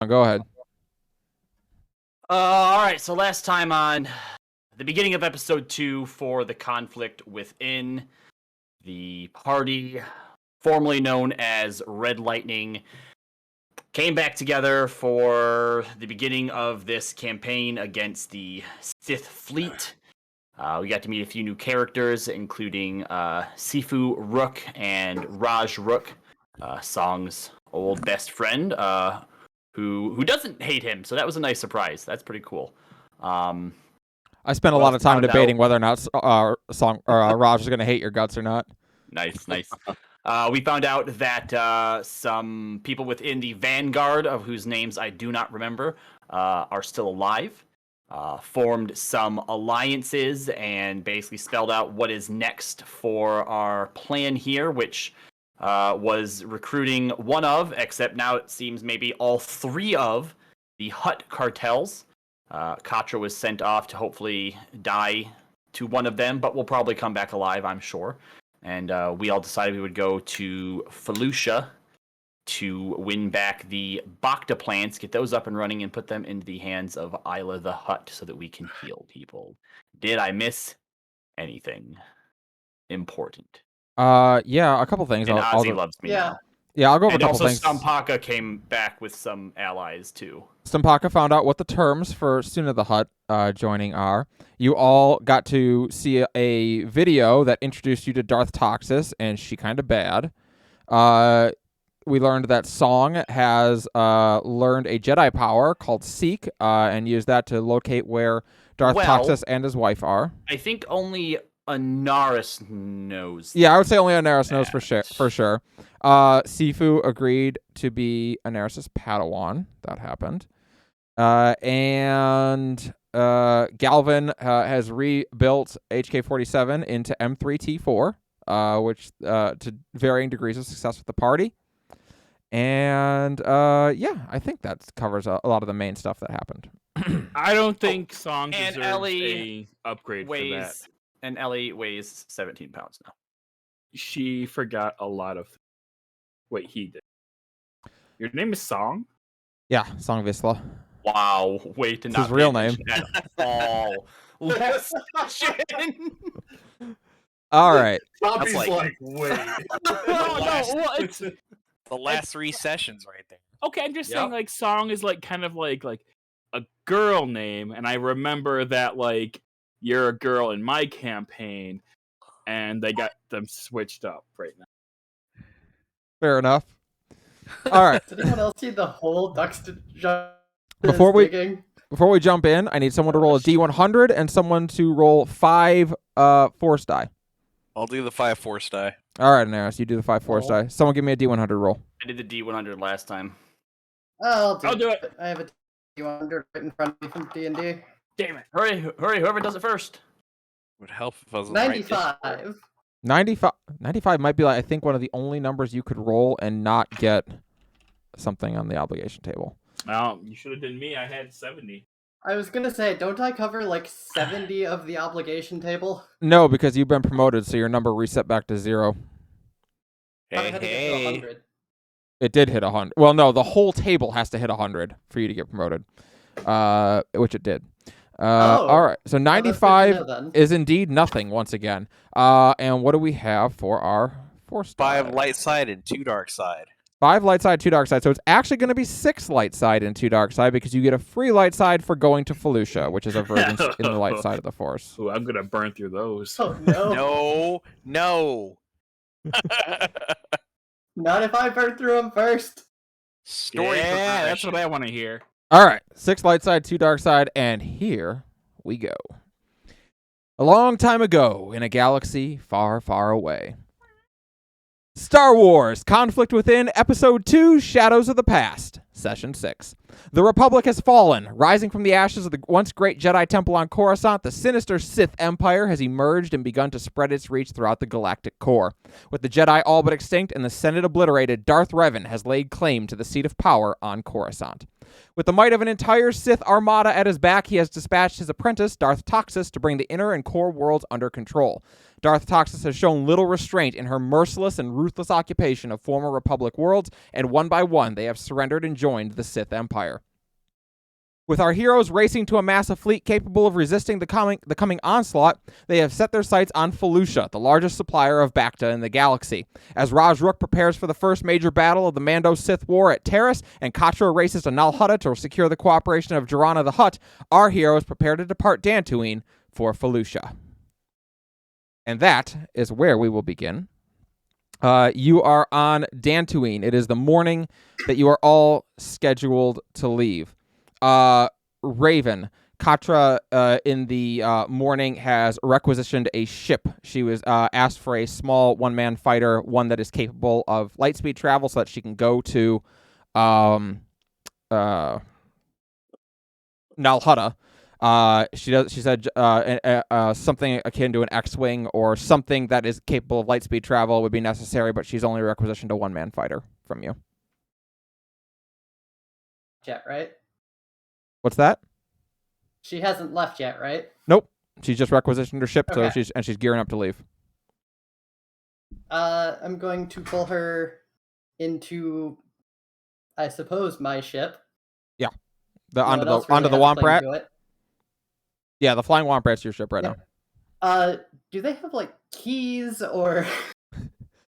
Go ahead. All right, so last time on the beginning of episode 2 for the conflict within the party, formerly known as Red Lightning, came back together for the beginning of this campaign against the Sith fleet. We got to meet a few new characters, including Sifu Rook and Raj Rook, Song's old best friend, who doesn't hate him. So that was a nice surprise. That's pretty cool. I spent a lot of time debating whether or not Raj is going to hate your guts or not. Nice. We found out that some people within the Vanguard, of whose names I do not remember, are still alive. Formed some alliances and basically spelled out what is next for our plan here, which was recruiting one of, except now it seems maybe all three of, the Hutt cartels. Katra was sent off to hopefully die to one of them, but will probably come back alive, I'm sure. And we all decided we would go to Fellucia to win back the Bacta plants, get those up and running, and put them into the hands of Isla the Hutt so that we can heal people. Did I miss anything important? Yeah, a couple things. And Ozzy loves me now. Yeah, I'll go over a couple things. And also Stampaka came back with some allies, too. Stampaka found out what the terms for Suna the Hutt joining are. You all got to see a video that introduced you to Darth Toxis, and she kind of bad. We learned that Song has learned a Jedi power called Seek, and used that to locate where Darth Toxis and his wife are. I think only Anaris knows. Yeah, I would say only Anaris knows for sure. Sifu agreed to be Anaris' Padawan. That happened. And Galvin has rebuilt HK-47 into M3T4, which to varying degrees of success with the party. And yeah, I think that covers a lot of the main stuff that happened. I don't think Song deserves a upgrade for that. And Ellie weighs 17 pounds now. She forgot a lot of what he did. Your name is Song? Yeah, Song Visla. Wow, wait to not his real name at all. Last All right. Bobby's like, wait. It's the last 3 sessions right there. Okay, I'm just saying, like, Song is like kind of like a girl name, and I remember that like you're a girl in my campaign, and they got them switched up right now. Fair enough. All right. Did anyone else see the whole ducks before we jump in, I need someone to roll a D100 and someone to roll 5 force die. I'll do the 5 force die. All right, Anaris, you do the 5 force die. Someone give me a D100 roll. I did the D100 last time. I'll do it. I have a D100 right in front of me from D&D. Damn it. Hurry, whoever does it first. Would help if I was 95. 95 might be, like, I think, one of the only numbers you could roll and not get something on the obligation table. Well, you should have done me. I had 70. I was going to say, don't I cover like 70 of the obligation table? No, because you've been promoted, so your number reset back to 0. Hey. It did hit 100. Well, no, the whole table has to hit 100 for you to get promoted, which it did. All right, so 95 is indeed nothing once again. And what do we have for our force die? 5 light side and 2 dark side. 5 light side, 2 dark side. So it's actually going to be 6 light side and 2 dark side because you get a free light side for going to Fellucia, which is a version in the light side of the force. Ooh, I'm going to burn through those. Oh, no. No. Not if I burn through them first. Story that's what I want to hear. All right, 6 light side, 2 dark side, and here we go. A long time ago, in a galaxy far, far away. Star Wars, Conflict Within, Episode 2, Shadows of the Past, Session 6. The Republic has fallen. Rising from the ashes of the once great Jedi Temple on Coruscant, the sinister Sith Empire has emerged and begun to spread its reach throughout the galactic core. With the Jedi all but extinct and the Senate obliterated, Darth Revan has laid claim to the seat of power on Coruscant. With the might of an entire Sith armada at his back, he has dispatched his apprentice, Darth Toxis, to bring the inner and core worlds under control. Darth Toxis has shown little restraint in her merciless and ruthless occupation of former Republic worlds, and one by one they have surrendered and joined the Sith Empire. With our heroes racing to amass a fleet capable of resisting the coming onslaught, they have set their sights on Fellucia, the largest supplier of Bacta in the galaxy. As Raj Rook prepares for the first major battle of the Mando-Sith War at Terrace, and Katra races to Nal Hutta to secure the cooperation of Jirana the Hutt, our heroes prepare to depart Dantooine for Fellucia. And that is where we will begin. You are on Dantooine. It is the morning that you are all scheduled to leave. Raven, Katra in the morning has requisitioned a ship. She was asked for a small one-man fighter, one that is capable of light-speed travel so that she can go to Nal Hutta. She said something akin to an X-wing or something that is capable of light-speed travel would be necessary, but she's only requisitioned a one-man fighter from you. Jet, right? What's that? She hasn't left yet, right? Nope. She's just requisitioned her ship, so Okay. she's gearing up to leave. I'm going to pull her into, I suppose, my ship. Onto No the one else really has a Womp claim Rat. to it. Yeah, the Flying Womp Rat's your ship right Yep. now. Do they have like keys or?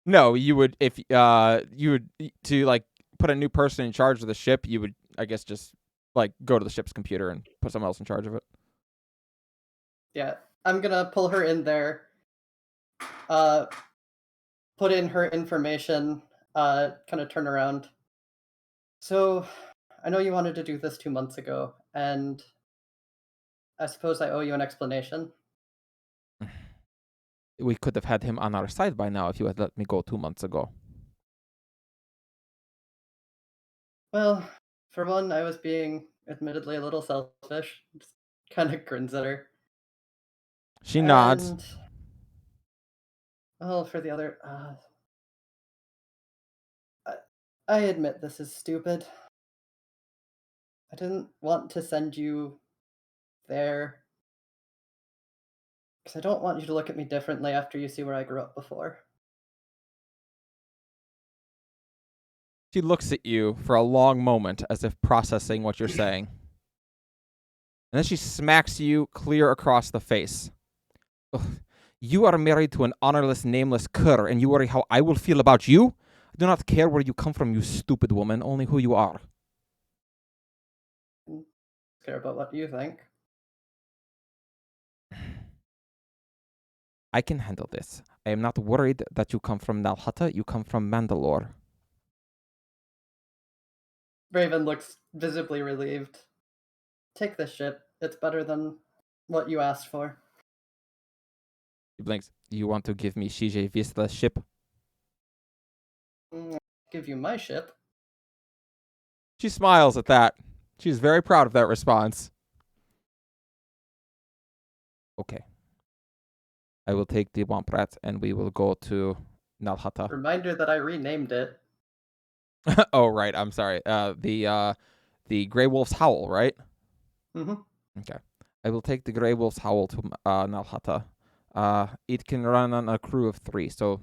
No, you would if you would to like put a new person in charge of the ship. You would, I guess, just like go to the ship's computer and put someone else in charge of it. Yeah, I'm gonna pull her in there. Put in her information. Kind of turn around. So, I know you wanted to do this 2 months ago, and I suppose I owe you an explanation. We could have had him on our side by now if you had let me go 2 months ago. Well, for one, I was being admittedly a little selfish. Just kind of grins at her. She nods. And, well, for the other, I admit this is stupid. I didn't want to send you there because I don't want you to look at me differently after you see where I grew up before. She looks at you for a long moment as if processing what you're saying. And then she smacks you clear across the face. Ugh. You are married to an honorless, nameless cur, and you worry how I will feel about you? I do not care where you come from, you stupid woman, only who you are. Care about what you think. I can handle this. I am not worried that you come from Nal Hutta, you come from Mandalore. Raven looks visibly relieved. Take this ship. It's better than what you asked for. She blinks. You want to give me CJ Vista's ship? I'll give you my ship. She smiles at that. She's very proud of that response. Okay. I will take the Womp Rat and we will go to Nal Hutta. Reminder that I renamed it. Oh, right. I'm sorry. The Grey Wolf's Howl, right? Mm-hmm. Okay. I will take the Grey Wolf's Howl to Nal Hutta. It can run on a crew of 3, so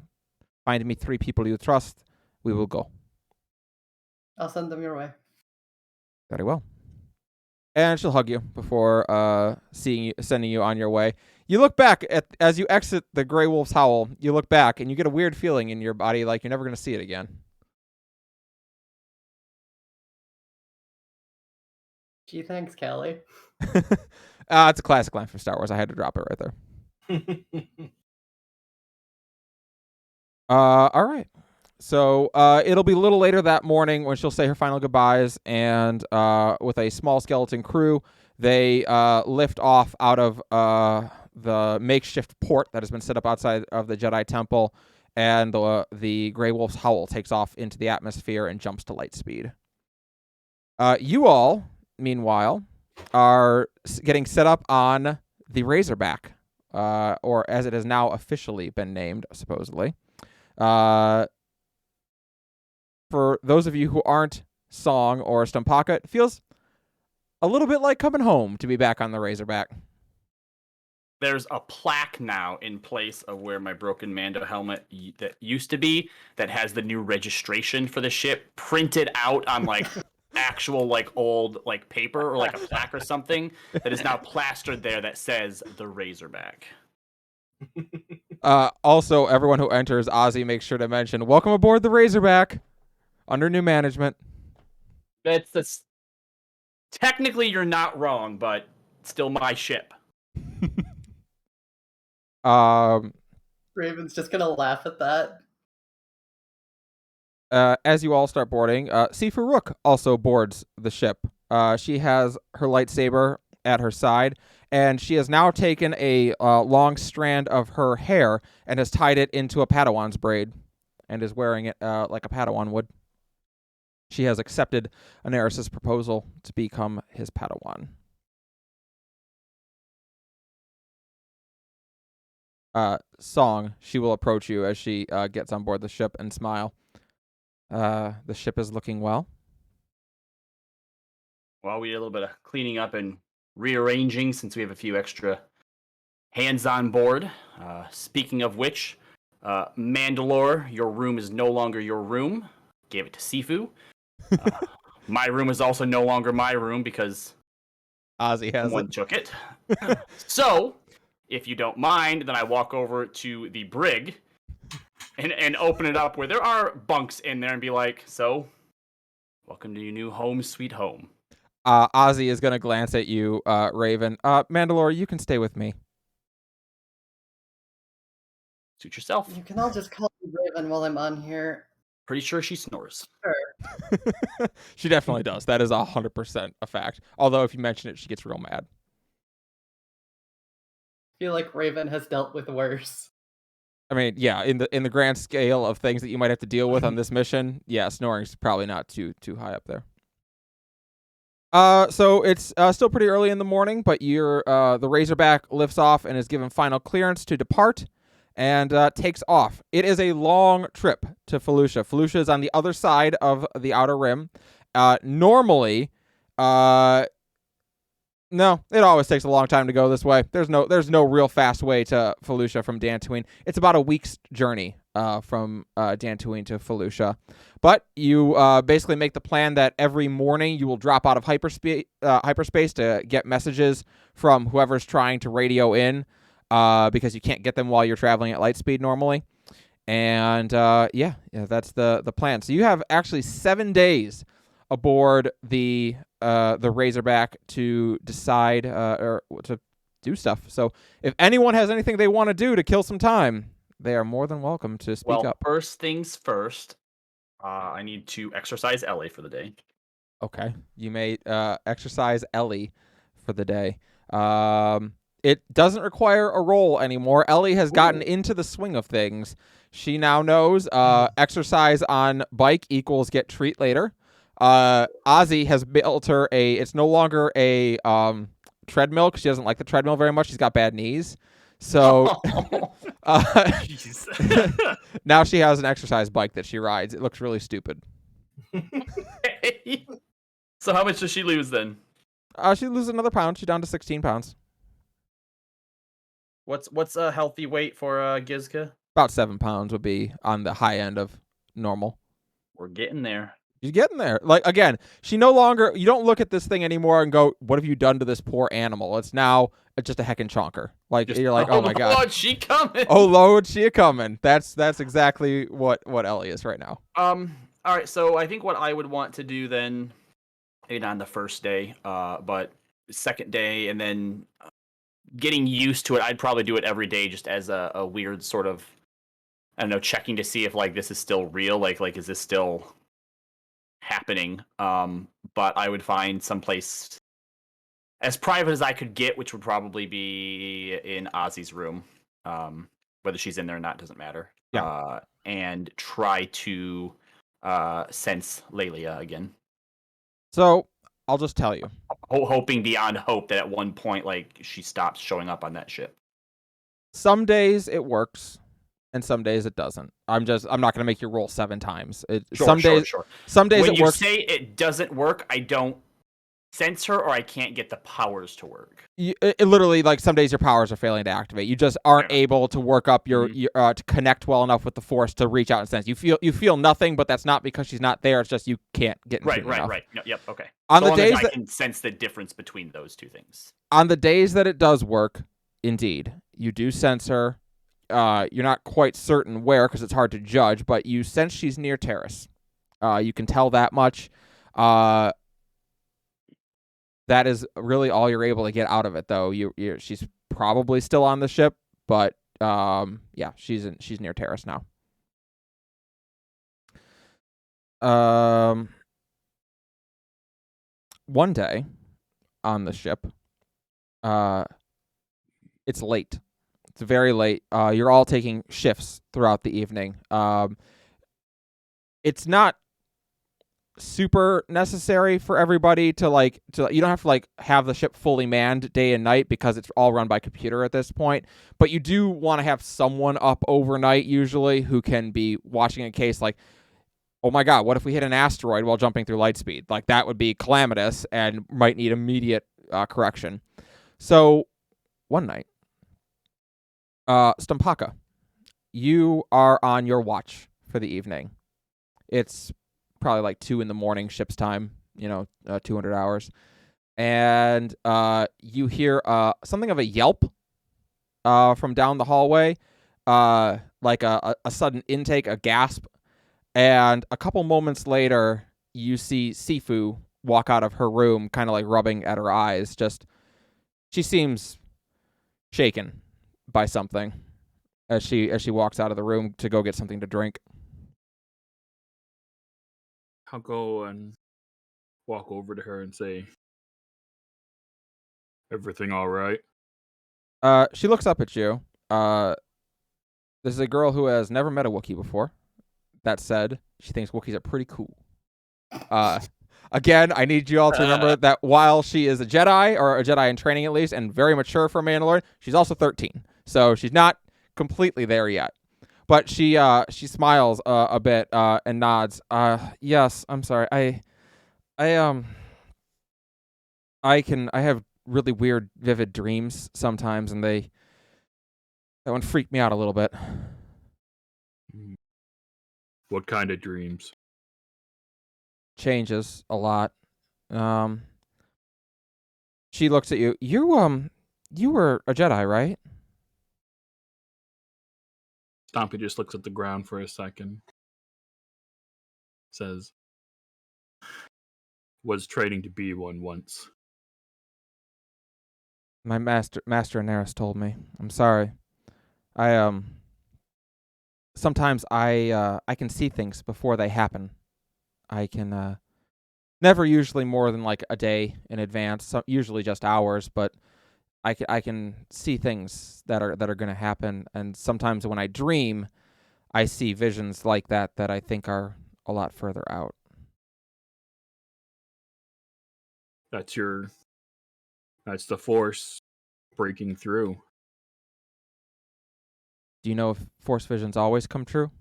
find me 3 people you trust. We will go. I'll send them your way. Very well. And she'll hug you before sending you on your way. You look back as you exit the Grey Wolf's Howl. You look back and you get a weird feeling in your body, like you're never going to see it again. Gee, thanks, Callie. It's a classic line from Star Wars. I had to drop it right there. All right. So it'll be a little later that morning when she'll say her final goodbyes, and with a small skeleton crew, they lift off out of the makeshift port that has been set up outside of the Jedi Temple, and the Grey Wolf's Howl takes off into the atmosphere and jumps to light speed. You all, meanwhile, are getting set up on the Razorback, or as it has now officially been named, supposedly. For those of you who aren't Song or Stumpaka, it feels a little bit like coming home to be back on the Razorback. There's a plaque now in place of where my broken Mando helmet that used to be that has the new registration for the ship printed out on like actual like old like paper or like a plaque or something that is now plastered there that says the Razorback. Also, everyone who enters, Ozzy makes sure to mention, welcome aboard the Razorback under new management. That's technically you're not wrong, but still my ship. Raven's just gonna laugh at that. As you all start boarding, Sifu Rook also boards the ship. She has her lightsaber at her side, and she has now taken a long strand of her hair and has tied it into a Padawan's braid and is wearing it like a Padawan would. She has accepted Anaris' proposal to become his Padawan. Song, she will approach you as she gets on board the ship and smile. The ship is looking well. Well, we did a little bit of cleaning up and rearranging since we have a few extra hands on board. Speaking of which, Mandalore, your room is no longer your room. Gave it to Sifu. My room is also no longer my room because Ozzy has someone took it. So, if you don't mind, then I walk over to the brig and open it up where there are bunks in there and be like, so, welcome to your new home, sweet home. Ozzy is going to glance at you, Raven. Mandalore, you can stay with me. Suit yourself. You can all just call me Raven while I'm on here. Pretty sure she snores. Sure. She definitely does. That is 100% a fact. Although if you mention it, she gets real mad. I feel like Raven has dealt with worse. I mean, yeah, in the grand scale of things that you might have to deal with on this mission, yeah, snoring's probably not too high up there. So it's still pretty early in the morning, but the Razorback lifts off and is given final clearance to depart and takes off. It is a long trip to Fellucia. Fellucia is on the other side of the Outer Rim. Normally, no, it always takes a long time to go this way. There's no real fast way to Fellucia from Dantooine. It's about a week's journey from Dantooine to Fellucia. But you basically make the plan that every morning you will drop out of hyperspace to get messages from whoever's trying to radio in, because you can't get them while you're traveling at light speed normally. And yeah, that's the plan. So you have actually 7 days aboard the Razorback to decide or to do stuff. So if anyone has anything they want to do to kill some time, they are more than welcome to speak up. First things first, I need to exercise Ellie for the day. Okay, you may exercise Ellie for the day. It doesn't require a roll anymore. Ellie has gotten into the swing of things. She now knows exercise on bike equals get treat later. Ozzy has built her it's no longer a treadmill because she doesn't like the treadmill very much. She's got bad knees. So now she has an exercise bike that she rides. It looks really stupid. So how much does she lose then? She loses another pound. She's down to 16 pounds. What's a healthy weight for Gizka? About 7 pounds would be on the high end of normal. We're getting there. She's getting there. Like, again, you don't look at this thing anymore and go, what have you done to this poor animal? It's now just a heckin' chonker. Like, you're like, oh my god. Lord, she coming. Oh Lord, she a coming. That's exactly what Ellie is right now. All right, so I think what I would want to do then, maybe not on the first day, but second day, and then getting used to it, I'd probably do it every day just as a weird sort of, I don't know, checking to see if like this is still real, like is this still happening? But I would find someplace as private as I could get, which would probably be in Ozzy's room. Whether she's in there or not doesn't matter. Yeah. And try to sense Lelia again. So I'll just tell you. Hoping beyond hope that at one point, like, she stops showing up on that ship. Some days it works, and some days it doesn't. I'm not going to make you roll 7 times. Some days Sure. Some days when it you works. say it doesn't work, I don't sense her or I can't get the powers to work. It literally, like, some days your powers are failing to activate. You just aren't Fair able to work up your Mhm. to connect well enough with the force to reach out and sense. You feel nothing, but that's not because she's not there. It's just you can't get in tune enough. Right. Yep, okay. On So the long as days I that can sense the difference between those two things. on the days that it does work, indeed, you do sense her. You're not quite certain where because it's hard to judge, but you sense she's near Terrace. You can tell that much. That is really all you're able to get out of it, though. She's probably still on the ship, but yeah, she's near Terrace now. One day on the ship, it's late. It's very late. You're all taking shifts throughout the evening. It's not super necessary for everybody to you don't have to have the ship fully manned day and night because it's all run by computer at this point, but you do want to have someone up overnight usually who can be watching in case, like, oh my god, what if we hit an asteroid while jumping through light speed? Like, that would be calamitous and might need immediate correction. So one night, Stumpaka, you are on your watch for the evening. It's probably like 2 a.m. ship's time, 200 hours. And you hear something of a yelp from down the hallway, like a sudden intake, a gasp. And a couple moments later, you see Sifu walk out of her room, kind of like rubbing at her eyes. She seems shaken by something as she walks out of the room to go get something to drink. I'll go and walk over to her and say, "Everything all right?" She looks up at you. This is a girl who has never met a Wookiee before. That said, she thinks Wookiees are pretty cool. Again, I need you all to remember that while she is a Jedi, or a Jedi in training at least, and very mature for a Mandalorian, she's also 13. So she's not completely there yet. But she smiles a bit and nods. Yes, I'm sorry. I have really weird, vivid dreams sometimes, and that one freaked me out a little bit. What kind of dreams? Changes a lot. She looks at you. You were a Jedi, right? Stompy just looks at the ground for a second. Says, "Was training to be one once." My master Anaris told me. I'm sorry. I sometimes I can see things before they happen. I can never usually more than like a day in advance, usually just hours, but I can see things that are going to happen, and sometimes when I dream, I see visions like that I think are a lot further out. That's the Force breaking through. Do you know if Force visions always come true?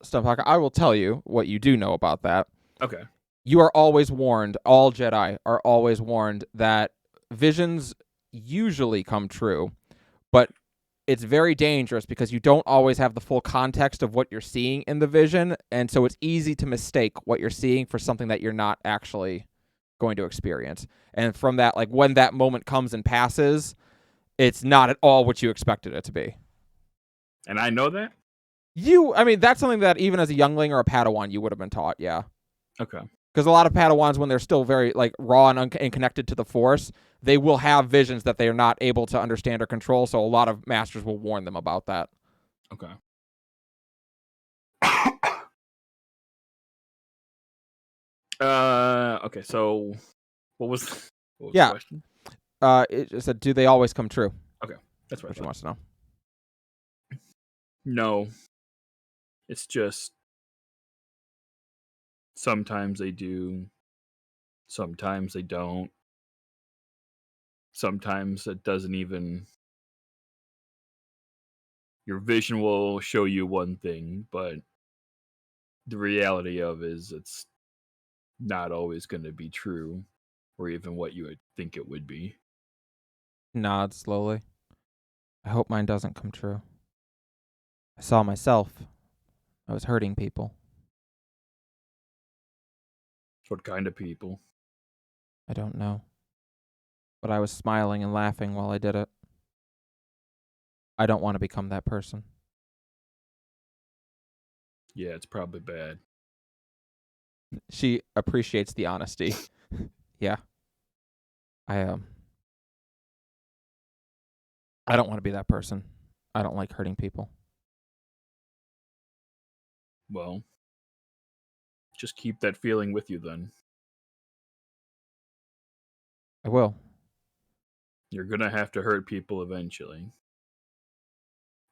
Stumpaka, I will tell you what you do know about that. Okay. You are always warned, all Jedi are always warned that visions usually come true, but it's very dangerous because you don't always have the full context of what you're seeing in the vision, and so it's easy to mistake what you're seeing for something that you're not actually going to experience. And from that, like, when that moment comes and passes, it's not at all what you expected it to be. And I know that? That's something that even as a youngling or a Padawan, you would have been taught, yeah. Okay. Because a lot of Padawans, when they're still very raw and connected to the Force, they will have visions that they are not able to understand or control. So a lot of masters will warn them about that. Okay. Okay. So, what was the question? It just said, do they always come true? Okay, that's what she wants to know. No, it's just sometimes they do, sometimes they don't. Sometimes it doesn't even. Your vision will show you one thing, but the reality of it is it's not always going to be true, or even what you would think it would be. Nods slowly. I hope mine doesn't come true. I saw myself. I was hurting people. What kind of people? I don't know. But I was smiling and laughing while I did it. I don't want to become that person. Yeah, it's probably bad. She appreciates the honesty. Yeah. I don't want to be that person. I don't like hurting people. Well, just keep that feeling with you then. I will. You're going to have to hurt people eventually.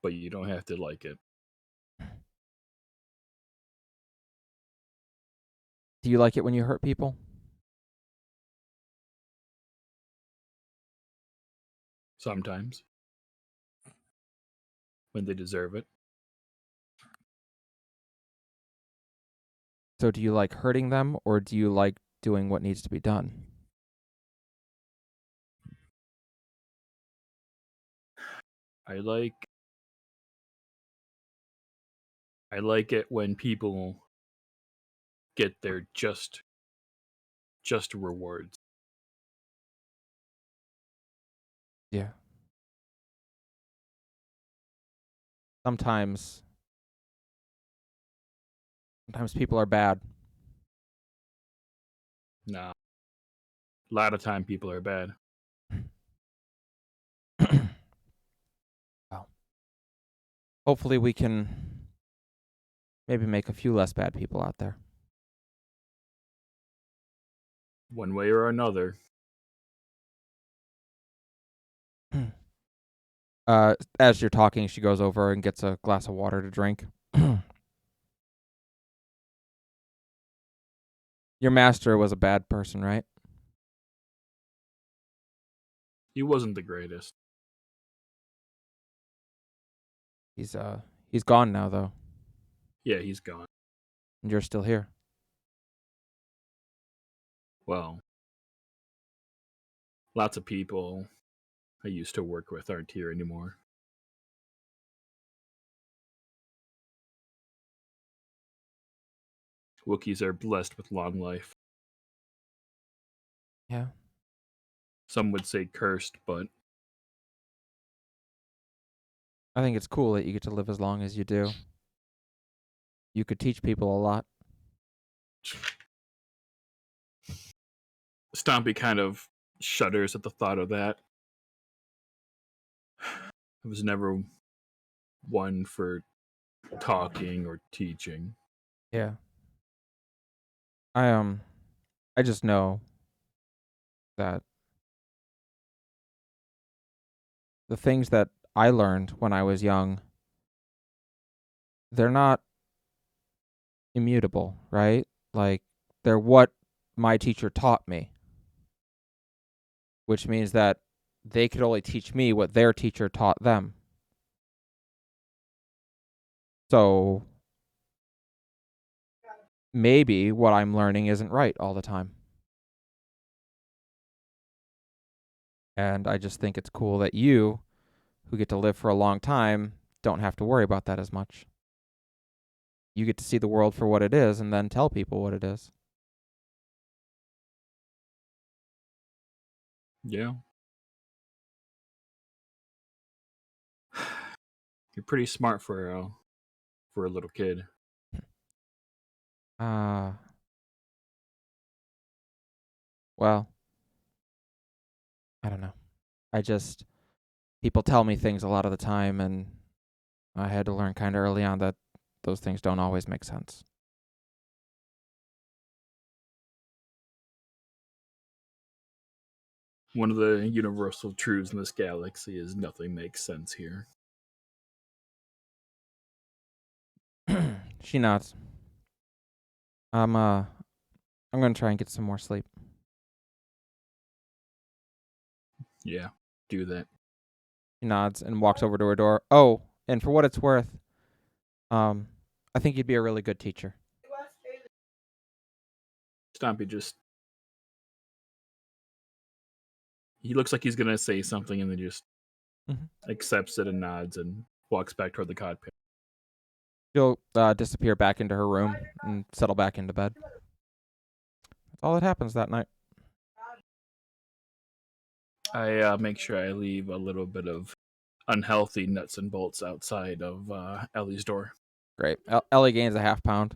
But you don't have to like it. Do you like it when you hurt people? Sometimes. When they deserve it. So do you like hurting them, or do you like doing what needs to be done? I like it when people get their just rewards. Yeah. Sometimes people are bad. Nah. A lot of time people are bad. Well, hopefully we can maybe make a few less bad people out there. One way or another. As you're talking, she goes over and gets a glass of water to drink. Your master was a bad person, right? He wasn't the greatest. He's gone now, though, Yeah, he's gone. and you're still here. Well, lots of people I used to work with aren't here anymore. Wookiees are blessed with long life. Yeah. Some would say cursed, but I think it's cool that you get to live as long as you do. You could teach people a lot. Stompy kind of shudders at the thought of that. I was never one for talking or teaching. Yeah. I just know that the things that I learned when I was young, they're not immutable, right? Like, they're what my teacher taught me, which means that they could only teach me what their teacher taught them. So maybe what I'm learning isn't right all the time. And I just think it's cool that you, who get to live for a long time, don't have to worry about that as much. You get to see the world for what it is and then tell people what it is. Yeah. You're pretty smart for a little kid. Well, I don't know. People tell me things a lot of the time, and I had to learn kind of early on that those things don't always make sense. One of the universal truths in this galaxy is nothing makes sense here. She nods. I'm gonna try and get some more sleep. Yeah, do that. She nods and walks over to her door. Oh, and for what it's worth, I think you'd be a really good teacher. Stompy just he looks like he's gonna say something and then just accepts it and nods and walks back toward the cod pit. She'll disappear back into her room and settle back into bed. That's all that happens that night. I make sure I leave a little bit of unhealthy nuts and bolts outside of Ellie's door. Great. Ellie gains a half pound.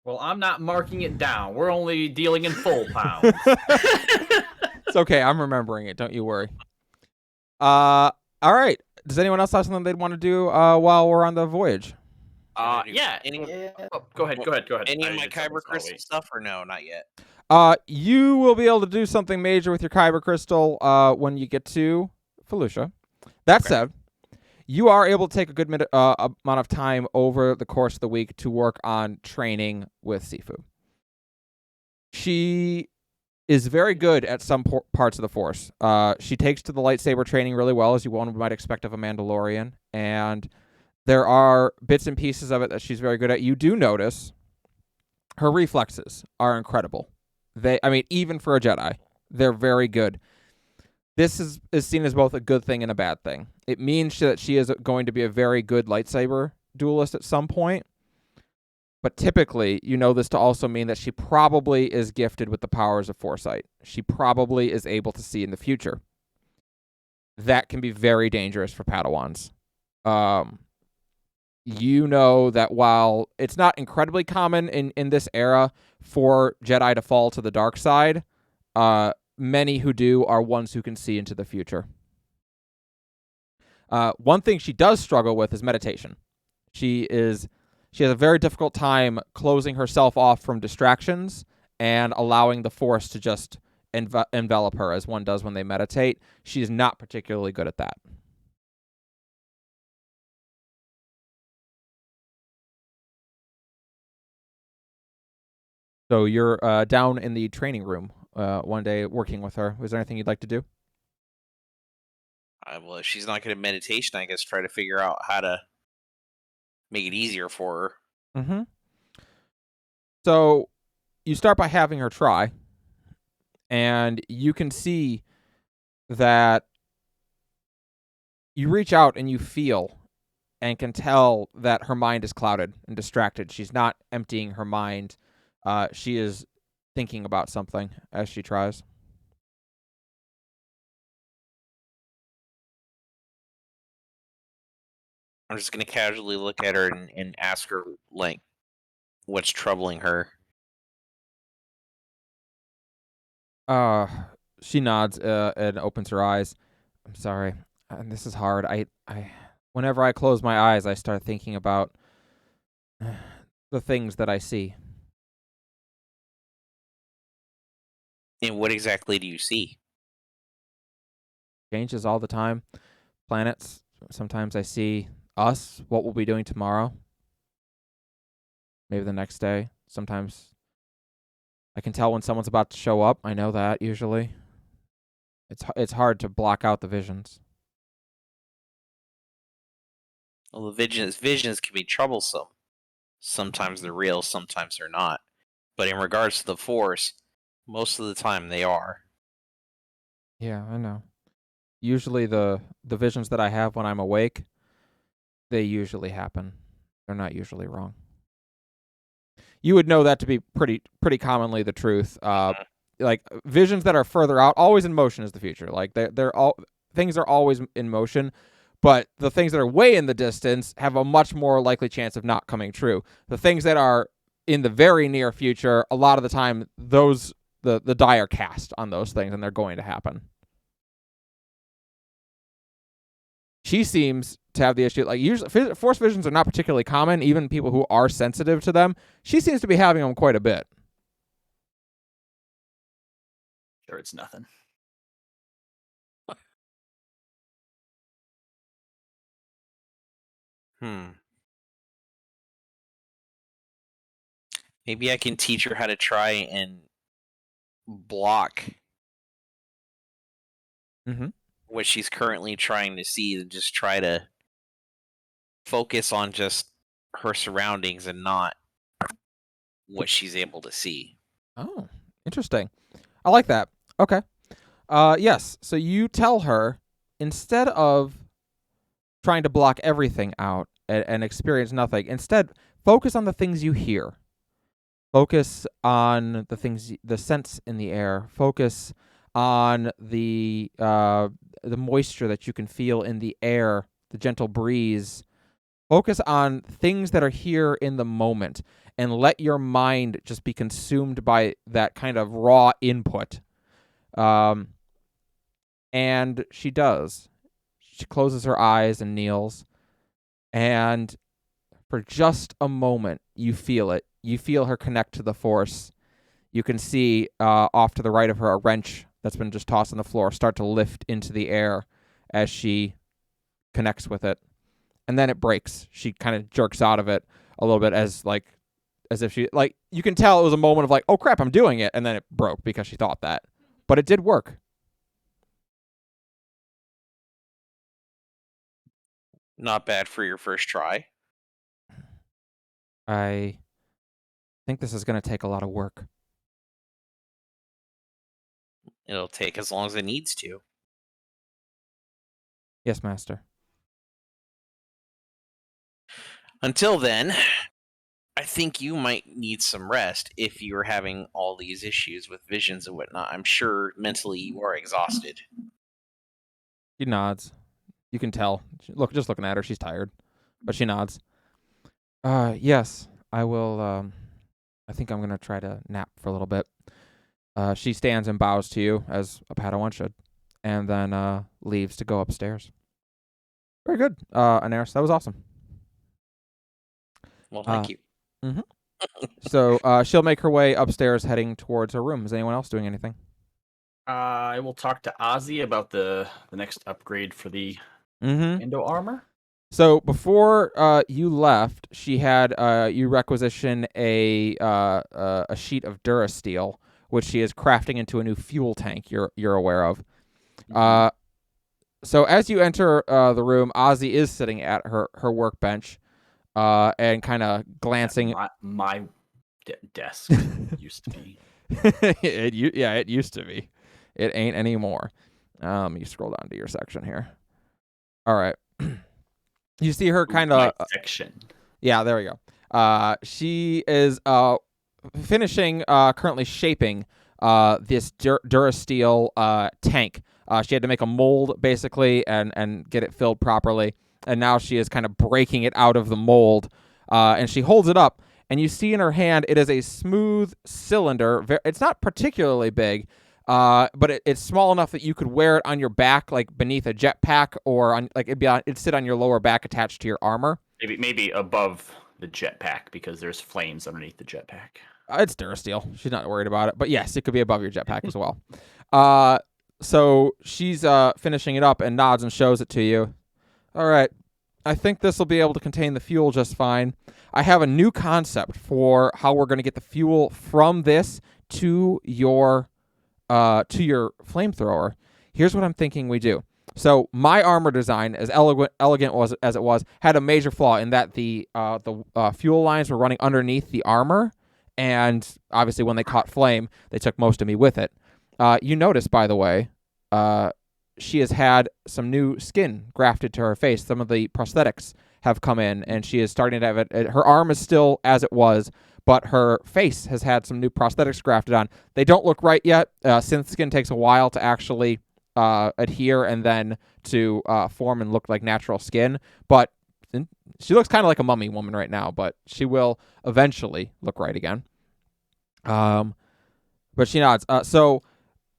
Well, I'm not marking it down. We're only dealing in full pounds. It's okay. I'm remembering it. Don't you worry. All right. Does anyone else have something they'd want to do while we're on the voyage? Yeah. Oh, go ahead. Any of I my did something, kyber so I'll crystal wait. stuff, or no, not yet? You will be able to do something major with your kyber crystal when you get to Fellucia. That said, you are able to take a good amount of time over the course of the week to work on training with Sifu. She is very good at some parts of the Force. She takes to the lightsaber training really well, as one might expect of a Mandalorian, and there are bits and pieces of it that she's very good at. You do notice her reflexes are incredible. Even for a Jedi, they're very good. This is seen as both a good thing and a bad thing. It means that she is going to be a very good lightsaber duelist at some point. But typically, you know this to also mean that she probably is gifted with the powers of foresight. She probably is able to see in the future. That can be very dangerous for Padawans. You know that while it's not incredibly common in this era for Jedi to fall to the dark side, many who do are ones who can see into the future. One thing she does struggle with is meditation. She has a very difficult time closing herself off from distractions and allowing the Force to just envelop her as one does when they meditate. She's not particularly good at that. So you're down in the training room one day working with her. Was there anything you'd like to do? Well, if she's not good at meditation, I guess try to figure out how to make it easier for her. Mm-hmm. So you start by having her try, and you can see that you reach out and you feel and can tell that her mind is clouded and distracted. She's not emptying her mind. She is thinking about something as she tries. I'm just going to casually look at her and ask her, like, what's troubling her. She nods and opens her eyes. I'm sorry. And this is hard. Whenever I close my eyes, I start thinking about the things that I see. And what exactly do you see? Changes all the time. Planets. Sometimes I see us, what we'll be doing tomorrow. Maybe the next day. Sometimes I can tell when someone's about to show up. I know that usually. It's hard to block out the visions. Well, the visions can be troublesome. Sometimes they're real, sometimes they're not. But in regards to the Force, most of the time they are. Yeah, I know. Usually the visions that I have when I'm awake, they usually happen. They're not usually wrong. You would know that to be pretty commonly the truth. Like visions that are further out, always in motion is the future. Like they're all things are always in motion, but the things that are way in the distance have a much more likely chance of not coming true. The things that are in the very near future, a lot of the time, those the die are cast on those things, and they're going to happen. She seems to have the issue, like usually Force visions are not particularly common, even people who are sensitive to them. She seems to be having them quite a bit. Sure, it's nothing. Maybe I can teach her how to try and block what she's currently trying to see, and just try to focus on just her surroundings and not what she's able to see. Oh, interesting. I like that. Okay. Yes. So you tell her, instead of trying to block everything out and experience nothing, instead focus on the things you hear. Focus on the things, the scents in the air. Focus on the moisture that you can feel in the air, the gentle breeze. Focus on things that are here in the moment, and let your mind just be consumed by that kind of raw input. And she does. She closes her eyes and kneels, and for just a moment, you feel it. You feel her connect to the force. You can see off to the right of her a wrench that's been just tossed on the floor start to lift into the air as she connects with it. And then it breaks. She kind of jerks out of it a little bit as if she, like, you can tell it was a moment of like, oh crap, I'm doing it. And then it broke because she thought that. But it did work. Not bad for your first try. I think this is going to take a lot of work. It'll take as long as it needs to. Yes, master. Until then, I think you might need some rest if you're having all these issues with visions and whatnot. I'm sure mentally you are exhausted. She nods. You can tell. Just looking at her, she's tired, but she nods. Yes, I will. I think I'm gonna try to nap for a little bit. She stands and bows to you as a Padawan should, and then leaves to go upstairs. Very good, Anaris. That was awesome. Well, thank you. Mm-hmm. So she'll make her way upstairs, heading towards her room. Is anyone else doing anything? I will talk to Ozzy about the next upgrade for the Mm-hmm. Indo armor. So before you left, she had you requisition a sheet of Durasteel, which she is crafting into a new fuel tank. You're aware of. So as you enter the room, Ozzy is sitting at her workbench, and kind of glancing. My desk used to be. It used to be. It ain't anymore. You scroll down to your section here. All right. You see her kind of section. Yeah, there we go. She is finishing, currently shaping this Durasteel tank. She had to make a mold basically and get it filled properly, and now she is kind of breaking it out of the mold. And she holds it up, and you see in her hand it is a smooth cylinder. It's not particularly big, but it's small enough that you could wear it on your back, like beneath a jetpack, or on like it'd sit on your lower back attached to your armor. Maybe above the jetpack because there's flames underneath the jetpack. It's Durasteel. She's not worried about it, but yes, it could be above your jetpack as well. So she's finishing it up and nods and shows it to you. All right. I think this will be able to contain the fuel just fine. I have a new concept for how we're going to get the fuel from this to your flamethrower. Here's what I'm thinking we do. So my armor design, as elegant as it was, had a major flaw in that the fuel lines were running underneath the armor, and obviously when they caught flame, they took most of me with it. You notice, by the way, she has had some new skin grafted to her face. Some of the prosthetics have come in, and she is starting to have it. Her arm is still as it was, but her face has had some new prosthetics grafted on. They don't look right yet. Synth skin takes a while to actually adhere and then to form and look like natural skin. But she looks kind of like a mummy woman right now, but she will eventually look right again. But she nods.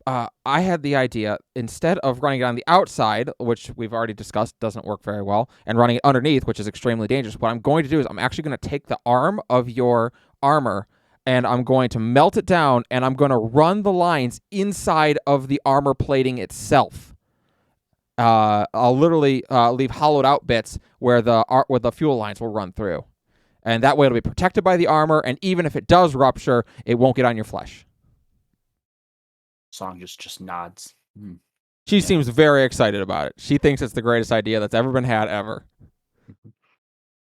I had the idea, instead of running it on the outside, which we've already discussed doesn't work very well, and running it underneath, which is extremely dangerous, what I'm going to do is I'm actually going to take the arm of your armor and I'm going to melt it down, and I'm going to run the lines inside of the armor plating itself. I'll literally leave hollowed out bits where the fuel lines will run through. And that way it'll be protected by the armor, and even if it does rupture, it won't get on your flesh. Song just nods. She seems very excited about it. She thinks it's the greatest idea that's ever been had ever.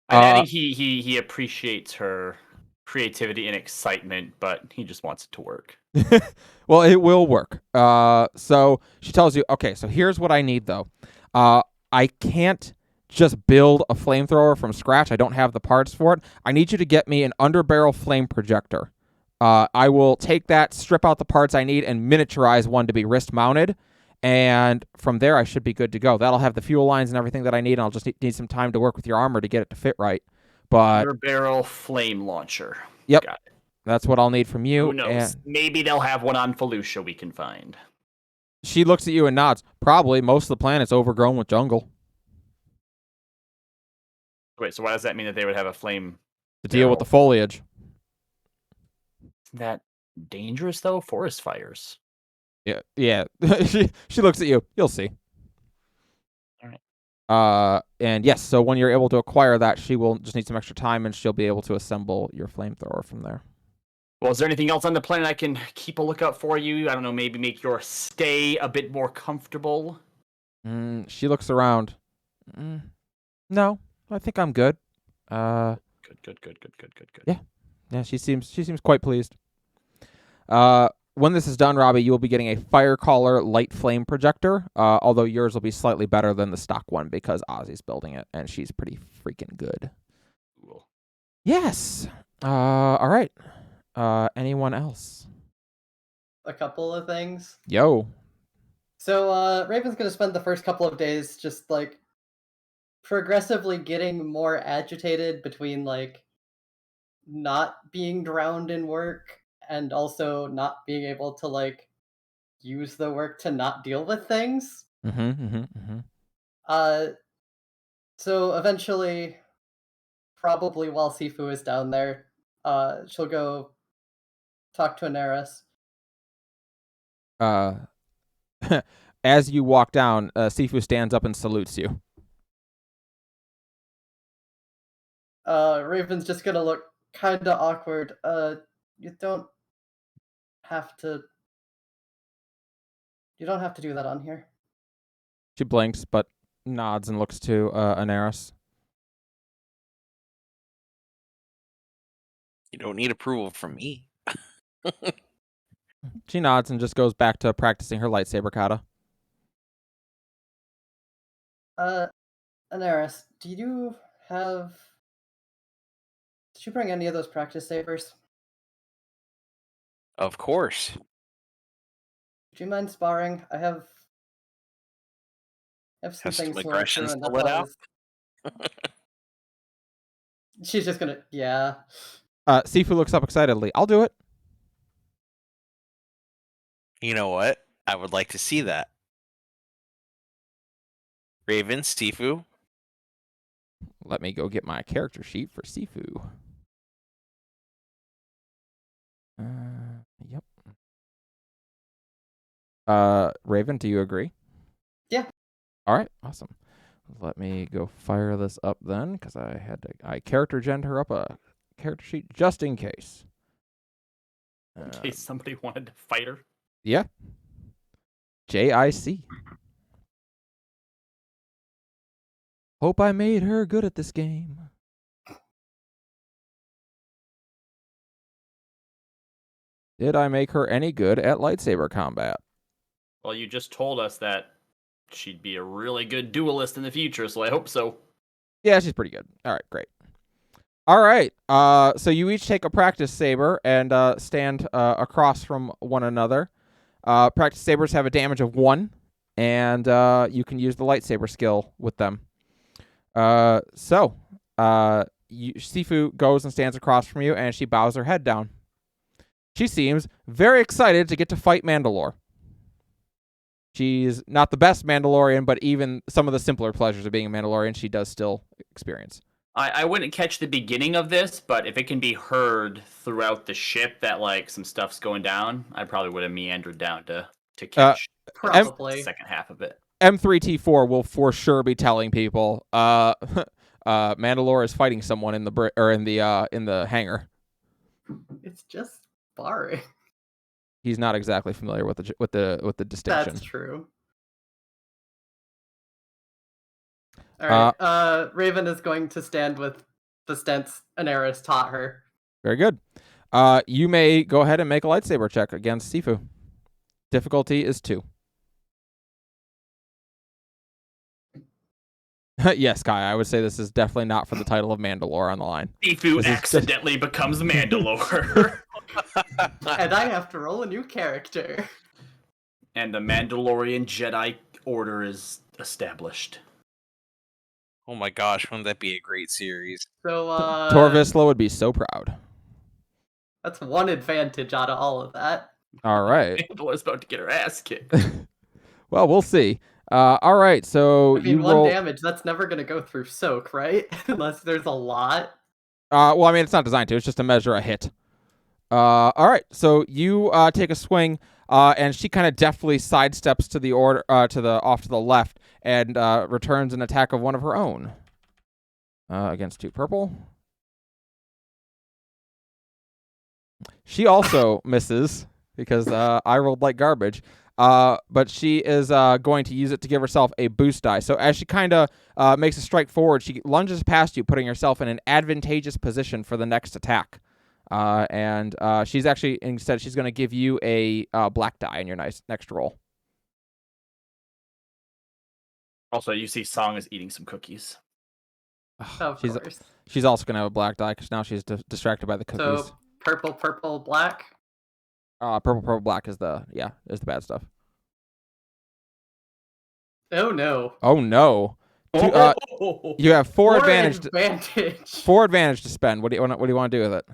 And he appreciates her creativity and excitement, but he just wants it to work. Well, it will work. So she tells you, okay, so here's what I need, though. I can't just build a flamethrower from scratch. I don't have the parts for it. I need you to get me an underbarrel flame projector. I will take that, strip out the parts I need, and miniaturize one to be wrist-mounted. And from there, I should be good to go. That'll have the fuel lines and everything that I need, and I'll just need some time to work with your armor to get it to fit right. But Your barrel flame launcher. Yep. Got it. That's what I'll need from you. Who knows? And Maybe they'll have one on Fellucia we can find. she looks at you and nods. Probably. Most of the planet's overgrown with jungle. Wait, so why does that mean that they would have a flame? To deal with Barrel. the foliage. Isn't that dangerous, though? Forest fires. Yeah. she looks at you. You'll see. All right. And yes, so when you're able to acquire that, she will just need some extra time, and she'll be able to assemble your flamethrower from there. Well, is there anything else on the planet I can keep a lookout for you? I don't know, maybe make your stay a bit more comfortable? She looks around. No, I think I'm good. Good. Yeah, she seems quite pleased. When this is done, Robbie, you will be getting a Firecaller light flame projector, although yours will be slightly better than the stock one because Ozzy's building it, and she's pretty freaking good. Cool. Yes. All right. Anyone else? A couple of things. Yo. So Raven's gonna spend the first couple of days just like progressively getting more agitated between like not being drowned in work and also not being able to like use the work to not deal with things. Uh so eventually, probably while Sifu is down there, she'll go talk to Anaris. As you walk down, Sifu stands up and salutes you. Raven's just gonna look kinda awkward. You don't have to do that on here. She blinks, but nods and looks to Anaris. You don't need approval from me. She nods and just goes back to practicing her lightsaber kata. Anaris, did you bring any of those practice sabers? Of course. Do you mind sparring? I have some Have things some to work through, aggressions and to that let out? She's just gonna, yeah. Sifu looks up excitedly. I'll do it. You know what? I would like to see that. Raven, Sifu. Let me go get my character sheet for Sifu. Yep. Raven, do you agree? Yeah. All right, awesome. Let me go fire this up then, because I character gen'd her up a character sheet just in case. In case somebody wanted to fight her. Yeah. JIC. Hope I made her good at this game. Did I make her any good at lightsaber combat? Well, you just told us that she'd be a really good duelist in the future, so I hope so. Yeah, she's pretty good. All right, great. All right. So you each take a practice saber and stand across from one another. Practice sabers have a damage of 1, and you can use the lightsaber skill with them. Sifu goes and stands across from you, and she bows her head down. She seems very excited to get to fight Mandalore. She's not the best Mandalorian, but even some of the simpler pleasures of being a Mandalorian, she does still experience. I wouldn't catch the beginning of this, but if it can be heard throughout the ship that like some stuff's going down, I probably would have meandered down to catch Probably. the second half of it. M3T4 will for sure be telling people, Mandalore is fighting someone in the hangar. It's just sparring. He's not exactly familiar with the distinction. That's true. All right. Raven is going to stand with the stance Anaris taught her. Very good. You may go ahead and make a lightsaber check against Sifu. Difficulty is 2. Yes, Kai, I would say this is definitely not for the title of Mandalore on the line. Sifu This is accidentally becomes Mandalore. And I have to roll a new character. And the Mandalorian Jedi Order is established. Oh my gosh, wouldn't that be a great series? So, Tor Vizsla would be so proud. that's one advantage out of all of that. All right. Mandalore's about to get her ass kicked. Well, we'll see. All right, so I mean, you one roll. damage, that's never going to go through soak, right? Unless there's a lot. Well, I mean, it's not designed to. It's just to measure a hit. All right, so you take a swing, and she kind of deftly sidesteps to the off to the left, and returns an attack of one of her own against 2 purple. She also misses because I rolled like garbage. But she is going to use it to give herself a boost die. So as she kind of makes a strike forward, she lunges past you, putting herself in an advantageous position for the next attack. And she's actually, instead, she's going to give you a black die in your next roll. Also, you see Song is eating some cookies. Of course. She's also going to have a black die because now she's distracted by the cookies. So, purple, purple, black. Purple, black is the bad stuff. Oh, no. Oh no! You have 4 advantage. Advantage. 4 advantage to spend. What do you want to do with it?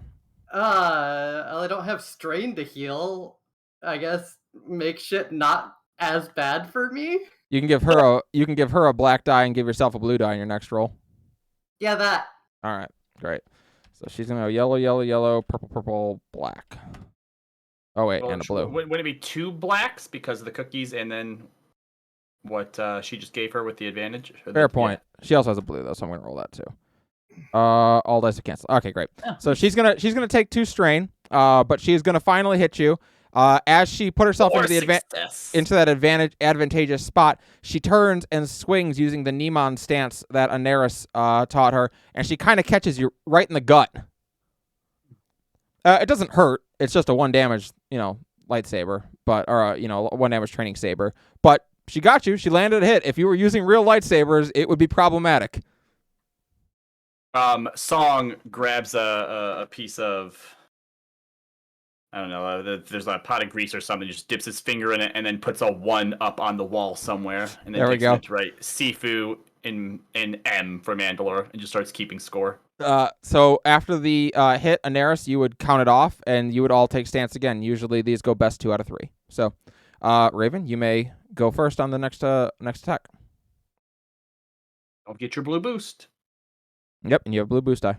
I don't have strain to heal. I guess make shit not as bad for me. You can give her a black die and give yourself a blue die in your next roll. Yeah, that. All right, great. So she's gonna go yellow, yellow, yellow, purple, purple, black. Oh wait, and a blue. Would it be 2 blacks because of the cookies, and then what she just gave her with the advantage? Fair point. Yeah. She also has a blue though, so I'm gonna roll that too. All dice are canceled. Okay, great. So she's gonna take 2 strain. But she's gonna finally hit you. As she put herself into that advantageous spot, she turns and swings using the Nemon stance that Anaris taught her, and she kind of catches you right in the gut. It doesn't hurt. It's just a 1 damage, lightsaber, or 1 damage training saber. But she got you. She landed a hit. If you were using real lightsabers, it would be problematic. Song grabs a piece of, I don't know, there's a pot of grease or something, just dips his finger in it and then puts a 1 up on the wall somewhere. And then there we takes go. it to write Sifu in M for Mandalore and just starts keeping score. So after the hit, Anaris, you would count it off and you would all take stance again. Usually these go best 2 out of 3. So, Raven, you may go first on the next attack. Don't get your blue boost. Yep, and you have blue boost die.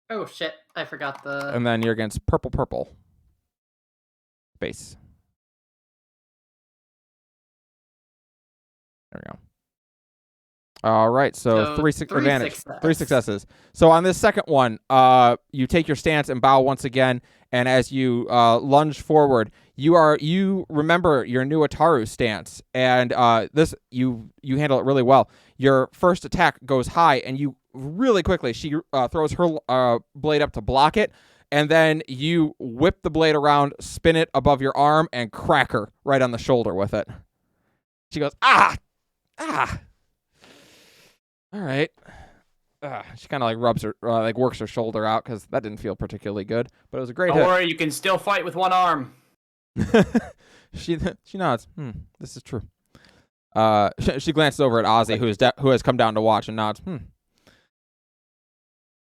Oh shit! I forgot the. And then you're against purple. Base. There we go. All right, so 3 advantage. Success. 3 successes. So on this second one, you take your stance and bow once again, and as you lunge forward, you remember your new Ataru stance, and this you handle it really well. Your first attack goes high, and you really quickly she throws her blade up to block it, and then you whip the blade around, spin it above your arm, and crack her right on the shoulder with it. She goes, ah. All right. She kind of like rubs her, works her shoulder out because that didn't feel particularly good, but it was a great hit. Don't worry, you can still fight with 1 arm. She nods. This is true. She glances over at Ozzy, who has come down to watch, and nods.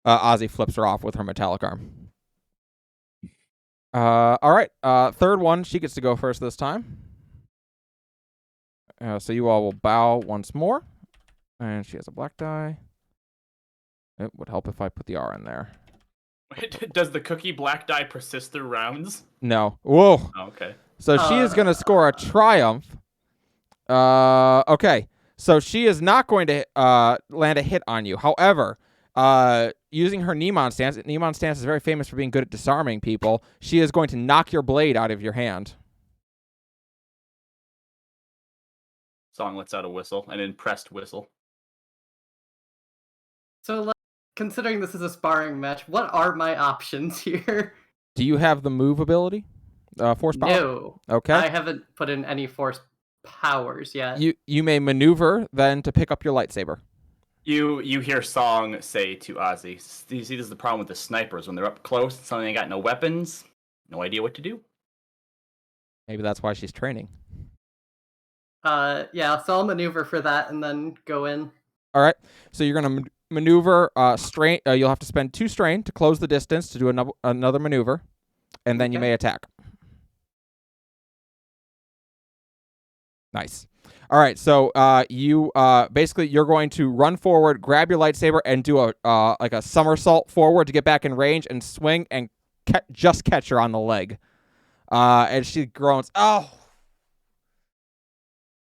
Ozzy flips her off with her metallic arm. All right. Third one, she gets to go first this time. So you all will bow once more. And she has a black die. It would help if I put the R in there. Does the cookie black die persist through rounds? No. Whoa. Oh, okay. So she is going to score a triumph. Okay. So she is not going to land a hit on you. However, using her Nemon stance is very famous for being good at disarming people. She is going to knock your blade out of your hand. Song lets out a whistle, an impressed whistle. So considering this is a sparring match, what are my options here? Do you have the move ability? Force power? No. Okay. I haven't put in any force powers yet. You may maneuver then to pick up your lightsaber. You hear Song say to Ozzy, "You see, this is the problem with the snipers. When they're up close, suddenly they got no weapons, no idea what to do." Maybe that's why she's training. Yeah, so I'll maneuver for that and then go in. All right. So you're going to maneuver strain. You'll have to spend 2 strain to close the distance to do another maneuver, and then you Okay. may attack. Nice. All right. So you basically you're going to run forward, grab your lightsaber, and do a like a somersault forward to get back in range and swing and just catch her on the leg. And she groans. Oh.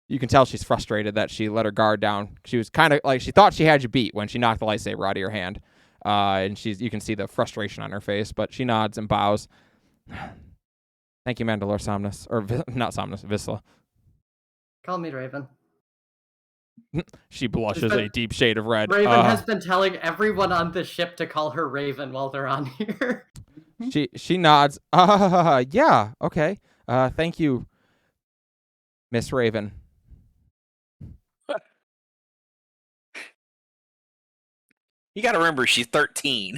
You can tell she's frustrated that she let her guard down. She was kind of like she thought she had you beat when she knocked the lightsaber out of your hand. And you can see the frustration on her face, but she nods and bows. Thank you, Mandalore Somnus. Or not Somnus, Vizsla. Call me Raven. She blushes a deep shade of red. Raven has been telling everyone on the ship to call her Raven while they're on here. She nods. Yeah, okay. Thank you, Miss Raven. You got to remember, she's 13.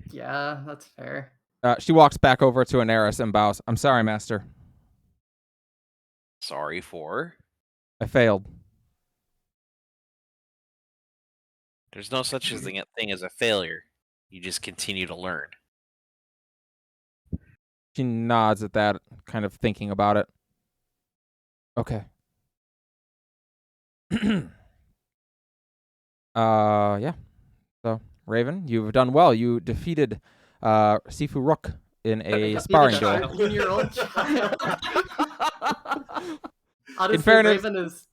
Yeah, that's fair. She walks back over to Anaris and bows. I'm sorry, Master. Sorry for. I failed. There's no such thing as a failure. You just continue to learn. She nods at that, kind of thinking about it. Okay. Yeah. So, Raven, you've done well. You defeated Sifu Rook in a sparring duel. 13-year-old child. Honestly, In fairness, Raven is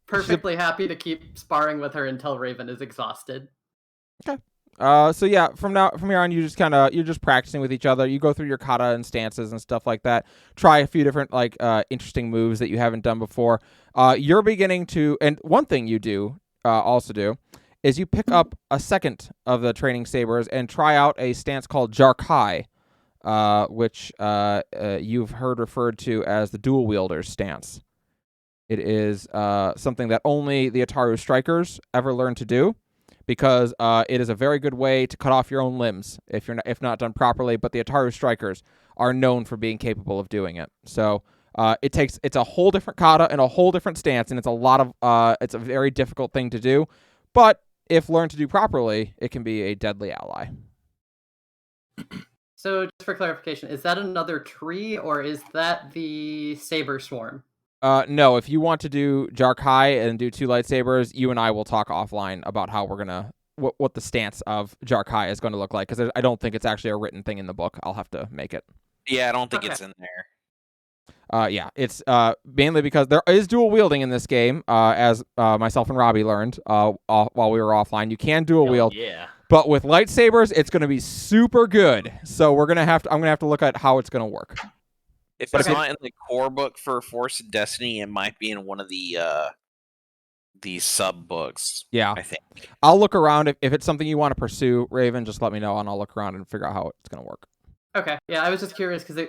perfectly happy to keep sparring with her until Raven is exhausted. Okay. So yeah, from here on, you're just practicing with each other. You go through your kata and stances and stuff like that. Try a few different interesting moves that you haven't done before. You're beginning to, and one thing you do also do is you pick up a second of the training sabers and try out a stance called Jarkai, which you've heard referred to as the dual wielder's stance. It is something that only the Ataru strikers ever learn to do, because it is a very good way to cut off your own limbs if not done properly. But the Ataru strikers are known for being capable of doing it. So it's a whole different kata and a whole different stance, and it's a very difficult thing to do. But if learned to do properly, it can be a deadly ally. So, just for clarification, is that another tree, or is that the saber swarm? No, if you want to do Jarkai and do 2 lightsabers, you and I will talk offline about how we're gonna what the stance of Jarkai is going to look like, because I don't think it's actually a written thing in the book. I'll have to make it. Yeah, I don't think it's in there. Yeah, it's mainly because there is dual wielding in this game, as myself and Robbie learned while we were offline. You can dual wield, Yeah. but with lightsabers, it's going to be super good. So I'm gonna have to look at how it's going to work. If it's not in the core book for Force and Destiny, it might be in one of the sub books. Yeah, I think. I'll look around. If it's something you want to pursue, Raven, just let me know, and I'll look around and figure out how it's going to work. Okay, yeah, I was just curious because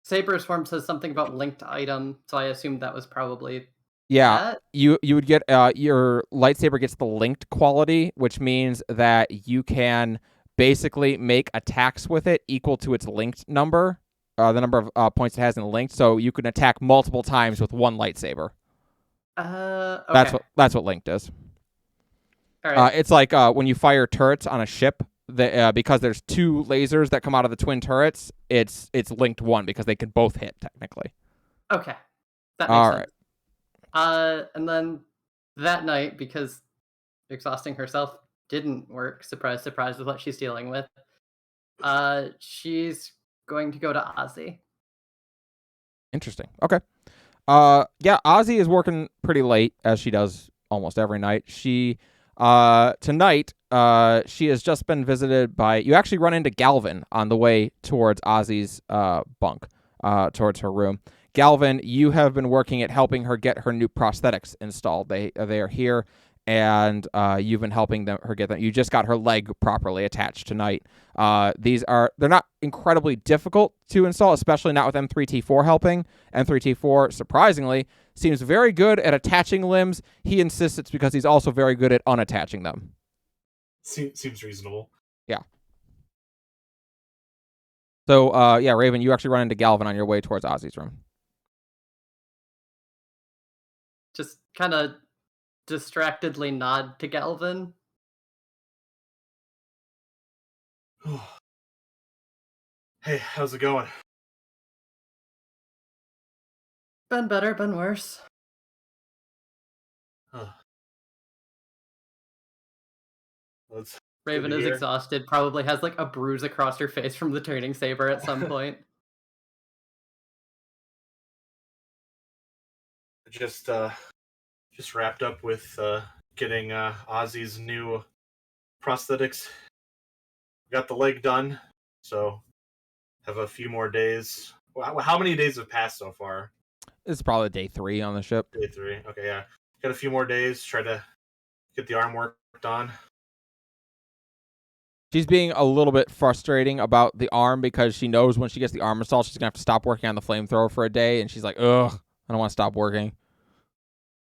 saber swarm says something about linked item, so I assumed that was probably Yeah, that. you would get your lightsaber gets the linked quality, which means that you can basically make attacks with it equal to its linked number, the number of points it has in linked. So you can attack multiple times with one lightsaber. Okay. That's what linked is. All right. It's like when you fire turrets on a ship. Because there's 2 lasers that come out of the twin turrets, it's linked 1 because they can both hit technically. Okay. That makes All sense. right. And then that night, because exhausting herself didn't work, surprise, surprise, with what she's dealing with, she's going to go to Ozzy. Interesting. Okay. Yeah, Ozzy is working pretty late, as she does almost every night. She tonight she has just been visited by, you actually run into Galvin on the way towards Ozzy's bunk, towards her room. Galvin, you have been working at helping her get her new prosthetics installed. They are here, and you've been helping her get them. You just got her leg properly attached tonight. They're not incredibly difficult to install, especially not with M3T4 helping. M3T4, surprisingly, seems very good at attaching limbs. He insists it's because he's also very good at unattaching them. Seems reasonable. Yeah. So, yeah, Raven, you actually run into Galvin on your way towards Ozzy's room. Just kind of distractedly nod to Galvin. Hey, how's it going? Been better, been worse. Huh. That's Raven good to is hear. exhausted, probably has like a bruise across her face from the turning saber at some point. Just wrapped up with getting Ozzy's new prosthetics. Got the leg done, so have a few more days. How many days have passed so far? This is probably day 3 on the ship. Day 3. Okay, yeah. Got a few more days. Try to get the arm worked on. She's being a little bit frustrating about the arm because she knows when she gets the arm installed, she's going to have to stop working on the flamethrower for a day, and she's like, ugh, I don't want to stop working.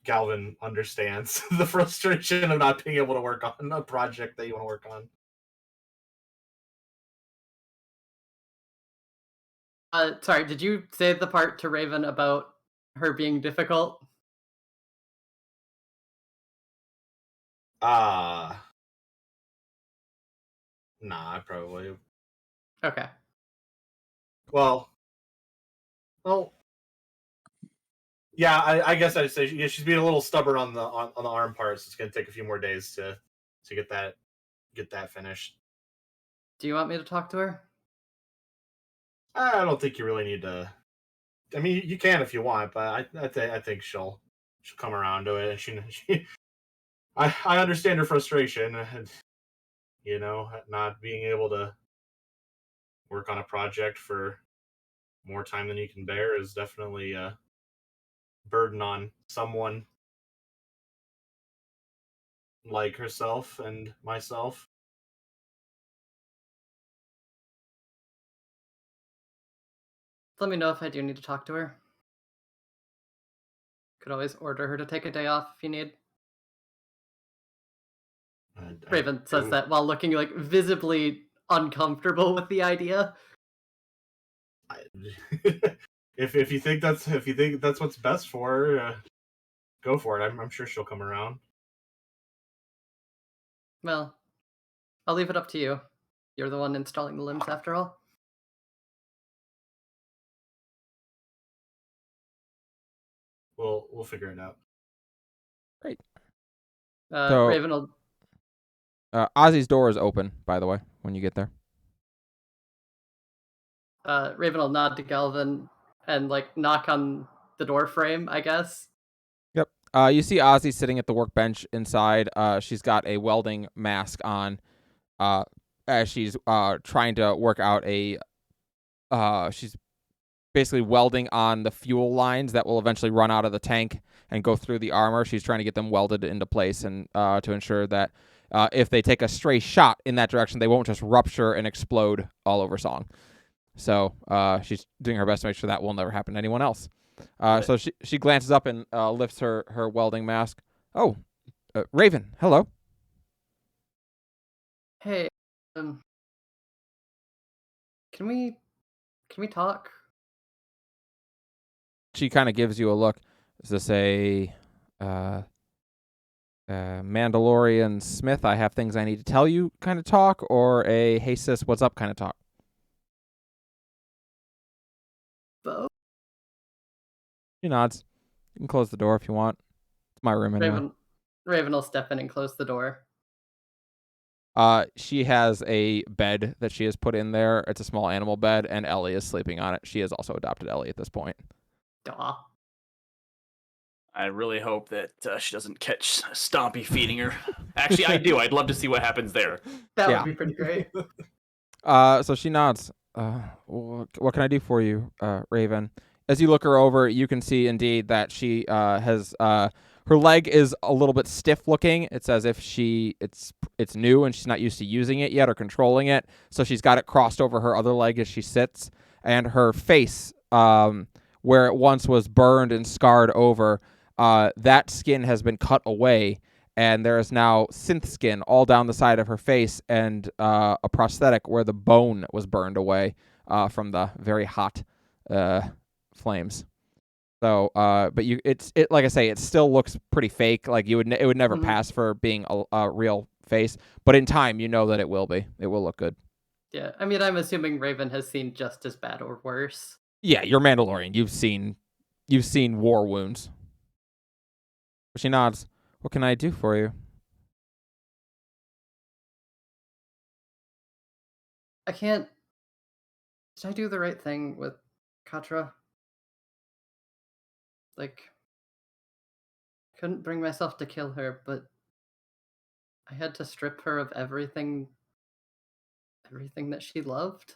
Galvin understands the frustration of not being able to work on a project that you want to work on. Sorry, did you say the part to Raven about her being difficult? Nah, I probably. Okay. Well, yeah. I guess I'd say she's being a little stubborn on the arm parts. It's gonna take a few more days to get that finished. Do you want me to talk to her? I don't think you really need to. I mean, you can if you want, but I think she'll come around to it. And I understand her frustration, and not being able to work on a project for more time than you can bear is definitely a burden on someone like herself and myself. Let me know if I do need to talk to her. Could always order her to take a day off if you need. Raven says that while looking like visibly uncomfortable with the idea. If you think that's what's best for her, go for it. I'm sure she'll come around. Well, I'll leave it up to you. You're the one installing the limbs after all. We'll figure it out. Great. Raven will. Ozzy's door is open, by the way, when you get there. Raven will nod to Galvin and like knock on the door frame, I guess. Yep. You see Ozzy sitting at the workbench inside. She's got a welding mask on. As she's trying to work out she's basically welding on the fuel lines that will eventually run out of the tank and go through the armor. She's trying to get them welded into place and to ensure that if they take a stray shot in that direction, they won't just rupture and explode all over Song. So she's doing her best to make sure that will never happen to anyone else. So she glances up and lifts her welding mask. Oh, Raven, hello. Hey, can we talk? She kind of gives you a look. Is this a Mandalorian Smith, I have things I need to tell you kind of talk, or a hey sis, what's up kind of talk? Both. She nods. You can close the door if you want. It's my room anyway. Raven will step in and close the door. She has a bed that she has put in there. It's a small animal bed, and Ellie is sleeping on it. She has also adopted Ellie at this point. Duh. I really hope that she doesn't catch Stompy feeding her. Actually, I do. I'd love to see what happens there. That Yeah. would be pretty great. So she nods. What can I do for you, Raven? As you look her over, you can see indeed that she has her leg is a little bit stiff looking. It's as if it's new and she's not used to using it yet or controlling it. So she's got it crossed over her other leg as she sits, and her face, where it once was burned and scarred over, that skin has been cut away, and there is now synth skin all down the side of her face, and a prosthetic where the bone was burned away from the very hot flames. So, but it like I say, it still looks pretty fake. Like it would never pass for being a real face. But in time, you know that it will be. It will look good. Yeah, I mean, I'm assuming Raven has seen just as bad or worse. Yeah, you're Mandalorian. You've seen war wounds. She nods. What can I do for you? I can't. Did I do the right thing with Katra? Like, couldn't bring myself to kill her, but I had to strip her of everything that she loved.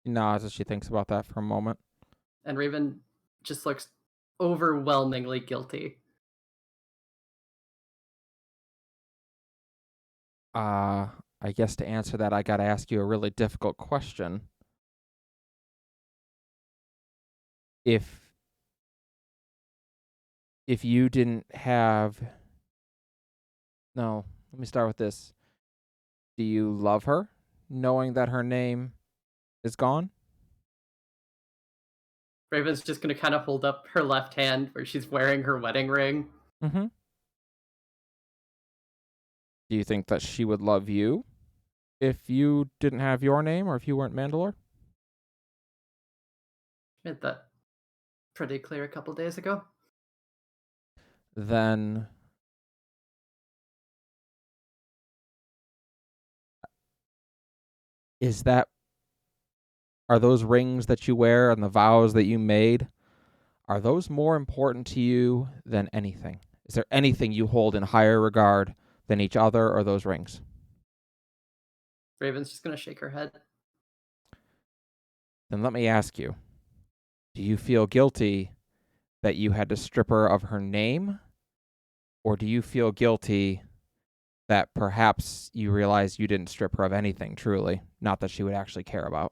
She nods as she thinks about that for a moment. And Raven just looks overwhelmingly guilty. I guess to answer that, I got to ask you a really difficult question. If you didn't have... No, let me start with this. Do you love her, knowing that her name is gone? Raven's just gonna kind of hold up her left hand where she's wearing her wedding ring. Mm-hmm. Do you think that she would love you if you didn't have your name or if you weren't Mandalore? Made that pretty clear a couple days ago. Then are those rings that you wear and the vows that you made, are those more important to you than anything? Is there anything you hold in higher regard than each other or those rings? Raven's just gonna shake her head. Then let me ask you, do you feel guilty that you had to strip her of her name? Or do you feel guilty that perhaps you realize you didn't strip her of anything truly, not that she would actually care about?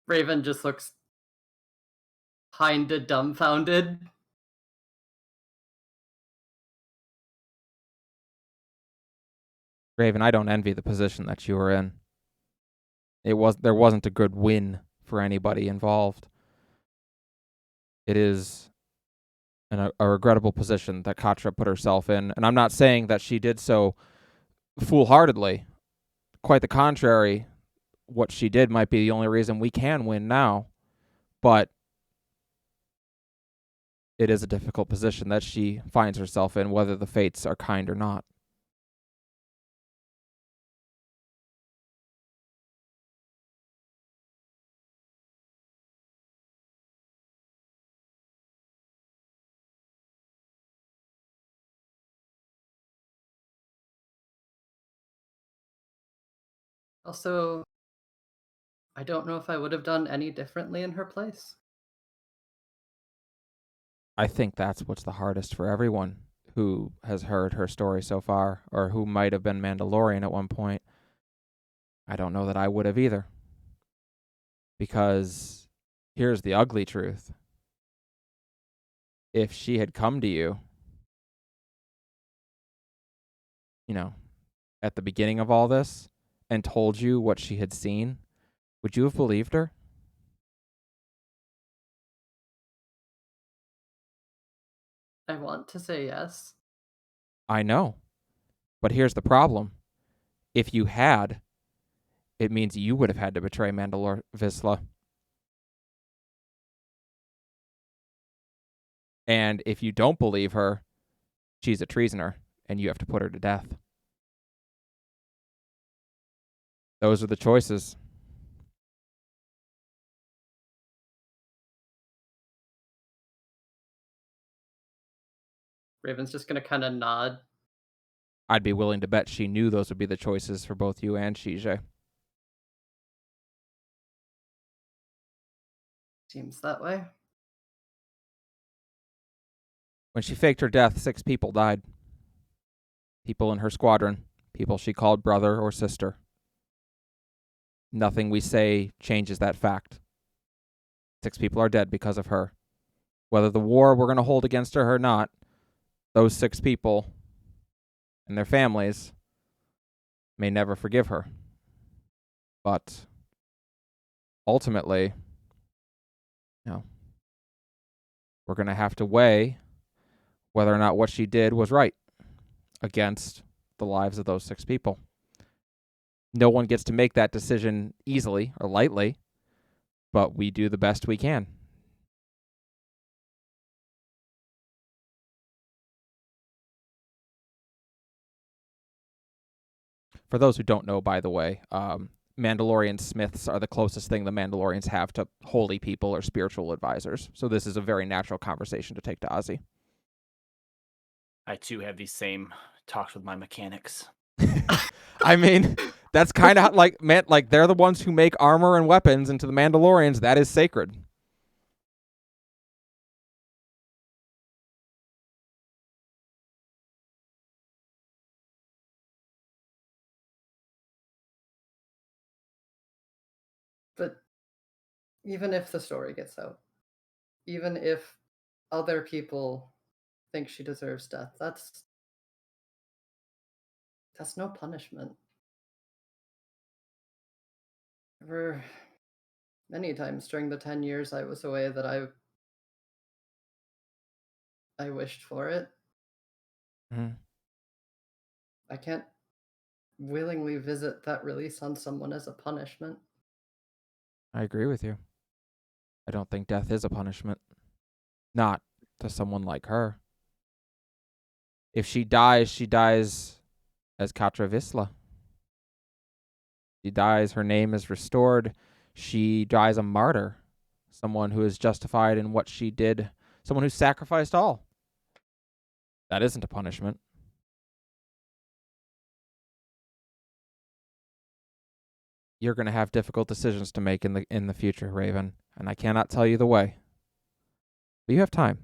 Raven just looks kinda dumbfounded. Raven, I don't envy the position that you were in. There wasn't a good win for anybody involved. It is a regrettable position that Katra put herself in, and I'm not saying that she did so foolhardily. Quite the contrary. What she did might be the only reason we can win now, but it is a difficult position that she finds herself in, whether the fates are kind or not. Also, I don't know if I would have done any differently in her place. I think that's what's the hardest for everyone who has heard her story so far, or who might have been Mandalorian at one point. I don't know that I would have either. Because here's the ugly truth. If she had come to you, at the beginning of all this, and told you what she had seen, would you have believed her? I want to say yes. I know. But here's the problem. If you had, it means you would have had to betray Mandalore Vizsla. And if you don't believe her, she's a treasoner, and you have to put her to death. Those are the choices. Raven's just gonna kind of nod. I'd be willing to bet she knew those would be the choices for both you and Shijie. Seems that way. When she faked her death, 6 people died. People in her squadron, people she called brother or sister. Nothing we say changes that fact. 6 people are dead because of her. Whether the war we're going to hold against her or not, those 6 people and their families may never forgive her. But ultimately, we're going to have to weigh whether or not what she did was right against the lives of those 6 people. No one gets to make that decision easily or lightly, but we do the best we can. For those who don't know, by the way, Mandalorian Smiths are the closest thing the Mandalorians have to holy people or spiritual advisors. So this is a very natural conversation to take to Ozzy. I too have these same talks with my mechanics. I mean, that's kind of like they're the ones who make armor and weapons, and to the Mandalorians, that is sacred. But even if the story gets out, even if other people think she deserves death, that's no punishment. There were many times during the 10 years I was away that I wished for it. Mhm. I can't willingly visit that release on someone as a punishment. I agree with you. I don't think death is a punishment. Not to someone like her. If she dies as Katra Visla. She dies, her name is restored. She dies a martyr. Someone who is justified in what she did. Someone who sacrificed all. That isn't a punishment. You're going to have difficult decisions to make in the future, Raven, and I cannot tell you the way. But you have time.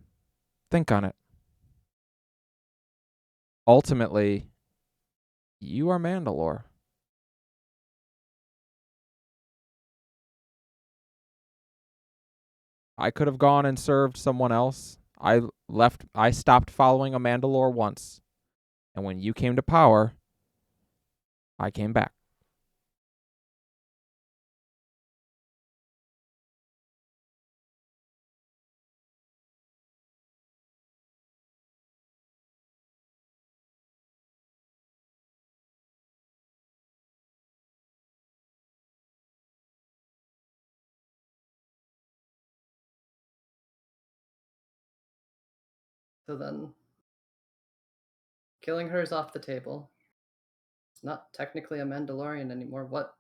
Think on it. Ultimately, you are Mandalore. I could have gone and served someone else. I stopped following a Mandalore once. And when you came to power, I came back. So then, killing her is off the table. It's not technically a Mandalorian anymore. What?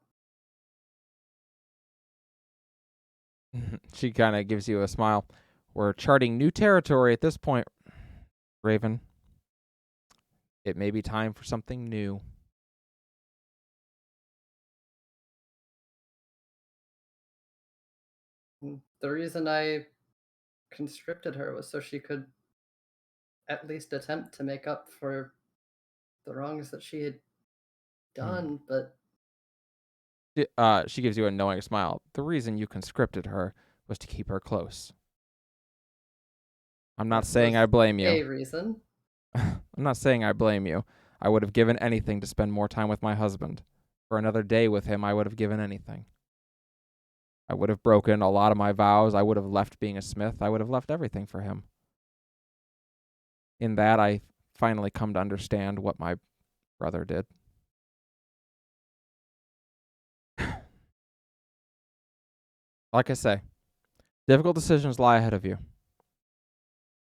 She kind of gives you a smile. We're charting new territory at this point, Raven. It may be time for something new. The reason I conscripted her was so she could at least attempt to make up for the wrongs that she had done, but She gives you a knowing smile. The reason you conscripted her was to keep her close. I'm not that saying was I blame a you. reason. I'm not saying I blame you. I would have given anything to spend more time with my husband. For another day with him, I would have given anything. I would have broken a lot of my vows. I would have left being a smith. I would have left everything for him. In that, I finally come to understand what my brother did. Like I say, difficult decisions lie ahead of you.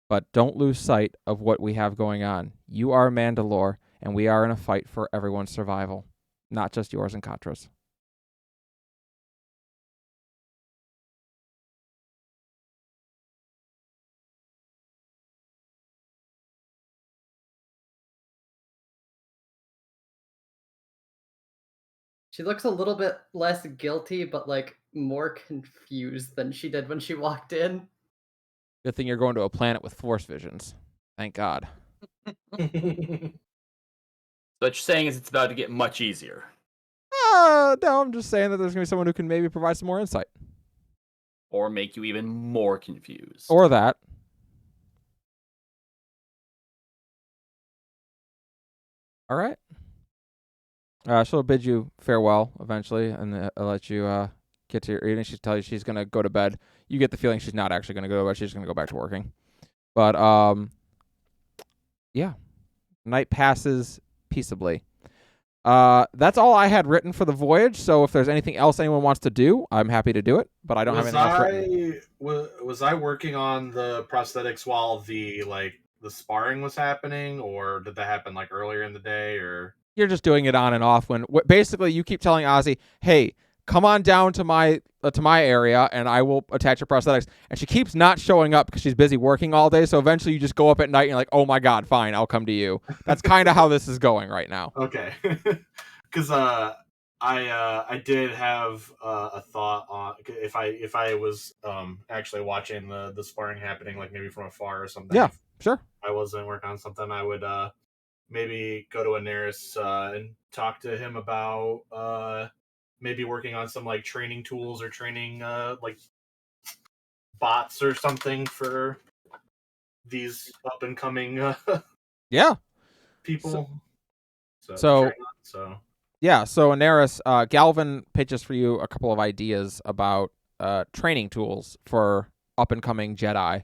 But don't lose sight of what we have going on. You are Mandalore, and we are in a fight for everyone's survival, not just yours and Katra's. She looks a little bit less guilty, but like more confused than she did when she walked in. Good thing you're going to a planet with force visions. Thank God. So what you're saying is it's about to get much easier. No, I'm just saying that there's going to be someone who can maybe provide some more insight. Or make you even more confused. Or that. All right. She'll bid you farewell eventually, and I'll let you get to your eating. She'll tell you she's going to go to bed. You get the feeling she's not actually going to go to bed. She's going to go back to working. But, yeah. Night passes peaceably. That's all I had written for the voyage, so if there's anything else anyone wants to do, I'm happy to do it, but I don't have anything else written. Was I working on the prosthetics while the sparring was happening, or did that happen like earlier in the day, or? You're just doing it on and off when basically you keep telling Ozzy, hey, come on down to my area and I will attach your prosthetics. And she keeps not showing up because she's busy working all day. So eventually you just go up at night and you're like, oh my God, fine, I'll come to you. That's kind of how this is going right now. Okay. Because I did have a thought on if I was actually watching the sparring happening, like maybe from afar or something. Yeah, sure. I wasn't working on something, I would maybe go to Anaris and talk to him about maybe working on some like training tools or training like bots or something for these up and coming yeah people. So Anaris, Galvin pitches for you a couple of ideas about training tools for up and coming Jedi.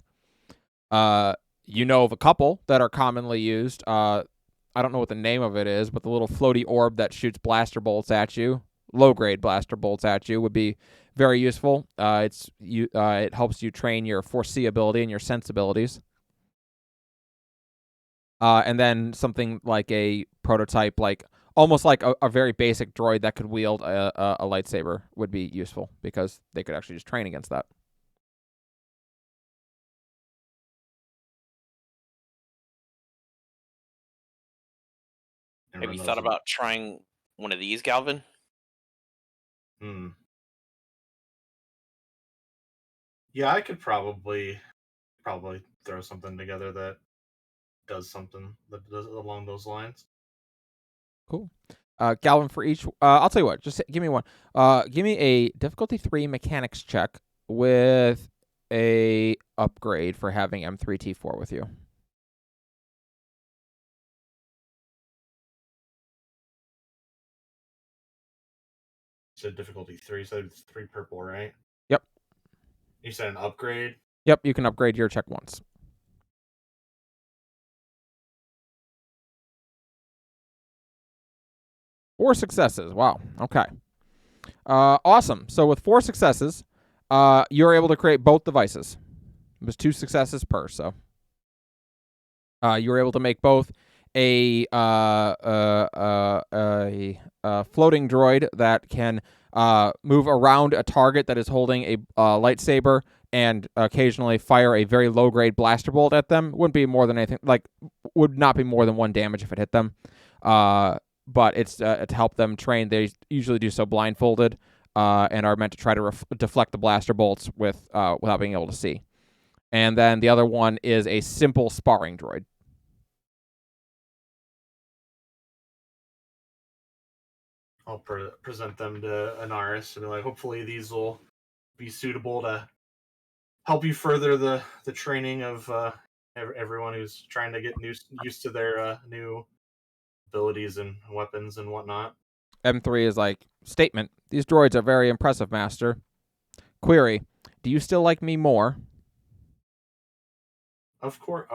You know of a couple that are commonly used. I don't know what the name of it is, but the little floaty orb that shoots blaster bolts at you, low-grade blaster bolts at you, would be very useful. It helps you train your foreseeability and your sensibilities. And then something like a prototype, like almost like a very basic droid that could wield a lightsaber would be useful because they could actually just train against that. Have you thought about trying one of these, Galvin? Yeah, I could probably throw something together that does something that does along those lines. Cool. Galvin, for each, I'll tell you what. Just give me one. Give me a difficulty 3 mechanics check with a upgrade for having M3T4 with you. So difficulty 3, so it's 3 purple, right? Yep. You said an upgrade? Yep, you can upgrade your check once. Four successes. Wow. Okay. Awesome. So with 4 successes, you're able to create both devices. It was 2 successes per, so you were able to make both a floating droid that can move around a target that is holding a lightsaber and occasionally fire a very low-grade blaster bolt at them. Wouldn't be more than anything, like, would not be more than 1 damage if it hit them. But it's to help them train. They usually do so blindfolded and are meant to try to deflect the blaster bolts without being able to see. And then the other one is a simple sparring droid. I'll present them to Anaris and be like, hopefully these will be suitable to help you further the training of everyone who's trying to get used to their new abilities and weapons and whatnot. M3 is like, statement, these droids are very impressive, Master. Query, do you still like me more? Of course.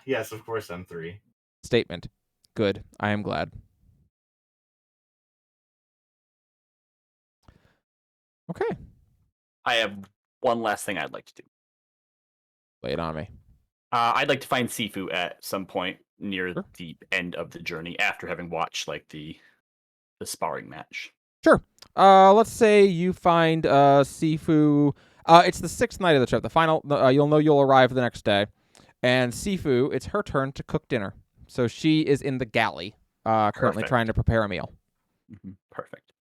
Yes, of course, M3. Statement, good, I am glad. Okay. I have one last thing I'd like to do. Lay it on me. I'd like to find Sifu at some point near Sure. the end of the journey after having watched like the sparring match. Sure. Let's say you find Sifu. It's the 6th night of the trip. The final. You'll know you'll arrive the next day, and Sifu. It's her turn to cook dinner. So she is in the galley, currently Perfect. trying to prepare a meal. Perfect.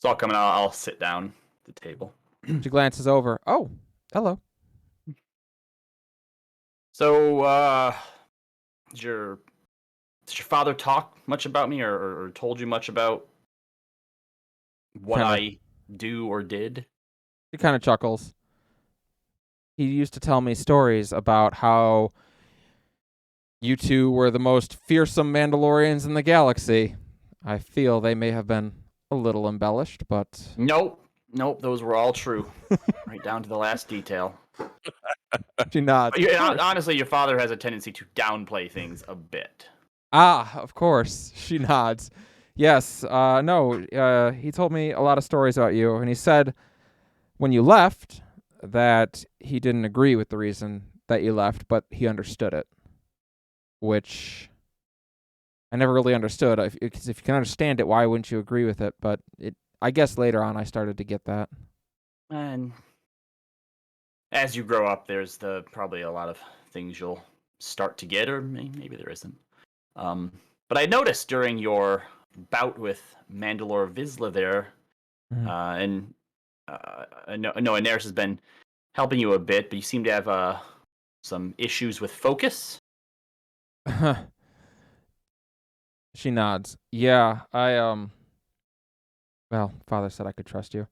So I'll come and I'll sit down at the table. She glances over. Oh, hello. So, did your father talk much about me, or told you much about what Kinda- I do or did? She kind of chuckles. He used to tell me stories about how you two were the most fearsome Mandalorians in the galaxy. I feel they may have been a little embellished, but Nope. Those were all true, right down to the last detail. she nods. Honestly, your father has a tendency to downplay things a bit. Ah, of course. She nods. Yes, no, he told me a lot of stories about you, and he said when you left that he didn't agree with the reason that you left, but he understood it, which I never really understood. If you can understand it, why wouldn't you agree with it? But I guess later on I started to get that. And as you grow up, there's probably a lot of things you'll start to get, or maybe there isn't. But I noticed during your bout with Mandalore Vizsla there, and I know Inaris has been helping you a bit, but you seem to have some issues with focus. She nods. Yeah, well, father said I could trust you.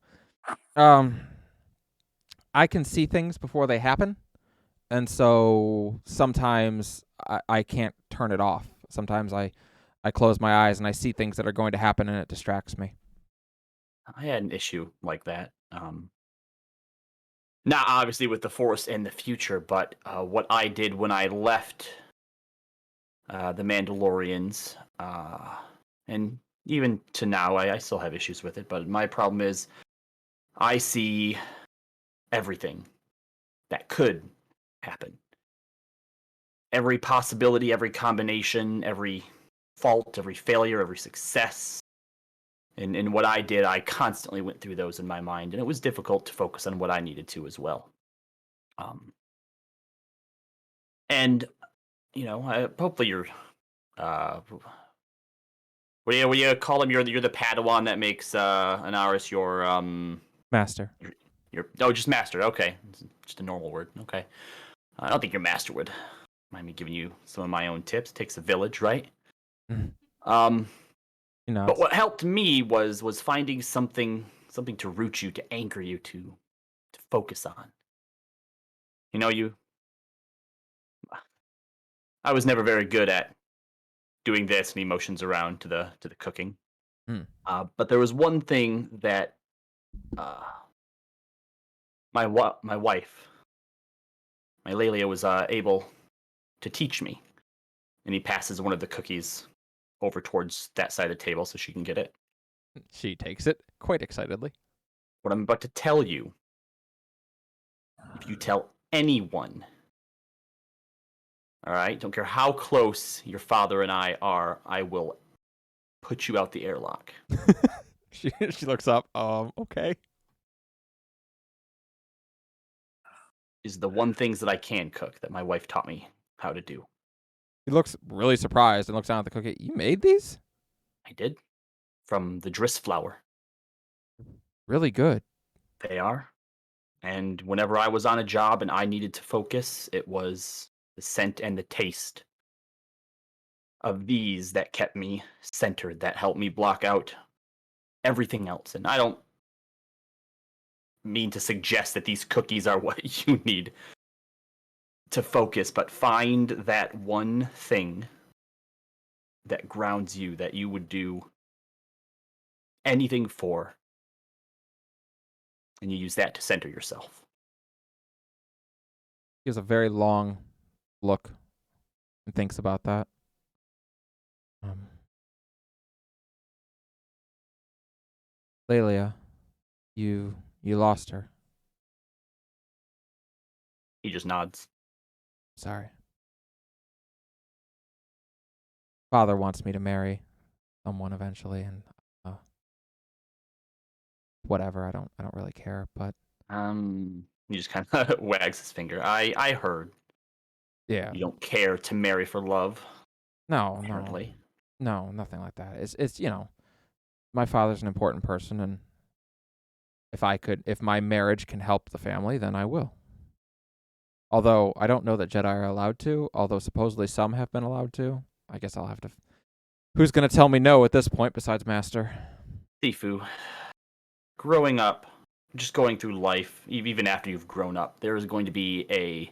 I can see things before they happen, and so sometimes I can't turn it off. Sometimes I close my eyes and I see things that are going to happen and it distracts me. I had an issue like that. Not obviously with the Force and the future, but what I did when I left the Mandalorians, and even to now, I still have issues with it. But my problem is, I see everything that could happen. Every possibility, every combination, every fault, every failure, every success. And what I did, I constantly went through those in my mind, and it was difficult to focus on what I needed to as well. And hopefully you're, what do you call him? You're the Padawan that makes Inaris your Master. just master. Okay, just a normal word. Okay, I don't think your master would mind me giving you some of my own tips. It takes a village, right? You know, But what helped me was finding something to root you, to anchor you, to focus on. I was never very good at doing this and emotions around to the cooking. But there was one thing that my wife, my Lelia, was able to teach me. And he passes one of the cookies over towards that side of the table so she can get it. she takes it quite excitedly. What I'm about to tell you, if you tell anyone, all right, don't care how close your father and I are, I will put you out the airlock. She looks up. Okay. Is the one things that I can cook that my wife taught me how to do. He looks really surprised and looks down at the cookie. You made these? I did. From the Driss flour. Really good. They are. And whenever I was on a job and I needed to focus, it was the scent and the taste of these that kept me centered, that helped me block out everything else. And I don't mean to suggest that these cookies are what you need to focus, but find that one thing that grounds you, that you would do anything for, and you use that to center yourself. He has a very long look and thinks about that. Lelia, you lost her. He just nods. Sorry. Father wants me to marry someone eventually, and whatever. I don't really care, but He just kind of wags his finger. I heard. Yeah. You don't care to marry for love. No, apparently. no, nothing like that. It's my father's an important person, and if my marriage can help the family, then I will. Although I don't know that Jedi are allowed to, although supposedly some have been allowed to. I guess I'll have to. Who's going to tell me no at this point besides Master? Sifu, growing up, just going through life, even after you've grown up, there is going to be a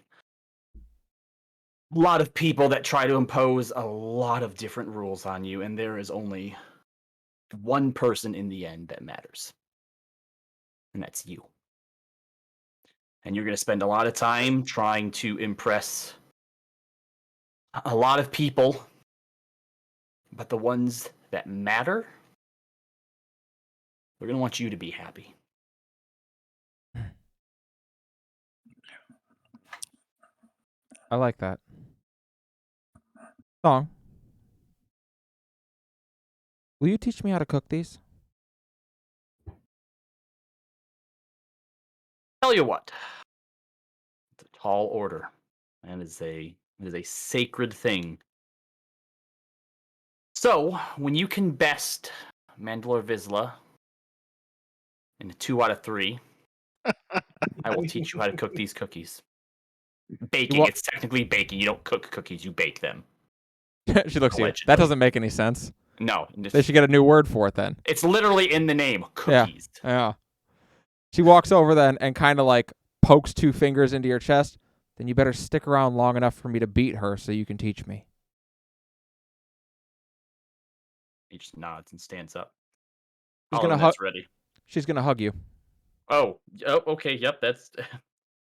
lot of people that try to impose a lot of different rules on you, and there is only one person in the end that matters. And that's you. And you're going to spend a lot of time trying to impress a lot of people, but the ones that matter, they're going to want you to be happy. I like that. Song. Will you teach me how to cook these? Tell you what, it's a tall order, and it is a sacred thing. So, when you can best Mandalore Vizsla in a 2 out of 3, I will teach you how to cook these cookies. Baking, What? it's technically baking. You don't cook cookies, you bake them. She looks at you. Allegedly. That doesn't make any sense. No, They should get a new word for it then. it's literally in the name, Yeah. cookies. Yeah. She walks over then and kind of like pokes 2 fingers into your chest. Then you better stick around long enough for me to beat her so you can teach me. He just nods and stands up. She's All gonna of hug. that's ready. She's gonna hug you. Oh, okay, yep, that's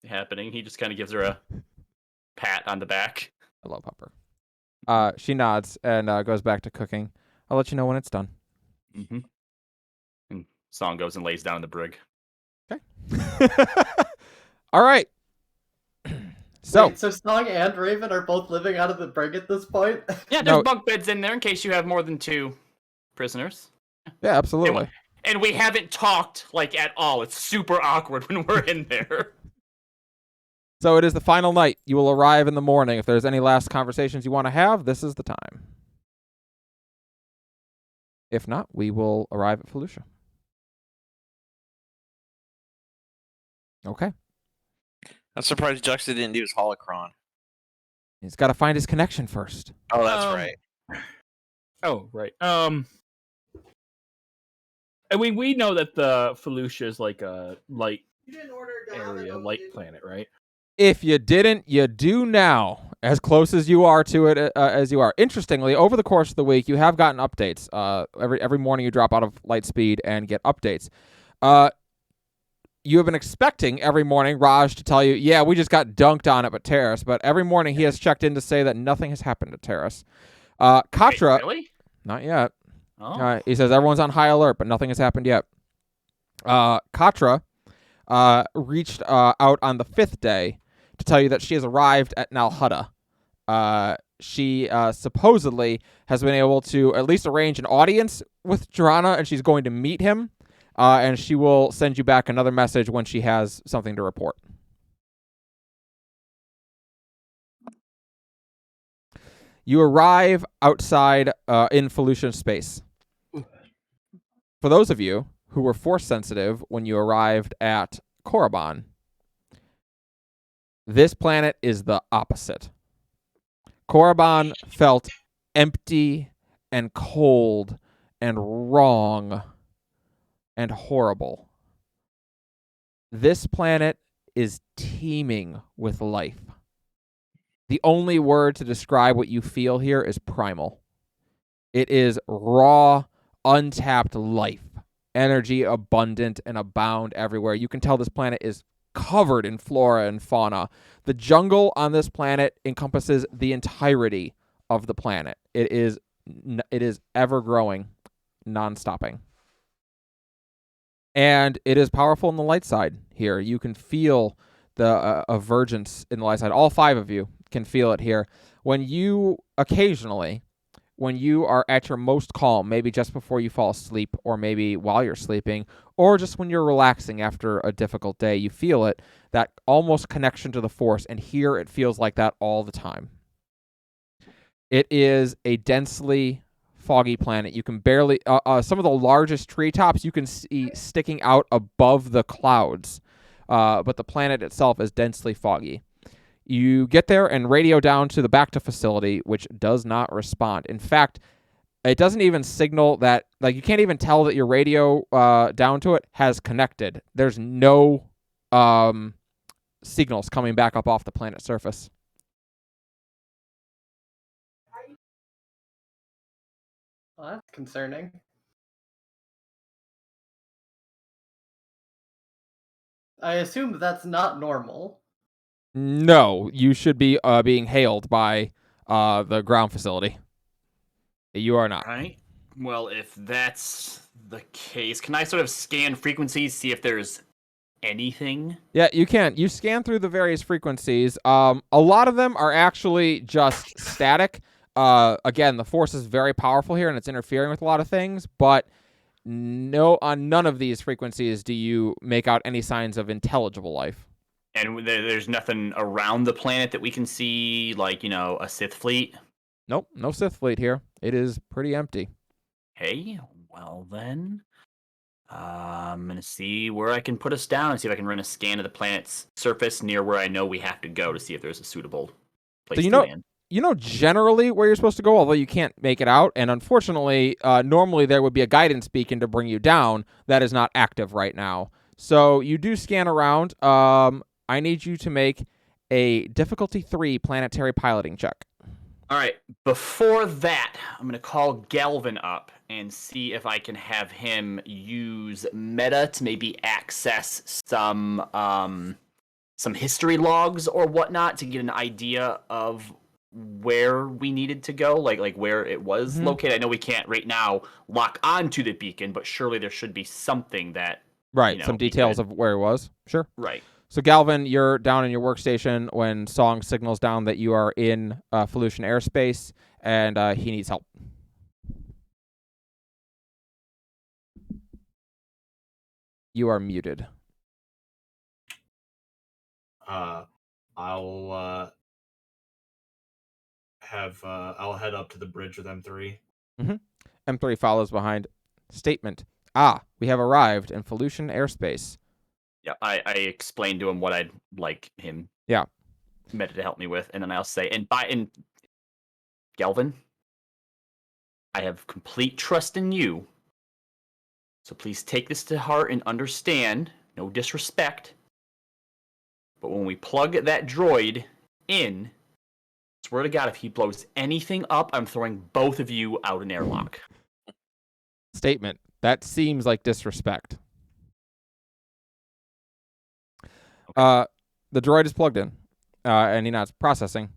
happening. He just kind of gives her a pat on the back. Hello, Pupper. She nods and goes back to cooking. I'll let you know when it's done. Mm-hmm. And Song goes and lays down in the brig. All right. So Wait, so Song and Raven are both living out of the brig at this point? Yeah, there's No. bunk beds in there in case you have more than 2 prisoners. yeah, absolutely. And we haven't talked, like, at all. It's super awkward when we're in there. So it is the final night. You will arrive in the morning. If there's any last conversations you want to have, this is the time. If not, we will arrive at Fellucia. Okay. I'm surprised Juxta didn't do his holocron. He's got to find his connection first. Oh, that's right. Oh, right. I mean, we know that the Fellucia is like a light area, light planet, right? If you didn't, you do now. As close as you are to it as you are. Interestingly, over the course of the week, you have gotten updates. Every morning you drop out of light speed and get updates. You have been expecting every morning Raj to tell you, yeah, we just got dunked on it at Terrace, but every morning he has checked in to say that nothing has happened at Terrace. Katra, Wait, really? not yet. Oh. He says everyone's on high alert, but nothing has happened yet. Katra reached out on the 5th day to tell you that she has arrived at Nalhutta. She supposedly has been able to at least arrange an audience with Jirana, and she's going to meet him. And she will send you back another message when she has something to report. You arrive outside in Fellucian space. For those of you who were force sensitive when you arrived at Korriban, this planet is the opposite. Korriban felt empty and cold and wrong and horrible. This planet is teeming with life. The only word to describe what you feel here is primal. It is raw, untapped life. Energy abundant and abound everywhere. You can tell this planet is covered in flora and fauna. The jungle on this planet encompasses the entirety of the planet. It is ever growing, non-stopping. And it is powerful on the light side here. You can feel the avergence in the light side. All 5 of you can feel it here. When you are at your most calm, maybe just before you fall asleep, or maybe while you're sleeping, or just when you're relaxing after a difficult day, you feel it, that almost connection to the Force, and here it feels like that all the time. It is a densely foggy planet. You can barely some of the largest treetops you can see sticking out above the clouds, but the planet itself is densely foggy. You get there and radio down to the Bacta facility, which does not respond. In fact, it doesn't even signal that, like, you can't even tell that your radio down to it has connected. There's no signals coming back up off the planet's surface. Well, that's concerning. I assume that's not normal. No, you should be being hailed by the ground facility. You are not. All right. Well, if that's the case, can I sort of scan frequencies, see if there's anything? Yeah, you can. You scan through the various frequencies. A lot of them are actually just static. Again, the force is very powerful here, and it's interfering with a lot of things. But on none of these frequencies do you make out any signs of intelligible life. And there's nothing around the planet that we can see, like, a Sith fleet? Nope, no Sith fleet here. It is pretty empty. Hey, well then, I'm going to see where I can put us down and see if I can run a scan of the planet's surface near where I know we have to go to see if there's a suitable place to land. You know generally where you're supposed to go, although you can't make it out. And unfortunately, normally there would be a guidance beacon to bring you down. That is not active right now. So you do scan around. I need you to make a difficulty 3 planetary piloting check. All right. Before that, I'm going to call Galvin up and see if I can have him use meta to maybe access some history logs or whatnot to get an idea of where we needed to go, like where it was located. I know we can't right now lock onto the beacon, but surely there should be something that some details of where it was. Sure. Right. So Galvin, you're down in your workstation when Song signals down that you are in Fellucian airspace, and he needs help. You are muted. I'll head up to the bridge with M3. M3 follows behind. Statement. We have arrived in Fellucian airspace. Yeah, I explained to him what I'd like him meta to help me with, and then I'll say, and Galvin, I have complete trust in you, so please take this to heart and understand, no disrespect, but when we plug that droid in, swear to God, if he blows anything up, I'm throwing both of you out an airlock. Statement. That seems like disrespect. Okay. The droid is plugged in, and he nods. Processing.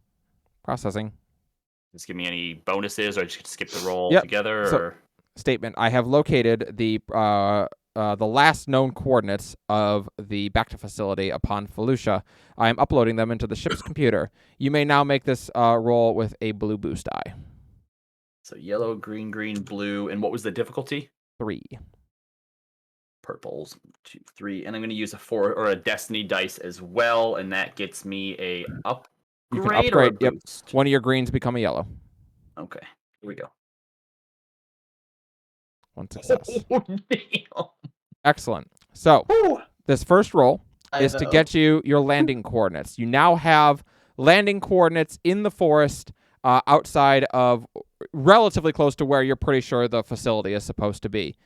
Just give me any bonuses, or just skip the roll Yep. together. So- or Statement. I have located the last known coordinates of the Bacta facility upon Fellucia. I am uploading them into the ship's computer. You may now make this roll with a blue boost die. So yellow, green, blue, and what was the difficulty? 3. Purples, 2, 3, and I'm going to use a 4 or a destiny dice as well, and that gets me a upgrade. You can or a upgrade. Yep. boost? One of your greens become a yellow. Okay, here we go. One success. Oh, damn. Excellent. So this first roll is to know. get you your landing coordinates. You now have landing coordinates in the forest outside of relatively close to where you're pretty sure the facility is supposed to be.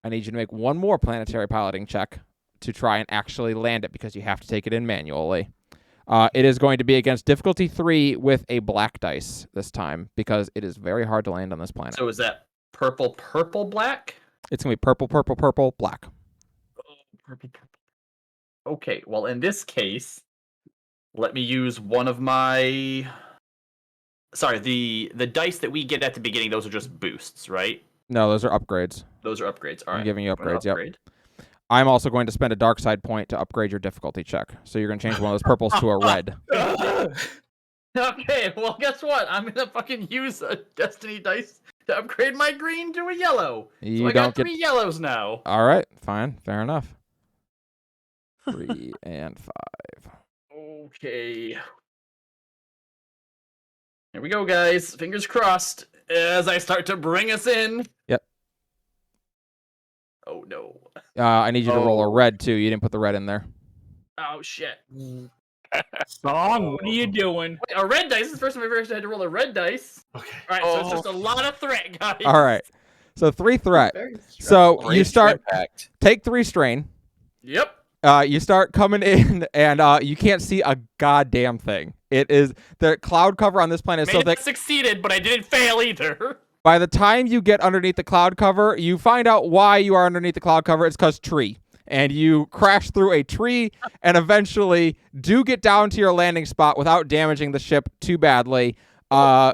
I need you to make one more planetary piloting check to try and actually land it because you have to take it in manually. It is going to be against difficulty 3 with a black dice this time because it is very hard to land on this planet. So is that purple, black? It's going to be purple, black. Purple. Okay, well, in this case, let me use one of my... Sorry, the dice that we get at the beginning, those are just boosts, right? No, those are upgrades. Those are upgrades. All right. I'm giving you I'm gonna upgrades, yep. upgrade. I'm also going to spend a dark side point to upgrade your difficulty check. So you're going to change one of those purples to a red. Okay, well, guess what? I'm going to fucking use a destiny dice to upgrade my green to a yellow. You so I don't got 3 yellows now. All right, fine. Fair enough. 3 and 5. Okay. Here we go, guys. Fingers crossed. as I start to bring us in. Yep. Oh no. I need you to roll a Oh. red too. You didn't put the red in there. Oh shit. Song, what are you doing? Wait, a red dice. This is the first time I've ever actually had to roll a red dice. Okay. All right, so it's just a lot of threat, guys. All right. So 3 threat. Very So stressful. you start Impact. take 3 strain. Yep. You start coming in, and you can't see a goddamn thing. It is the cloud cover on this planet is May so have thick. succeeded, but I didn't fail either. By the time you get underneath the cloud cover, you find out why you are underneath the cloud cover. It's because tree. And you crash through a tree and eventually do get down to your landing spot without damaging the ship too badly. Everyone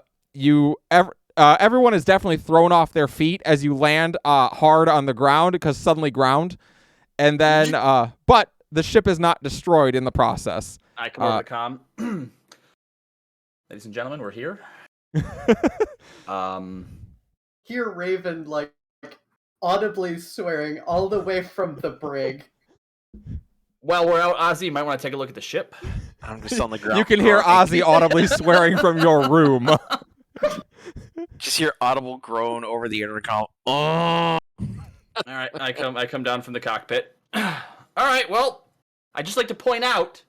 is definitely thrown off their feet as you land hard on the ground because suddenly ground. And then, but the ship is not destroyed in the process. I come over the comm. Ladies and gentlemen, we're here. Hear Raven like audibly swearing all the way from the brig. While we're out, Ozzy, you might want to take a look at the ship. I'm just on the ground. You can hear groaning. Ozzy audibly swearing from your room. Just hear audible groan over the intercom. Oh. All right, I come down from the cockpit. All right, well, I'd just like to point out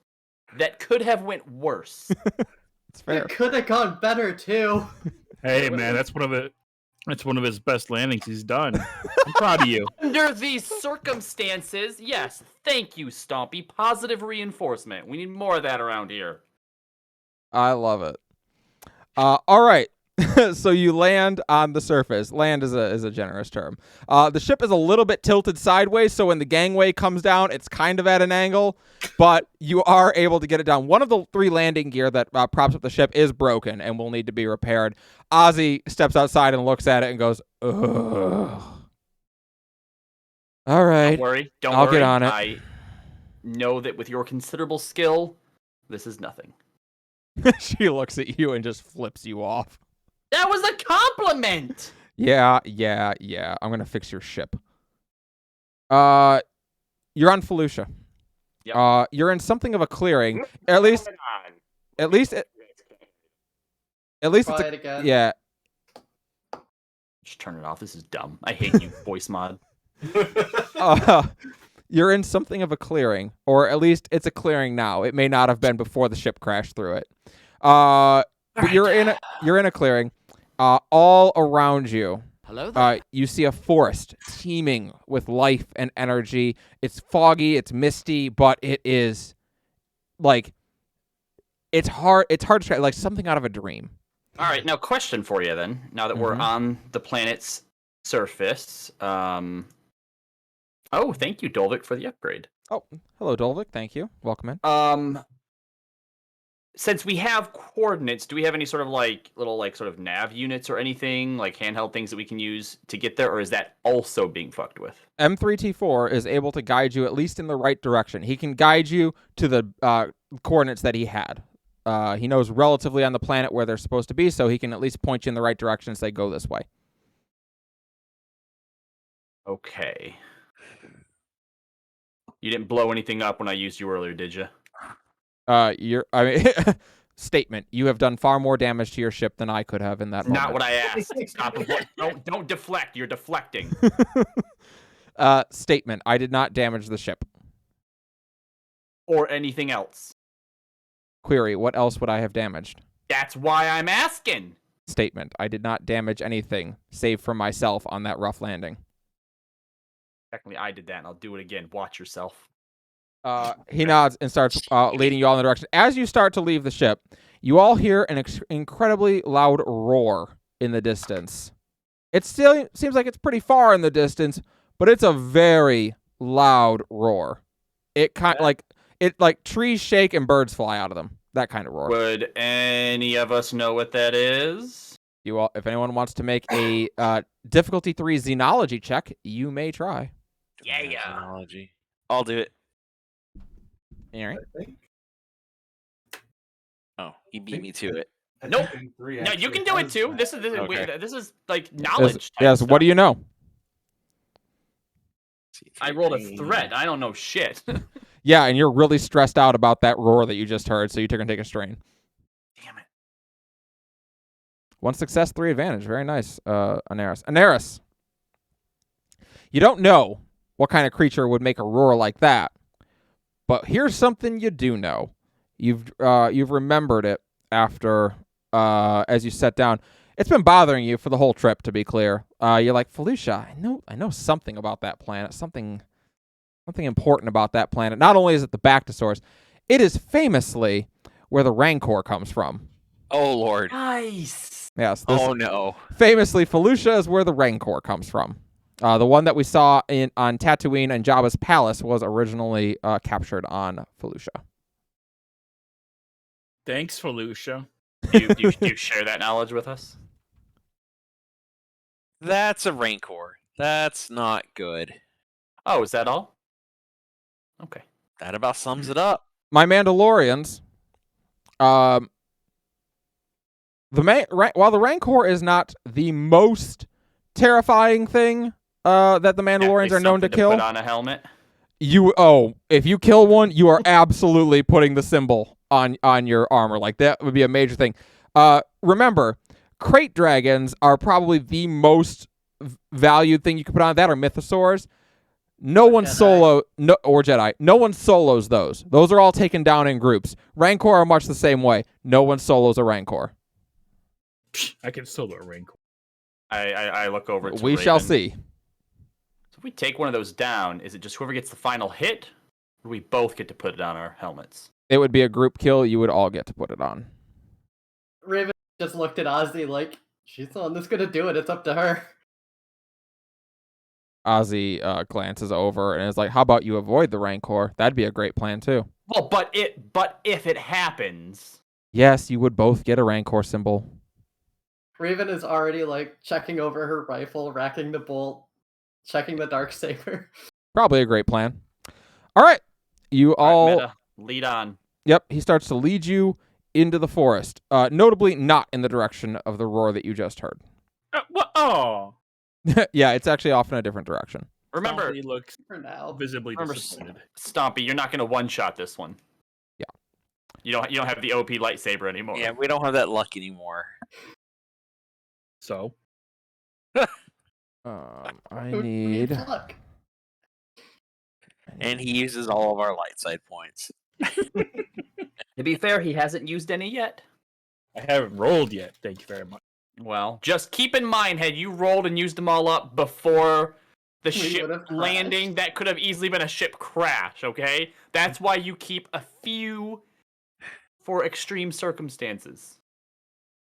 that could have went worse. It's fair. It could have gone better too. Hey man, that's one of his best landings he's done. I'm proud of you. Under these circumstances, yes, thank you, Stompy. Positive reinforcement. We need more of that around here. I love it. All right. So you land on the surface. Land is a generous term. The ship is a little bit tilted sideways, so when the gangway comes down, it's kind of at an angle, but you are able to get it down. One of the 3 landing gear that props up the ship is broken and will need to be repaired. Ozzy steps outside and looks at it and goes, ugh. All right. Don't worry. I'll get on it. I know that with your considerable skill, this is nothing. She looks at you and just flips you off. That was a compliment. Yeah. I'm going to fix your ship. You're on Fellucia. Yep. You're in something of a clearing. At least it's Try it again. yeah. Just turn it off. This is dumb. I hate you, voice mod. You're in something of a clearing, or at least it's a clearing now. It may not have been before the ship crashed through it. But you're in a clearing. All around you, Hello there. you see a forest teeming with life and energy. It's foggy, it's misty, but it is like it's hard to describe, like something out of a dream. All right, now question for you then. Now that we're on the planet's surface, oh, thank you, Dolvik, for the upgrade. Oh, hello, Dolvik. Thank you. Welcome in. Since we have coordinates, do we have any sort of like little like sort of nav units or anything like handheld things that we can use to get there, or is that also being fucked with? M3T4 is able to guide you at least in the right direction. He can guide you to the coordinates that he had. He knows relatively on the planet where they're supposed to be, so he can at least point you in the right direction and say, go this way. Okay. You didn't blow anything up when I used you earlier, did you? Statement. You have done far more damage to your ship than I could have in that moment. Not what I asked. Stop. Don't deflect. You're deflecting. Statement. I did not damage the ship. Or anything else. Query. What else would I have damaged? That's why I'm asking. Statement. I did not damage anything, save for myself on that rough landing. Technically, I did that, and I'll do it again. Watch yourself. He nods and starts leading you all in the direction. As you start to leave the ship, you all hear an incredibly loud roar in the distance. It still seems like it's pretty far in the distance, but it's a very loud roar. It like trees shake and birds fly out of them. That kind of roar. Would any of us know what that is? You all, if anyone wants to make a difficulty 3 xenology check, you may try. Yeah. Technology. I'll do it. All right. Oh, he beat me to it. Nope. No, you can do it too. This is like knowledge. Yes. What do you know? I rolled a threat. I don't know shit. Yeah, and you're really stressed out about that roar that you just heard, so you took and take a strain. Damn it. 1 success, 3 advantage. Very nice, Anaris. Anaris, you don't know what kind of creature would make a roar like that, but here's something you do know. You've remembered it after as you sat down. It's been bothering you for the whole trip, to be clear. You're like, Fellucia, I know something about that planet, something important about that planet. Not only is it the Bactosaurus, it is famously where the Rancor comes from. Oh Lord. Nice. Yes. Oh no. Famously, Fellucia is where the Rancor comes from. The one that we saw on Tatooine and Jabba's palace was originally captured on Fellucia. Thanks, Fellucia. Do you share that knowledge with us? That's a Rancor. That's not good. Oh, is that all? Okay. That about sums it up. My Mandalorians, while the Rancor is not the most terrifying thing that the Mandalorians are known to kill, put on a helmet. If you kill one, you are absolutely putting the symbol on your armor. Like, that would be a major thing. Remember, crate dragons are probably the most valued thing you can put on. That or mythosaurs. No one solo or Jedi. No one solos those. Those are all taken down in groups. Rancor are much the same way. No one solos a Rancor. I can solo a Rancor. I look over to We Raven. shall see. So if we take one of those down, is it just whoever gets the final hit, or do we both get to put it on our helmets? It would be a group kill. You would all get to put it on. Raven just looked at Ozzy like, she's the one that's gonna do it. It's up to her. Ozzy glances over and is like, how about you avoid the Rancor? That'd be a great plan, too. Well, but if it happens, Yes, you would both get a Rancor symbol. Raven is already like checking over her rifle, racking the bolt, checking the Darksaber. Probably a great plan. All right. You all... Meta, lead on. Yep, he starts to lead you into the forest. Notably not in the direction of the roar that you just heard. What? Oh. Yeah, it's actually off in a different direction. Remember, He looks For now. visibly remember, disappointed. Stompy, you're not going to one-shot this one. Yeah. You don't have the OP lightsaber anymore. Yeah, we don't have that luck anymore. So I Who need... needs luck? And he uses all of our light side points. To be fair, he hasn't used any yet. I haven't rolled yet. Thank you very much. Well, just keep in mind, had you rolled and used them all up before the We ship would've landing, crashed. that could have easily been a ship crash, okay? That's why you keep a few for extreme circumstances.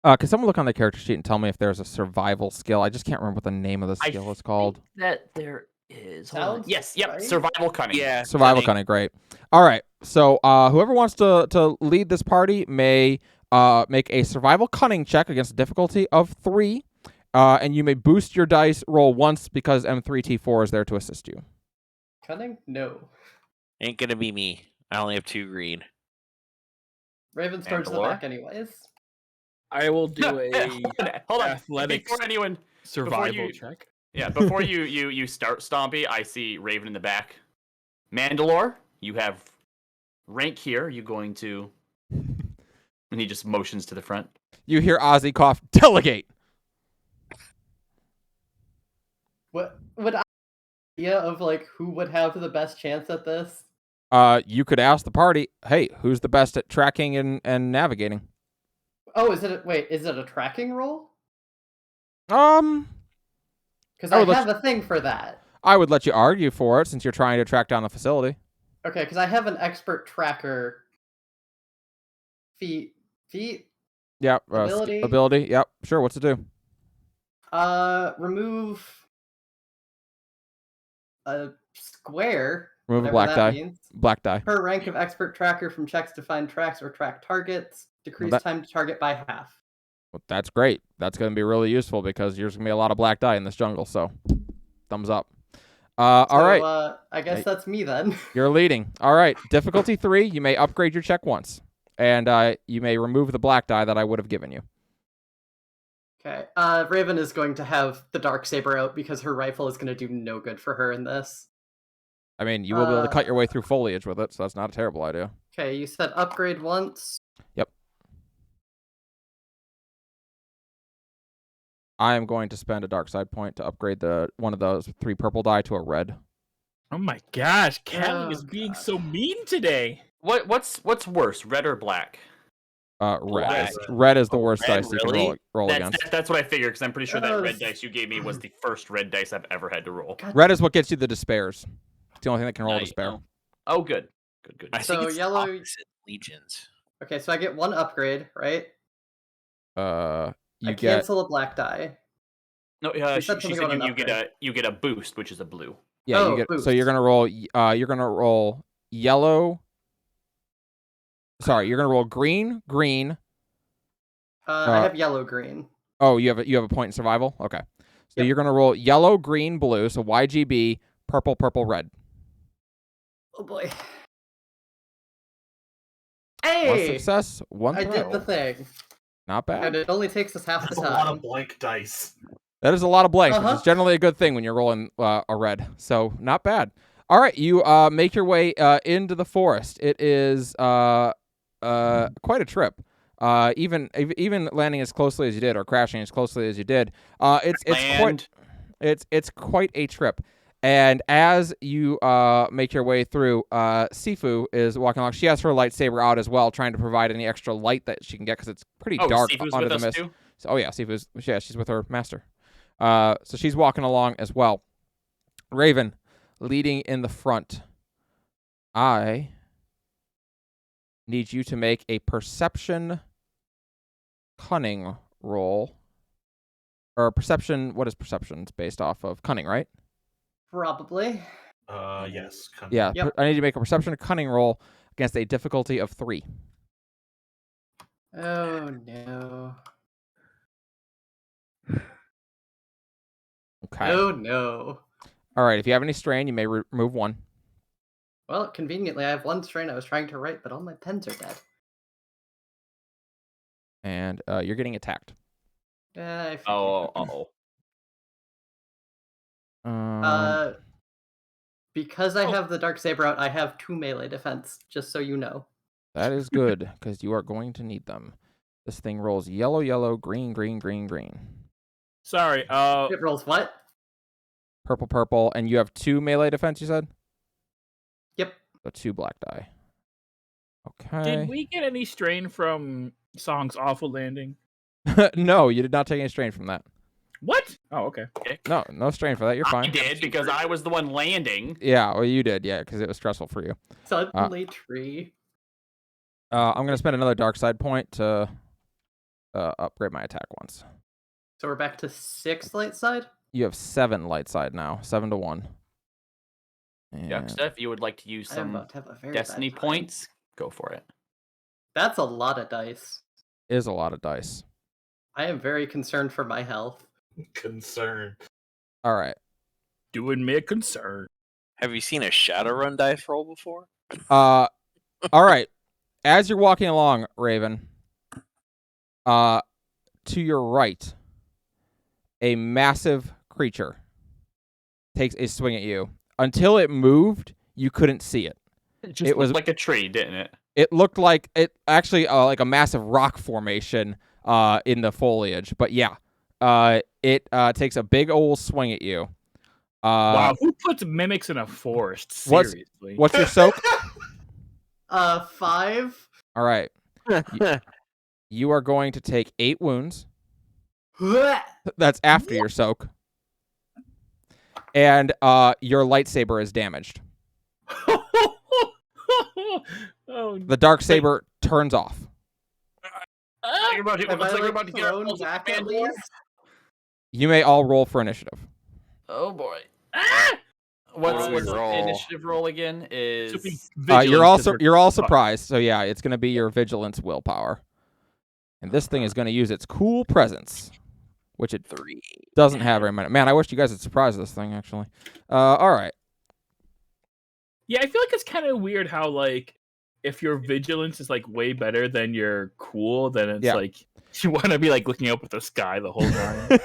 Can someone look on the character sheet and tell me if there's a survival skill? I just can't remember what the name of the skill is called. That there is. Hold on. Sounds Yes, yep, right. survival cunning. Yeah. Survival cunning, great. All right, so whoever wants to lead this party may make a survival cunning check against a difficulty of 3, and you may boost your dice roll once because M3T4 is there to assist you. Cunning? No. Ain't gonna be me. I only have 2 green. Raven's towards the Mandalore? back anyways. I will do a Hold on. athletics Before anyone, survival you- check. yeah, before you start, Stompy, I see Raven in the back. Mandalore, you have rank here. You going to? And he just motions to the front. You hear Ozzy cough, delegate! What would I idea of like who would have the best chance at this? You could ask the party, hey, who's the best at tracking and navigating? Oh, is it a tracking roll? Because I I would let have a thing for that. I would let you argue for it since you're trying to track down the facility. Okay, because I have an expert tracker feat. Yep. Ability? Ability. Yep. Sure. What's it do? Remove a square. Remove a whatever black that die. means, Black die. per rank of expert tracker from checks to find tracks or track targets. Decrease that- time to target by half. Well, that's great. That's going to be really useful because there's going to be a lot of black die in this jungle. So, thumbs up. All right. I guess that's me then. You're leading. All right. Difficulty 3. You may upgrade your check once, and you may remove the black die that I would have given you. Okay. Raven is going to have the Darksaber out because her rifle is going to do no good for her in this. I mean, you will be able to cut your way through foliage with it, so that's not a terrible idea. Okay, you said upgrade once. Yep. I am going to spend a dark side point to upgrade one of those 3 purple die to a red. Oh my gosh, Callie is Oh, being God. so mean today. What's worse, red or black? Red. Black. Red is the Oh, worst red, dice you can really? roll against. That's what I figured, because I'm pretty sure that red Yes. dice you gave me was the first red dice I've ever had to roll. God. Red is what gets you the despairs. It's the only thing that can roll Now you despair. know. Oh, good. Good. I So think it's yellow- the opposite legions. Okay, so I get 1 upgrade, right? You I get cancel a black die. No, You she said said something about an you get a boost, which is a blue. yeah, Oh, you get so boost. you're gonna roll yellow. Sorry, you're gonna roll green. I have yellow green. Oh, you have a point in survival? Okay. So Yep. you're gonna roll yellow, green, blue, so YGB, purple, red. Oh boy. One Hey! success, one I throw. did the thing. Not bad. And it only takes us half That's the a lot time. of blank dice. That is a lot of blanks, which Uh-huh. is generally a good thing when you're rolling a red. So not bad. All right, you make your way into the forest. It is quite a trip. Even landing as closely as you did, or crashing as closely as you did, it's quite a trip. And as you make your way through, Sifu is walking along. She has her lightsaber out as well, trying to provide any extra light that she can get because it's pretty dark Sifu's under with the us mist. too? So, oh yeah, Sifu's she's with her master. So she's walking along as well. Raven, leading in the front. I need you to make a perception cunning roll. Or perception, what is perception? It's based off of cunning, right? Probably. Yes. Yeah, Yep. I need you to make a perception cunning roll against a difficulty of 3. Oh no. Okay. Oh no. All right, if you have any strain, you may remove 1. Well, conveniently, I have 1 strain I was trying to write, but all my pens are dead. And you're getting attacked. I figured. Oh. Because I have the dark saber out, I have 2 melee defense, just so you know. That is good, because you are going to need them. This thing rolls yellow, green. Sorry, It rolls what? Purple, and you have 2 melee defense, you said? Yep. So 2 black die. Okay. did we get any strain from Song's awful landing? No, you did not take any strain from that. What? Oh, okay. No strain for that. You're I fine. did, because I was the one landing. Yeah, well, you did, yeah, because it was stressful for you. Suddenly tree. I'm going to spend another dark side point to upgrade my attack once. So we're back to 6 light side? You have 7 light side now, 7 to 1. Yucksta, if you would like to use I am some about to have a very destiny bad time. points, go for it. That's a lot of dice. Is a lot of dice. I am very concerned for my health. Concern. All right. Doing me a concern. Have you seen a Shadowrun dice roll before? All right. As you're walking along, Raven, to your right, a massive creature takes a swing at you. Until it moved, you couldn't see it. It was like a tree, didn't it? It looked like it actually like a massive rock formation in the foliage. But yeah, it takes a big old swing at you. Wow, who puts mimics in a forest? What's- Seriously. What's your soak? 5. All right. You are going to take 8 wounds. That's after your soak. And your lightsaber is damaged. Oh, The dark saber turns off. Have I Looks like we're about to get thrown ourselves a back at command war. least? You may all roll for initiative. Oh boy. What What's do we the roll? initiative roll again? should Is be You're vigilance, 'cause all they're- surprised. So yeah, it's going to be your vigilance willpower. And this thing is going to use its cool presence, which it 3. doesn't have very many. Man, I wish you guys had surprised this thing actually. All right. Yeah, I feel like it's kind of weird how like if your vigilance is like way better than your cool, then it's Yeah. like you want to be like looking up at the sky the whole time.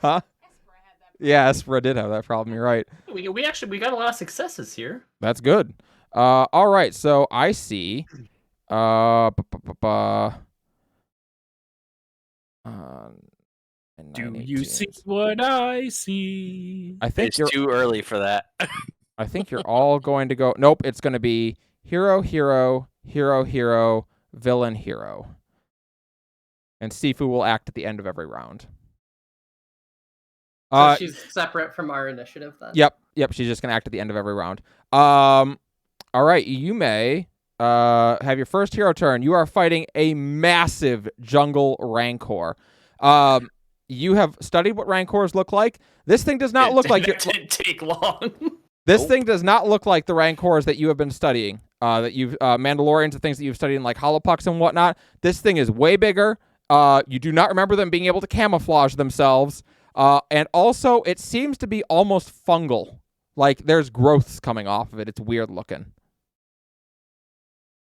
Huh? Yeah, Espera did have that problem. You're right. we got a lot of successes here. That's good. All right. So I see. Do you see what I see? I think It's you're. too early for that. I think you're all going to go. Nope, it's going to be hero, hero, hero, hero, villain, hero, and Sifu will act at the end of every round. So she's separate from our initiative then. Yep. She's just gonna act at the end of every round. All right, you may have your first hero turn. You are fighting a massive jungle rancor. You have studied what rancors look like. This thing does not look like it didn't take long. This thing does not look like the rancors that you have been studying. That you've Mandalorians and things that you've studied in like holopucks and whatnot. This thing is way bigger. You do not remember them being able to camouflage themselves. And also, it seems to be almost fungal. Like, there's growths coming off of it. It's weird looking.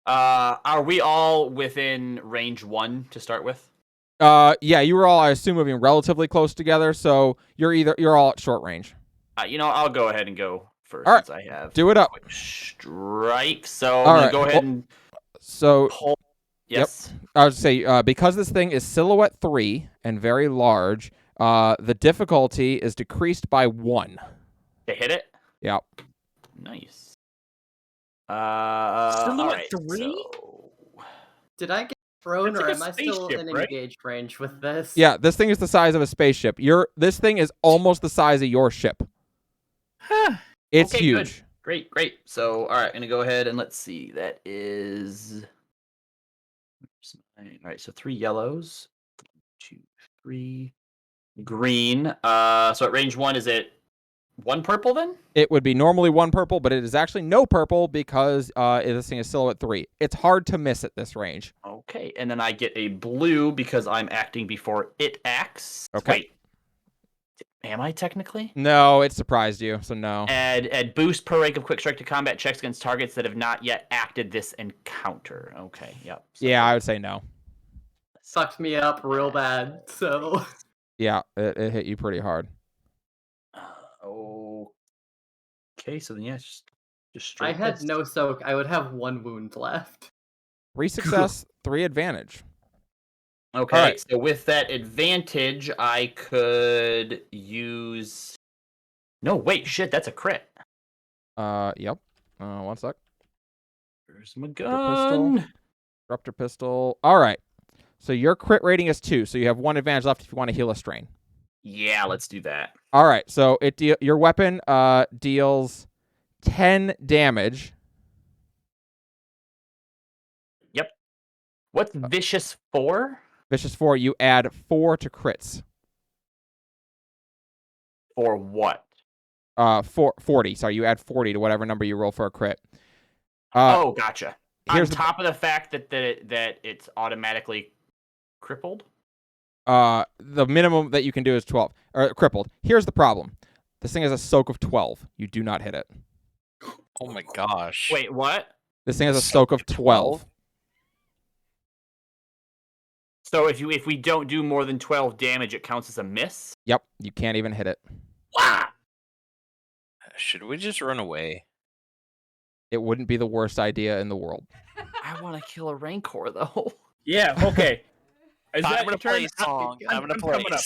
Are we all within range 1 to start with? Yeah, you were all, I assume, moving relatively close together, so you're all at short range. I'll go ahead and go first All right, since I have do it up. quick strike. So All I'm gonna right, go ahead and So, pull. Yes. I would say, because this thing is silhouette 3 and very large, the difficulty is decreased by 1. To hit it? Yeah. Nice. Silhouette all right, 3? so- Did I get thrown, That's or like am a I still spaceship, in right? engaged range with this? Yeah, this thing is the size of a spaceship. This thing is almost the size of your ship. Huh. It's Okay, good. huge. Great. So, all right, I'm gonna go ahead and let's see. That is. All right, so 3 yellows, 2, 3, green. So at range 1, is it 1 purple then? It would be normally 1 purple, but it is actually no purple because this thing is silhouette 3. It's hard to miss at this range. Okay, and then I get a blue because I'm acting before it acts. Okay. Wait, am I technically? No, it surprised you, so no. Add boost per rank of quick strike to combat checks against targets that have not yet acted this encounter. Okay, yep. So Yeah, I would say no. Sucked me up real bad, so... Yeah, it hit you pretty hard. Okay, so then yeah, just straight. I had hits. no soak. I would have 1 wound left. 3 success, 3 advantage. Okay, Alright. so with that advantage, I could use. No, wait, shit, that's a crit. Yep. 1 sec. Where's my Pistol. gun? Disruptor pistol. All right. So your crit rating is 2, so you have 1 advantage left if you want to heal a strain. Yeah, let's do that. All right. So your weapon deals 10 damage. Yep. What's vicious 4? Vicious 4, you add 4 to crits. For what? 40. Sorry, you add 40 to whatever number you roll for a crit. Oh, gotcha. On here's top of the fact that it's automatically crippled. the minimum that you can do is 12 or crippled. Here's the problem. This thing has a soak of 12. You do not hit it. Oh my gosh. Wait, what? This thing has a soak of 12. So if we don't do more than 12 damage, it counts as a miss. Yep, you can't even hit it. Wow. Should we just run away? It wouldn't be the worst idea in the world. I want to kill a rancor though. Yeah, okay. Is I'm that gonna your play turn? a song. I'm gonna play. coming up.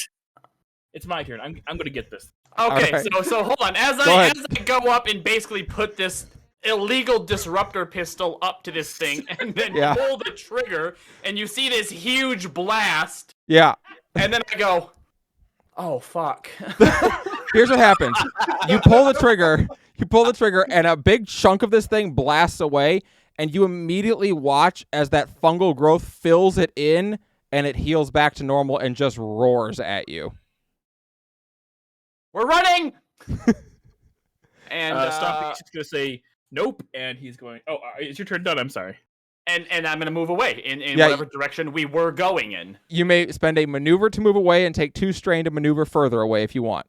It's my turn. I'm gonna get this. Okay, Alright. so hold on. As Go I ahead. go up and basically put this illegal disruptor pistol up to this thing and then Yeah. pull the trigger, and you see this huge blast, Yeah. and then I go, oh fuck. Here's what happens. You pull the trigger, and a big chunk of this thing blasts away, and you immediately watch as that fungal growth fills it in, and it heals back to normal and just roars at you. We're running. And Stompy's just gonna say nope, and he's going. Oh, is your turn done? I'm sorry. and I'm gonna move away in Yeah, whatever direction we were going in. You may spend a maneuver to move away and take 2 strain to maneuver further away if you want.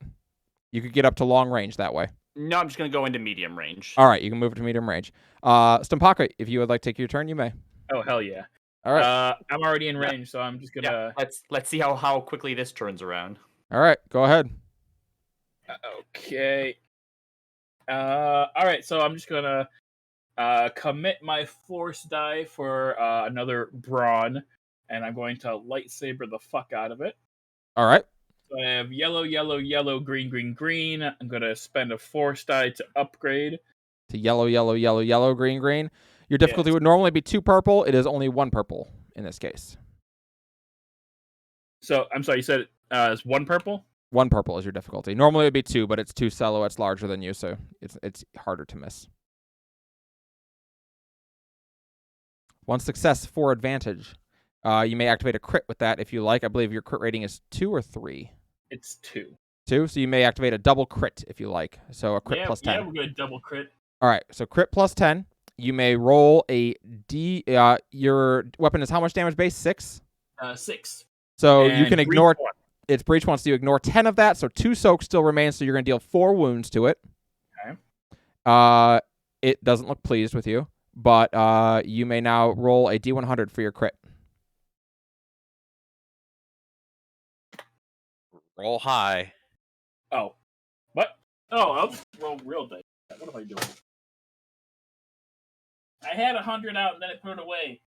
You could get up to long range that way. No, I'm just gonna go into medium range. All right, you can move to medium range. Stumpaka, if you would like to take your turn, you may. Oh hell yeah. All right. I'm already in Yeah. range, so I'm just Yeah, gonna. let's see how quickly this turns around. All right, go ahead. Okay. All right, so I'm just gonna commit my force die for another brawn, and I'm going to lightsaber the fuck out of it. All right. So I have yellow, yellow, yellow, green, green, green. I'm gonna spend a force die to upgrade. To yellow, yellow, yellow, yellow, green, green. Your difficulty Yes. would normally be 2 purple. It is only 1 purple in this case. So I'm sorry, you said it's 1 purple? 1 purple is your difficulty. Normally it would be 2, but it's 2 silhouettes larger than you, so it's harder to miss. 1 success, 4 advantage. You may activate a crit with that if you like. I believe your crit rating is 2 or 3. It's 2. 2, so you may activate a double crit if you like. So a crit plus 10. Yeah, we're gonna double crit. All right, so crit plus 10. You may roll a D. Your weapon is how much damage base? 6? 6. So you And can breach ignore. 1. Its breach wants to ignore 10 of that, so 2 soaks still remain, so you're going to deal 4 wounds to it. Okay. It doesn't look pleased with you, but you may now roll a D100 for your crit. Roll high. Oh. What? Oh, I'll just roll real dice. What am I doing? I had 100 out and then it put it away.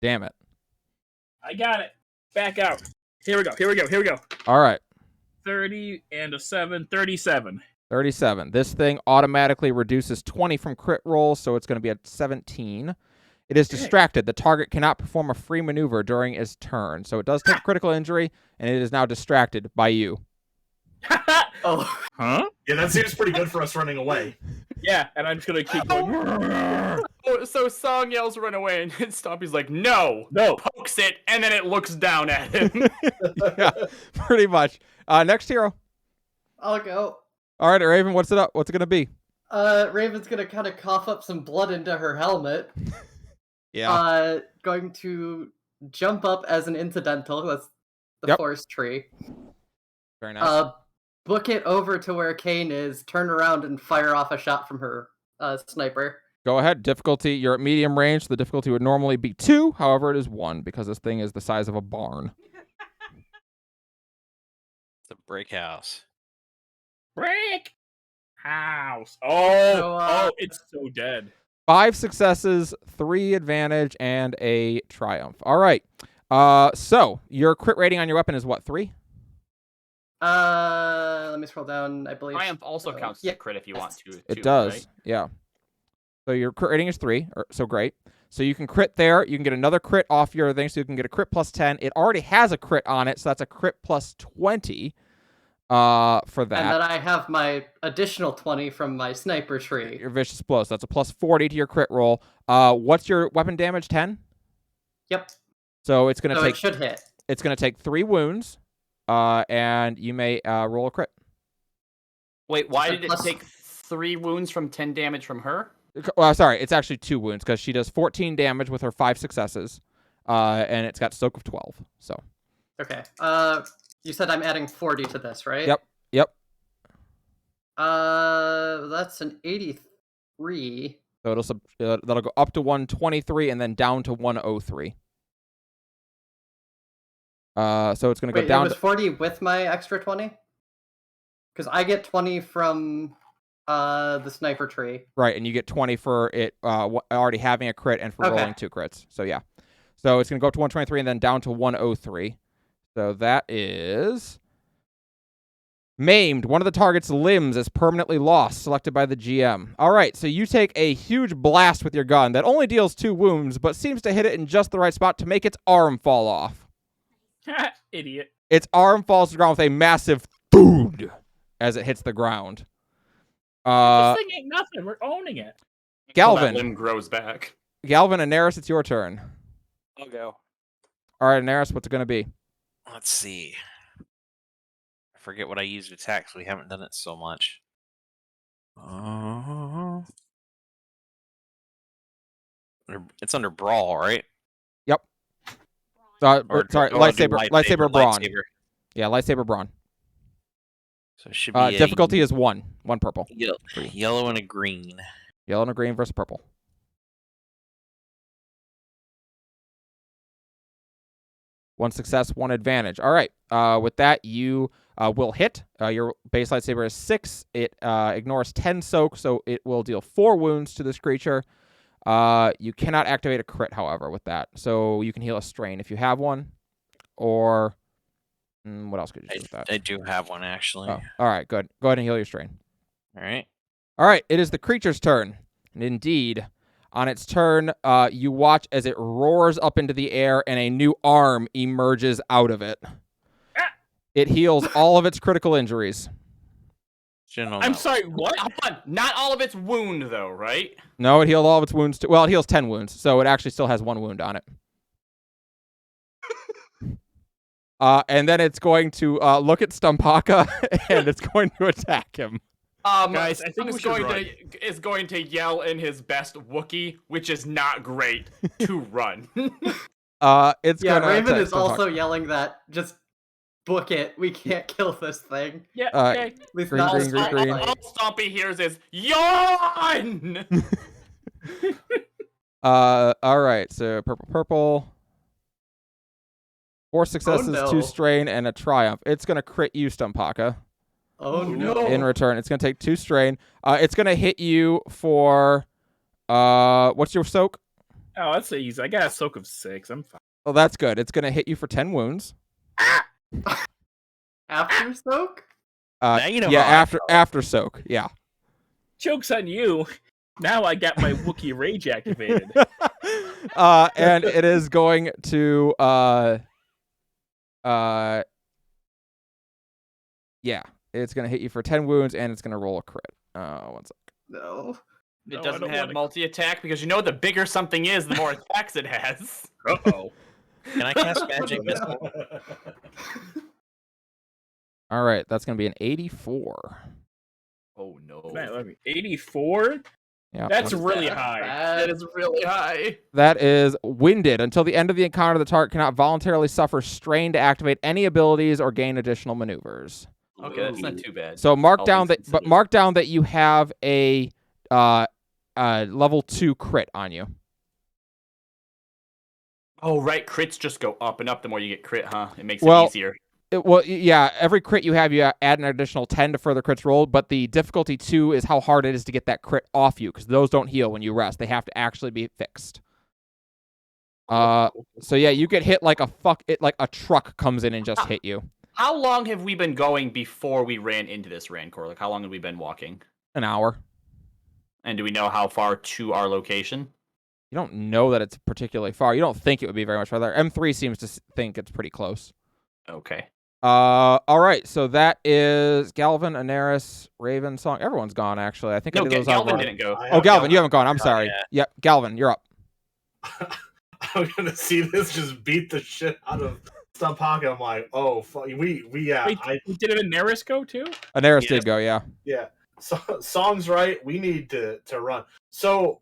Damn it. I got it. Back out. Here we go. All right. 30 and a 7. 37. 37. This thing automatically reduces 20 from crit rolls, so it's going to be at 17. It is distracted. The target cannot perform a free maneuver during its turn, so it does take critical injury, and it is now distracted by you. Oh, Huh? Yeah, that seems pretty good for us running away. Yeah, and I'm just gonna keep going. So Song yells run away, and Stompy's like, no! No. Pokes it, and then it looks down at him. Yeah, pretty much. Next hero. I'll go. All right, Raven, what's it up? What's it going to be? Raven's gonna kind of cough up some blood into her helmet. Yeah. Going to jump up as an incidental. That's the forest tree. Very nice. Book it over to where Kane is, turn around and fire off a shot from her sniper. Go ahead. Difficulty, you're at medium range. The difficulty would normally be 2. However, it is 1 because this thing is the size of a barn. It's a brick house. Brick house. Oh, So, it's so dead. 5 successes, 3 advantage, and a triumph. All right. So your crit rating on your weapon is what, 3? Let me scroll down. I believe Triumph also counts as yeah. a crit if you want to. It too, does. right? Yeah. So your crit rating is 3. So great. So you can crit there. You can get another crit off your thing, so you can get a crit plus 10. It already has a crit on it, so that's a crit plus 20 for that. And then I have my additional 20 from my sniper tree. Your vicious blow. So that's a plus 40 to your crit roll. What's your weapon damage? 10? Yep. So it's gonna So take it should hit. it's gonna take 3 wounds. And you may roll a crit. Wait, why So did it plus- take 3 wounds from 10 damage from her? Sorry, it's actually 2 wounds because she does 14 damage with her 5 successes. And it's got soak of 12. So. Okay. You said I'm adding 40 to this, right? Yep. That's an 83. So that'll go up to 123 and then down to 103. So it's gonna go Wait, down it was 40 with my extra 20? Because I get 20 from the sniper tree. right, and you get 20 for it already having a crit and for Okay. rolling 2 crits. So yeah. So it's gonna go up to 123 and then down to 103. So that is maimed. One of the target's limbs is permanently lost, selected by the GM. All right, so you take a huge blast with your gun that only deals 2 wounds, but seems to hit it in just the right spot to make its arm fall off. Idiot. Its arm falls to the ground with a massive thud as it hits the ground. This thing ain't nothing. We're owning it. Until that Galvin. limb grows back. Galvin and Neris, it's your turn. I'll go. All right, Neris, what's it going to be? Let's see. I forget what I used to attack, so we haven't done it so much. It's under brawl, right? Yep. Or- Sorry, or I'll do lightsaber brawn. lightsaber. Yeah, lightsaber brawn. So it should be Difficulty is 1. 1 purple. yellow and a green. Yellow and a green versus purple. One success, 1 advantage. All right. With that, you will hit. Your base lightsaber is 6. It ignores 10 soak, so it will deal 4 wounds to this creature. You cannot activate a crit, however, with that. So you can heal a strain if you have one, or What else could you do with that? I do have one actually. Oh, all right, good. Go ahead and heal your strain. All right. All right, it is the creature's turn. And indeed, on its turn, you watch as it roars up into the air and a new arm emerges out of it. It heals all of its critical injuries. I'm sorry, what? Hold on. Not all of its wound, though, right? No, it healed all of its wounds. Well, it heals 10 wounds, so it actually still has 1 wound on it. And then it's going to look at Stumpaka, and it's going to attack him. Guys, I think we should is going to yell in his best Wookiee, which is not great, to run. It's Yeah, gonna Raven attack is also Stumpaka. yelling that just book it. We can't kill this thing. Yeah, Uh, okay. At least Green, not green, as green, much, green. like- All Stompy hears is yawn. All right, so purple. 4 successes, no. 2 strain, and a triumph. It's gonna crit you, Stumpaka. Oh no. In return, it's gonna take 2 strain. It's gonna hit you for what's your soak? Oh, that's easy. I got a soak of 6. I'm fine. Oh, that's good. It's gonna hit you for 10 wounds. After soak? Now you know Yeah, how I after soak. Yeah. Joke's on you. Now I got my Wookiee rage activated. And it is going to yeah, it's gonna hit you for 10 wounds, and it's gonna roll a crit. 1 sec. No. No, It I doesn't don't have wanna- multi-attack because you know the bigger something is, the more attacks it has. Uh-oh. Can I cast magic missile? All right, that's gonna be an 84. Oh no. Man, let me 84? Yeah, That's one- really That's high. bad. That is really high. that is winded. Until the end of the encounter, the target cannot voluntarily suffer strain to activate any abilities or gain additional maneuvers. Okay, that's not too bad. So mark All down things that, but considered. mark down that you have a level 2 crit on you. Oh right, crits just go up and up the more you get crit, huh? It makes Well, it easier. Yeah, every crit you have, you add an additional 10 to further crits roll, but the difficulty 2 is how hard it is to get that crit off you, because those don't heal when you rest. They have to actually be fixed. So yeah, you get hit like like a truck comes in and just hit you. How long have we been going before we ran into this Rancor? Like, how long have we been walking? An hour. And do we know how far to our location? You don't know that it's particularly far. You don't think it would be very much farther. M3 seems to think it's pretty close. Okay. All right, so that is Galvin, Anaris, Raven, Song. Everyone's gone, actually. I think I No, did those out Galvin of order. didn't go. I Oh, have Galvin, you haven't gone. I'm Oh, sorry. yeah. Yep, Galvin, you're up. I'm gonna see this just beat the shit out of Stumpaka. I'm like, oh, fuck, yeah, Wait, did an Anaris go too? Anaris Yes. did go, yeah. yeah. So, song's right. We need to run. So,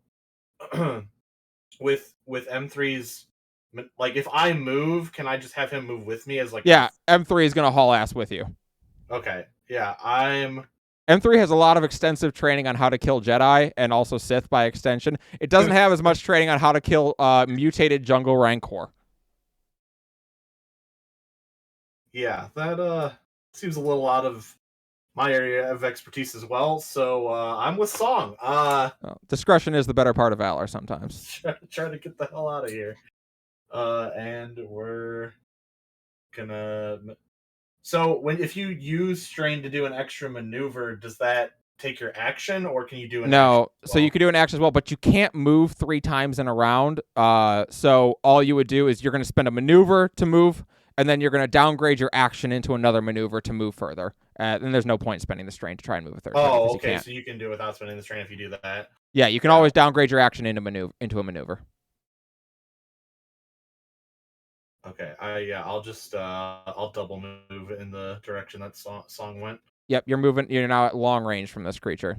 with M3's, like, if I move, can I just have him move with me as like? Yeah, M3 is going to haul ass with you. Okay. Yeah, I'm. M3 has a lot of extensive training on how to kill Jedi and also Sith by extension. It doesn't have as much training on how to kill mutated jungle Rancor. Yeah, that seems a little out of my area of expertise as well. So I'm with Song. Discretion is the better part of valor sometimes. Trying to get the hell out of here. And we're gonna. So if you use strain to do an extra maneuver, does that take your action, or can you do an action No, as so you well? could do an action as well, but you can't move 3 times in a round. So all you would do is you're going to spend a maneuver to move, and then you're going to downgrade your action into another maneuver to move further. And there's no point spending the strain to try and move a third time. Oh, because you okay. can't. So you can do it without spending the strain if you do that. Yeah, you can Yeah. always downgrade your action into a maneuver. Okay. I'll just I'll double move in the direction that song went. Yep, you're now at long range from this creature.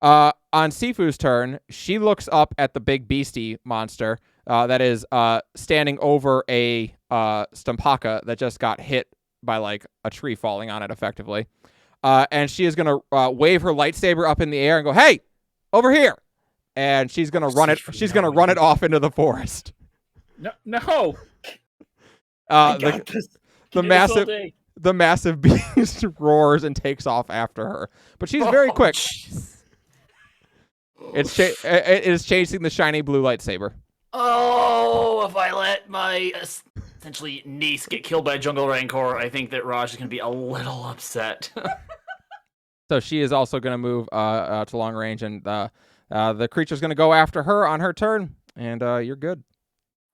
On Sifu's turn, she looks up at the big beastie monster that is standing over a Stumpaka that just got hit by like a tree falling on it effectively. And she is going to wave her lightsaber up in the air and go, "Hey, over here." And she's going to run it run it off into the forest. No. I The, got this. the Can do this all massive day. the massive beast roars and takes off after her. But she's very Oh, quick. jeez. It is chasing the shiny blue lightsaber. Oh, if I let my essentially Nice get killed by a jungle rancor, I think that Raj is going to be a little upset. So she is also going to move to long range, and the creature's going to go after her on her turn, and you're good.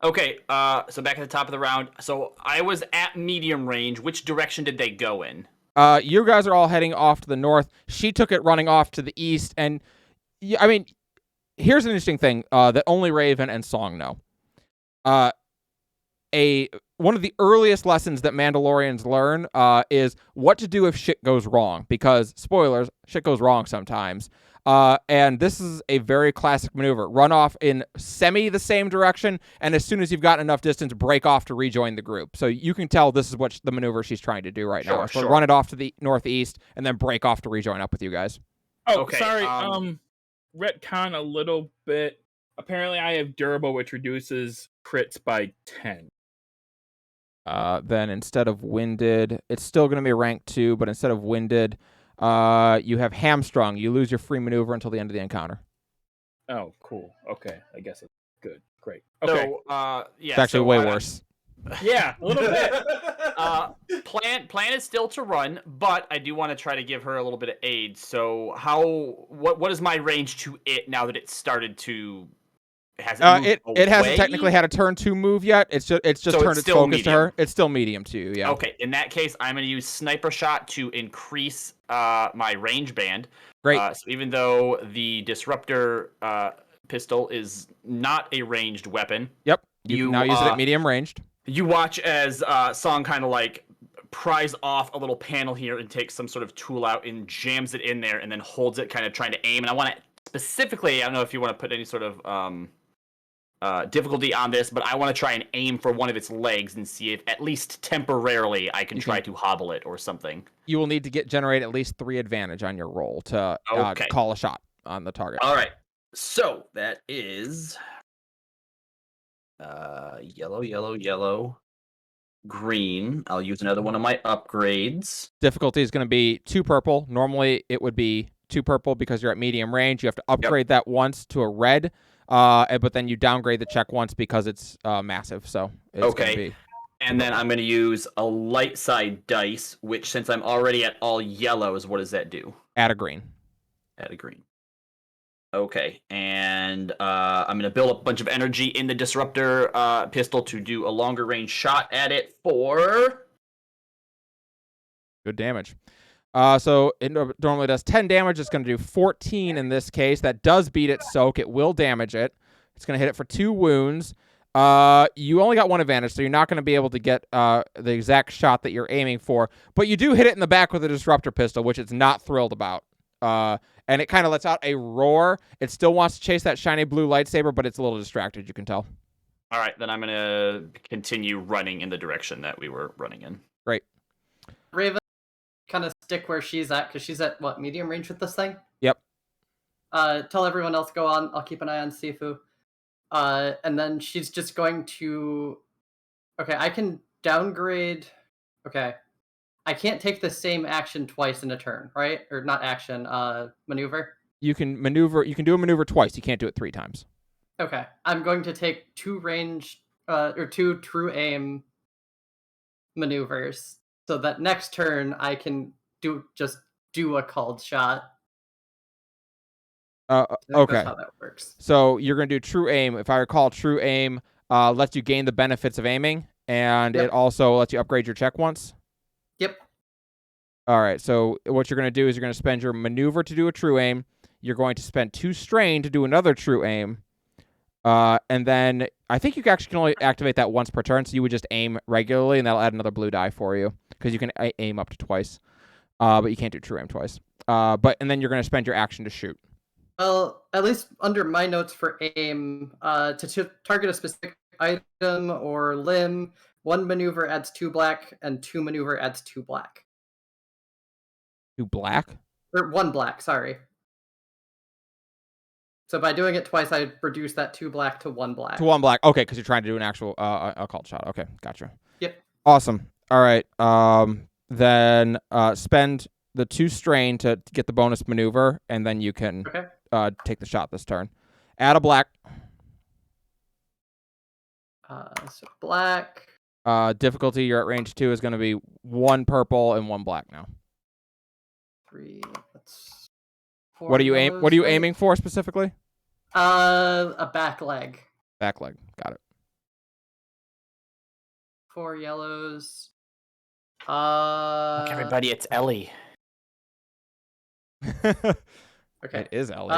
Okay, so back at the top of the round. So I was at medium range. Which direction did they go in? You guys are all heading off to the north. She took it running off to the east, and I mean, here's an interesting thing that only Raven and Song know. One of the earliest lessons that Mandalorians learn is what to do if shit goes wrong, because spoilers, shit goes wrong sometimes. And this is a very classic maneuver. Run off in the same direction, and as soon as you've got enough distance, break off to rejoin the group. So you can tell this is what the maneuver she's trying to do right now. So run it off to the northeast, and then break off to rejoin up with you guys. Oh, Okay, sorry. Retcon a little bit. Apparently, I have durable, which reduces crits by 10. Then instead of winded, it's still going to be rank 2, but instead of winded, you have hamstrung. You lose your free maneuver until the end of the encounter. Oh, cool. Okay, I guess it's good. Great. Okay. So, yeah, It's actually way worse. Yeah, a little bit. Plan is still to run, but I do want to try to give her a little bit of aid. So what is my range to it now that it started to? Has it hasn't technically had a turn 2 move yet. It's just So turned it's its focus medium. to her. It's still medium to you, yeah. Okay, in that case, I'm going to use sniper shot to increase my range band. Great. So even though the disruptor pistol is not a ranged weapon, Yep. You can now use it at medium ranged. you watch as Song kind of like pries off a little panel here and takes some sort of tool out and jams it in there and then holds it, kind of trying to aim. And I want to specifically, I don't know if you want to put any sort of difficulty on this, but I want to try and aim for one of its legs and see if at least temporarily I can try to hobble it or something. You will need to generate at least 3 advantage on your roll to call a shot on the target. All right. So that is yellow, yellow, yellow, green. I'll use another one of my upgrades. Difficulty is going to be 2 purple. Normally it would be 2 purple because you're at medium range. You have to upgrade that once to a red. But then you downgrade the check once because it's massive. So it's going to be. And then I'm going to use a light side dice, which since I'm already at all yellows, what does that do? Add a green. Add a green. Okay, and I'm going to build up a bunch of energy in the disruptor pistol to do a longer range shot at it for... Good damage. So it normally does 10 damage. It's going to do 14 in this case. That does beat its soak. It will damage it. It's going to hit it for 2 wounds. You only got 1 advantage, so you're not going to be able to get the exact shot that you're aiming for. But you do hit it in the back with a disruptor pistol, which it's not thrilled about. And it kind of lets out a roar. It still wants to chase that shiny blue lightsaber, but it's a little distracted, you can tell. All right, then I'm going to continue running in the direction that we were running in. Great. Raven, kind of stick where she's at, because she's at, what, medium range with this thing? Yep. Tell everyone else go on. I'll keep an eye on Sifu. And then she's just going to... Okay, I can downgrade... Okay. I can't take the same action twice in a turn, right? Or not action, maneuver. You can do a maneuver twice. You can't do it 3 times. Okay. I'm going to take 2 range, or 2 true aim maneuvers, so that next turn I can do a called shot. Okay. That's how that works. So you're going to do true aim. If I recall, true aim lets you gain the benefits of aiming, and it also lets you upgrade your check once. Yep. All right, so what you're going to do is you're going to spend your maneuver to do a true aim. You're going to spend 2 strain to do another true aim. And then I think you actually can only activate that once per turn, so you would just aim regularly, and that'll add another blue die for you, because you can aim up to twice. But you can't do true aim twice. And then you're going to spend your action to shoot. Well, at least under my notes for aim, to target a specific item or limb, 1 maneuver adds 2 black, and 2 maneuver adds 2 black. 2 black? Or 1 black, sorry. So by doing it twice, I reduce that 2 black to 1 black. To 1 black. Okay, because you're trying to do an actual occult shot. Okay, gotcha. Yep. Awesome. All right. Then spend the 2 strain to get the bonus maneuver, and then you can take the shot this turn. Add a black. So black. Difficulty, you're at range 2, is going to be 1 purple and 1 black now. 3. That's 4 What are you yellows, right? aiming for specifically? A back leg. Back leg. Got it. 4 yellows. Look, everybody, it's Ellie. Okay. It is Ellie.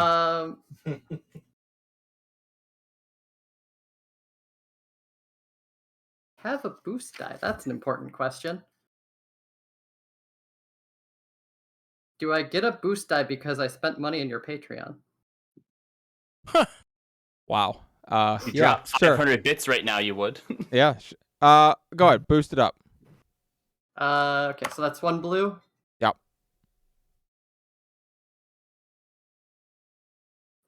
Have a boost die. That's an important question. Do I get a boost die because I spent money in your Patreon? Wow. You Yeah, drop sure. 500 bits right now, you would. Yeah. Go ahead. Boost it up. Okay, so that's 1 blue. Yep.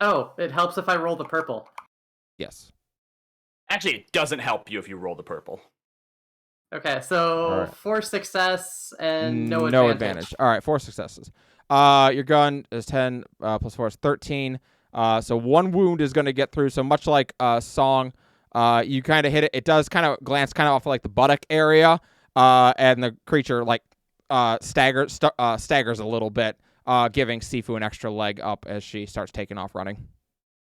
Oh, it helps if I roll the purple. Yes. Actually, it doesn't help you if you roll the purple. Okay, so Alright. 4 success and no advantage. All right, 4 successes. Your gun is 10 plus 4 is 13. So 1 wound is going to get through. So much like Song, you kind of hit it. It does kind of glance kind of off like the buttock area, and the creature like staggers a little bit, giving Sifu an extra leg up as she starts taking off running.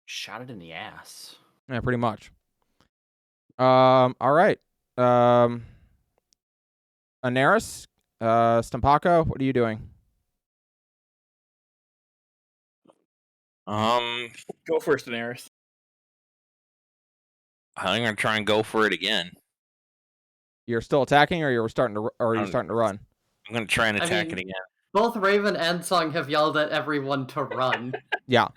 Shot it in the ass. Yeah, pretty much. All right. Anaris, Stampako, what are you doing? Go first, Daenerys. I'm gonna try and go for it again. You're still attacking, or you're starting to, or are you I'm- starting to run? I'm gonna try and I attack mean- it again. Both Raven and Song have yelled at everyone to run. Yeah.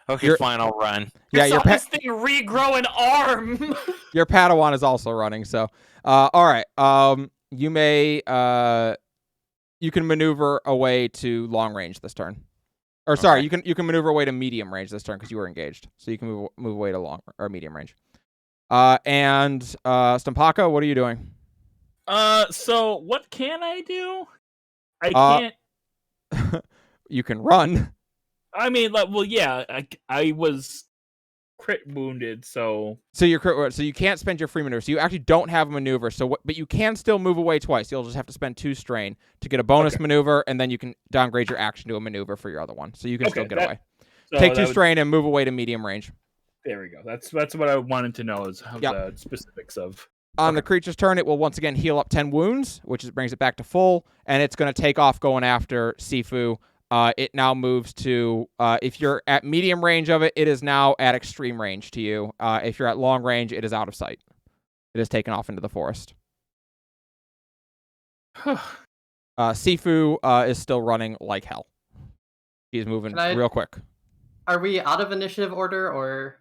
Okay, You're- fine, I'll run. Yeah, I your saw this thing regrow an arm. your Padawan is also running. So, all right. You may you can maneuver away to long range this turn. Or sorry, Okay. you can maneuver away to medium range this turn because you were engaged. So you can move away to long or medium range. And Stampaka, what are you doing? So what can I do? I Uh, can't. You can run. I mean, like, well, yeah, I was crit wounded, so So you can't spend your free maneuver. So you actually don't have a maneuver. But you can still move away twice. You'll just have to spend 2 strain to get a bonus Okay. maneuver, and then you can downgrade your action to a maneuver for your other one. So you can still Okay, get that- away. so Take 2 that would- strain and move away to medium range. There we go. That's what I wanted to know is Yep. the specifics of. On the creature's turn, it will once again heal up 10 wounds, brings it back to full, and it's going to take off going after Sifu. It now moves to, if you're at medium range of it, it is now at extreme range to you. If you're at long range, it is out of sight. It has taken off into the forest. Sifu is still running like hell. He's moving Can I- real quick. Are we out of initiative order or?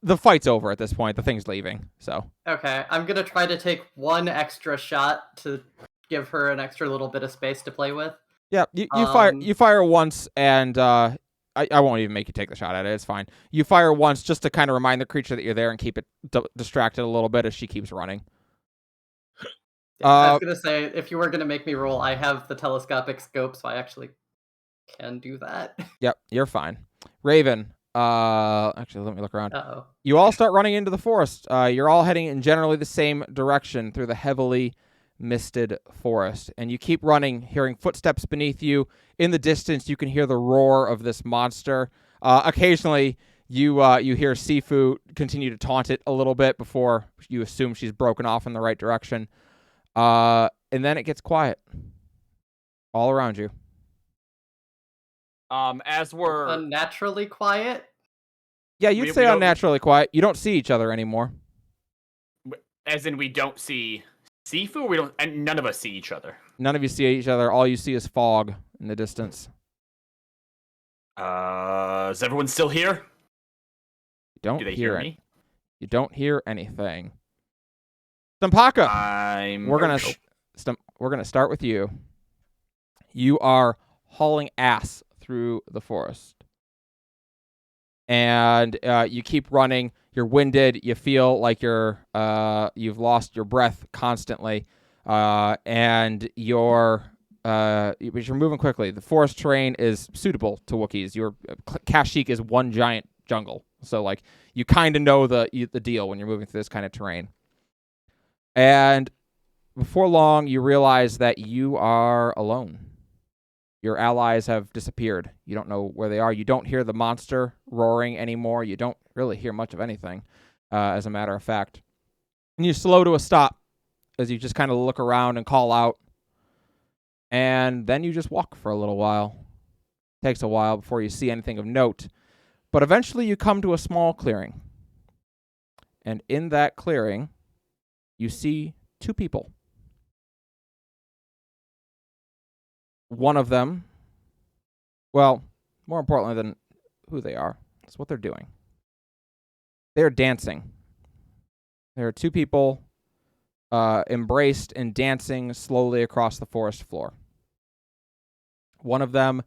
The fight's over at this point. The thing's leaving. So Okay, I'm gonna try to take 1 extra shot to give her an extra little bit of space to play with. yeah, you Um, fire once, and I won't even make you take the shot at it. It's fine. You fire once just to kind of remind the creature that you're there and keep it distracted a little bit as she keeps running. I was gonna say, if you were gonna make me roll, I have the telescopic scope, so I actually can do that. Yep, you're fine. Raven, actually, let me look around. Uh-oh. You all start running into the forest. You're all heading in generally the same direction through the heavily misted forest, and you keep running, hearing footsteps beneath you. In the distance, you can hear the roar of this monster. Occasionally, you hear Sifu continue to taunt it a little bit before you assume she's broken off in the right direction. And then it gets quiet all around you. As we're Unnaturally quiet. Yeah, you'd We say don't- unnaturally quiet. You don't see each other anymore. as in we don't see Sifu, we don't, and none of us see each other. None of you see each other. All you see is fog in the distance. Is everyone still here? You don't Do they hear hear it. me? You don't hear anything. Stampaka, we're gonna start with you. You are hauling ass through the forest, and you keep running. You're winded. You feel like you've lost your breath constantly, and you're moving quickly. The forest terrain is suitable to Wookiees. Your Kashyyyk is one giant jungle, so like you kind of know the deal when you're moving through this kind of terrain. And before long, you realize that you are alone. Your allies have disappeared. You don't know where they are. You don't hear the monster roaring anymore. You don't really hear much of anything, as a matter of fact. And you slow to a stop as you just kind of look around and call out. And then you just walk for a little while. Takes a while before you see anything of note. But eventually you come to a small clearing. And in that clearing, you see two people. One of them, well, more importantly than who they are, it's what they're doing. They're dancing. There are two people embraced and dancing slowly across the forest floor. One of them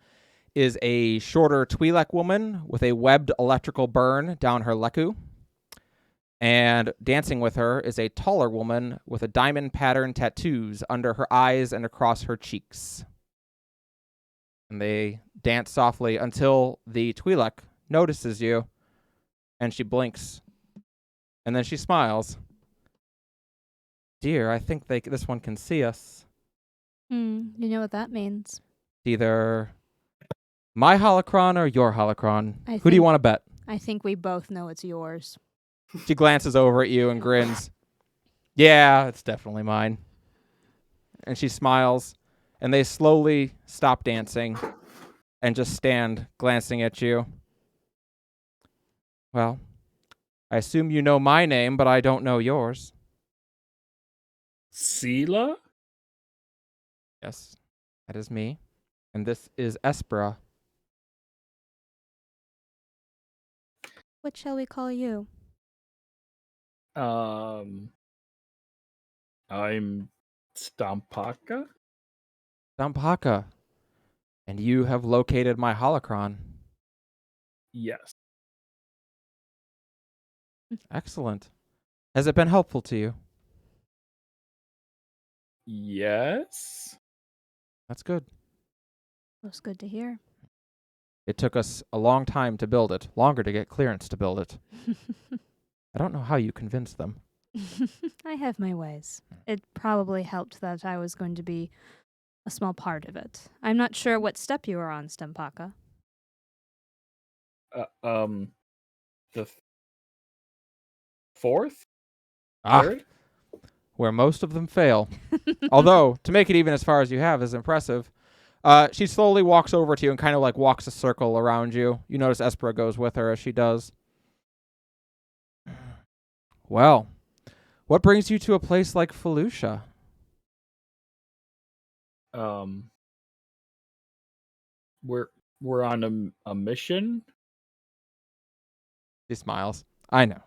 is a shorter Twi'lek woman with a webbed electrical burn down her leku. And dancing with her is a taller woman with a diamond pattern tattoos under her eyes and across her cheeks. And they dance softly until the Twi'lek notices you, and she blinks. And then she smiles. Dear, I think this one can see us. You know what that means. Either my holocron or your holocron. I Who do you think- want to bet? I think we both know it's yours. She glances over at you and grins. Yeah, it's definitely mine. And she smiles, and they slowly stop dancing and just stand glancing at you. Well, I assume you know my name, but I don't know yours. Sela? Yes, that is me. And this is Espera. What shall we call you? I'm Stompaka? Dampaka. And you have located my holocron. Yes. Excellent. Has it been helpful to you? Yes. That's good. That's good to hear. It took us a long time to build it, longer to get clearance to build it. I don't know how you convinced them. I have my ways. It probably helped that I was going to be a small part of it. I'm not sure what step you were on, Stempaka. The fourth? Ah, Third? where most of them fail. Although, to make it even as far as you have is impressive. She slowly walks over to you and kind of like walks a circle around you. You notice Espera goes with her as she does. Well, what brings you to a place like Fellucia? We're on a mission. She smiles. I know.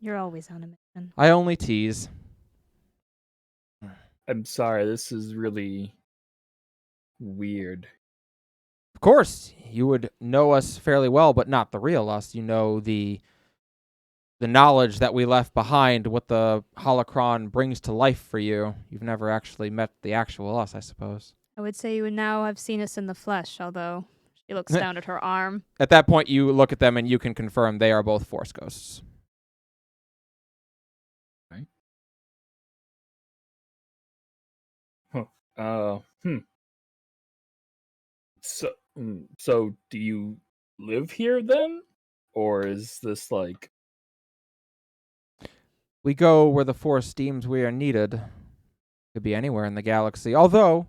You're always on a mission. I only tease. I'm sorry, this is really weird. Of course, you would know us fairly well, but not the real us. You know the knowledge that we left behind, what the holocron brings to life for you. You've never actually met the actual us, I suppose. I would say you would now have seen us in the flesh, although she looks down at her arm. At that point, you look at them and you can confirm they are both Force ghosts. So do you live here then? Or is this like... We go where the Force deems we are needed. Could be anywhere in the galaxy. Although,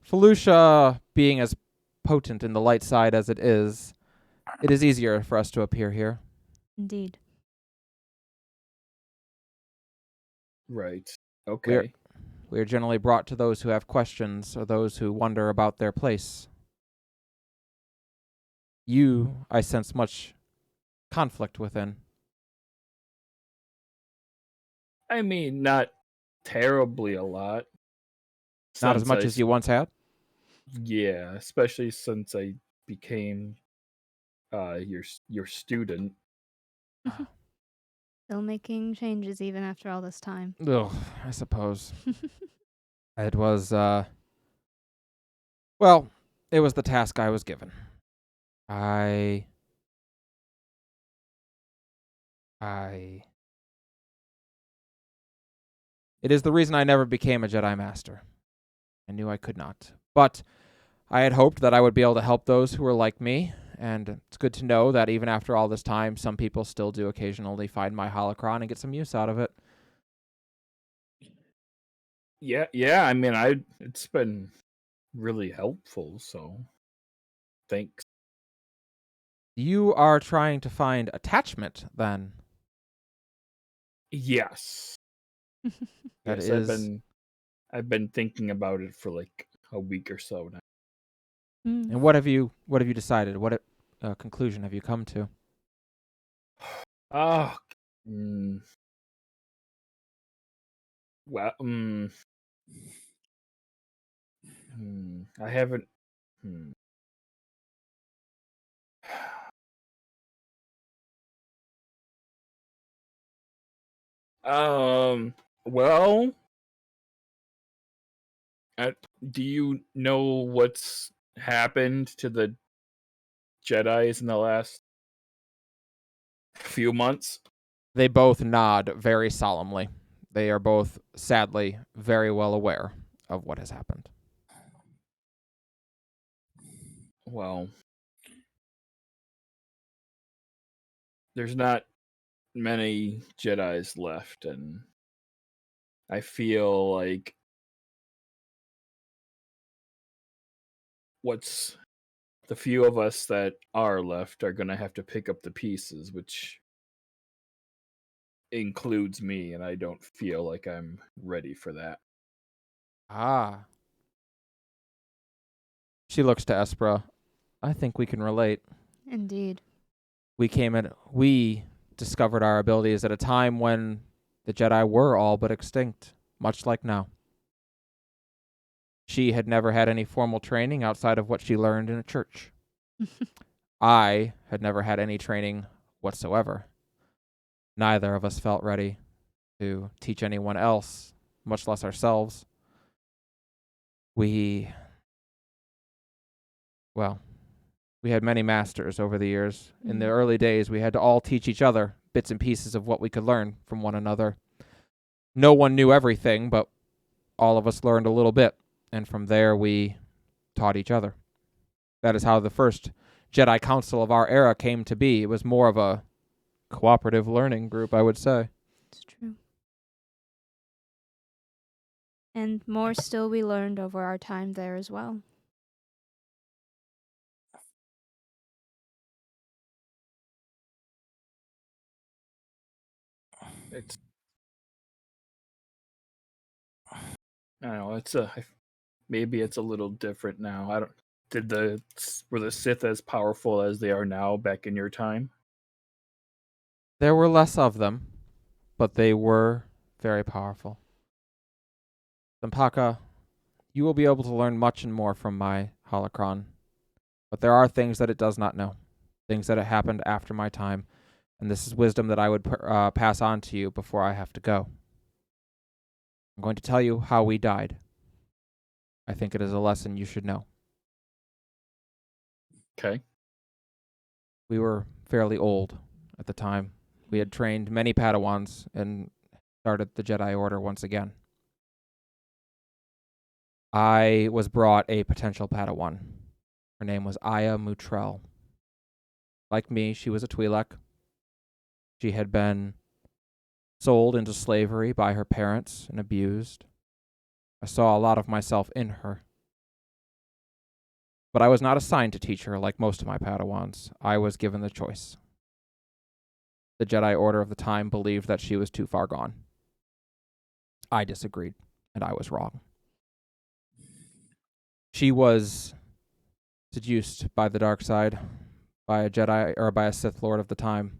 Fellucia being as potent in the light side as it is easier for us to appear here. Indeed. Right. Okay. We are generally brought to those who have questions or those who wonder about their place. You, I sense much conflict within. I mean, not terribly a lot. Not as Since much as you once had? Yeah, especially since I became your student. Still making changes even after all this time. Ugh, I suppose. It was, well, it was the task I was given. I It is the reason I never became a Jedi Master. I knew I could not. But I had hoped that I would be able to help those who were like me, and it's good to know that even after all this time, some people still do occasionally find my holocron and get some use out of it. Yeah. I mean, it's been really helpful. So, thanks. You are trying to find attachment, then. Yes. That Yes, is... I've been thinking about it for like a week or so now. And what have you decided? What conclusion have you come to? Oh, well, I haven't. Well, do you know what's happened to the Jedis in the last few months? They both nod very solemnly. They are both, sadly, very well aware of what has happened. Well, there's not many Jedis left, and I feel like what's the few of us that are left are going to have to pick up the pieces, which includes me, and I don't feel like I'm ready for that. Ah. She looks to Espra. I think we can relate. Indeed. We discovered our abilities at a time when the Jedi were all but extinct, much like now. She had never had any formal training outside of what she learned in a church. I had never had any training whatsoever. Neither of us felt ready to teach anyone else, much less ourselves. We had many masters over the years. In the early days, we had to all teach each other bits and pieces of what we could learn from one another. No one knew everything, but all of us learned a little bit, and from there we taught each other. That is how the first Jedi Council of our era came to be. It was more of a cooperative learning group, I would say. It's true. And more still we learned over our time there as well. I don't know. Maybe it's a little different now. I don't. Were the Sith as powerful as they are now back in your time? There were less of them, but they were very powerful. Sampaka, you will be able to learn much and more from my holocron, but there are things that it does not know, things that have happened after my time, and this is wisdom that I would pass on to you before I have to go. I'm going to tell you how we died. I think it is a lesson you should know. Okay. We were fairly old at the time. We had trained many Padawans and started the Jedi Order once again. I was brought a potential Padawan. Her name was Aya Mutrell. Like me, she was a Twi'lek. She had been sold into slavery by her parents and abused. I saw a lot of myself in her. But I was not assigned to teach her like most of my Padawans. I was given the choice. The Jedi Order of the time believed that she was too far gone. I disagreed, and I was wrong. She was seduced by the dark side, by a Jedi or by a Sith Lord of the time.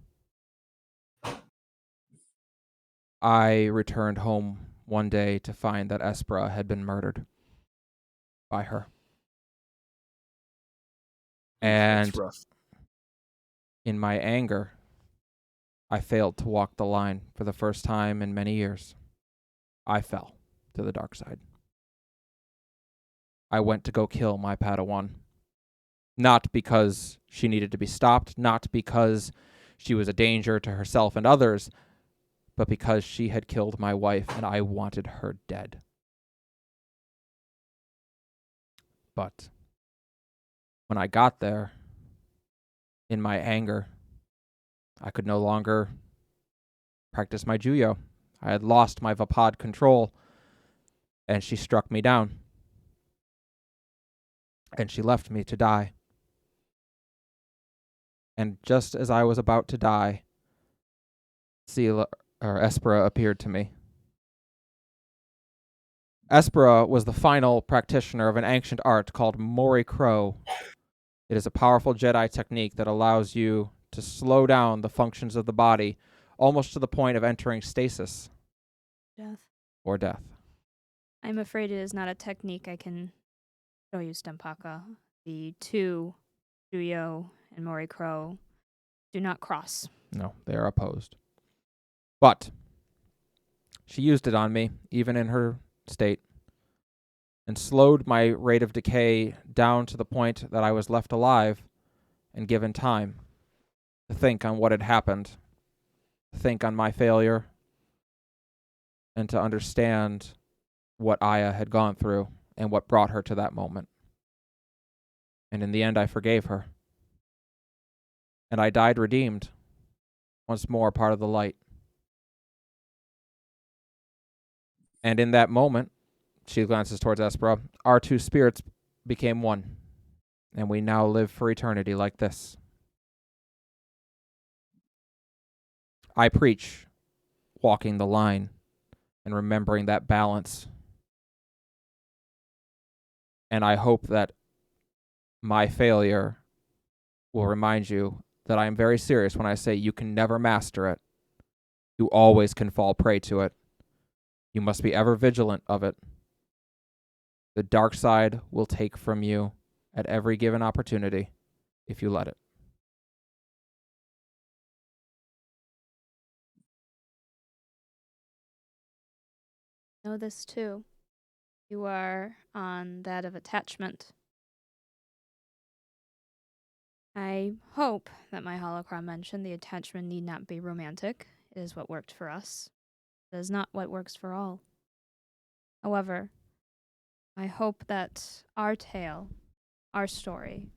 I returned home one day to find that Espra had been murdered by her. And That's rough. in my anger, I failed to walk the line for the first time in many years. I fell to the dark side. I went to go kill my Padawan. Not because she needed to be stopped, not because she was a danger to herself and others, but because she had killed my wife and I wanted her dead. But when I got there, in my anger, I could no longer practice my Juyo. I had lost my Vapad control, and she struck me down. And she left me to die. And just as I was about to die, Espera appeared to me. Espera was the final practitioner of an ancient art called Mori Crow. It is a powerful Jedi technique that allows you to slow down the functions of the body almost to the point of entering stasis Death. or death. I'm afraid it is not a technique I can show you, Stempaka. The two, Juyo and Mori Crow, do not cross. No, they are opposed. But she used it on me, even in her state, and slowed my rate of decay down to the point that I was left alive and given time to think on what had happened, to think on my failure, and to understand what Aya had gone through and what brought her to that moment. And in the end, I forgave her. And I died redeemed, once more part of the light. And in that moment, she glances towards Espera, our two spirits became one, and we now live for eternity like this. I preach walking the line and remembering that balance. And I hope that my failure will remind you that I am very serious when I say you can never master it. You always can fall prey to it. You must be ever vigilant of it. The dark side will take from you at every given opportunity if you let it. Know this too. You are on that of attachment. I hope that my holocron mentioned the attachment need not be romantic. It is what worked for us. It is not what works for all. However, I hope that our tale, our story,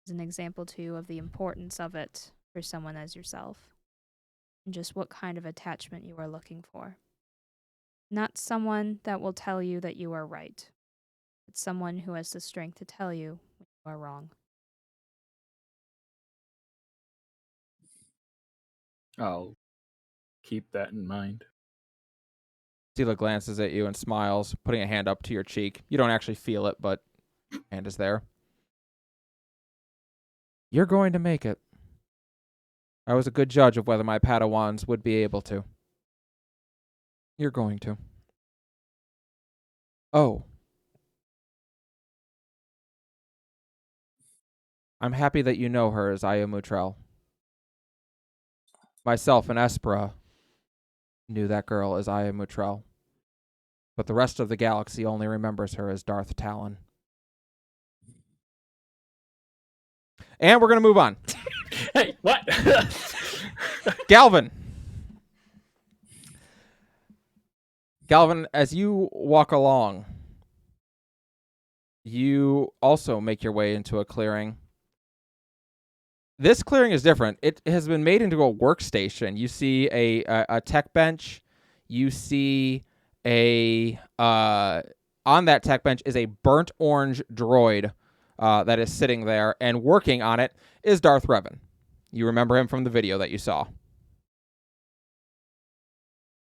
is an example to you of the importance of it for someone as yourself, and just what kind of attachment you are looking for. Not someone that will tell you that you are right, but someone who has the strength to tell you when you are wrong. I'll keep that in mind. Sela glances at you and smiles, putting a hand up to your cheek. You don't actually feel it, but hand is there. You're going to make it. I was a good judge of whether my Padawans would be able to. You're going to. Oh. I'm happy that you know her as Aya Mutrell. Myself and Espera knew that girl as Aya Mutrell, but the rest of the galaxy only remembers her as Darth Talon. And we're going to move on. Hey, what? Galvin. Galvin, as you walk along, you also make your way into a clearing. This clearing is different. It has been made into a workstation. You see a tech bench. You see on that tech bench is a burnt orange droid that is sitting there, and working on it is Darth Revan. You remember him from the video that you saw.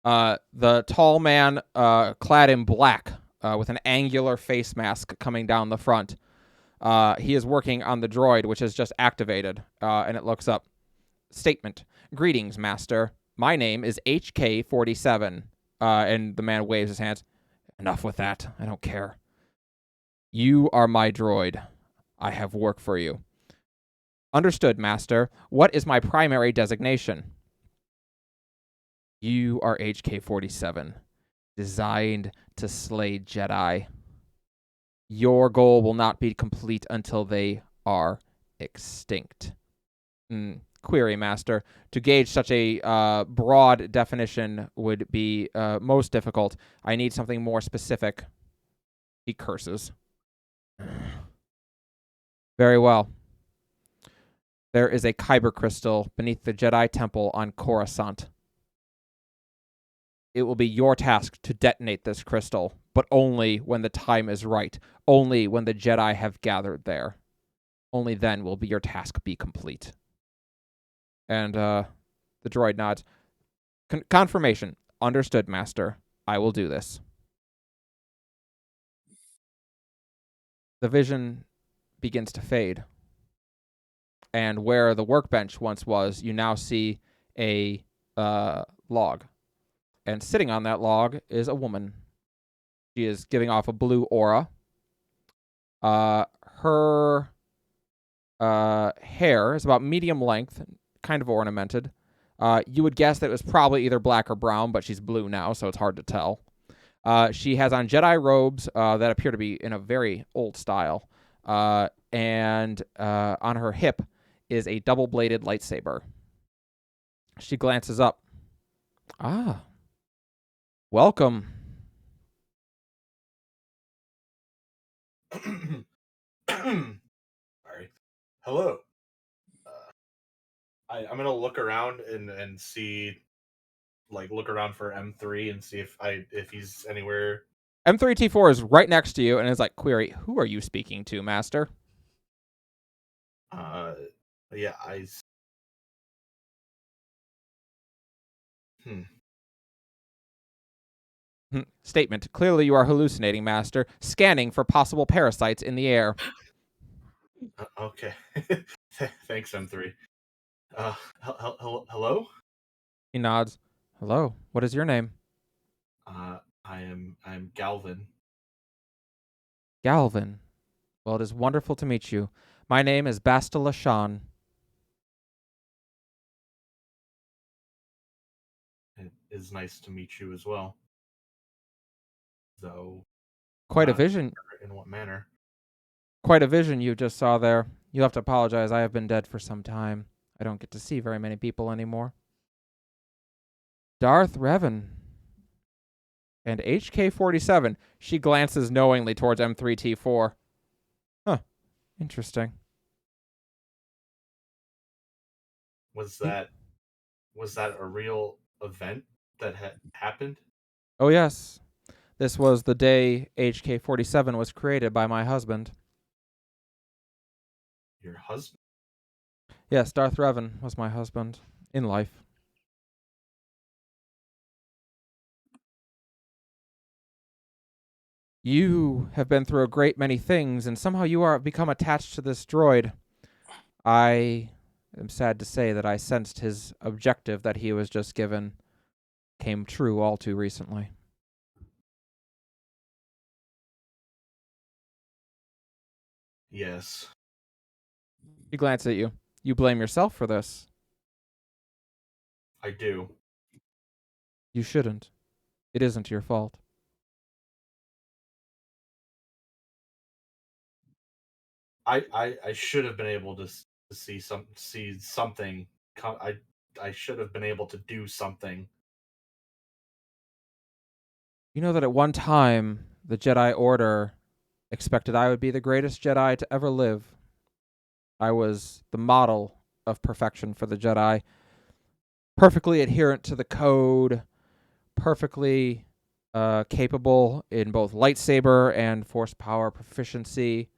The tall man clad in black with an angular face mask coming down the front. He is working on the droid, which is just activated, and it looks up. Statement. Greetings, Master. My name is HK-47. And the man waves his hands. Enough with that. I don't care. You are my droid. I have work for you. Understood, Master. What is my primary designation? You are HK-47, designed to slay Jedi. Your goal will not be complete until they are extinct. Query, Master. To gauge such a broad definition would be most difficult. I need something more specific. He curses. Very well. There is a Kyber crystal beneath the Jedi Temple on Coruscant. It will be your task to detonate this crystal, but only when the time is right. Only when the Jedi have gathered there. Only then will your task be complete. And the droid nods. Confirmation. Understood, Master. I will do this. The vision begins to fade. And where the workbench once was, you now see a log. And sitting on that log is a woman. She is giving off a blue aura. Her hair is about medium length, kind of ornamented. You would guess that it was probably either black or brown, but she's blue now, so it's hard to tell. She has on Jedi robes that appear to be in a very old style. And on her hip is a double-bladed lightsaber. She glances up. Ah. Welcome. Sorry. Hello. I'm gonna look around and see, look around for M3 and see if he's anywhere. M3T4 is right next to you and is like, query, who are you speaking to, Master? Yeah, Statement. Clearly you are hallucinating, Master. Scanning for possible parasites in the air. Okay. Thanks, M3. Hello? He nods. Hello. What is your name? I'm Galvin. Galvin. Well, it is wonderful to meet you. My name is Bastila Shan. It is nice to meet you as well. Though, Quite a not vision. sure in what manner? Quite a vision you just saw there. You'll have to apologize. I have been dead for some time. I don't get to see very many people anymore. Darth Revan. And HK-47. She glances knowingly towards M3T4. Huh. Interesting. Was that a real event that had happened? Oh, yes. This was the day HK-47 was created by my husband. Your husband? Yes, Darth Revan was my husband in life. You have been through a great many things, and somehow you are become attached to this droid. I am sad to say that I sensed his objective that he was just given came true all too recently. Yes. He glanced at you. You blame yourself for this. I do. You shouldn't. It isn't your fault. I should have been able to see something. I should have been able to do something. You know that at one time, the Jedi Order expected I would be the greatest Jedi to ever live. I was the model of perfection for the Jedi. Perfectly adherent to the code, perfectly capable in both lightsaber and force power proficiency.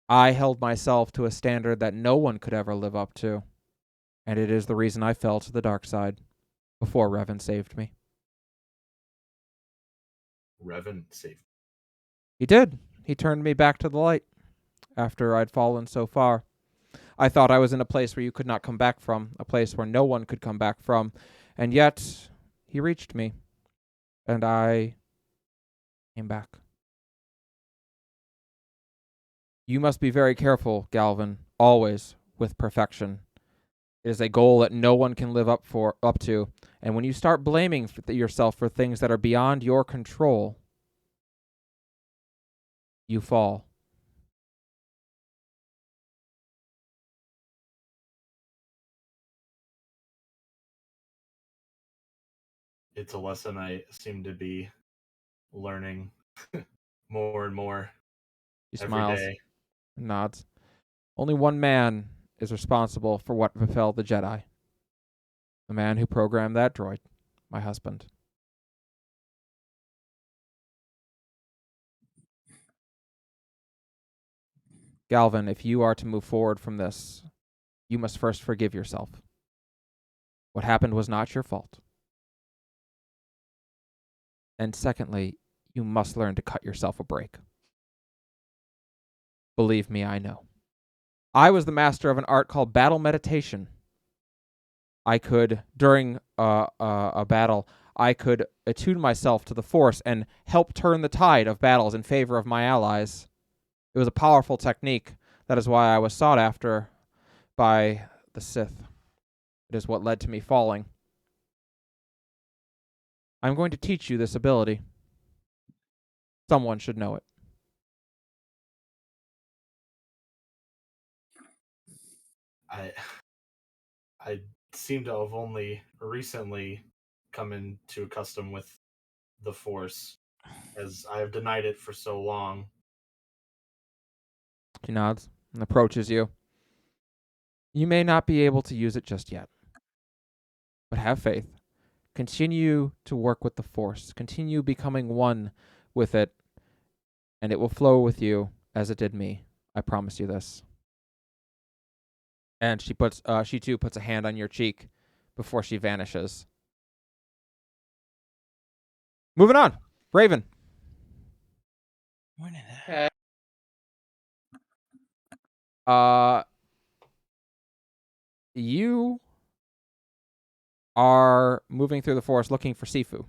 I held myself to a standard that no one could ever live up to, and it is the reason I fell to the dark side before Revan saved me. Revan saved. He did. He turned me back to the light after I'd fallen so far. I thought I was in a place where you could not come back from, a place where no one could come back from, and yet he reached me, and I came back. You must be very careful, Galvin, always with perfection. It is a goal that no one can live up to, and when you start blaming yourself for things that are beyond your control, you fall. it's a lesson I seem to be learning more and more He every smiles day. and nods. Only one man is responsible for what befell the Jedi. The man who programmed that droid, my husband. Galvin, if you are to move forward from this, you must first forgive yourself. What happened was not your fault. And secondly, you must learn to cut yourself a break. Believe me, I know. I was the master of an art called battle meditation. I could, during a battle, I could attune myself to the Force and help turn the tide of battles in favor of my allies. It was a powerful technique. That is why I was sought after by the Sith. It is what led to me falling. I'm going to teach you this ability. Someone should know it. I seem to have only recently come into a custom with the Force, as I have denied it for so long. She nods and approaches you. You may not be able to use it just yet, but have faith. Continue to work with the Force. Continue becoming one with it, and it will flow with you as it did me. I promise you this. And she too puts a hand on your cheek before she vanishes. Moving on, Raven. When did that? Okay. You are moving through the forest looking for Sifu.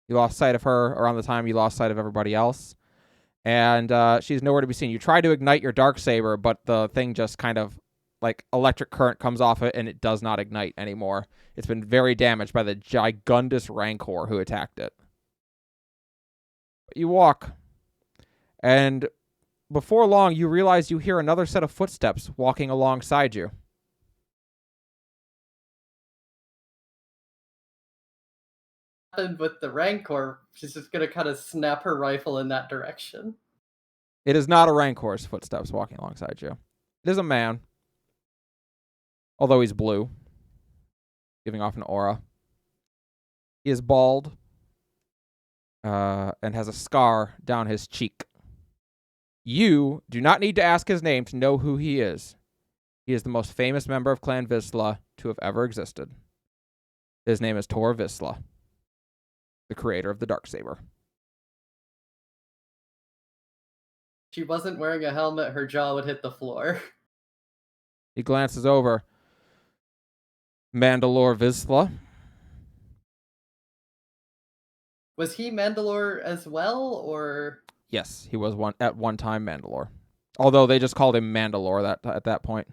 You lost sight of her around the time you lost sight of everybody else, and she's nowhere to be seen. You try to ignite your Darksaber, but the thing just kind of like electric current comes off it, and it does not ignite anymore. It's been very damaged by the gigundous Rancor who attacked it. But you walk, and before long, you realize you hear another set of footsteps walking alongside you. With the Rancor, she's just gonna kind of snap her rifle in that direction. It is not a Rancor's footsteps walking alongside you. It is a man, although he's blue, giving off an aura. He is bald and has a scar down his cheek. You do not need to ask his name to know who he is. He is the most famous member of Clan Vizsla to have ever existed. His name is Tor Vizsla, the creator of the Darksaber. If she wasn't wearing a helmet, her jaw would hit the floor. He glances over. Mandalore Vizsla. Was he Mandalore as well, or? Yes, he was at one time Mandalore. Although they just called him Mandalore at that point.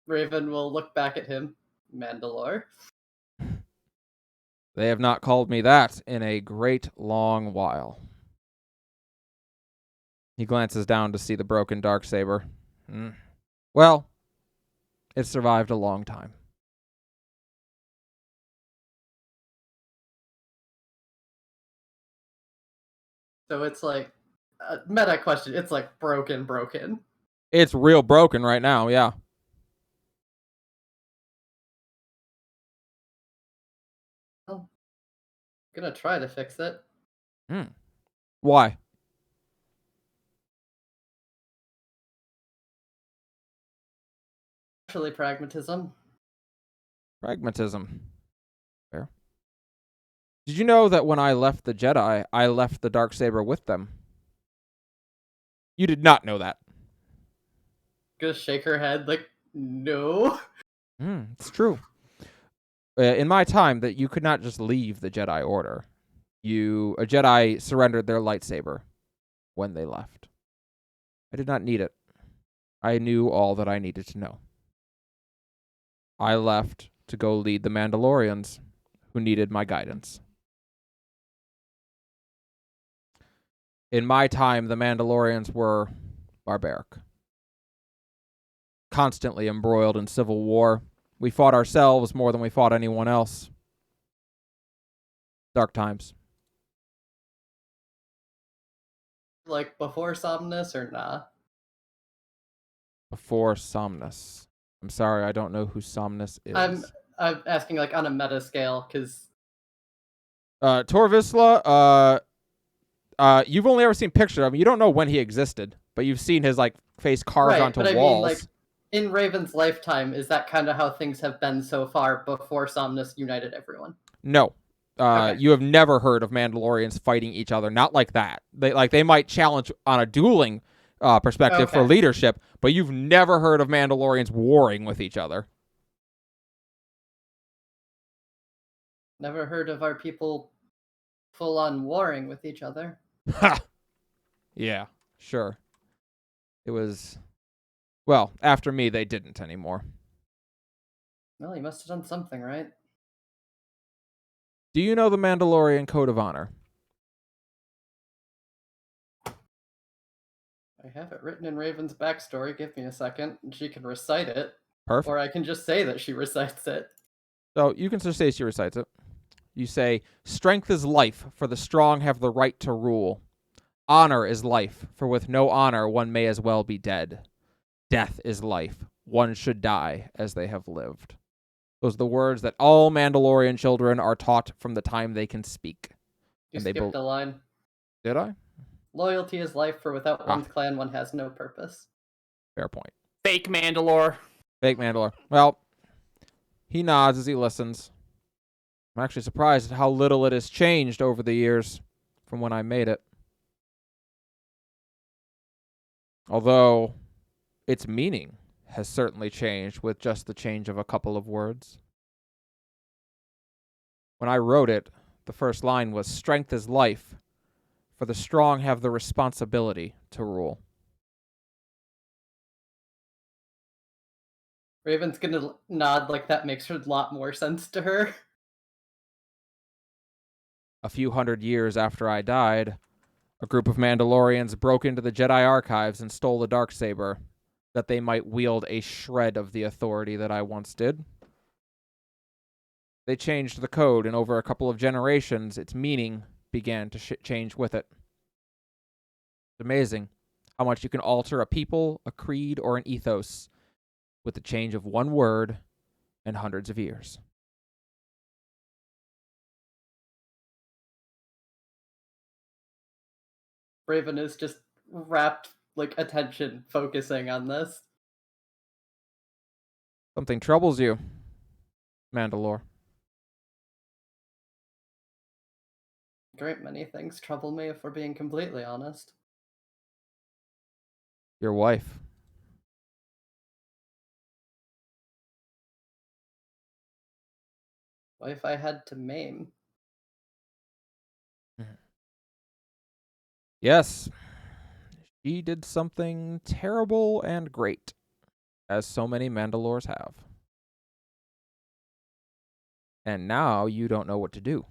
Raven will look back at him. Mandalore. They have not called me that in a great long while. He glances down to see the broken Darksaber. Well, it survived a long time. So it's like a meta question. It's like broken. It's real broken right now, yeah. Well, gonna try to fix it. Why? Actually, pragmatism. Pragmatism. Fair. Did you know that when I left the Jedi, I left the Darksaber with them? You did not know that. Gonna shake her head like, no. It's true. In my time, that you could not just leave the Jedi Order. A Jedi surrendered their lightsaber when they left. I did not need it. I knew all that I needed to know. I left to go lead the Mandalorians who needed my guidance. In my time, the Mandalorians were barbaric, constantly embroiled in civil war We fought ourselves more than we fought anyone else. Dark times. Like before Somnus or nah? Before Somnus. I'm sorry, I don't know who Somnus is. I'm asking like on a meta scale because Tor Visla, you've only ever seen pictures of him. You don't know when he existed, but you've seen his like face carved right, onto but I walls. mean like in Raven's lifetime, is that kind of how things have been so far before Somnus united everyone? No. Okay. You have never heard of Mandalorians fighting each other. Not like that. They might challenge on a dueling perspective for Okay. leadership, but you've never heard of Mandalorians warring with each other. Never heard of our people full on warring with each other. Ha! Yeah, sure. It was... Well, after me, they didn't anymore. Well, you must have done something, right? Do you know the Mandalorian Code of Honor? I have it written in Raven's backstory. Give me a second, and she can recite it. Perfect. Or I can just say that she recites it. So you can just say she recites it. You say, strength is life, for the strong have the right to rule. Honor is life, for with no honor one may as well be dead. Death is life, one should die as they have lived. Those are the words that all Mandalorian children are taught from the time they can speak. You And they skipped a line. Did I? Loyalty is life, for without one's clan, one has no purpose. Fair point. Fake Mandalore. Fake Mandalore. Well, he nods as he listens. I'm actually surprised at how little it has changed over the years from when I made it. Although its meaning has certainly changed with just the change of a couple of words. When I wrote it, the first line was, strength is life, for the strong have the responsibility to rule. Raven's gonna nod like that makes a lot more sense to her. A few hundred years after I died, a group of Mandalorians broke into the Jedi archives and stole the Darksaber, that they might wield a shred of the authority that I once did. They changed the code, and over a couple of generations, its meaning began to change with it. It's amazing how much you can alter a people, a creed, or an ethos with the change of one word and hundreds of years. Raven is just rapt, like, attention focusing on this. Something troubles you, Mandalore. A great many things trouble me, if we're being completely honest. Your wife. Wife I had to maim. Yes, she did something terrible and great, as so many Mandalores have. And now you don't know what to do.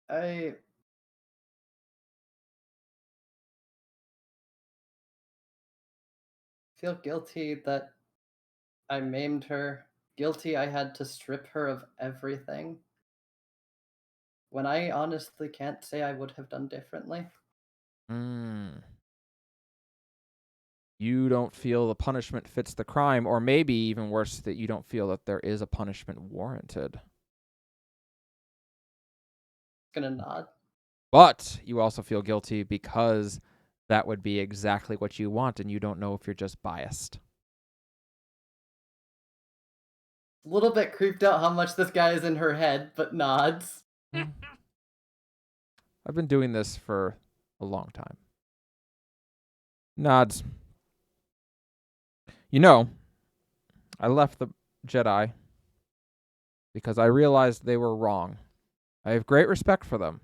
I feel guilty that I maimed her. Guilty I had to strip her of everything. When I honestly can't say I would have done differently. You don't feel the punishment fits the crime, or maybe even worse, that you don't feel that there is a punishment warranted. Gonna nod. But you also feel guilty because that would be exactly what you want, and you don't know if you're just biased. A little bit creeped out how much this guy is in her head, but nods. I've been doing this for a long time. Nods. You know, I left the Jedi because I realized they were wrong. I have great respect for them.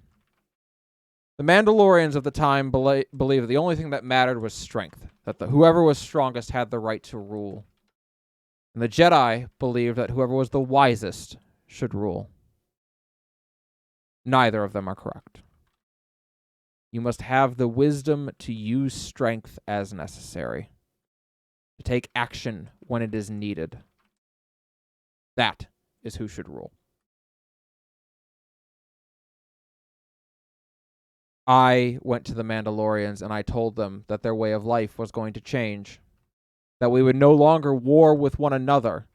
The Mandalorians of the time believed the only thing that mattered was strength, that whoever was strongest had the right to rule. And the Jedi believed that whoever was the wisest should rule. Neither of them are correct. You must have the wisdom to use strength as necessary, to take action when it is needed. That is who should rule. I went to the Mandalorians and I told them that their way of life was going to change, that we would no longer war with one another,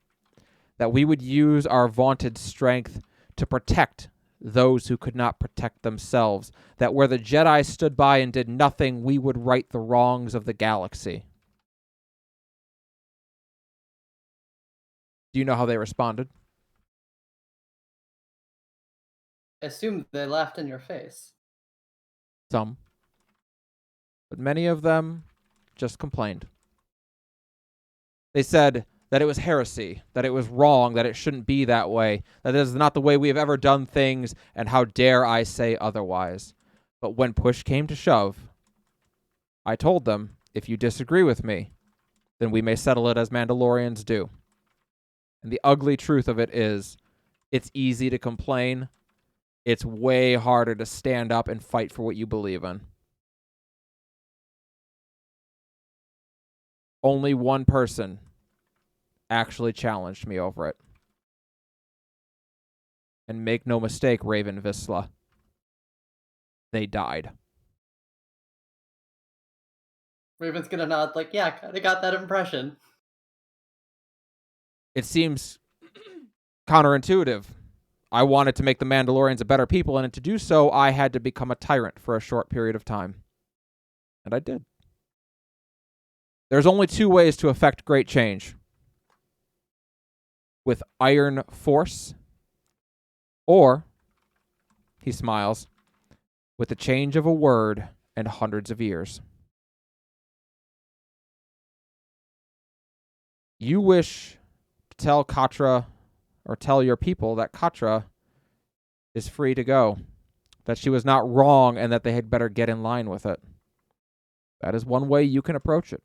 that we would use our vaunted strength to protect those who could not protect themselves, that where the Jedi stood by and did nothing, we would right the wrongs of the galaxy. Do you know how they responded? I assume they laughed in your face. Some. But many of them just complained. They said that it was heresy, that it was wrong, that it shouldn't be that way, that it is not the way we have ever done things, and how dare I say otherwise. But when push came to shove, I told them, if you disagree with me, then we may settle it as Mandalorians do. And the ugly truth of it is, it's easy to complain. It's way harder to stand up and fight for what you believe in. Only one person actually challenged me over it. And make no mistake, Raven Visla, they died. Raven's gonna nod like, yeah, kinda got that impression. It seems counterintuitive. I wanted to make the Mandalorians a better people, and to do so, I had to become a tyrant for a short period of time. And I did. There's only two ways to effect great change. With iron force, or, he smiles, with the change of a word and hundreds of years. You wish to tell Katra, or tell your people that Katra is free to go, that she was not wrong and that they had better get in line with it. That is one way you can approach it.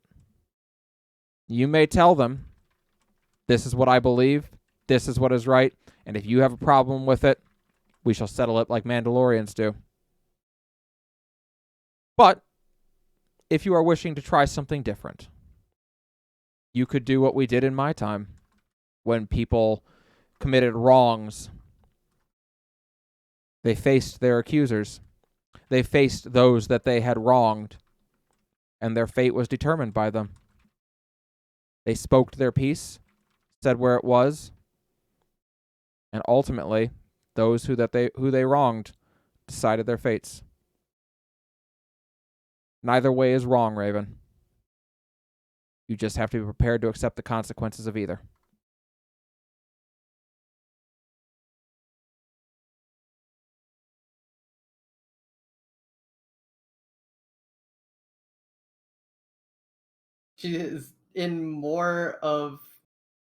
You may tell them, this is what I believe, this is what is right, and if you have a problem with it, we shall settle it like Mandalorians do. But if you are wishing to try something different, you could do what we did in my time when people committed wrongs. They faced their accusers. They faced those that they had wronged, and their fate was determined by them. They spoke their piece, said where it was, and ultimately, those who they wronged decided their fates. Neither way is wrong, Raven. You just have to be prepared to accept the consequences of either. She is in more of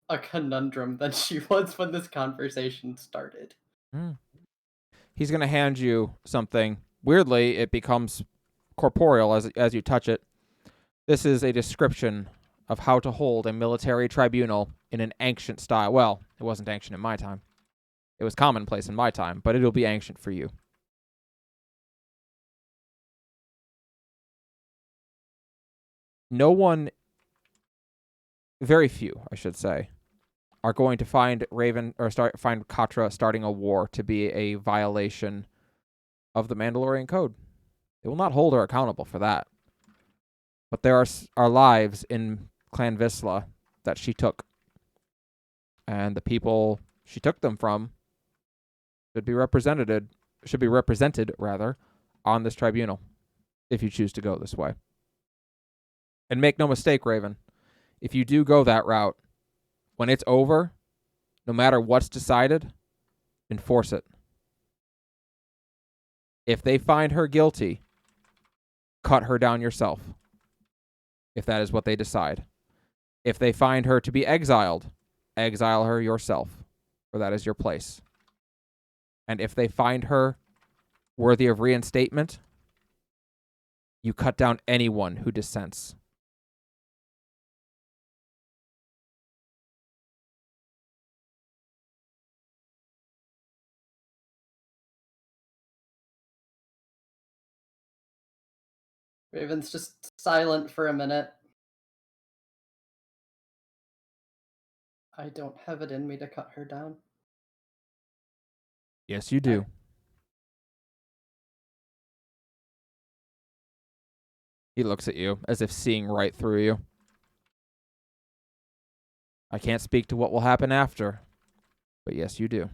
a conundrum than she was when this conversation started. He's going to hand you something. Weirdly, it becomes corporeal as you touch it. This is a description of how to hold a military tribunal in an ancient style. Well, it wasn't ancient in my time. It was commonplace in my time, but it'll be ancient for you. No one, very few, I should say, are going to find find Katra starting a war to be a violation of the Mandalorian Code. They will not hold her accountable for that. But there are lives in Clan Visla that she took, and the people she took them from should be represented on this tribunal if you choose to go this way. And make no mistake, Raven, if you do go that route, when it's over, no matter what's decided, enforce it. If they find her guilty, cut her down yourself, if that is what they decide. If they find her to be exiled, exile her yourself, for that is your place. And if they find her worthy of reinstatement, you cut down anyone who dissents. Raven's just silent for a minute. I don't have it in me to cut her down. Yes, you do. He looks at you as if seeing right through you. I can't speak to what will happen after, but yes, you do.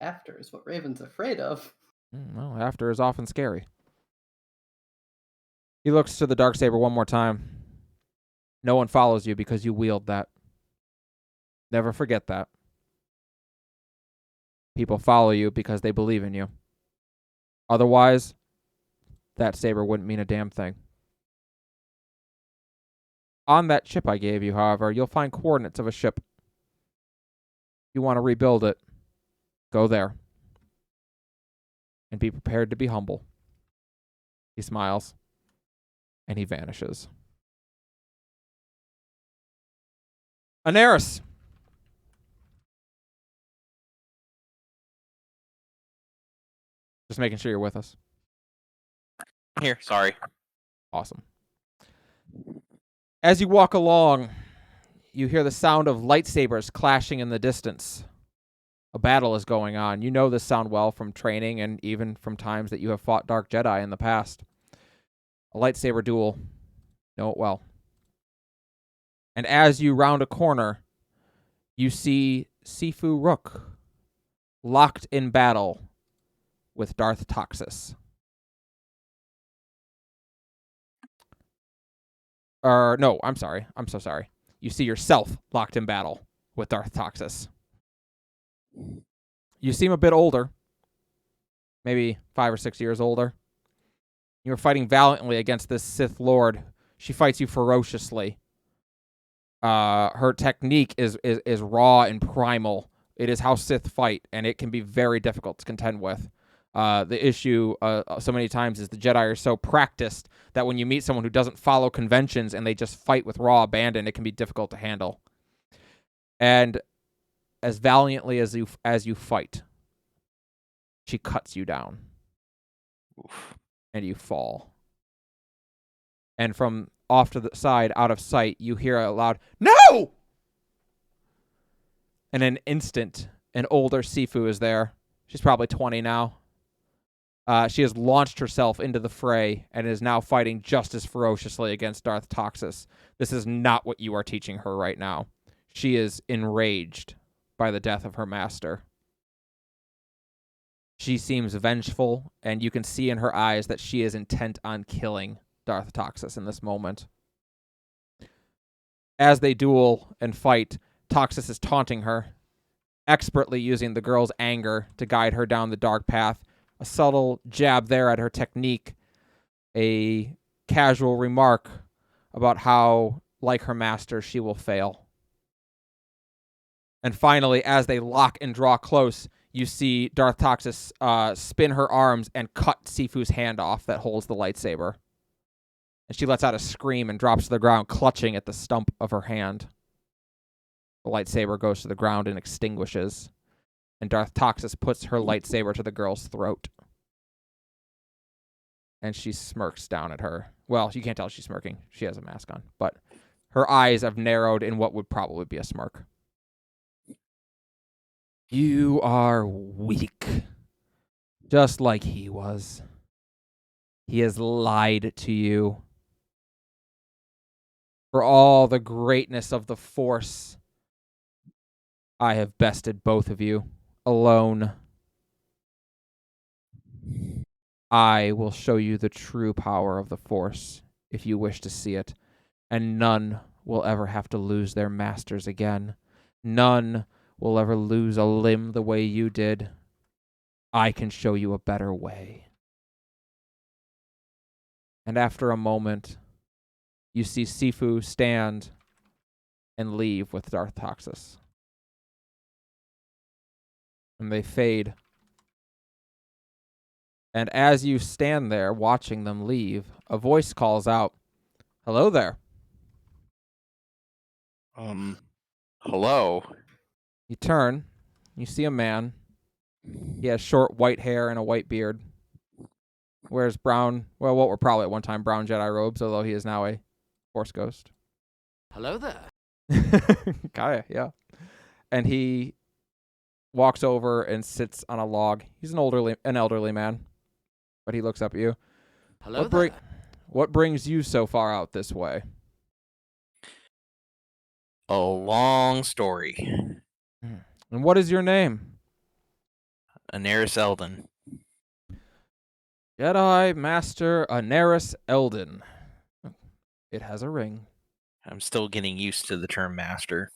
After is what Raven's afraid of. Well, after is often scary. He looks to the Darksaber one more time. No one follows you because you wield that. Never forget that. People follow you because they believe in you. Otherwise, that saber wouldn't mean a damn thing. On that chip I gave you, however, you'll find coordinates of a ship. If you want to rebuild it, go there. And be prepared to be humble. He smiles. And he vanishes. Anaris. Just making sure you're with us. Here, sorry. Awesome. As you walk along, you hear the sound of lightsabers clashing in the distance. A battle is going on. You know this sound well from training and even from times that you have fought Dark Jedi in the past. A lightsaber duel. Know it well. And as you round a corner, you see Sifu Rook locked in battle with Darth Toxus. No, I'm sorry. I'm so sorry. You see yourself locked in battle with Darth Toxus. You seem a bit older. Maybe 5 or 6 years older. You are fighting valiantly against this Sith Lord. She fights you ferociously. Her technique is raw and primal. It is how Sith fight, and it can be very difficult to contend with. The issue so many times is the Jedi are so practiced that when you meet someone who doesn't follow conventions and they just fight with raw abandon, it can be difficult to handle. And as valiantly as you fight, she cuts you down. Oof. And you fall. And from off to the side, out of sight, you hear a loud, "No!" In an instant, an older Sifu is there. She's probably 20 now. She has launched herself into the fray and is now fighting just as ferociously against Darth Toxus. This is not what you are teaching her right now. She is enraged by the death of her master. She seems vengeful, and you can see in her eyes that she is intent on killing Darth Toxus in this moment. As they duel and fight, Toxus is taunting her, expertly using the girl's anger to guide her down the dark path. A subtle jab there at her technique, a casual remark about how, like her master, she will fail. And finally, as they lock and draw close, you see Darth Toxus spin her arms and cut Sifu's hand off that holds the lightsaber. And she lets out a scream and drops to the ground, clutching at the stump of her hand. The lightsaber goes to the ground and extinguishes. And Darth Toxus puts her lightsaber to the girl's throat. And she smirks down at her. Well, you can't tell she's smirking. She has a mask on. But her eyes have narrowed in what would probably be a smirk. You are weak. Just like he was. He has lied to you. For all the greatness of the Force, I have bested both of you. Alone. I will show you the true power of the Force, if you wish to see it, and none will ever have to lose their masters again. None will ever lose a limb the way you did. I can show you a better way. And after a moment, you see Sifu stand and leave with Darth Toxus. And they fade. And as you stand there watching them leave, a voice calls out, "Hello there." Hello. You turn, you see a man. He has short white hair and a white beard. wears brown, well, what were probably at one time brown Jedi robes, although he is now a Force ghost. Hello there. Kaya, yeah. And he walks over and sits on a log. He's an elderly man, but he looks up at you. Hello there. What brings you so far out this way? A long story. And what is your name? Anaris Eldon. Jedi Master Anaris Eldon. It has a ring. I'm still getting used to the term master.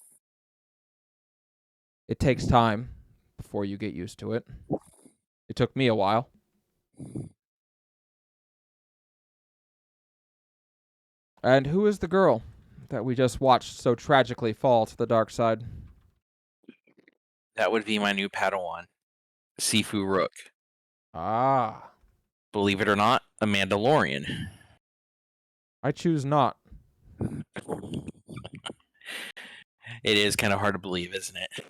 It takes time before you get used to it. It took me a while. And who is the girl that we just watched so tragically fall to the dark side? That would be my new Padawan, Sifu Rook. Ah, Believe it or not, a Mandalorian. I choose not. It is kind of hard to believe, isn't it?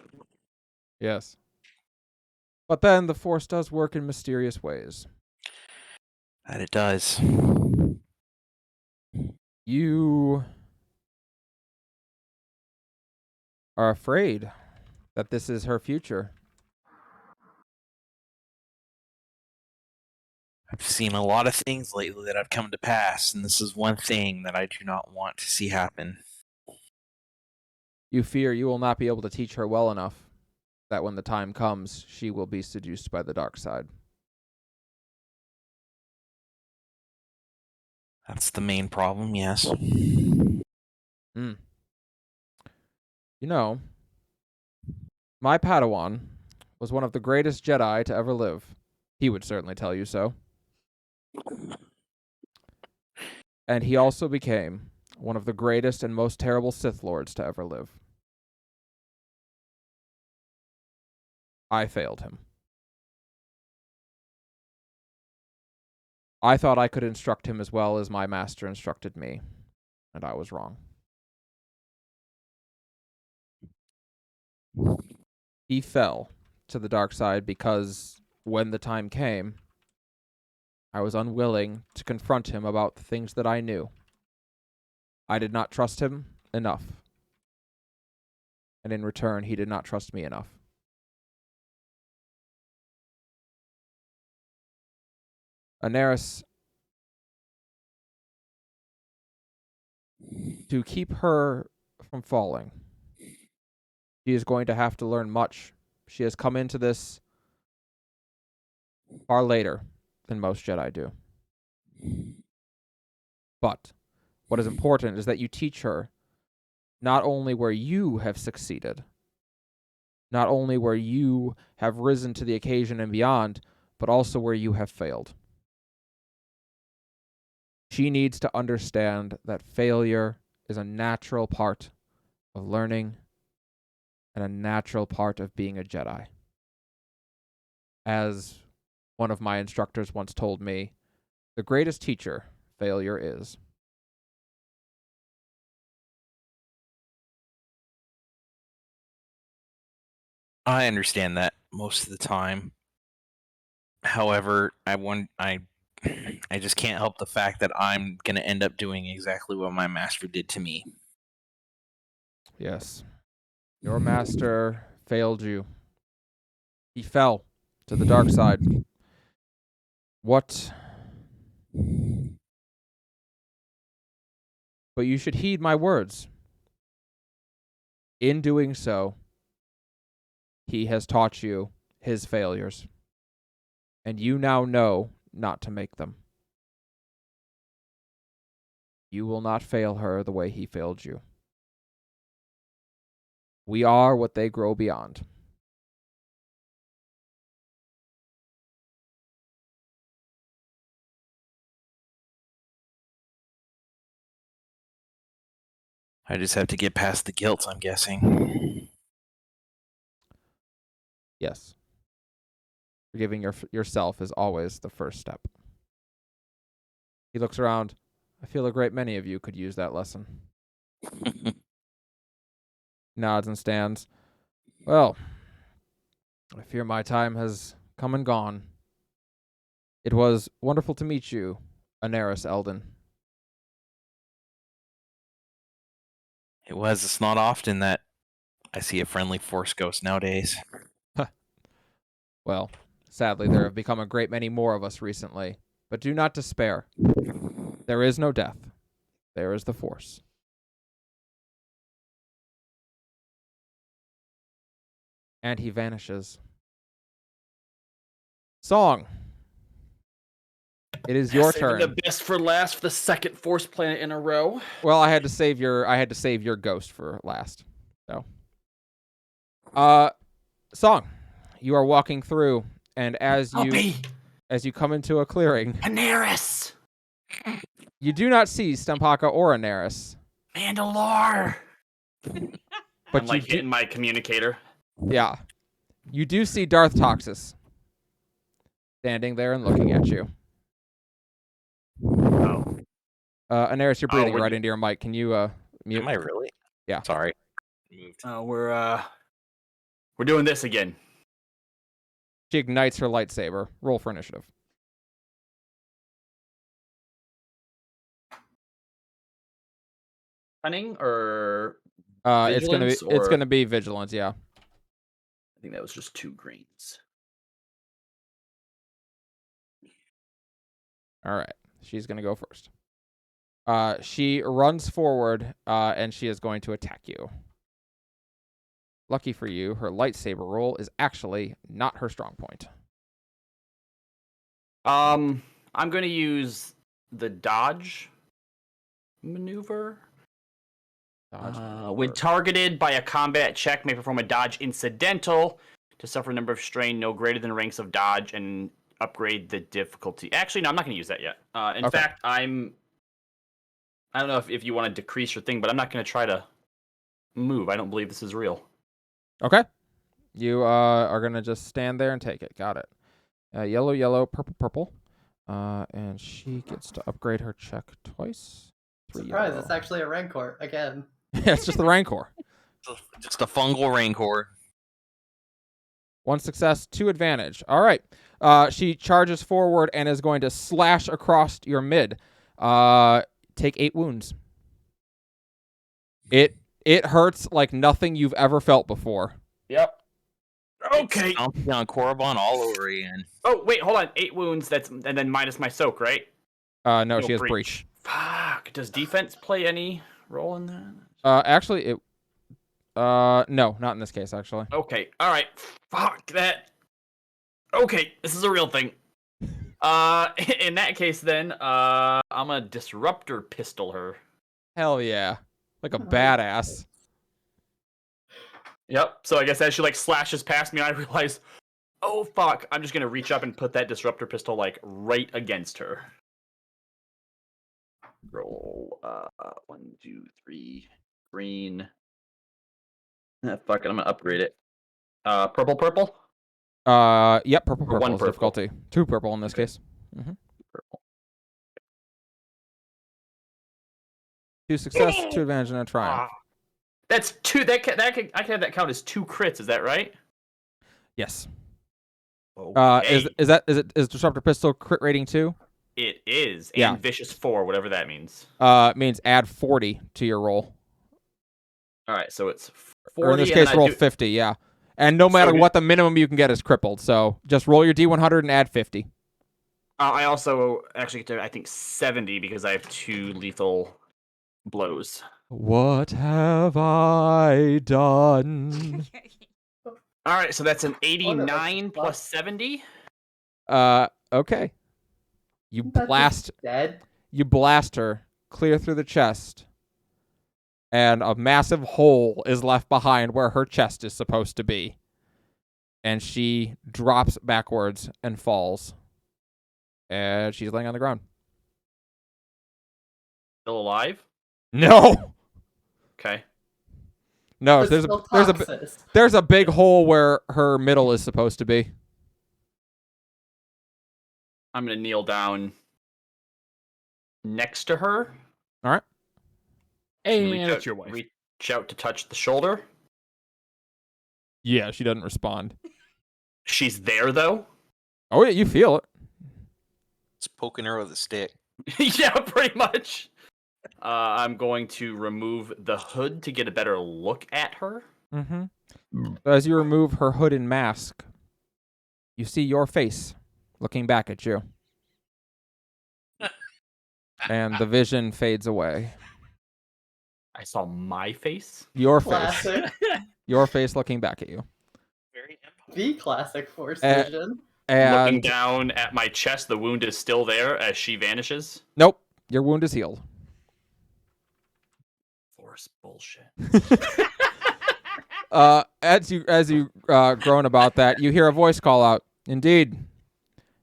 Yes. But then the Force does work in mysterious ways. That it does. You are afraid that this is her future. I've seen a lot of things lately that have come to pass, and this is one thing that I do not want to see happen. You fear you will not be able to teach her well enough, that when the time comes, she will be seduced by the dark side. That's the main problem, yes. You know, my Padawan was one of the greatest Jedi to ever live. He would certainly tell you so. And he also became one of the greatest and most terrible Sith Lords to ever live. I failed him. I thought I could instruct him as well as my master instructed me, and I was wrong. He fell to the dark side because when the time came, I was unwilling to confront him about the things that I knew. I did not trust him enough. And in return, he did not trust me enough. Anaris, to keep her from falling, she is going to have to learn much. She has come into this far later than most Jedi do. But what is important is that you teach her not only where you have succeeded, not only where you have risen to the occasion and beyond, but also where you have failed. She needs to understand that failure is a natural part of learning and a natural part of being a Jedi. As one of my instructors once told me, the greatest teacher failure is. I understand that most of the time. However, I just can't help the fact that I'm going to end up doing exactly what my master did to me. Yes. Your master failed you. He fell to the dark side. What? But you should heed my words. In doing so, he has taught you his failures. And you now know not to make them. You will not fail her the way he failed you. We are what they grow beyond. I just have to get past the guilt, I'm guessing. Yes. Forgiving yourself is always the first step. He looks around. I feel a great many of you could use that lesson. Nods and stands. Well, I fear my time has come and gone. It was wonderful to meet you, Anaris Eldon. It was. It's not often that I see a friendly Force ghost nowadays. Well, sadly, there have become a great many more of us recently, but do not despair. There is no death. There is the Force. And he vanishes. Song. It is your Saving turn. the best for last for the second Force planet in a row. Well, I had to save your ghost for last. So, Song. You are walking through, and as you come into a clearing, Anaris! you do not see Stempaka or Anaris. Mandalore! But I'm like hitting my communicator. Yeah. You do see Darth Toxus standing there and looking at you. Oh. Anaris, you're breathing we're right good. into your mic. Can you mute? Am I really? Yeah. Sorry. We're doing this again. She ignites her lightsaber. Roll for initiative. Cunning or It's vigilance, gonna be vigilance, yeah. I think that was just 2 greens. All right. She's gonna go first. She runs forward, and she is going to attack you. Lucky for you, her lightsaber roll is actually not her strong point. I'm going to use the dodge maneuver. When targeted by a combat check, may perform a dodge incidental to suffer a number of strain no greater than ranks of dodge and upgrade the difficulty. Actually, no, I'm not going to use that yet. In Okay. fact, I don't know if you want to decrease your thing, but I'm not going to try to move. I don't believe this is real. Okay. You are gonna just stand there and take it. Got it. Yellow, yellow, purple, purple. And she gets to upgrade her check twice. 3 Surprise, yellow. it's actually a Rancor again. It's just the Rancor. Just a fungal rancor. 1 success, 2 advantage. All right. She charges forward and is going to slash across your mid. Take 8 wounds. It hurts like nothing you've ever felt before. Yep. Okay. Stomping on Korriban all over again. Oh, wait, hold on. 8 wounds, and then minus my soak, right? No, she has breach. Fuck. Does defense play any role in that? Actually, it. No, not in this case. Actually. Okay. All right. Fuck that. Okay, this is a real thing. In that case, then, I'm gonna disruptor pistol her. Hell yeah, like a badass. Yep. So I guess as she slashes past me, I realize, oh fuck, I'm just gonna reach up and put that disruptor pistol right against her. Roll 1, 2, 3, green. Fuck it, I'm gonna upgrade it. Purple. Yep, purple Or 1 is purple. difficulty. 2 purple in this case. Purple. 2 success, 2 advantage, and a triumph. That's 2. I can have that count as 2 crits. Is that right? Yes. Okay. Is disruptor pistol crit rating 2? It is, and Yeah. vicious 4, whatever that means. Means add 40 to your roll. All right, so it's 40. Or in this and case, then I roll do- 50. Yeah. And no matter So what, the minimum you can get is crippled. So just roll your D100 and add 50. I also actually get to, I think, 70 because I have 2 lethal blows. What have I done? All right, so that's an Oh, 89 no, plus 70. Okay. You That's blast dead. You blast her clear through the chest, and a massive hole is left behind where her chest is supposed to be. And she drops backwards and falls. And she's laying on the ground. Still alive? No! Okay. No, It's still Toxus. there's a big hole where her middle is supposed to be. I'm going to kneel down next to her. All right. And Reach it's out- your wife. Reach out to touch the shoulder. Yeah, she doesn't respond. She's there, though. Oh, yeah, you feel it. It's poking her with a stick. Yeah, pretty much. I'm going to remove the hood to get a better look at her. Mm-hmm. So as you remove her hood and mask, you see your face looking back at you. And the vision fades away. I saw my face. Your face. Classic. Your face looking back at you. Very The classic Force Uh, vision. Looking And down at my chest, the wound is still there as she vanishes. nope, your wound is healed. Force bullshit. As you groan about that, you hear a voice call out. Indeed.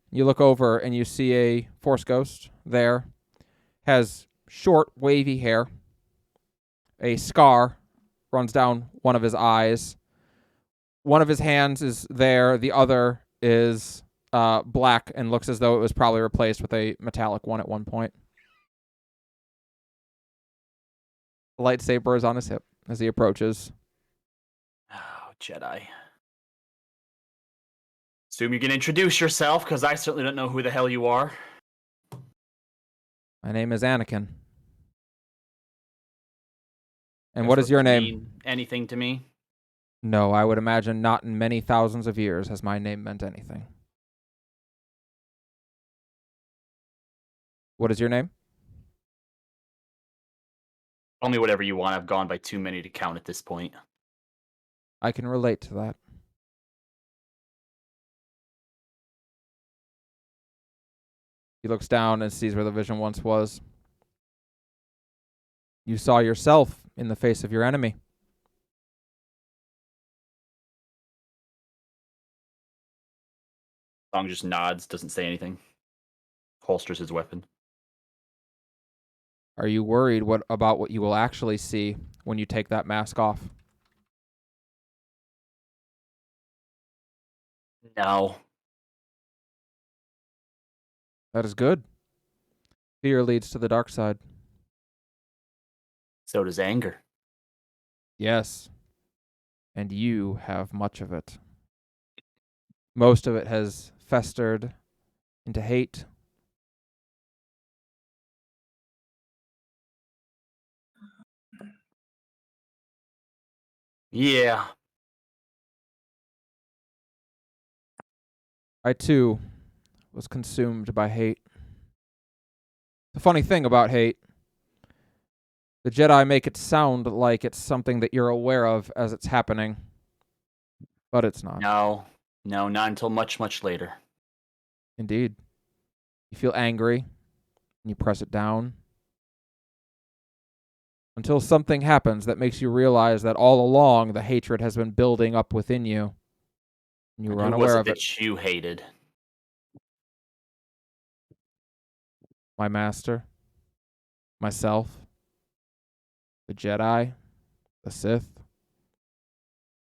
You look over and you see a Force ghost there. Has short, wavy hair. A scar runs down one of his eyes. One of his hands is there. The other is black and looks as though it was probably replaced with a metallic one at one point. The lightsaber is on his hip as he approaches. Oh, Jedi. Assume you can introduce yourself, because I certainly don't know who the hell you are. My name is Anakin. And Does what is your name? mean anything to me? No, I would imagine not in many thousands of years has my name meant anything. What is your name? Tell me whatever you want. I've gone by too many to count at this point. I can relate to that. He looks down and sees where the vision once was. You saw yourself in the face of your enemy. Song just nods, doesn't say anything. Holsters his weapon. Are you worried about what you will actually see when you take that mask off? No. That is good. Fear leads to the dark side. So does anger. Yes. And you have much of it. Most of it has festered into hate. Yeah. I, too, was consumed by hate. The funny thing about hate, the Jedi make it sound like it's something that you're aware of as it's happening, but it's not. No, not until much, much later. Indeed. You feel angry, and you press it down, until something happens that makes you realize that all along the hatred has been building up within you, and you were Who was unaware it of it. that you hated? My master, myself, the Jedi, the Sith.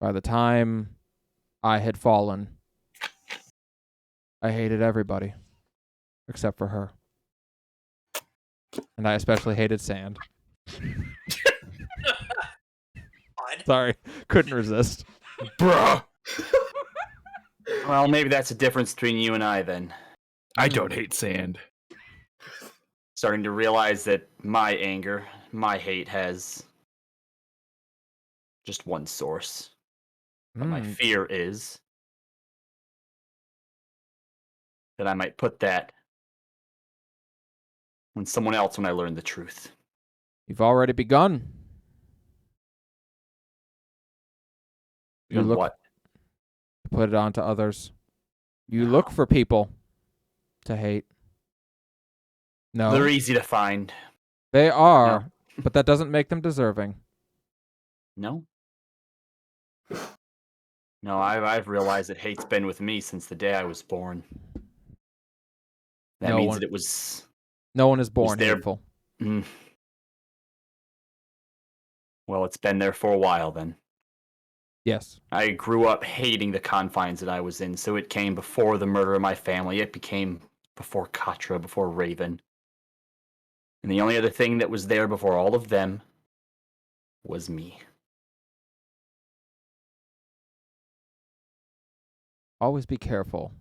By the time I had fallen, I hated everybody except for her. And I especially hated sand. Sorry, couldn't resist. Bruh! Well, maybe that's the difference between you and I then. I don't hate sand. Starting to realize that my anger, my hate has just one source. But my fear is that I might put that on someone else when I learn the truth. You've already begun. You Doing look what? to put it on to others. You look for people to hate. No, They're easy to find. they are, but that doesn't make them deserving. No? No, I've realized that hate's been with me since the day I was born. That No means one- that it was... No one is born there- hateful. Mm. Well, it's been there for a while then. Yes. I grew up hating the confines that I was in, so it came before the murder of my family. It became before Katra, before Raven. And the only other thing that was there before all of them was me. Always be careful.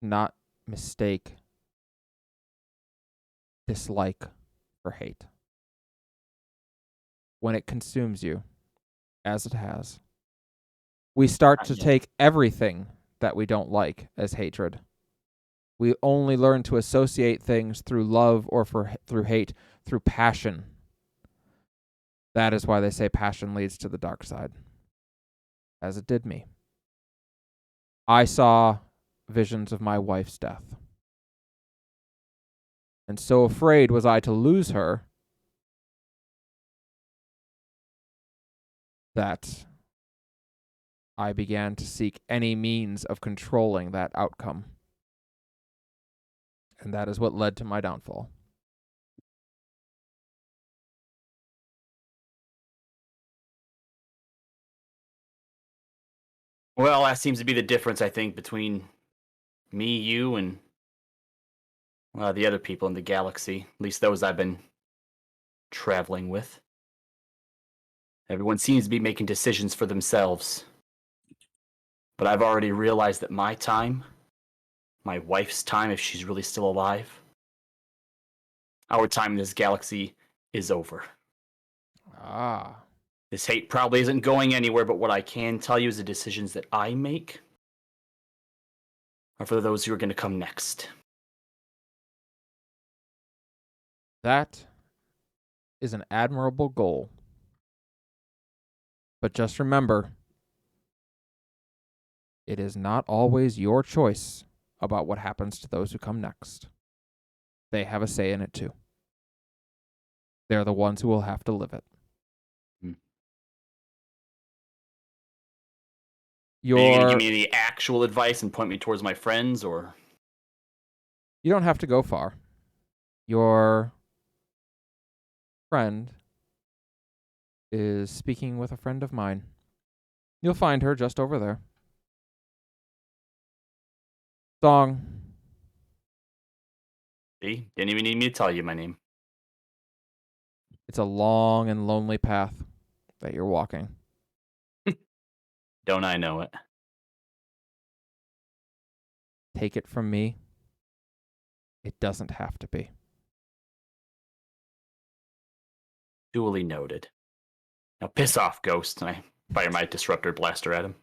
Not mistake dislike for hate. When it consumes you, as it has, we start to take everything that we don't like as hatred. We only learn to associate things through love or through hate, through passion. That is why they say passion leads to the dark side, as it did me. I saw visions of my wife's death. And so afraid was I to lose her that I began to seek any means of controlling that outcome. And that is what led to my downfall. Well, that seems to be the difference, I think, between me, you, and the other people in the galaxy. At least those I've been traveling with. Everyone seems to be making decisions for themselves. But I've already realized that my time, my wife's time, if she's really still alive, our time in this galaxy is over. Ah. This hate probably isn't going anywhere, but what I can tell you is the decisions that I make are for those who are going to come next. That is an admirable goal. But just remember, it is not always your choice about what happens to those who come next. They have a say in it too. They're the ones who will have to live it. Are you going to give me any actual advice and point me towards my friends, or? You don't have to go far. Your friend is speaking with a friend of mine. You'll find her just over there. Song. See? Didn't even need me to tell you my name. It's a long and lonely path that you're walking. Don't I know it? Take it from me. It doesn't have to be. Duly noted. Now piss off, Ghost. And I fire my disruptor blaster at him.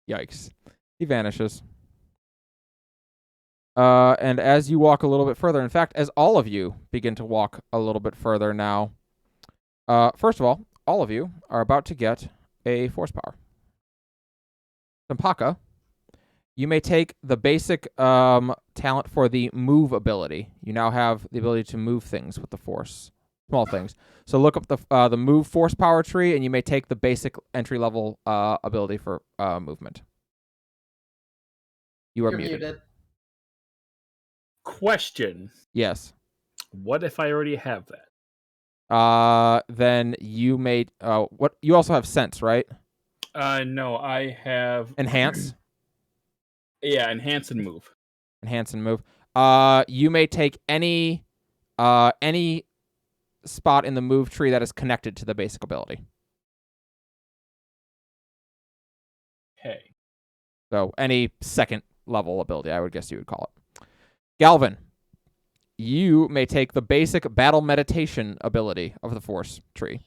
Yikes. He vanishes. And as you walk a little bit further, in fact, as all of you begin to walk a little bit further now, first of all of you are about to get a force power. Sampaka, you may take the basic talent for the move ability. You now have the ability to move things with the force. Small things. So look up the move force power tree, and you may take the basic entry-level ability for movement. You're muted. Question. Yes. What if I already have that? Then you may what you also have sense, right? No, I have Enhance. Yeah, enhance and move. Enhance and move. You may take any spot in the move tree that is connected to the basic ability. Okay. So any second level ability, I would guess you would call it. Galvin, you may take the basic battle meditation ability of the force tree.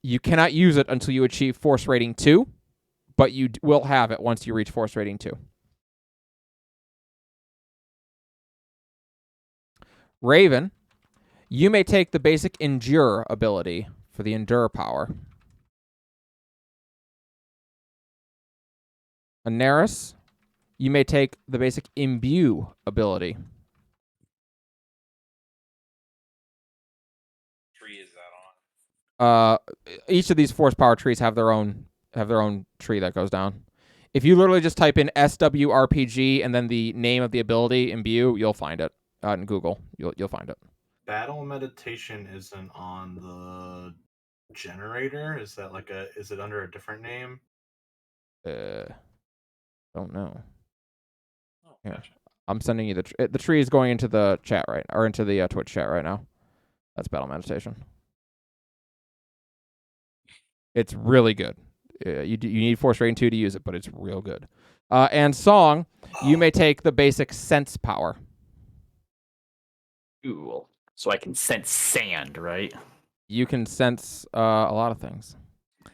You cannot use it until you achieve force rating 2, but you will have it once you reach force rating 2. Raven, you may take the basic endure ability for the endure power. Anaris, you may take the basic imbue ability. Tree is that on? Each of these force power trees have their own tree that goes down. If you literally just type in SWRPG and then the name of the ability, imbue, you'll find it in Google. You'll find it. Battle meditation isn't on the generator. Is it under a different name? Don't know. Oh, Here. gotcha. I'm sending you the tree is going into the chat or into the Twitch chat right now. That's battle meditation. It's really good. You need force rating 2 to use it, but it's real good. And song, you may take the basic sense power. Cool. So I can sense sand, right? You can sense a lot of things.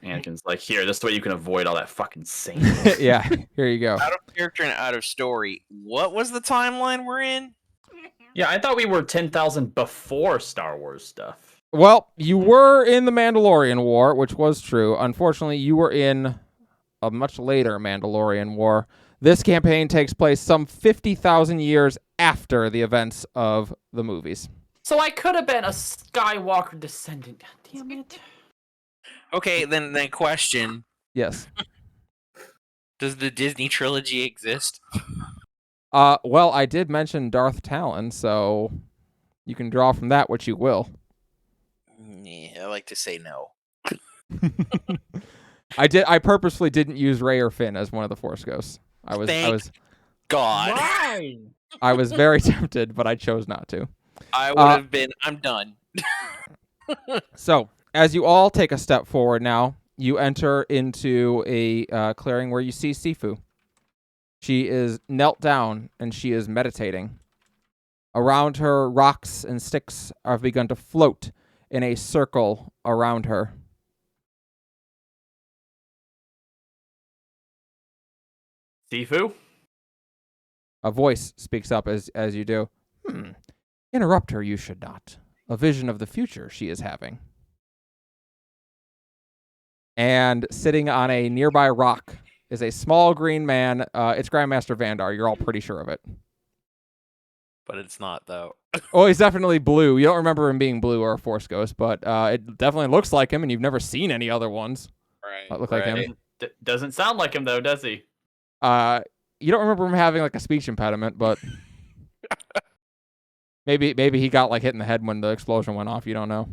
Anakin's like, here, this is the way you can avoid all that fucking sand. Yeah, here you go. Out of character and out of story. What was the timeline we're in? Yeah, I thought we were 10,000 before Star Wars stuff. Well, you were in the Mandalorian War, which was true. Unfortunately, you were in a much later Mandalorian War. This campaign takes place some 50,000 years after the events of the movies. So I could have been a Skywalker descendant. God damn it. Okay, then question. Yes. Does the Disney trilogy exist? Well, I did mention Darth Talon, so you can draw from that what you will. Yeah, I like to say no. I purposefully didn't use Rey or Finn as one of the Force Ghosts. I was God. Why? I was very tempted, but I chose not to. I would have been. I'm done. So, as you all take a step forward now, you enter into a clearing where you see Sifu. She is knelt down and she is meditating. Around her, rocks and sticks have begun to float in a circle around her. Sifu? A voice speaks up as you do. Interrupt her, you should not. A vision of the future she is having. And sitting on a nearby rock is a small green man. It's Grandmaster Vandar. You're all pretty sure of it. But it's not, though. Oh, he's definitely blue. You don't remember him being blue or a Force Ghost, but it definitely looks like him, and you've never seen any other ones Right. that look like him. Doesn't sound like him, though, does he? You don't remember him having like a speech impediment, but maybe he got like hit in the head when the explosion went off. You don't know.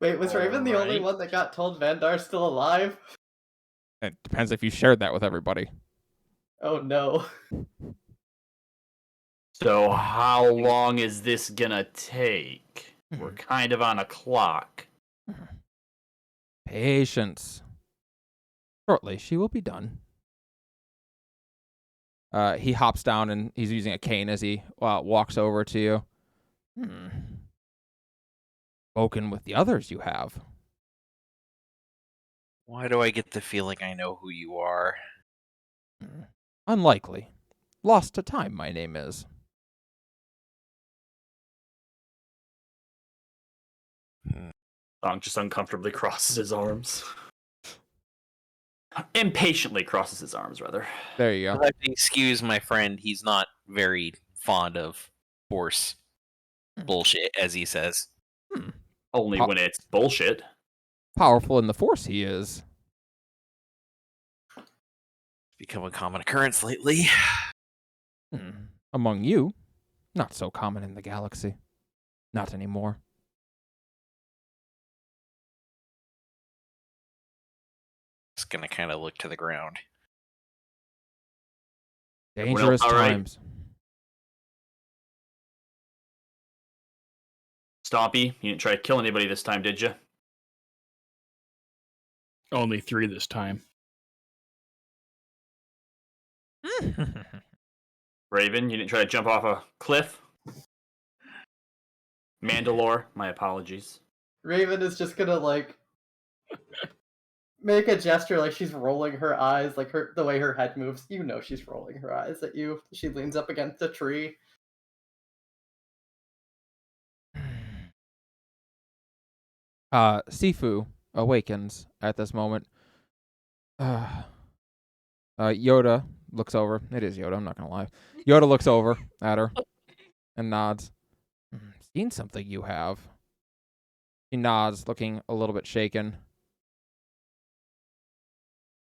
Wait, was Raven the only Alright. one that got told Vandar's still alive? It depends if you shared that with everybody. Oh no. So how long is this gonna take? We're kind of on a clock. Patience. Shortly, she will be done. He hops down and he's using a cane as he walks over to you. Spoken with the others you have. Why do I get the feeling I know who you are? Unlikely. Lost to time, my name is. Song just uncomfortably crosses his arms. Impatiently crosses his arms, rather. There you You'll go. have to excuse my friend. He's not very fond of Force bullshit, as he says. Only when it's bullshit. Powerful in the Force he is. Become a common occurrence lately. Among you, not so common in the galaxy. Not anymore. Just gonna kind of look to the ground. Dangerous all right? times. Stompy, you didn't try to kill anybody this time, did you? Only 3 this time. Raven, you didn't try to jump off a cliff? Mandalore, my apologies. Raven is just gonna like make a gesture like she's rolling her eyes, like the way her head moves. You know she's rolling her eyes at you. She leans up against a tree. Sifu awakens at this moment. Yoda looks over. It is Yoda, I'm not gonna lie. Yoda looks over at her and nods. Seen something you have. He nods, looking a little bit shaken.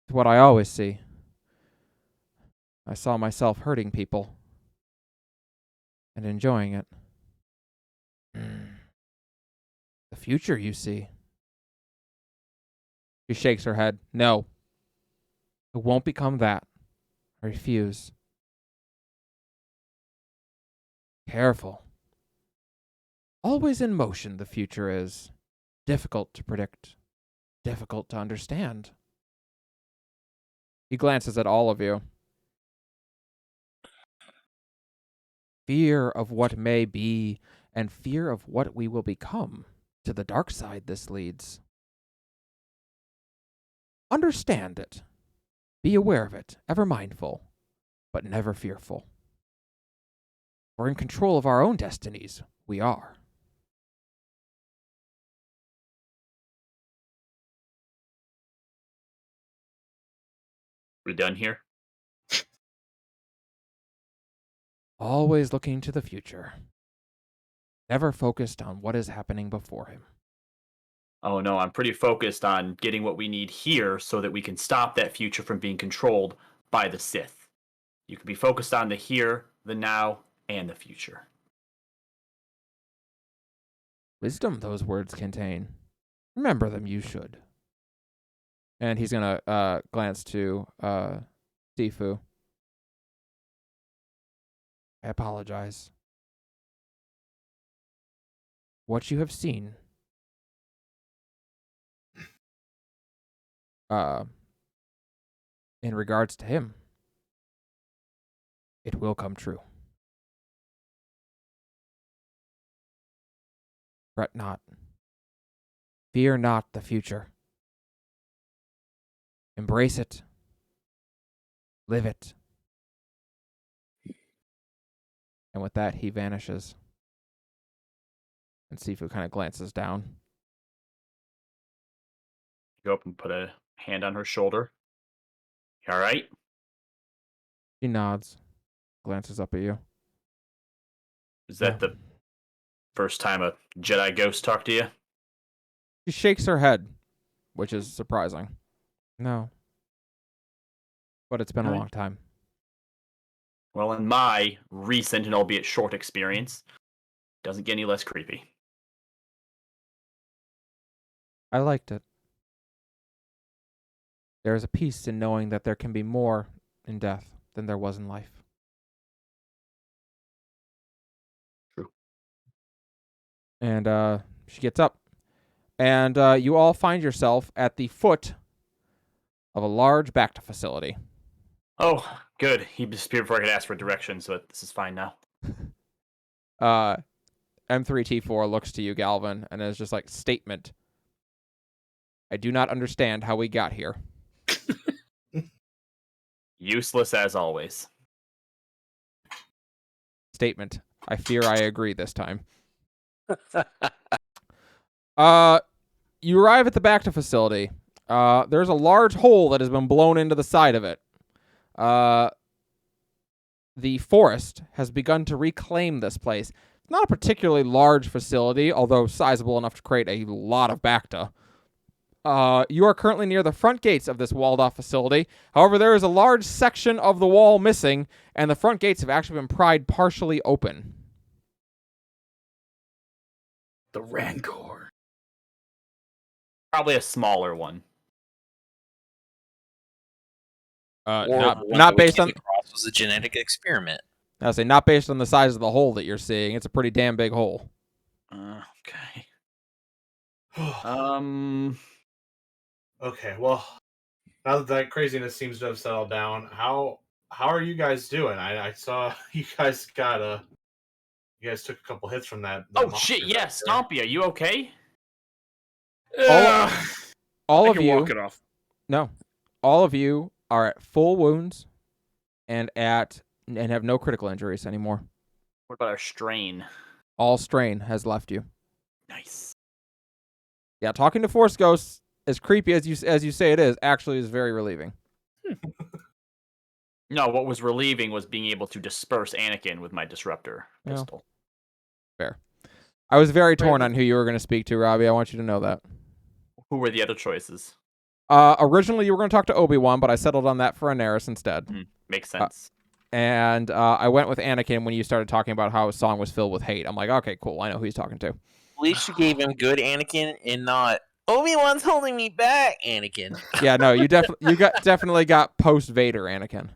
It's what I always see. I saw myself hurting people and enjoying it. The future, you see. She shakes her head. No. It won't become that. I refuse. Careful. Always in motion, the future is. Difficult to predict. Difficult to understand. He glances at all of you. fear of what may be, and fear of what we will become. To the dark side this leads. Understand it. Be aware of it, ever mindful, but never fearful. For in control of our own destinies, we are. We done here? Always looking to the future. Never focused on what is happening before him. Oh no, I'm pretty focused on getting what we need here so that we can stop that future from being controlled by the Sith. You can be focused on the here, the now, and the future. Wisdom those words contain. Remember them, you should. And he's gonna glance to Sifu. I apologize. What you have seen in regards to him, it will come true. Fret not. Fear not the future. Embrace it. Live it. And with that, he vanishes. And Sifu kind of glances down. Go up and put a hand on her shoulder. You all right? She nods, glances up at you. Is that the first time a Jedi ghost talked to you? She shakes her head, which is surprising. No. But it's been a long time. Well, in my recent and albeit short experience, doesn't get any less creepy. I liked it. There is a peace in knowing that there can be more in death than there was in life. True. And she gets up. And you all find yourself at the foot of a large Bacta facility. Oh, good. He disappeared before I could ask for directions, so this is fine now. M3T4 looks to you, Galvin, and is just like, statement. I do not understand how we got here. Useless as always. Statement. I fear I agree this time. You arrive at the Bacta facility. There's a large hole that has been blown into the side of it. The forest has begun to reclaim this place. It's not a particularly large facility, although sizable enough to create a lot of Bacta. You are currently near the front gates of this walled-off facility. However, there is a large section of the wall missing, and the front gates have actually been pried partially open. The Rancor. Probably a smaller one. Or Not the one not that we based came on. across was a genetic experiment. I say not based on the size of the hole that you're seeing. It's a pretty damn big hole. Okay. Okay, well, now that craziness seems to have settled down, how are you guys doing? I saw you guys you guys took a couple hits from that. Oh shit! Yeah, Stompy, are you okay? All I of can you. walk it off. No, all of you are at full wounds, and have no critical injuries anymore. What about our strain? All strain has left you. Nice. Yeah, talking to Force Ghosts, as creepy as you say it is, actually is very relieving. No, what was relieving was being able to disperse Anakin with my disruptor Yeah. pistol. Fair. I was very torn on who you were going to speak to, Robbie. I want you to know that. Who were the other choices? Originally, you were going to talk to Obi-Wan, but I settled on that for Anaris instead. Makes sense. And I went with Anakin when you started talking about how his song was filled with hate. I'm like, okay, cool. I know who he's talking to. At least you gave him good Anakin and not Obi-Wan's holding me back, Anakin. Yeah, no, you definitely got post Vader Anakin.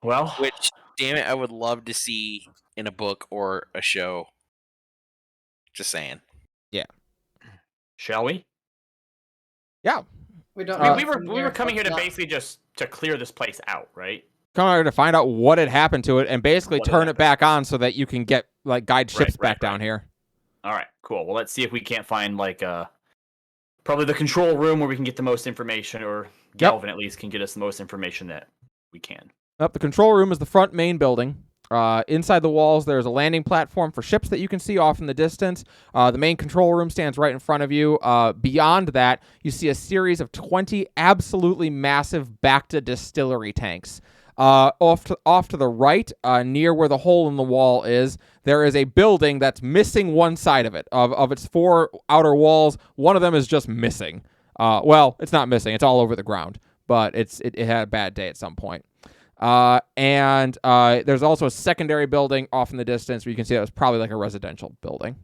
Well, Which, damn it, I would love to see in a book or a show. Just saying. shall we? Yeah. We don't. We know were from we were coming here to what's not- basically just to clear this place out, right? come out here to find out what had happened to it and basically What had turn it happened. back on so that you can get guide ships Right, back down here. All right, cool. Well, let's see if we can't find probably the control room where we can get the most information, or Galvin at least can get us the most information that we can. Up, the control room is the front main building. Inside the walls, there's a landing platform for ships that you can see off in the distance. The main control room stands right in front of you. Beyond that, you see a series of 20 absolutely massive Bacta distillery tanks. Off to the right, near where the hole in the wall is, there is a building that's missing one side of it. Of its 4 outer walls, one of them is just missing. Well, it's not missing. It's all over the ground, but it had a bad day at some point. And there's also a secondary building off in the distance where you can see that was probably like a residential building.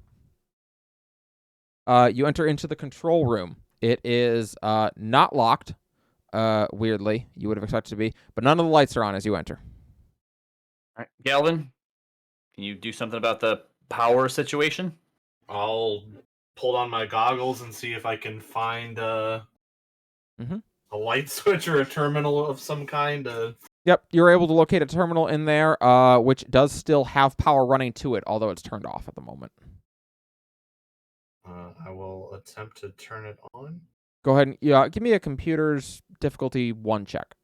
You enter into the control room. It is not locked, weirdly. You would have expected it to be, but none of the lights are on as you enter. All right, Galvin, can you do something about the power situation? I'll pull on my goggles and see if I can find a light switch or a terminal of some kind. Yep, you're able to locate a terminal in there, which does still have power running to it, although it's turned off at the moment. I will attempt to turn it on. Go ahead and give me a computer's difficulty 1 check.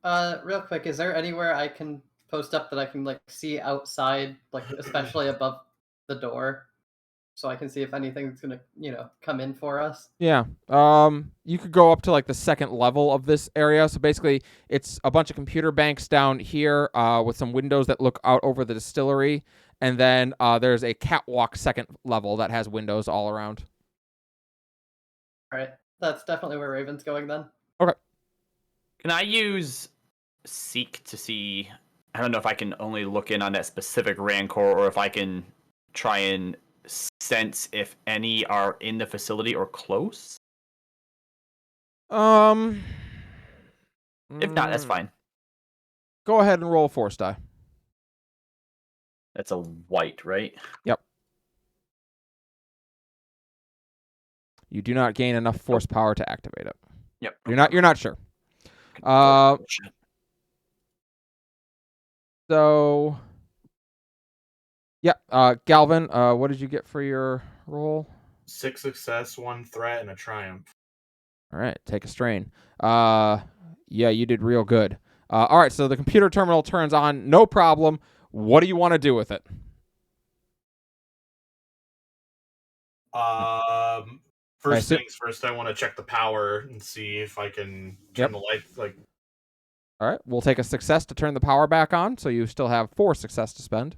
Real quick, is there anywhere I can post up that I can see outside, especially above the door, so I can see if anything's gonna come in for us? Yeah. You could go up to the second level of this area. So basically, it's a bunch of computer banks down here with some windows that look out over the distillery, and then there's a catwalk second level that has windows all around. All right, that's definitely where Raven's going then. Okay. Can I use Seek to see? I don't know if I can only look in on that specific Rancor, or if I can try and sense if any are in the facility or close. If not, that's fine. Go ahead and roll a force die. That's a white, right? Yep. You do not gain enough force power to activate it. Yep. You're not sure. So yeah, Galvin, what did you get for your roll? 6 success, 1 threat, and a triumph. All right, take a strain. Yeah, you did real good. All right, so the computer terminal turns on, no problem. What do you want to do with it? First things first, I want to check the power and see if I can turn the lights. All right, we'll take a success to turn the power back on, so you still have 4 success to spend.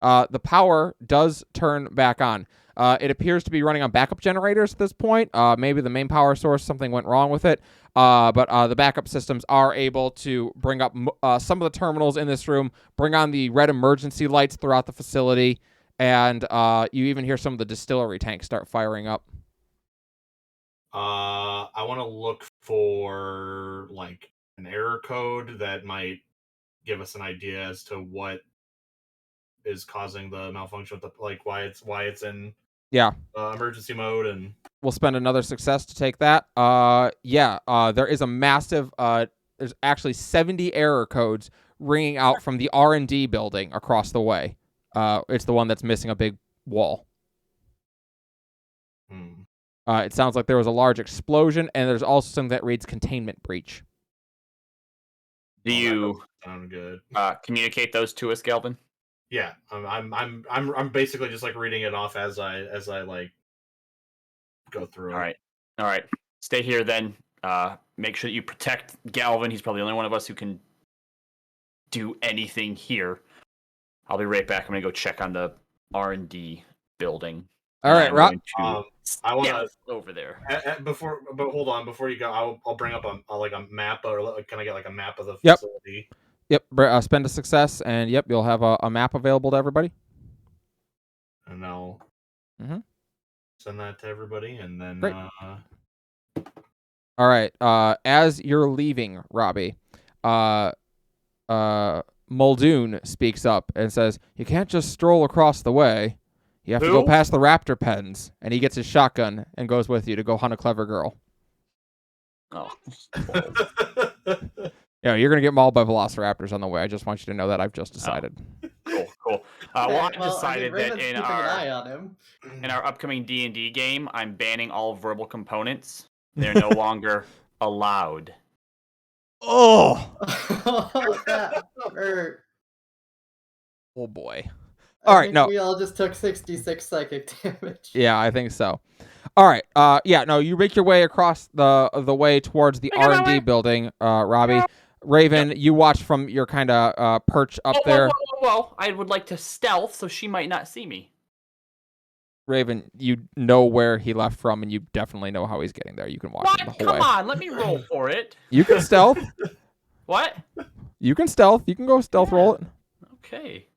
The power does turn back on. It appears to be running on backup generators at this point. Maybe the main power source, something went wrong with it. But the backup systems are able to bring up some of the terminals in this room, bring on the red emergency lights throughout the facility, and you even hear some of the distillery tanks start firing up. I want to look for an error code that might give us an idea as to what is causing the malfunction with why it's in emergency mode. And we'll spend another success to take that. There is a massive there's actually 70 error codes ringing out from the R&D building across the way. It's the one that's missing a big wall. It sounds like there was a large explosion, and there's also something that reads containment breach. Do you sound good? Communicate those to us, Galvin? Yeah, I'm basically just reading it off as I go through it. All right. Stay here then. Make sure that you protect Galvin. He's probably the only one of us who can do anything here. I'll be right back. I'm gonna go check on the R&D building. All right, Rob. I want to over there but hold on, before you go, I'll bring up a map, or can I get a map of the Yep. facility? Yep. Spend a success, and you'll have a map available to everybody. And I'll send that to everybody, and then. Great. All right. As you're leaving, Robbie, Muldoon speaks up and says, "You can't just stroll across the way. You have to go past the raptor pens." And he gets his shotgun and goes with you to go hunt a clever girl. Oh, Yeah, you're gonna get mauled by velociraptors on the way. I just want you to know that I've just decided. cool. Well, Okay, I've decided that Raven's keeping an eye on him. in our upcoming D&D game, I'm banning all verbal components. They're no longer allowed. Oh, That hurt. oh boy. I All right, think no. we all just took 66 psychic damage. Yeah, I think so. All right. Yeah, no, you make your way across the way towards the R&D building, Robbie. Raven, you watch from your kind of perch up there. Whoa. I would like to stealth so she might not see me. Raven, you know where he left from, and you definitely know how he's getting there. You can watch him the whole way. Come on, let me roll for it. You can stealth. What? You can stealth. You can go stealth roll it. Okay.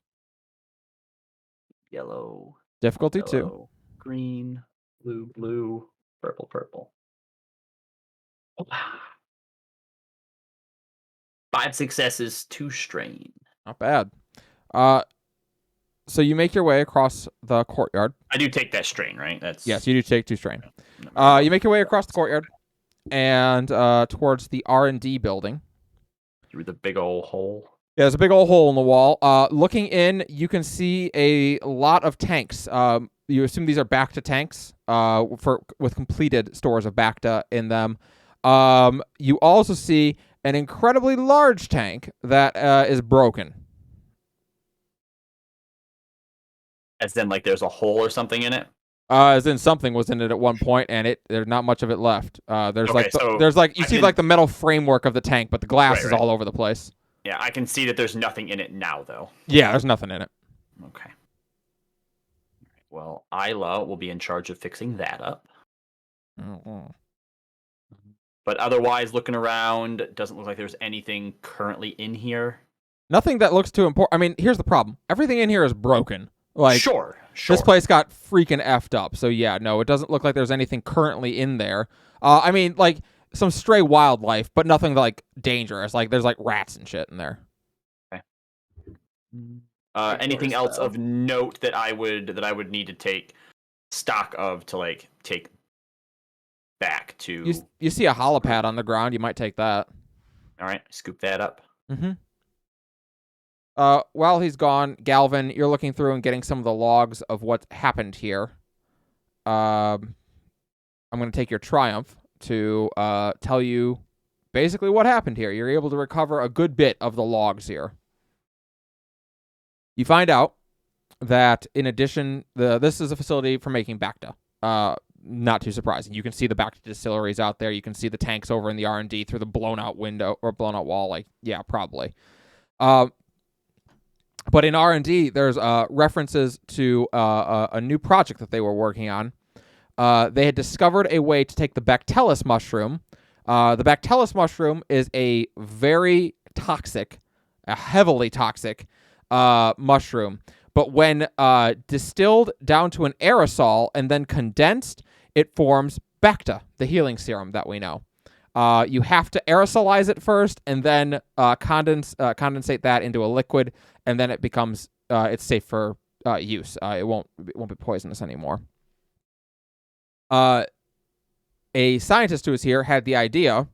Yellow. Difficulty 2. Yellow, green, blue, purple. 5 successes, 2 strain. Not bad. So you make your way across the courtyard. I do take that strain, right? That's Yes, you do take 2 strain. You make your way across the courtyard and towards the R&D building. Through the big old hole. Yeah, there's a big old hole in the wall. Looking in, you can see a lot of tanks. You assume these are Bacta tanks with completed stores of Bacta in them. You also see an incredibly large tank that is broken. As in, like, there's a hole or something in it? As in something was in it at one point, and there's not much of it left. There's okay, you see the metal framework of the tank, but the glass is all over the place. Yeah, I can see that there's nothing in it now, though. Yeah, there's nothing in it. Okay. Well, Isla will be in charge of fixing that up. Mm-hmm. But otherwise, looking around, doesn't look like there's anything currently in here. Nothing that looks too important. I mean, here's the problem. Everything in here is broken. Like, sure. This place got freaking effed up. So yeah, no, it doesn't look like there's anything currently in there. I mean, like some stray wildlife, but nothing like dangerous. Like there's like rats and shit in there. Okay. Anything else of note that I would need to take stock of to like take back to? You see a holopad on the ground. You might take that. All right, scoop that up. Mm-hmm. While he's gone, Galvin, you're looking through and getting some of the logs of what happened here. I'm going to take your triumph to tell you basically what happened here. You're able to recover a good bit of the logs here. You find out that in addition, this is a facility for making Bacta. Not too surprising. You can see the Bacta distilleries out there. You can see the tanks over in the R&D through the blown out window or blown out wall. Like, yeah, probably. But in R&D, there's references to a new project that they were working on. They had discovered a way to take the Bactellus mushroom. The Bactellus mushroom is a very toxic, a heavily toxic mushroom. But when distilled down to an aerosol and then condensed, it forms Bacta, the healing serum that we know. You have to aerosolize it first and then condensate that into a liquid, and then it becomes it's safe for use. It won't be poisonous anymore. A scientist who was here had the idea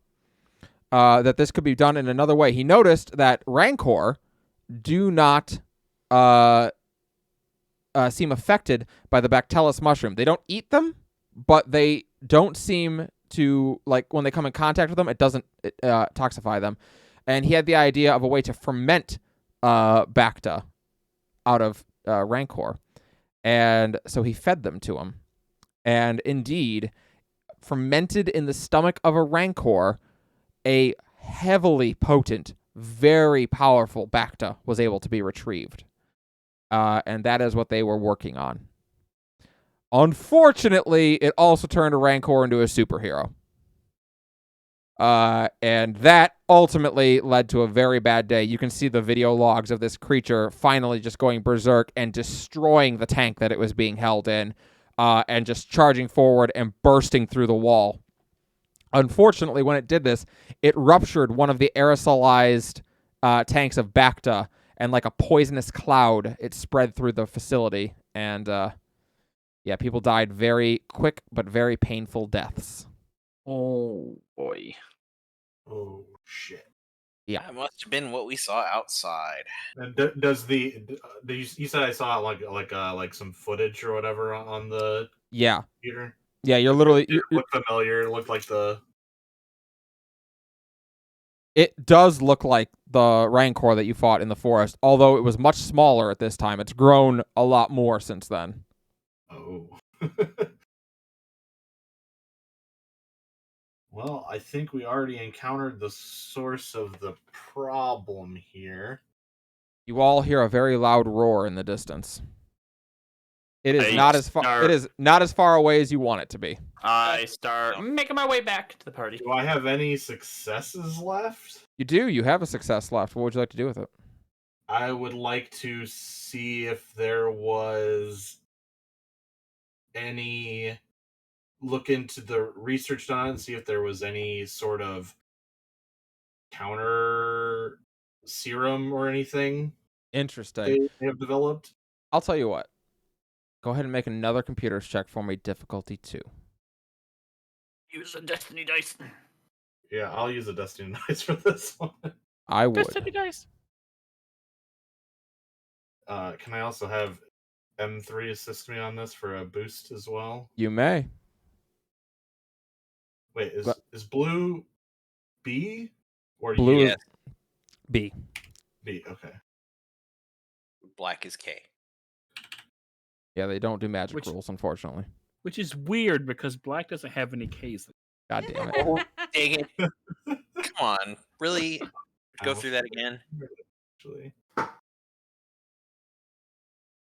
that this could be done in another way. He noticed that Rancor do not seem affected by the Bactellus mushroom. They don't eat them, but they don't seem to, like, when they come in contact with them, it doesn't toxify them. And he had the idea of a way to ferment Bacta out of Rancor. And so he fed them to him. And indeed, fermented in the stomach of a Rancor, a heavily potent, very powerful Bacta was able to be retrieved. And that is what they were working on. Unfortunately, it also turned a Rancor into a superhero. And that ultimately led to a very bad day. You can see the video logs of this creature finally just going berserk and destroying the tank that it was being held in, and just charging forward and bursting through the wall. Unfortunately, when it did this, it ruptured one of the aerosolized tanks of Bacta, and like a poisonous cloud, it spread through the facility. And yeah, people died very quick but very painful deaths. Oh boy. Oh shit! Yeah. That must have been what we saw outside. And does you said I saw like some footage or whatever on the Yeah. computer? Yeah, you're Did literally... it look familiar? It looked like the... It does look like the Rancor that you fought in the forest, although it was much smaller at this time. It's grown a lot more since then. Oh. Well, I think we already encountered the source of the problem here. You all hear a very loud roar in the distance. It is It is not as far away as you want it to be. I start making my way back to the party. Do I have any successes left? You do. You have a success left. What would you like to do with it? I would like to see if there was any... Look into the research done and see if there was any sort of counter serum or anything Interesting. they have developed. I'll tell you what. Go ahead and make another computers check for me, difficulty 2. Use a destiny dice. Yeah, I'll use a Destiny dice for this one. I would. Destiny dice. Can I also have M3 assist me on this for a boost as well? You may. Wait, is blue B or Blue U? is B. B, okay. Black is K. Yeah, they don't do magic rules, unfortunately. Which is weird because black doesn't have any Ks. God damn it. Oh, dang it. Come on. Really? Go through that again? Actually.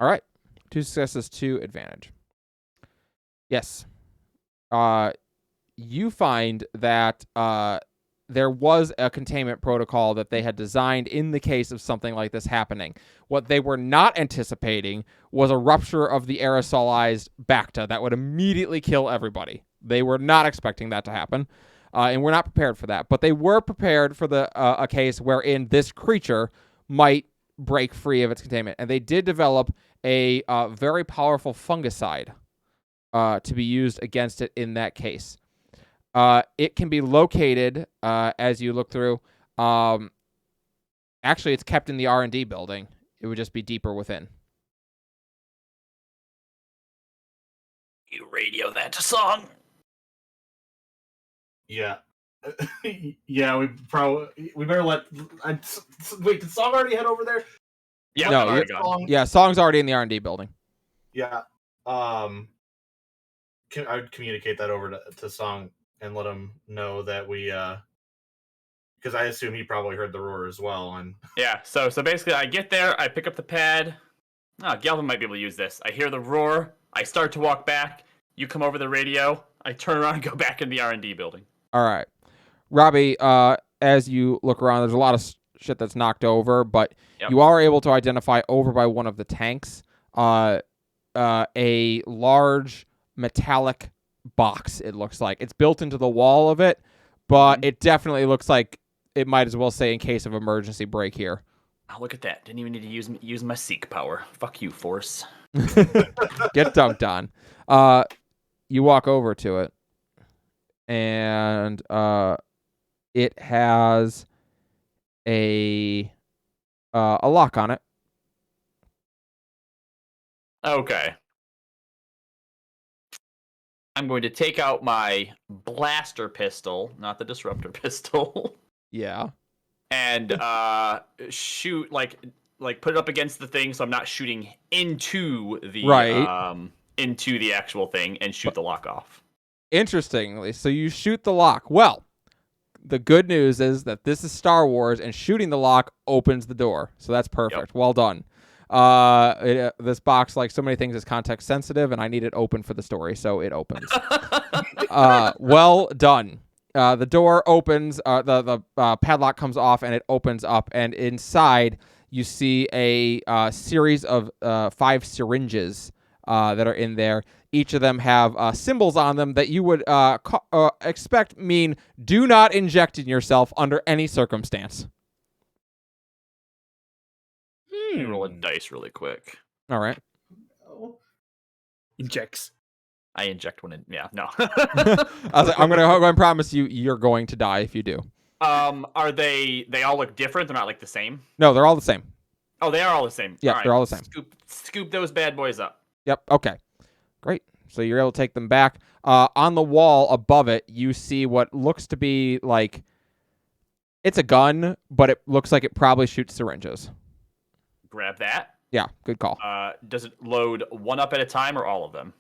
All right. 2 successes, 2 advantage. Yes. You find that there was a containment protocol that they had designed in the case of something like this happening. What they were not anticipating was a rupture of the aerosolized Bacta that would immediately kill everybody. They were not expecting that to happen, and were not prepared for that. But they were prepared for a case wherein this creature might break free of its containment. And they did develop a very powerful fungicide to be used against it in that case. It can be located as you look through. Actually, it's kept in the R&D building. It would just be deeper within. You radio that to Song. Yeah. Yeah, we better let... wait, did Song already head over there? Yeah, No, I'm already gone. Yeah, Song's already in the R&D building. Yeah. I would communicate that over to Song and let him know that we... because I assume he probably heard the roar as well. And Yeah, so basically I get there, I pick up the pad. Galvin might be able to use this. I hear the roar, I start to walk back, you come over the radio, I turn around and go back in the R&D building. All right. Robbie, as you look around, there's a lot of shit that's knocked over, but you are able to identify over by one of the tanks a large metallic box, it looks like. It's built into the wall of it, but it definitely looks like it might as well say in case of emergency break here. Oh, look at that. Didn't even need to use my seek power. Fuck you, Force. Get dunked on. You walk over to it, and it has a lock on it. Okay. I'm going to take out my blaster pistol, not the disruptor pistol. Yeah. And shoot, like put it up against the thing so I'm not shooting into the into the actual thing and shoot the lock off. Interestingly, so you shoot the lock. Well, the good news is that this is Star Wars, and shooting the lock opens the door. So that's perfect. Yep. Well done. This box, like so many things, is context sensitive, and I need it open for the story, so it opens. Well done. The door opens, the padlock comes off, and it opens up, and inside you see a series of 5 syringes that are in there. Each of them have symbols on them that you would expect mean do not inject in yourself under any circumstance. Let me roll a dice really quick. All right. Injects. I inject one in. Yeah, no. I was like, I'm going to promise you're going to die if you do. Are they all look different? They're not like the same? No, they're all the same. Oh, they are all the same. Yeah, All right. they're all the same. Scoop those bad boys up. Yep. Okay. Great. So you're able to take them back. On the wall above it, you see what looks to be like it's a gun, but it looks like it probably shoots syringes. Grab that. Yeah, good call. Does it load one up at a time or all of them?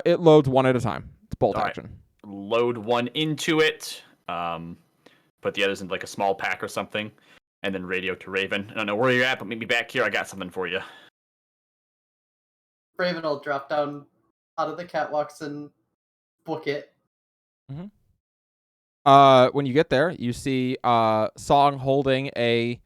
It loads one at a time. It's bolt All right. action. Load one into it. Put the others in like a small pack or something, and then radio to Raven. I don't know where you're at, but meet me back here. I got something for you. Raven will drop down out of the catwalks and book it. When you get there, you see Song holding a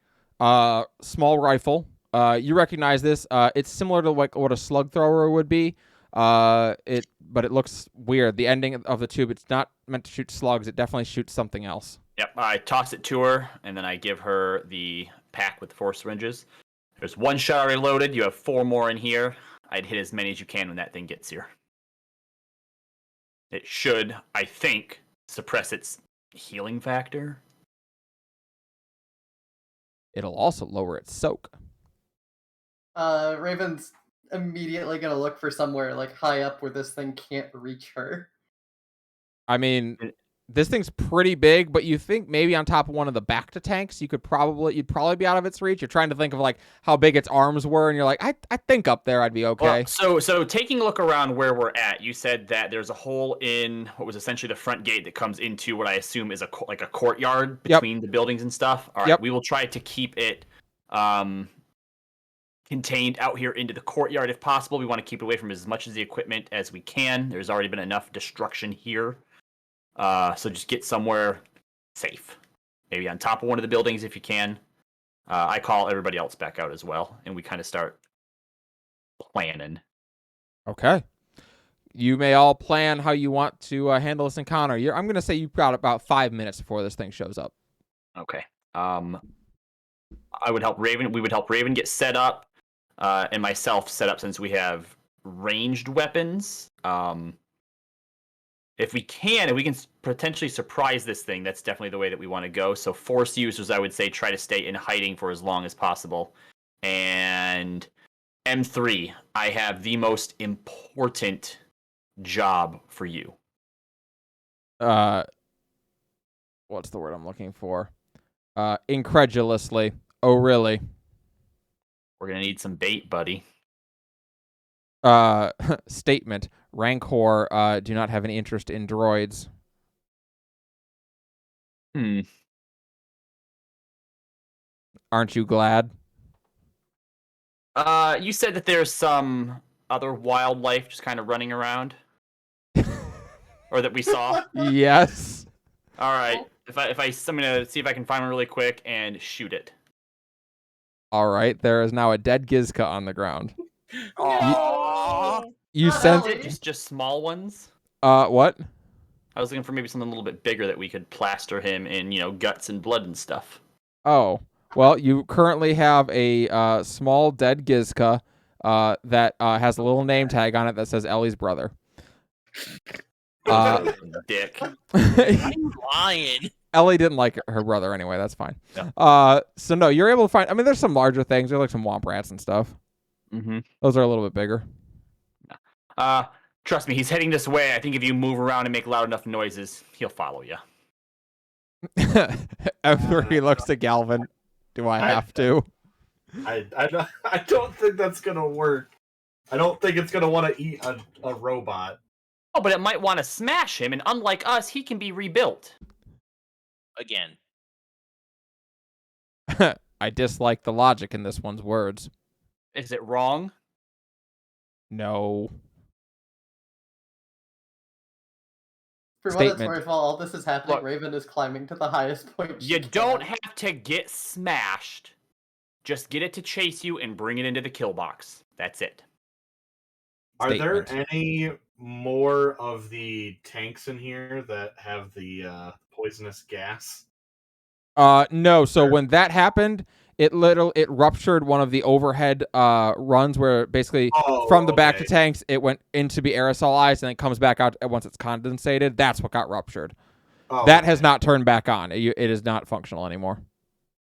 small rifle. You recognize this. It's similar to like what a slug thrower would be. But it looks weird. The ending of the tube, it's not meant to shoot slugs. It definitely shoots something else. Yep, I toss it to her, and then I give her the pack with the 4 syringes. There's 1 shot already loaded. You have 4 more in here. I'd hit as many as you can when that thing gets here. It should, I think, suppress its healing factor. It'll also lower its soak. Raven's immediately gonna look for somewhere like high up where this thing can't reach her. I mean, this thing's pretty big, but you think maybe on top of one of the back to tanks, you'd probably be out of its reach. You're trying to think of like how big its arms were, and you're like, I think up there I'd be okay. Well, so taking a look around where we're at, you said that there's a hole in what was essentially the front gate that comes into what I assume is a courtyard between the buildings and stuff. All right, we will try to keep it contained out here into the courtyard if possible. We want to keep it away from as much of the equipment as we can. There's already been enough destruction here. So just get somewhere safe. Maybe on top of one of the buildings if you can. I call everybody else back out as well, and we kind of start planning. Okay. You may all plan how you want to handle this encounter. I'm going to say you've got about 5 minutes before this thing shows up. Okay. I would help Raven. We would help Raven get set up, and myself set up since we have ranged weapons. If we can potentially surprise this thing, that's definitely the way that we want to go. So force users, I would say, try to stay in hiding for as long as possible. And M3, I have the most important job for you. What's the word I'm looking for? Incredulously. Oh, really? We're going to need some bait, buddy. Statement. Rancor do not have any interest in droids. Aren't you glad? You said that there's some other wildlife just kind of running around? Or that we saw? Yes. All right. I'm going to see if I can find one really quick and shoot it. All right. There is now a dead Gizka on the ground. Oh. You sent it just small ones? What? I was looking for maybe something a little bit bigger that we could plaster him in, guts and blood and stuff. Oh. Well, you currently have a small dead Gizka that has a little name tag on it that says Ellie's brother. Dick. I'm lying. Ellie didn't like her brother anyway. That's fine. Yeah. So no, you're able to find. I mean, there's some larger things. There's like some womp rats and stuff. Mm-hmm. Those are a little bit bigger. Trust me, he's heading this way. I think if you move around and make loud enough noises, he'll follow you. Everybody looks to Galvin. Do I have to? I don't think that's gonna work. I don't think it's gonna want to eat a robot. Oh, but it might want to smash him, and unlike us, he can be rebuilt. Again. I dislike the logic in this one's words. Is it wrong? No. For what it's worth, while all this is happening, Raven is climbing to the highest point. You don't have to get smashed. Just get it to chase you and bring it into the kill box. That's it. Are there any more of the tanks in here that have the poisonous gas? No. So when that happened, it ruptured one of the overhead runs where basically from the back to tanks it went into be aerosolized and then it comes back out once it's condensated. That's what got ruptured. Oh, That okay. has not turned back on. It is not functional anymore.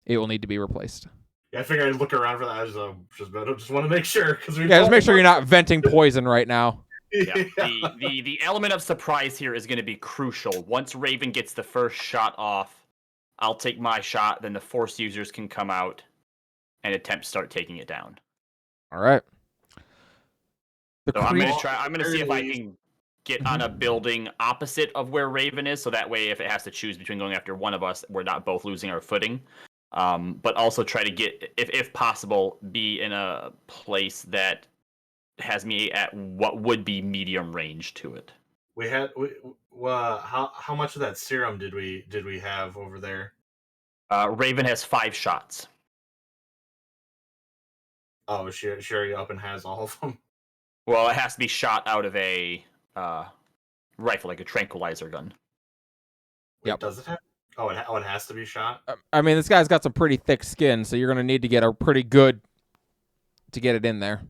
It will need to be replaced. Yeah, I figured I'd look around for that. I just want to make sure because we. Yeah, just make sure you're not venting poison right now. Yeah. The element of surprise here is going to be crucial. Once Raven gets the first shot off, I'll take my shot. Then the Force users can come out and attempt to start taking it down. All right. So I'm creature- gonna try. I'm gonna see if I can get on a building opposite of where Raven is, so that way, if it has to choose between going after one of us, we're not both losing our footing. But also try to get, if possible, be in a place that has me at what would be medium range to it. How much of that serum did we have over there? Raven has 5 shots. Oh, she already up and has all of them. Well, it has to be shot out of a rifle, like a tranquilizer gun. Wait, Yep. does it have? Oh, it has to be shot. I mean, this guy's got some pretty thick skin, so you're going to need to get a pretty good to get it in there.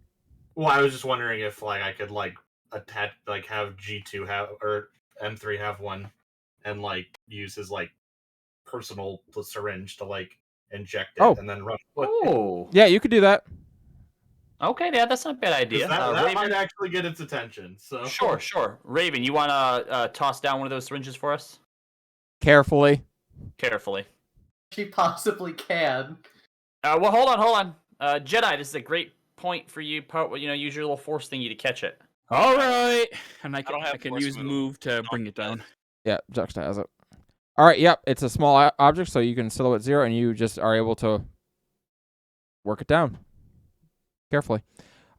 Well, I was just wondering if I could attach have G2 have or M3 have one, and use his personal syringe to inject it and then run. Oh, Yeah, you could do that. Okay, yeah, that's not a bad idea. That Raven, might actually get its attention. So sure. Raven, you want to toss down one of those syringes for us? Carefully. Carefully. She possibly can. Well, hold on. Jedi, this is a great point for you. Use your little force thingy to catch it. All right, and I don't have can force use move. move to bring it down. Yeah, Juxta has it. All right, yep. It's a small object, so you can silhouette 0, and you just are able to work it down. Carefully.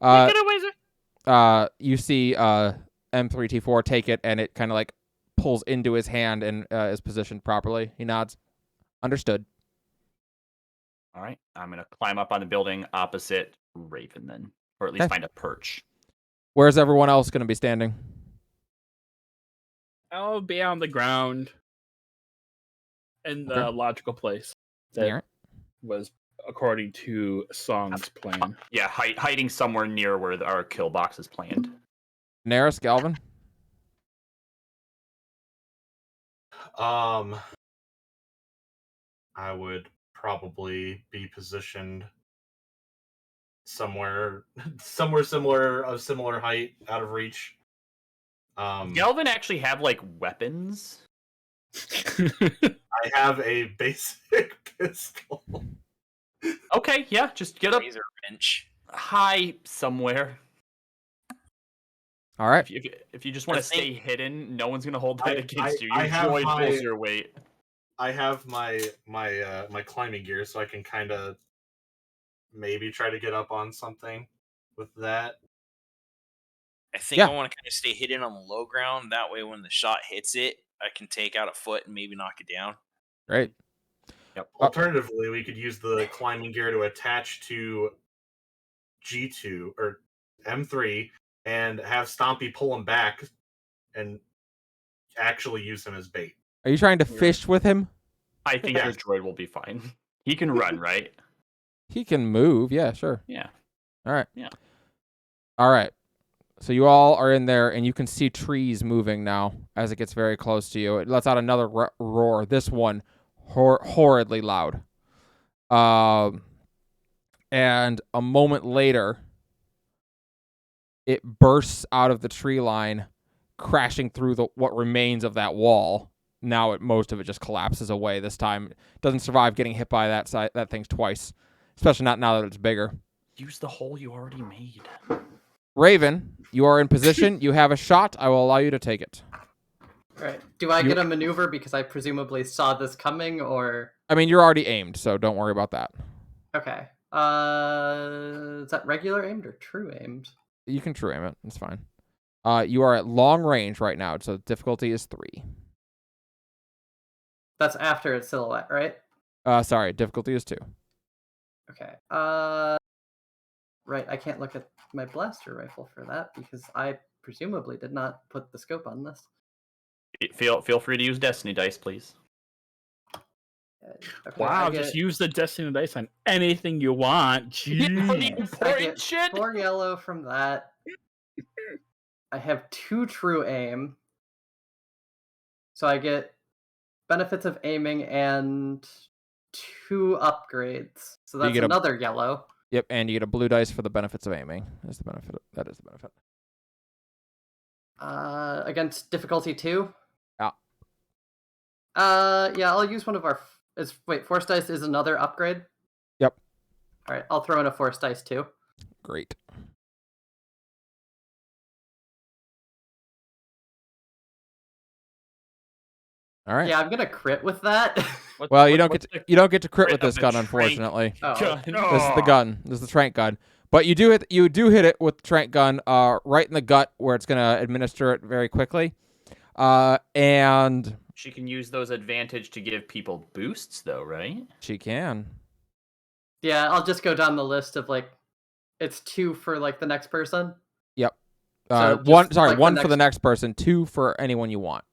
You see M3T4 take it, and it kind of pulls into his hand and is positioned properly. He nods. Understood. All right, I'm gonna climb up on the building opposite Raven then, or at least Okay. find a perch. Where's everyone else going to be standing? I'll be on the ground in the Okay. logical place that All right. was according to Song's plan. Yeah, hiding somewhere near where our kill box is planned. Neris, Galvin? I would probably be positioned somewhere similar, of similar height, out of reach. Galvin actually have weapons? I have a basic pistol. Okay, yeah, just get up Razor bench. high somewhere. All right. If you just want to The thing- stay hidden, no one's gonna hold that I- against you. I Your have droid my- pulls your weight. I have my climbing gear, so I can kind of maybe try to get up on something with that. I think Yeah. I want to kind of stay hidden on the low ground. That way, when the shot hits it, I can take out a foot and maybe knock it down. Great. Yep. Alternatively, we could use the climbing gear to attach to G2 or M3 and have Stompy pull him back and actually use him as bait. Are you trying to fish with him? I think Yeah. your droid will be fine. He can run, right? He can move. Yeah, sure. Yeah. All right. Yeah. All right. So you all are in there, and you can see trees moving now as it gets very close to you. It lets out another roar. This one horridly loud. And a moment later, it bursts out of the tree line, crashing through what remains of that wall. Now most of it just collapses away. This time, it doesn't survive getting hit by that thing twice, especially not now that it's bigger. Use the hole you already made. Raven, you are in position. You have a shot. I will allow you to take it. Right. Do I get a maneuver because I presumably saw this coming, or? I mean, you're already aimed, so don't worry about that. Okay. Is that regular aimed or true aimed? You can true aim it. It's fine. You are at long range right now, so difficulty is 3. That's after it's silhouette, right? Sorry, difficulty is 2. Okay. Right. I can't look at my blaster rifle for that because I presumably did not put the scope on this. Feel free to use Destiny dice, please. Okay, Wow, I just get use the Destiny dice on anything you want. Jeez. I get 4 yellow from that. I have 2 true aim. So I get benefits of aiming and 2 upgrades. So You that's get another yellow. Yep, and you get a blue dice for the benefits of aiming. That's the benefit. That is the benefit. Against difficulty 2. Yeah. Yeah, I'll use one of our. Wait, force dice is another upgrade. Yep. All right, I'll throw in a force dice too. Great. All right. Yeah, I'm gonna crit with that. Well, you don't get to crit with this gun, unfortunately. Oh. This is the gun. This is the trank gun. But you do hit it with the trank gun right in the gut where it's gonna administer it very quickly. And She can use those advantage to give people boosts, though, right? she can. Yeah, I'll just go down the list of like, it's 2 for like the next person. Yep. So just, one like, one for the next person, 2 for anyone you want.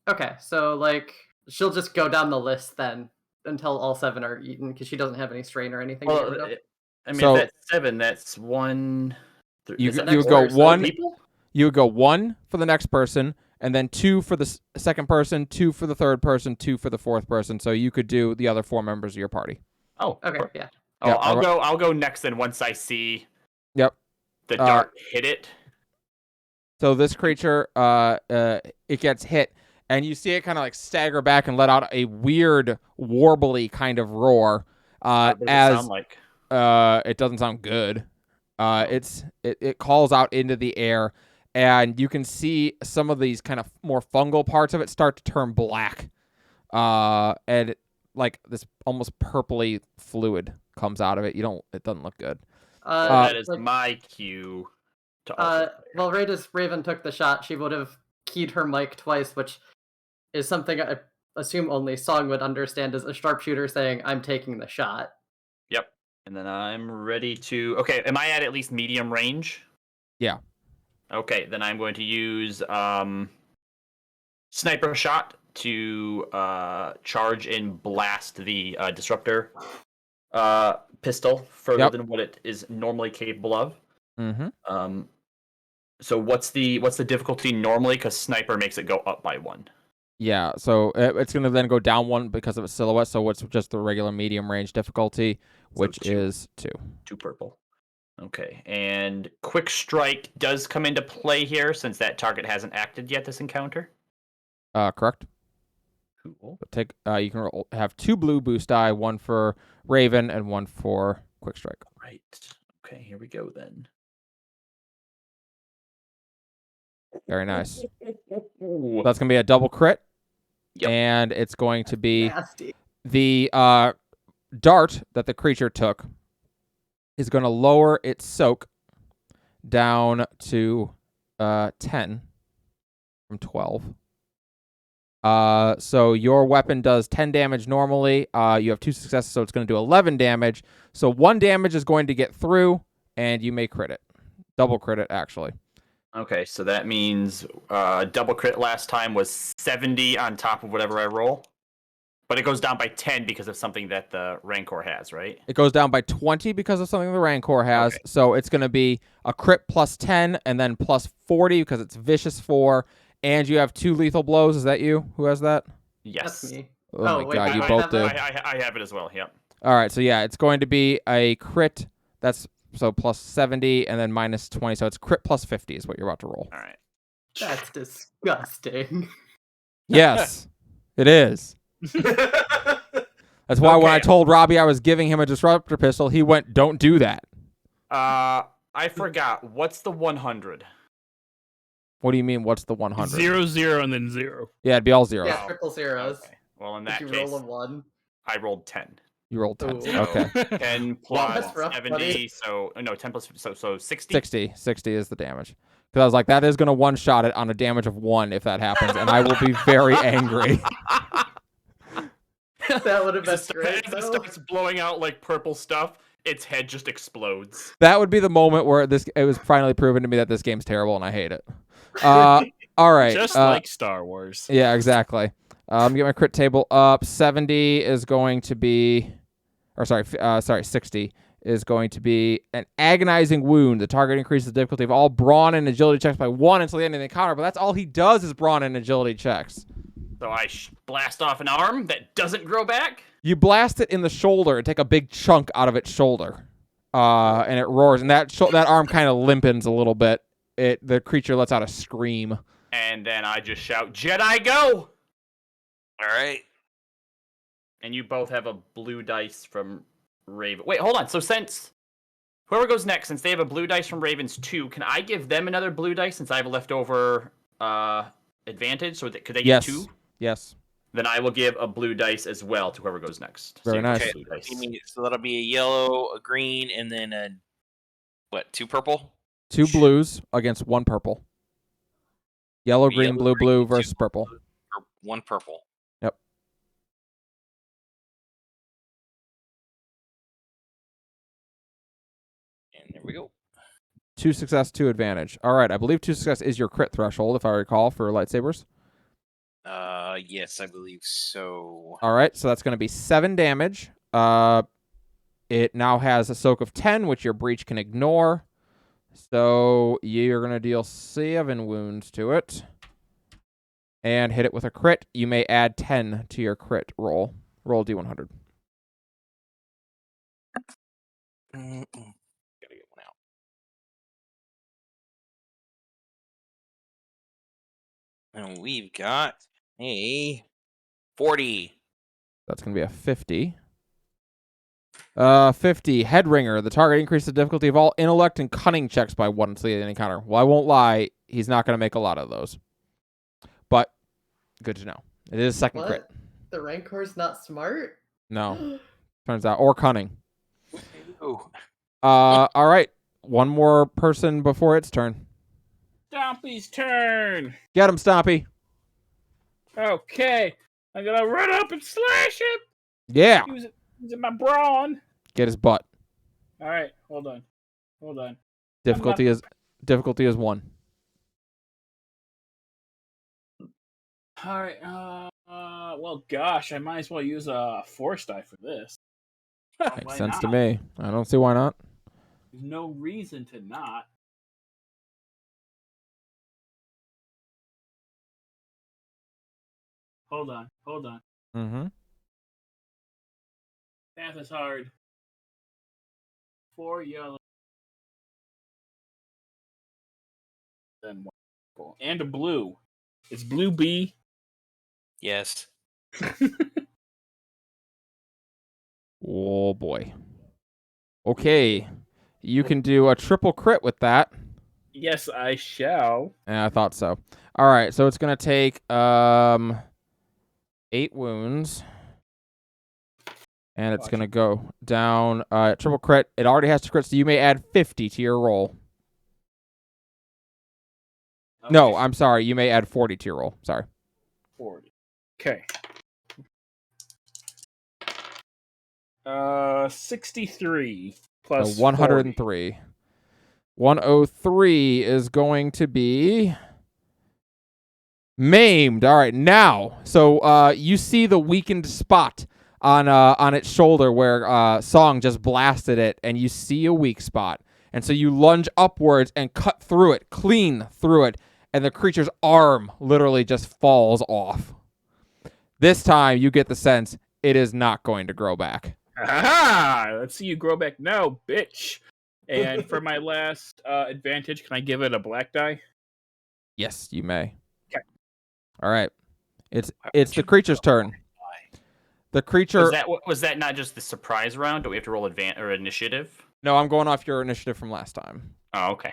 Okay, so like she'll just go down the list then until all 7 are eaten because she doesn't have any strain or anything. to get rid of. I mean, So- if that's 7, that's 1. You is that would next go person? 1. People? You would go 1 for the next person, and then 2 for the second person, 2 for the third person, 2 for the fourth person. So you could do the other 4 members of your party. Oh, Okay, perfect. yeah. Oh, Yeah, I'll go next then once I see Yep. the dart hit it. So this creature, it gets hit, and you see it kind of like stagger back and let out a weird, warbly kind of roar. What does it As sound like? it doesn't sound good. It calls out into the air, and you can see some of these kind of more fungal parts of it start to turn black, and like this almost purpley fluid comes out of it. It doesn't look good. That is like, my cue to also play. well, right as Raven took the shot, she would have keyed her mic twice, which is something I assume only Song would understand as a sharpshooter saying, "I'm taking the shot." Yep. And then I'm ready to... Okay, am I at least medium range? Yeah. Okay, then I'm going to use sniper shot to charge and blast the disruptor pistol further Yep. than what it is normally capable of. Mm-hmm. So what's the difficulty normally? Because sniper makes it go up by 1. Yeah, so it's going to then go down 1 because of its silhouette, so it's just the regular medium range difficulty, which 2. is 2. 2 purple. Okay, and quick strike does come into play here since that target hasn't acted yet this encounter. Correct. Cool. But you can have 2 blue boost die, 1 for Raven and 1 for quick strike. Right. Okay, here we go then. Very nice. That's going to be a double crit. Yep. And it's going to be Nasty. the dart that the creature took is going to lower its soak down to 10 from 12. So your weapon does 10 damage normally. You have 2 successes, so it's going to do 11 damage. So 1 damage is going to get through, and you may crit it. Double crit it, actually. Okay, so that means double crit last time was 70 on top of whatever I roll. But it goes down by 10 because of something that the Rancor has, right? It goes down by 20 because of something the Rancor has. Okay. So it's going to be a crit plus 10 and then plus 40 because it's vicious 4. And you have 2 lethal blows. Is that you? Who has that? Yes. That's me. Oh, my wait, God, you I both have do. that? I have it as well, yep. All right, so yeah, it's going to be a crit. That's so plus 70 and then minus 20. So it's crit plus 50 is what you're about to roll. All right. That's disgusting. Yes, it is. That's why when I told Robbie I was giving him a disruptor pistol, he went, "Don't do that." I forgot. What's the 100? What do you mean? What's the 100? 0, 0, and then 0. Yeah, it'd be all zeros. Yeah, triple zeros. Okay. Well, in If that you case, roll a 1. I rolled 10. You rolled 10. Ooh. Okay. 10 Well, plus that's rough, 70, buddy. so... No, 10 plus... So 60? 60 is the damage. Because I was like, that is going to one-shot it on a damage of 1 if that happens, and I will be very angry. That would have been As great. it though. starts blowing out like purple stuff, its head just explodes. That would be the moment where it was finally proven to me that this game's terrible and I hate it. All right. Just like Star Wars. Yeah, exactly. Get my crit table up. 70 is going to be, or sorry, 60 is going to be an agonizing wound. The target increases the difficulty of all brawn and agility checks by 1 until the end of the encounter, but that's all he does is brawn and agility checks. So I blast off an arm that doesn't grow back. You blast it in the shoulder and take a big chunk out of its shoulder, and it roars. And that arm kind of limpens a little bit. The creature lets out a scream. And then I just shout, Jedi, go! All right. And you both have a blue dice from Raven. Wait, hold on. So since whoever goes next, since they have a blue dice from Ravens 2, can I give them another blue dice since I have a leftover advantage? So could they get 2? Yes. Then I will give a blue dice as well to whoever goes next. Very nice. Okay. Blue dice. So that'll be a yellow, a green, and then a 2 purple? 2 blues against 1 purple. Yellow, green, Yellow, blue, green, blue 2 versus purple. Or 1 purple. Yep. And there we go. 2 success, 2 advantage. All right, I believe 2 success is your crit threshold, if I recall, for lightsabers. Yes, I believe so. All right, so that's going to be 7 damage. It now has a soak of 10, which your breach can ignore. So you're going to deal 7 wounds to it. And hit it with a crit. You may add 10 to your crit roll. Roll D100. Gotta get one out. And we've got a 40. That's going to be a 50. 50. Head ringer. The target increases the difficulty of all intellect and cunning checks by 1 until the end of the encounter. Well, I won't lie. He's not going to make a lot of those. But good to know. It is second What? crit. The Rancor's not smart? No. Turns out. Or cunning. Ooh. All right. One more person before its turn. Stompy's turn. Get him, Stompy. Okay. I'm gonna run up and slash him. Yeah. Using my brawn. Get his butt. All right. Hold on. Difficulty is 1. All right. Well, gosh, I might as well use a force die for this. Makes Why sense to not? me. I don't see why not. There's no reason to not. Hold on. Mm-hmm. Math is hard. 4 yellow. Then 1 purple. And a blue. It's blue B. Yes. Oh, boy. Okay. You can do a triple crit with that. Yes, I shall. I thought so. All right, so it's going to take 8 wounds. And it's going to go down triple crit. It already has to crit, so you may add 50 to your roll. Okay. No, I'm sorry. You may add 40 to your roll. Sorry. 40. Okay. 63 plus So 103. 40. 103 is going to be maimed. All right, now. So you see the weakened spot on its shoulder where Song just blasted it, and you see a weak spot. And so you lunge upwards and cut through it, clean through it, and the creature's arm literally just falls off. This time you get the sense it is not going to grow back. Aha! Let's see you grow back now, bitch. And for my last advantage, can I give it a black die? Yes, you may. Okay. All right. It's the creature's turn. The creature. Was that not just the surprise round? Do we have to roll initiative? No, I'm going off your initiative from last time. Oh, okay.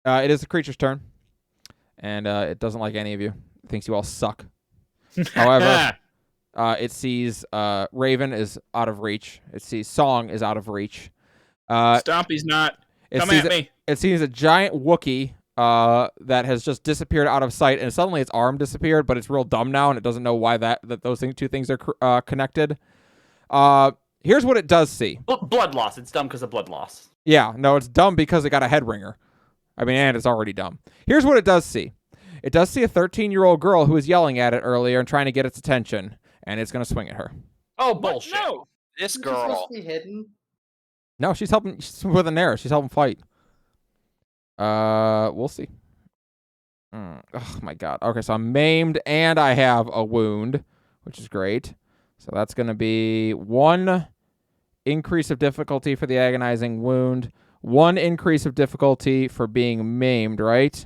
It is the creature's turn, and it doesn't like any of you. It thinks you all suck. However, it sees Raven is out of reach. It sees Song is out of reach. Stompy's not. Come at me. It sees a giant Wookiee that has just disappeared out of sight, and suddenly its arm disappeared, but it's real dumb now, and it doesn't know why that those two things are connected. Here's what it does see. Blood loss. It's dumb because of blood loss. Yeah, no, it's dumb because it got a head ringer. I mean, and it's already dumb. Here's what it does see. It does see a 13-year-old girl who was yelling at it earlier and trying to get its attention, and it's going to swing at her. Oh, bullshit. No. This Isn't she supposed girl. to be hidden? No, she's helping with an arrow. She's helping fight. We'll see. Oh my god. Okay, so I'm maimed and I have a wound, which is great. So that's going to be 1 increase of difficulty for the agonizing wound, 1 increase of difficulty for being maimed, right?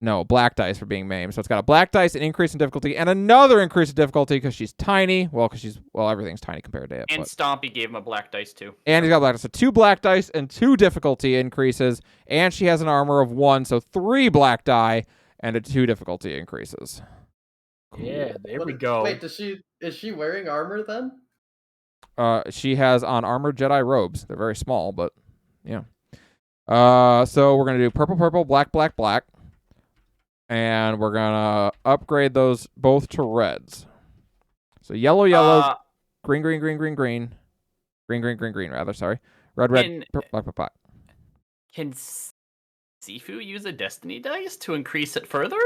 No, black dice for being maimed. So it's got a black dice, an increase in difficulty, and another increase of difficulty because she's tiny. Well, everything's tiny compared to it. And But. Stompy gave him a black dice too. And he's got black dice. So 2 black dice and 2 difficulty increases. And she has an armor of 1, so 3 black die and 2 difficulty increases. Yeah, there we What- go. Wait, is she wearing armor then? She has on armored Jedi robes. They're very small, but yeah. So we're gonna do purple, purple, black, black, black, and we're gonna upgrade those both to reds. So yellow, yellow, green, green, green, green, green, green, green, green, green. Rather, sorry, red, red, black, black, black. Can Sifu use a destiny dice to increase it further?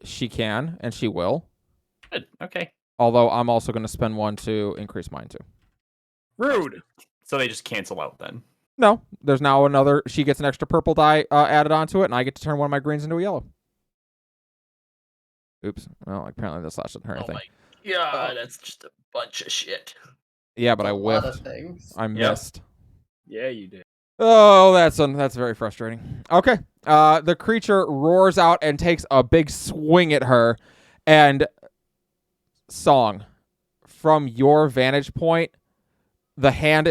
She can and she will. Good. Okay. Although I'm also gonna spend 1 to increase mine too. Rude. So they just cancel out then. No, there's now another. She gets an extra purple die added onto it, and I get to turn 1 of my greens into a yellow. Oops. Well, apparently the slash didn't hurt anything. my god, that's just a bunch of shit. Yeah, but I A lot of whiffed. things. I missed. Yeah, you did. Oh, that's very frustrating. Okay. The creature roars out and takes a big swing at her, and Song, from your vantage point, the hand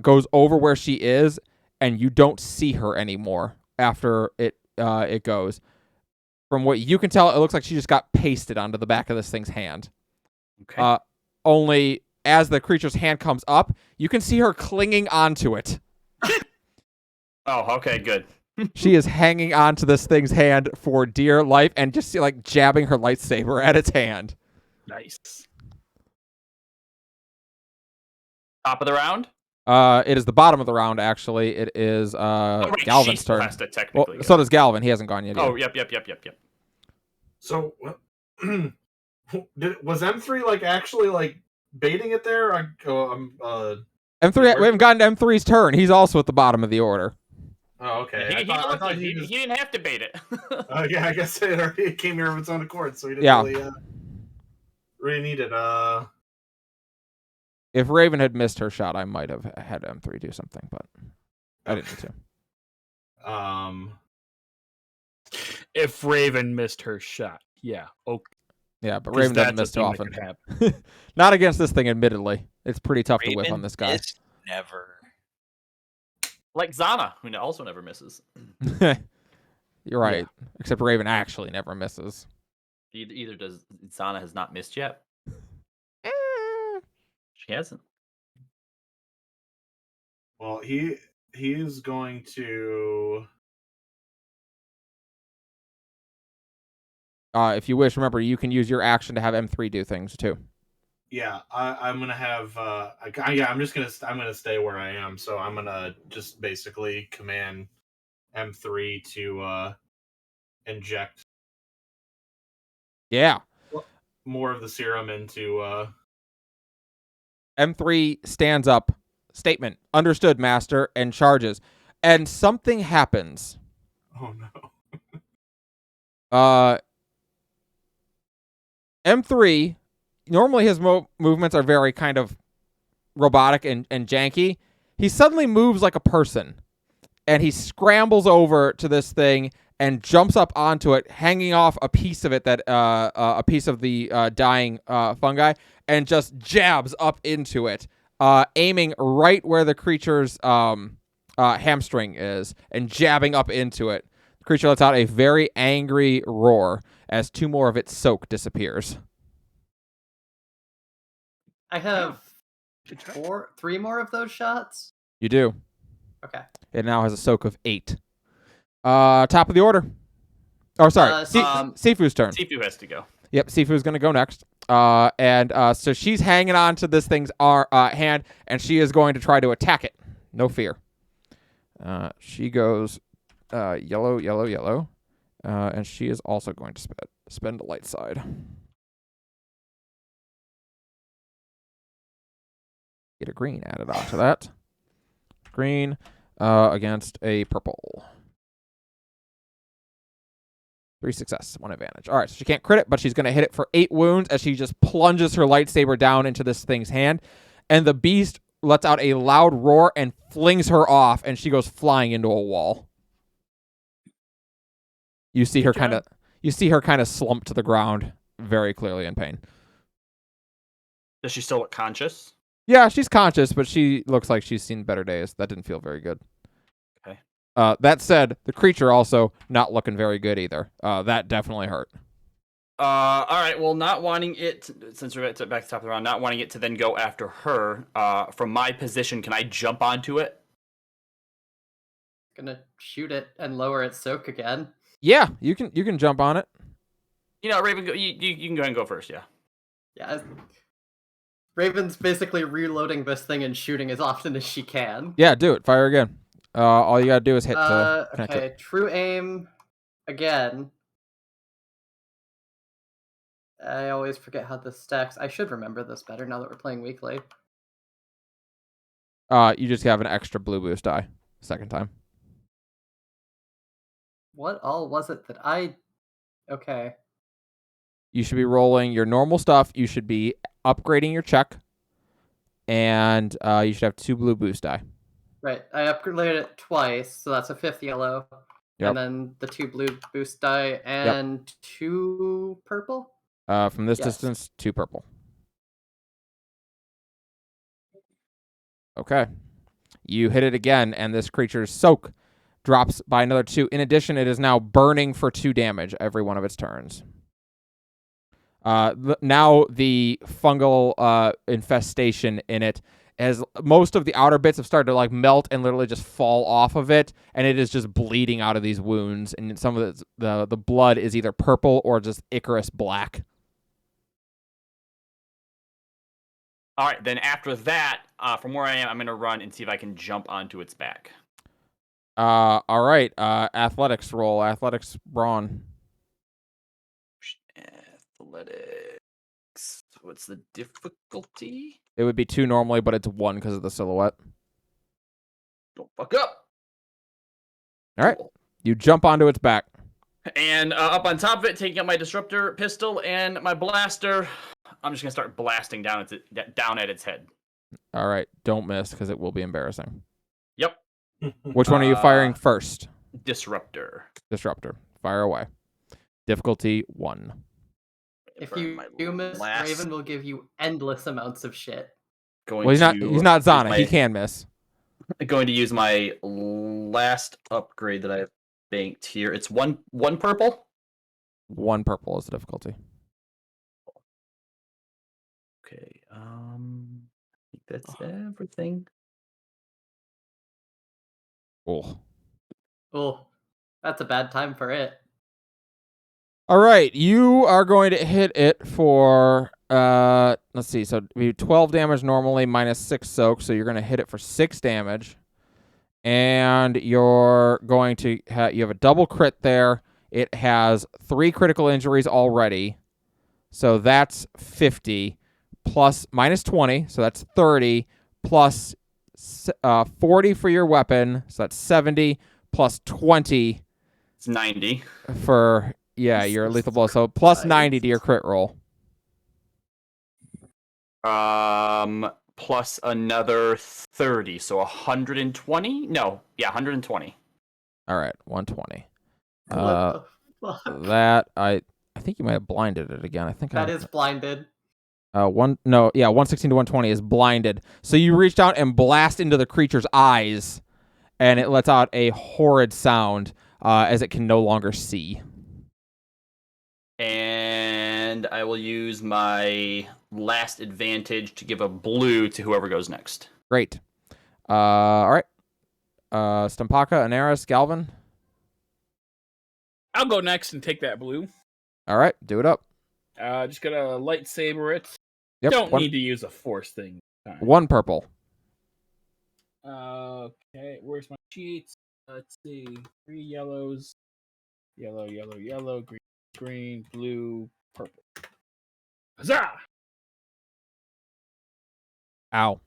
goes over where she is, and you don't see her anymore after it goes. From what you can tell, it looks like she just got pasted onto the back of this thing's hand. Okay. Only as the creature's hand comes up, you can see her clinging onto it. Oh, okay, good. She is hanging onto this thing's hand for dear life and just like jabbing her lightsaber at its hand. Nice. Top of the round? It is the bottom of the round, actually. It is Right, Galvin's she still turn. has to Well, technically go. so does Galvin. He hasn't gone yet. Oh, either. yep. So, was M3 like actually like baiting it there? M3. We haven't gotten to M3's turn. He's also at the bottom of the order. Oh, okay. He, I thought he just. didn't have to bait it. Yeah, I guess it already came here of its own accord, so he didn't Yeah. really need it. If Raven had missed her shot, I might have had M3 do something, but I didn't need to. If Raven missed her shot, yeah. Okay. Yeah, but 'Cause Raven doesn't that's miss a too thing that often. could happen. Not against this thing, admittedly. It's pretty tough to whiff Raven on this guy. missed never. Like Zana, who also never misses. You're right. Except Raven actually never misses. Either does Zana has not missed yet. She hasn't. Well, he is going to. If you wish, remember you can use your action to have M3 do things too. Yeah, I'm gonna have. I'm gonna stay where I am. So I'm gonna just basically command M3 to inject Yeah. more of the serum into. M3 stands up. Statement. Understood, Master, and charges. And something happens. Oh no. M3, normally his movements are very kind of robotic and janky. He suddenly moves like a person. And he scrambles over to this thing and jumps up onto it, hanging off a piece of it a piece of the dying fungi, and just jabs up into it, aiming right where the creature's hamstring is, and jabbing up into it. The creature lets out a very angry roar as 2 more of its soak disappears. I have 3 more of those shots. You do. Okay. It now has a soak of 8. Top of the order. Oh, sorry. Sifu's turn. Sifu has to go. Yep, Sifu's going to go next. So she's hanging on to this thing's hand, and she is going to try to attack it. No fear. She goes yellow, yellow, yellow. And she is also going to spend a light side. Get a green added onto that. Green against a purple. 3 success, 1 advantage. All right, so she can't crit it, but she's going to hit it for 8 wounds as she just plunges her lightsaber down into this thing's hand. And the beast lets out a loud roar and flings her off, and she goes flying into a wall. You see her kind of slump to the ground, very clearly in pain. Does she still look conscious? Yeah, she's conscious, but she looks like she's seen better days. That didn't feel very good. Okay. That said, the creature also not looking very good either. That definitely hurt. All right. Well, not wanting it, since we're back to the top of the round, not wanting it to then go after her. From my position, can I jump onto it? Gonna shoot it and lower its soak again. Yeah, you can jump on it. You know, Raven, you can go ahead and go first. Yeah. Yeah. Raven's basically reloading this thing and shooting as often as she can. Yeah, do it. Fire again. All you gotta do is hit to connect Okay, it. true aim again. I always forget how this stacks. I should remember this better now that we're playing weekly. You just have an extra blue boost die second time. What all was it that I... Okay. You should be rolling your normal stuff. You should be upgrading your check. And you should have 2 blue boost die. Right, I upgraded it twice, so that's a 5th yellow. Yep. And then the 2 blue boost die and 2 purple? From this Yes. distance, 2 purple. Okay. You hit it again, and this creature's soak drops by another 2. In addition, it is now burning for 2 damage every one of its turns. Now the fungal infestation in it, as most of the outer bits have started to like melt and literally just fall off of it, and it is just bleeding out of these wounds, and some of the blood is either purple or just Icarus black. All right. Then after that, from where I am, I'm going to run and see if I can jump onto its back. All right. Athletics roll. Athletics, Brawn. Athletics. What's the difficulty? It would be 2 normally, but it's 1 because of the silhouette. Don't fuck up. All right. You jump onto its back. And up on top of it, taking out my disruptor pistol and my blaster, I'm just gonna start blasting down at its head. All right. Don't miss because it will be embarrassing. Yep. Which one are you firing first? Disruptor. Disruptor. Fire away. Difficulty 1. If you do miss, Raven will give you endless amounts of shit. Well, he's not Zana. He can miss. Going to use my last upgrade that I have banked here. It's one purple. 1 purple is the difficulty. Okay. I think that's everything. Oh. Oh, that's a bad time for it. All right, you are going to hit it for let's see. So we do 12 damage normally minus 6 soak, so you're going to hit it for 6 damage. And you're going to you have a double crit there. It has 3 critical injuries already. So that's 50 plus minus 20, so that's 30 plus 40 for your weapon, so that's 70 plus 20. It's 90 for your lethal blow. So plus 90 to your crit roll. Plus another 30, so 120. No, yeah, 120. All right, 120. What the fuck? That I think you might have blinded it again. I think That is blinded. 116 to 120 is blinded. So you reach out and blast into the creature's eyes, and it lets out a horrid sound as it can no longer see. And I will use my last advantage to give a blue to whoever goes next. Great. All right. Stampaka, Anaris, Galvin. I'll go next and take that blue. All right, do it up. Just gonna lightsaber it. Yep. Don't need to use a force thing. 1 purple. Okay, where's my sheets? Let's see. 3 yellows. Yellow, green, green, blue, purple. Huzzah! Ow.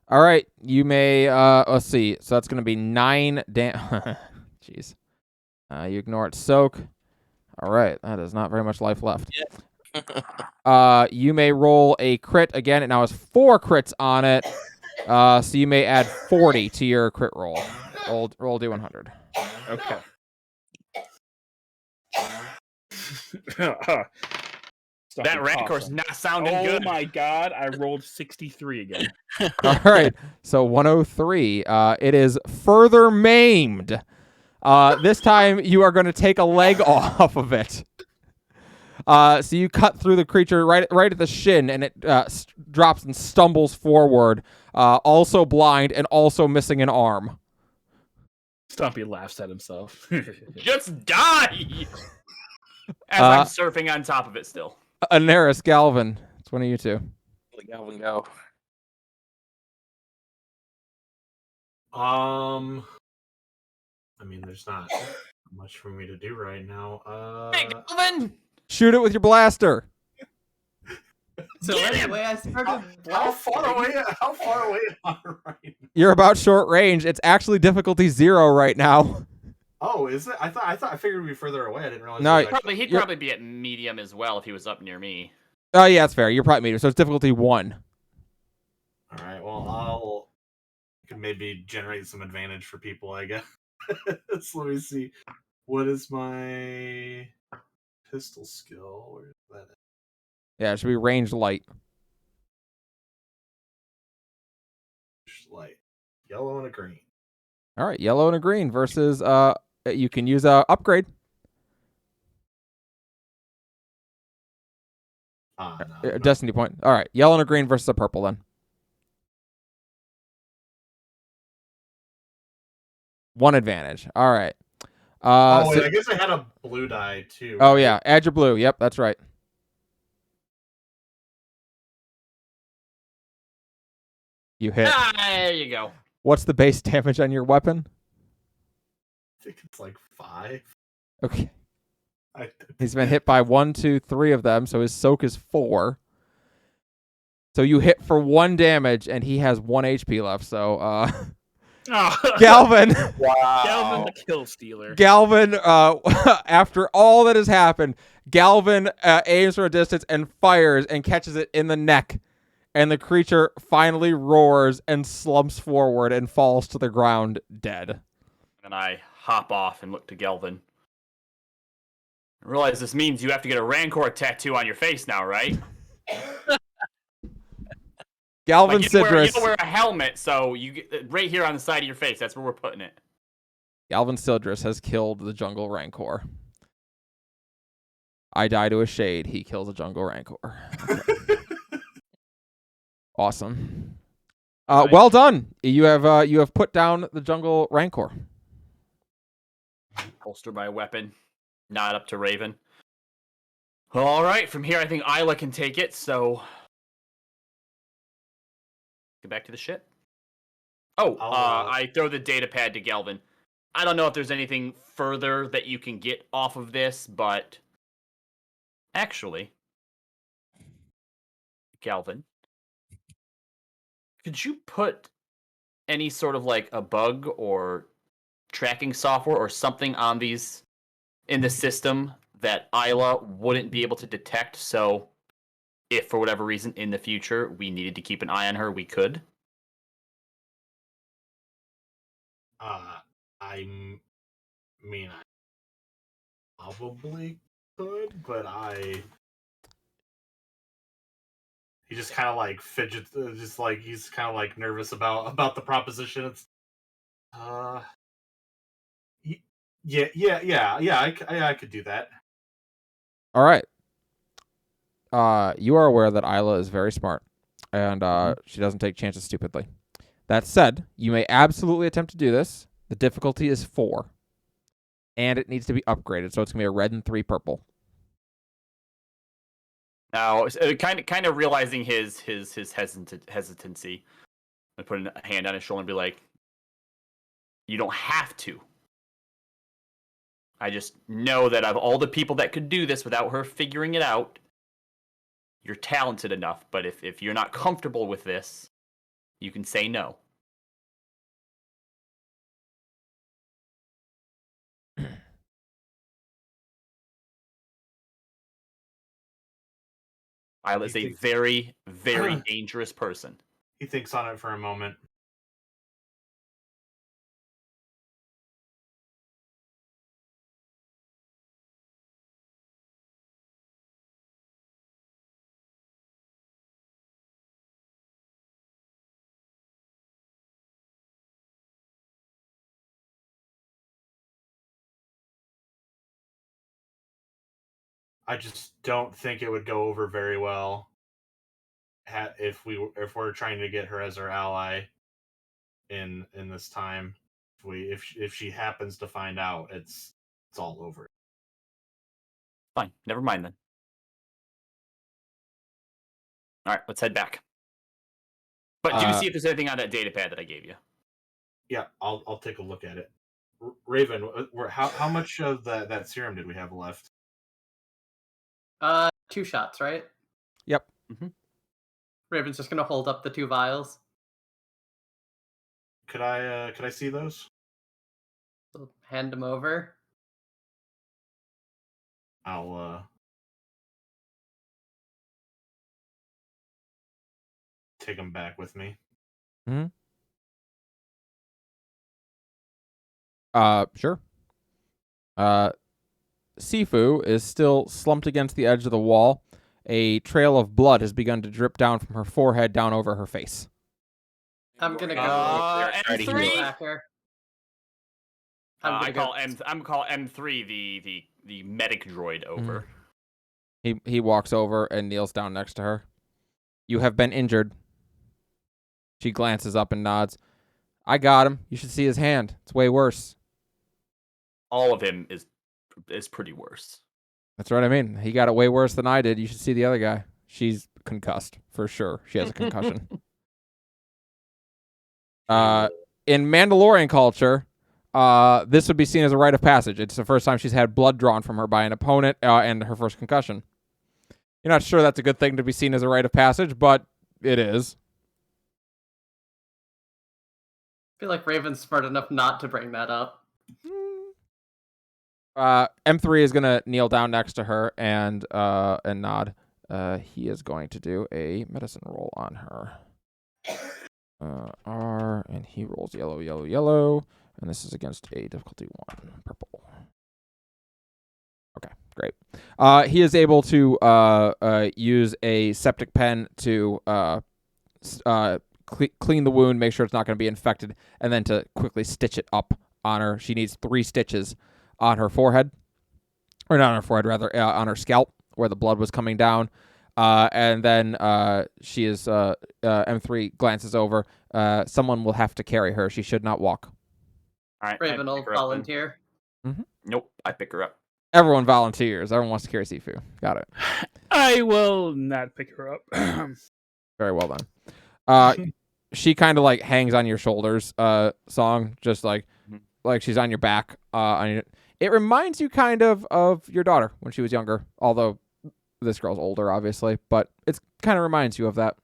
All right, you may, let's see. So that's going to be 9 Jeez. You ignore it. Soak. All right, that is not very much life left. Yeah. You may roll a crit again. It now has 4 crits on it. So you may add 40 to your crit roll. Roll D100. Okay. Stop That me Rancor's coughing. not sounding Oh good. my god, I rolled 63 again. All right, so 103. It is further maimed. This time you are going to take a leg off of it. So you cut through the creature right at the shin, and it drops and stumbles forward, also blind and also missing an arm. Stumpy laughs at himself. Just die! As I'm surfing on top of it still. Anaris, Galvin, it's one of you two. Let Galvin go. I mean, there's not much for me to do right now. Hey, Galvin! Shoot it with your blaster. So anyway, I started How far blasting. away? How far away am I right now? You're about short range. It's actually difficulty 0 right now. Oh, is it? I figured it'd be further away. I didn't realize. No, it was actually... He'd probably be at medium as well if he was up near me. Oh, yeah, that's fair. You're probably medium, so it's difficulty 1. All right. Well, could maybe generate some advantage for people, I guess. So let me see. What is my pistol skill? Where is that? Yeah, it should be range light. Light, yellow and a green. All right, yellow and a green versus you can use upgrade. No. Destiny point. All right, yellow and a green versus a purple then. 1 advantage. All right. Wait, I guess I had a blue die too. Oh right? yeah, add your blue. Yep, that's right. You hit. There you go. What's the base damage on your weapon? I think it's like 5. Okay. He's been hit by 1, 2, 3 of them, so his soak is 4. So you hit for 1 damage, and he has 1 HP left. So, Galvin, Wow. Galvin the kill stealer. Galvin, after all that has happened, Galvin aims from a distance and fires and catches it in the neck, and the creature finally roars and slumps forward and falls to the ground dead. And I hop off and look to Galvin. I realize this means you have to get a Rancor tattoo on your face now, right? Galvin Like, you Sidrus. don't wear a helmet, so you get right here on the side of your face. That's where we're putting it. Galvin Sildress has killed the jungle rancor. I die to a shade. He kills a jungle rancor. Awesome. Right. Well done. You have put down the jungle rancor. Holster my weapon. Nod up to Raven. Well, all right. From here, I think Isla can take it. So get back to the ship. Oh, I throw the data pad to Galvin. I don't know if there's anything further that you can get off of this, but actually, Galvin, could you put any sort of like a bug or tracking software or something on these in the system that Isla wouldn't be able to detect? So if for whatever reason in the future we needed to keep an eye on her, we could. I mean, I probably could, but he just kind of like fidgets, just like he's kind of like nervous about the proposition. It's I could do that. All right. You are aware that Isla is very smart, and she doesn't take chances stupidly. That said, you may absolutely attempt to do this. The difficulty is 4, and it needs to be upgraded, so it's gonna be a red and 3 purple. Now, kind of realizing his hesitancy, I put a hand on his shoulder and be like, "You don't have to. I just know that of all the people that could do this without her figuring it out, you're talented enough. But if you're not comfortable with this, you can say no." Isla is a very, very dangerous person. He thinks on it for a moment. I just don't think it would go over very well if we're trying to get her as our ally in this time. If she happens to find out, it's all over. Fine, never mind then. All right, let's head back. But do see if there's anything on that data pad that I gave you. Yeah, I'll take a look at it. Raven, how much of that serum did we have left? 2 shots, right? Yep. Raven's just gonna hold up the 2 vials. Could I see those? So hand them over. I'll take them back with me. Sure. Sifu is still slumped against the edge of the wall. A trail of blood has begun to drip down from her forehead down over her face. I'm gonna go M3. hacker. I'm gonna call M3 the medic droid over. He walks over and kneels down next to her. You have been injured. She glances up and nods. I got him. You should see his hand. It's way worse. All of him is pretty worse. That's right. I mean, he got it way worse than I did. You should see the other guy. She's concussed for sure. She has a concussion. In Mandalorian culture, this would be seen as a rite of passage. It's the first time she's had blood drawn from her by an opponent and her first concussion. You're not sure that's a good thing to be seen as a rite of passage, but it is. I feel like Raven's smart enough not to bring that up. M3 is gonna kneel down next to her and nod. He is going to do a medicine roll on her. R, and he rolls yellow, yellow, yellow, and this is against a difficulty 1, purple. Okay, great. He is able to use a septic pen to clean the wound, make sure it's not going to be infected, and then to quickly stitch it up on her. She needs 3 stitches on her forehead, or not on her forehead, rather on her scalp where the blood was coming down. And then she is M3 glances over. Someone will have to carry her. She should not walk. All right, Raven will volunteer. Nope, I pick her up. Everyone volunteers. Everyone wants to carry Sifu. Got it. I will not pick her up. Very well done. She kind of like hangs on your shoulders. Song, just like she's on your back. It reminds you kind of your daughter when she was younger. Although this girl's older, obviously, but it kind of reminds you of that.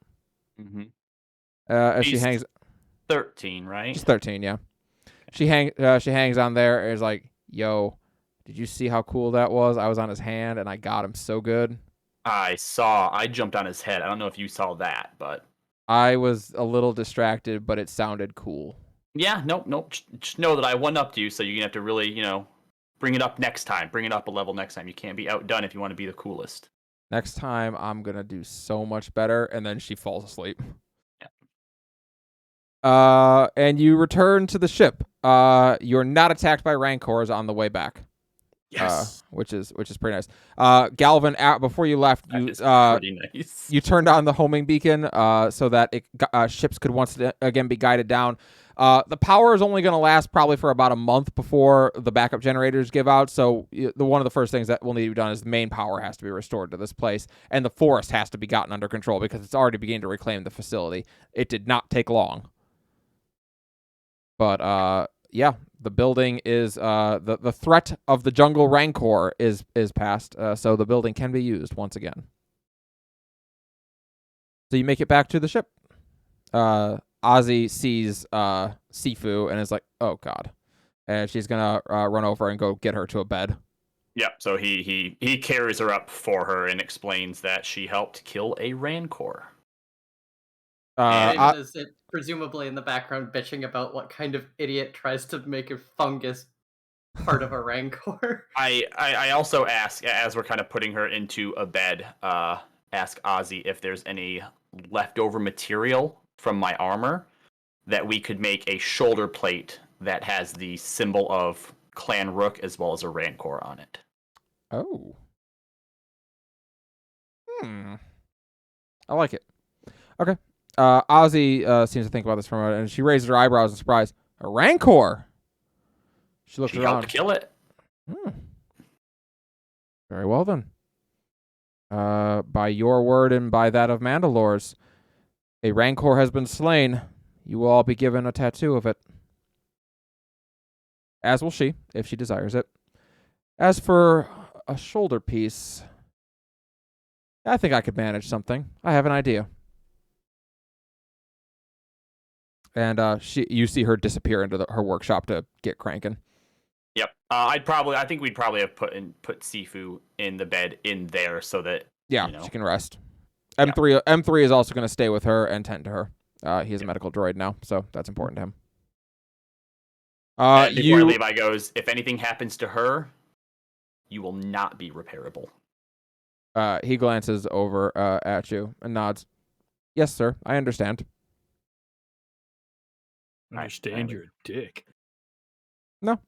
As she hangs. 13, right? She's 13, yeah. She hangs on there and is like, "Yo, did you see how cool that was? I was on his hand and I got him so good." I jumped on his head. I don't know if you saw that, but I was a little distracted, but it sounded cool. Yeah, nope. Just know that I one-upped you, so you're gonna have to really, bring it up next time. Bring it up a level next time. You can't be outdone if you want to be the coolest. Next time, I'm gonna do so much better, and then she falls asleep. Yeah. And you return to the ship. You're not attacked by Rancors on the way back. Yes. Which is pretty nice. Galvin, before you left, pretty nice. You turned on the homing beacon so that ships could once again be guided down. The power is only going to last probably for about a month before the backup generators give out. So one of the first things that will need to be done is the main power has to be restored to this place, and the forest has to be gotten under control because it's already beginning to reclaim the facility. It did not take long. But yeah, the building is the threat of the jungle Rancor is past, so the building can be used once again. So you make it back to the ship. Ozzy sees Sifu and is like, "Oh God," and she's gonna run over and go get her to a bed. Yep. So he carries her up for her and explains that she helped kill a Rancor. David is it presumably in the background bitching about what kind of idiot tries to make a fungus part of a Rancor. I also ask, as we're kind of putting her into a bed, ask Ozzy if there's any leftover material from my armor that we could make a shoulder plate that has the symbol of Clan Rook as well as a Rancor on it. Oh. I like it. Okay. Ozzy seems to think about this for a moment, and she raises her eyebrows in surprise. A Rancor? She looks She around. helped kill it. Very well, then. By your word and by that of Mandalore's, a Rancor has been slain. You will all be given a tattoo of it. As will she, if she desires it. As for a shoulder piece, I think I could manage something. I have an idea. And you see her disappear into her workshop to get cranking. Yep. I think we'd probably have put Sifu in the bed in there so that she can rest. M3 is also going to stay with her and tend to her. He is a medical droid now, so that's important to him. And before I leave, I goes, if anything happens to her, you will not be repairable. He glances over at you and nods. Yes, sir. I understand. Understand you're a dick. No.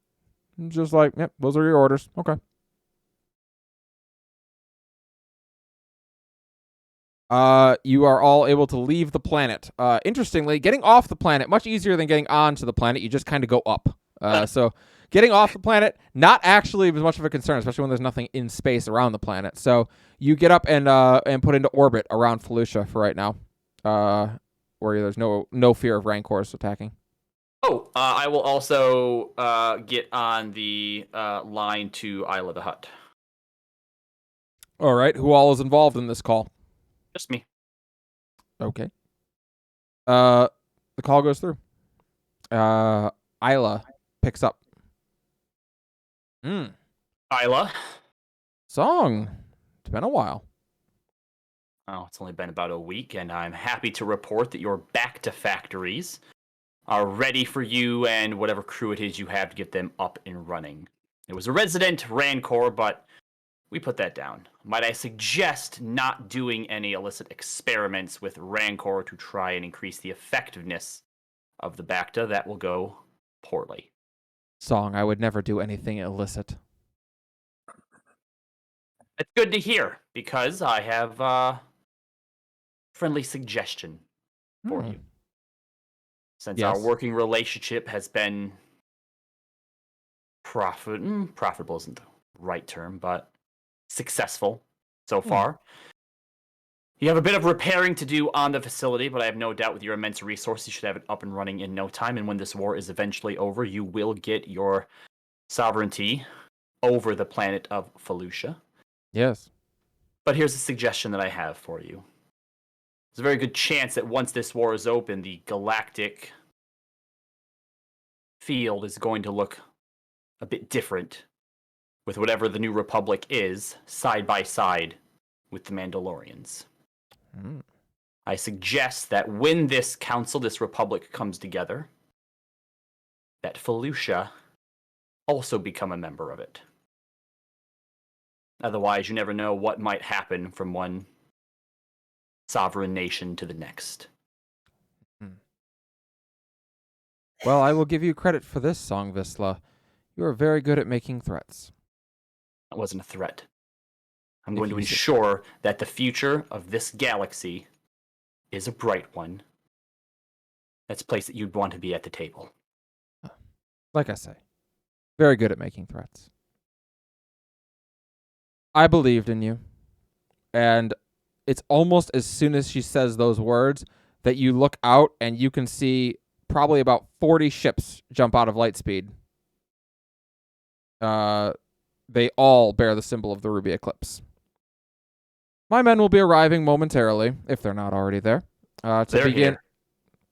Just like, yep, those are your orders. Okay. You are all able to leave the planet. Interestingly, getting off the planet, much easier than getting onto the planet. You just kind of go up. So getting off the planet, not actually as much of a concern, especially when there's nothing in space around the planet. So you get up and put into orbit around Fellucia for right now, where there's no fear of Rancors attacking. Oh, I will also get on the line to Isla the Hut. All right. Who all is involved in this call? Just me. Okay. The call goes through. Isla picks up. Isla. Song. It's been a while. Oh, it's only been about a week, and I'm happy to report that you're back to factories. Are ready for you and whatever crew it is you have to get them up and running. It was a resident Rancor, but we put that down. Might I suggest not doing any illicit experiments with Rancor to try and increase the effectiveness of the Bacta? That will go poorly. Song, I would never do anything illicit. It's good to hear, because I have a friendly suggestion for you. Since our working relationship has been profitable isn't the right term, but successful so far. You have a bit of repairing to do on the facility, but I have no doubt with your immense resources, you should have it up and running in no time. And when this war is eventually over, you will get your sovereignty over the planet of Fellucia. Yes. But here's a suggestion that I have for you. There's a very good chance that once this war is open, the galactic field is going to look a bit different with whatever the New Republic is, side by side with the Mandalorians. I suggest that when this council, this Republic comes together, that Fellucia also become a member of it. Otherwise, you never know what might happen from one sovereign nation to the next. Well, I will give you credit for this, Song Visla. You are very good at making threats. That wasn't a threat. I'm going to ensure that the future of this galaxy is a bright one. That's a place that you'd want to be at the table. Like I say, very good at making threats. I believed in you. And it's almost as soon as she says those words that you look out and you can see probably about 40 ships jump out of light speed. They all bear the symbol of the Ruby Eclipse. My men will be arriving momentarily, if they're not already there. To they're begin. Here.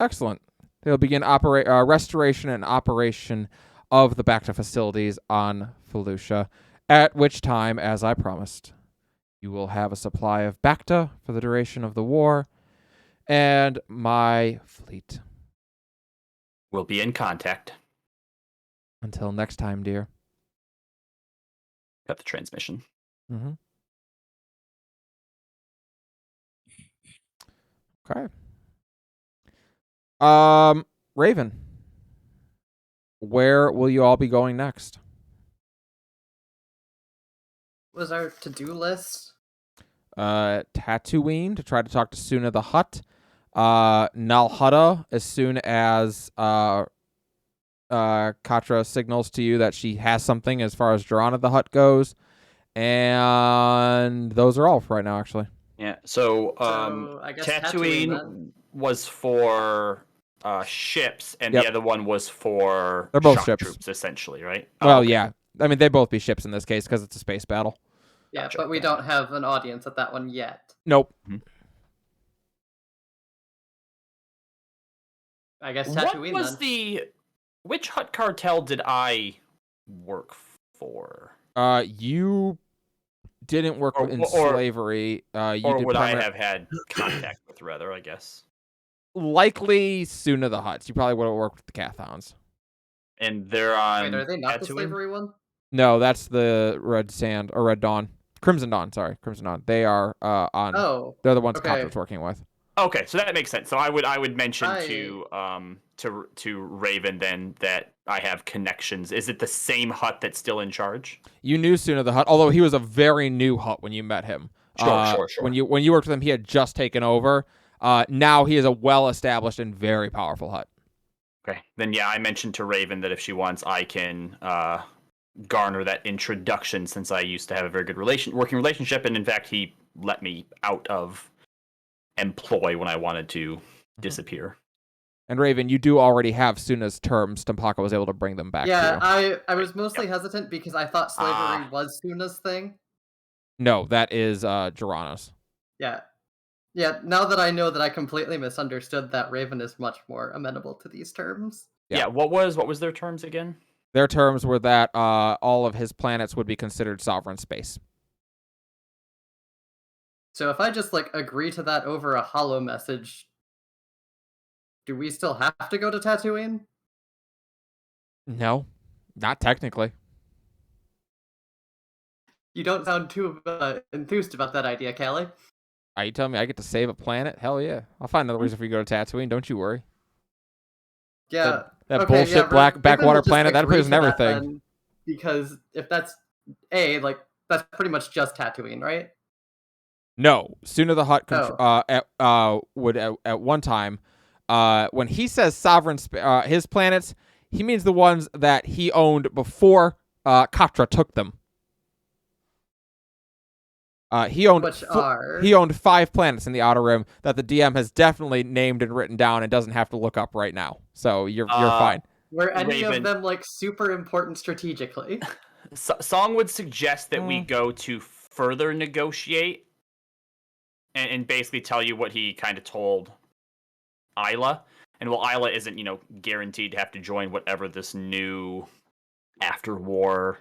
Excellent. They'll begin restoration and operation of the Bacta facilities on Fellucia. At which time, as I promised, you will have a supply of Bacta for the duration of the war, and my fleet. We'll be in contact. Until next time, dear. Got the transmission. Mm-hmm. Okay. Raven, where will you all be going next? What was our to-do list? Tatooine to try to talk to Suna the Hutt. Nalhutta as soon as Katra signals to you that she has something as far as Jirana the Hutt goes. And those are all for right now, actually. Yeah. So, I guess Tatooine Tatooine was for ships, and Yep. the other one was for They're both shock ships. troops, essentially, right? Well, okay. yeah. I mean, they'd both be ships in this case because it's a space battle. Yeah, Gotcha. but we don't have an audience at that one yet. Nope. I guess What Tatooine was then. which Hutt cartel did I work for? You didn't work in slavery. You Or did would I have had contact with, rather, I guess. Likely Suna the Hutts. You probably would have worked with the Cathons. And they're on Wait, are they not the Tatooine? slavery one? No, that's the Red Sand or Red Dawn. Crimson Dawn, sorry. Crimson Dawn. They are on Oh, they're the ones okay. Catra's working with. Okay, so that makes sense. So I would mention I- to Raven then that I have connections. Is it the same Hutt that's still in charge? You knew Suna the Hutt, although he was a very new Hutt when you met him. Sure. When you worked with him, he had just taken over. Now he is a well-established and very powerful Hutt. Okay, then yeah, I mentioned to Raven that if she wants, I can garner that introduction, since I used to have a very good working relationship, and in fact, he let me out of employ when I wanted to disappear. And Raven, you do already have Suna's terms. Tampaka was able to bring them back to Yeah, you. I was mostly hesitant because I thought slavery was Suna's thing. No, that is Jirana's. Yeah. Yeah, now that I know that I completely misunderstood that, Raven is much more amenable to these terms. Yeah. Yeah, what was their terms again? Their terms were that all of his planets would be considered sovereign space. So if I just agree to that over a hollow message, do we still have to go to Tatooine? No, not technically. You don't sound too enthused about that idea, Callie. Are you telling me I get to save a planet? Hell yeah. I'll find another reason for you to go to Tatooine. Don't you worry. Yeah. That okay, bullshit yeah, black Raven backwater will just planet, that agree appears in to that everything. then, because if that's that's pretty much just Tatooine, right? No, Suna the Hutt would at one time, when he says sovereign, his planets, he means the ones that he owned before Katra took them. He owned 5 planets in the Outer Rim that the DM has definitely named and written down and doesn't have to look up right now. So you're fine. Were any Raven. of them super important strategically? Song would suggest that we go to further negotiate and basically tell you what he kind of told Isla. And while Isla isn't, guaranteed to have to join whatever this new after-war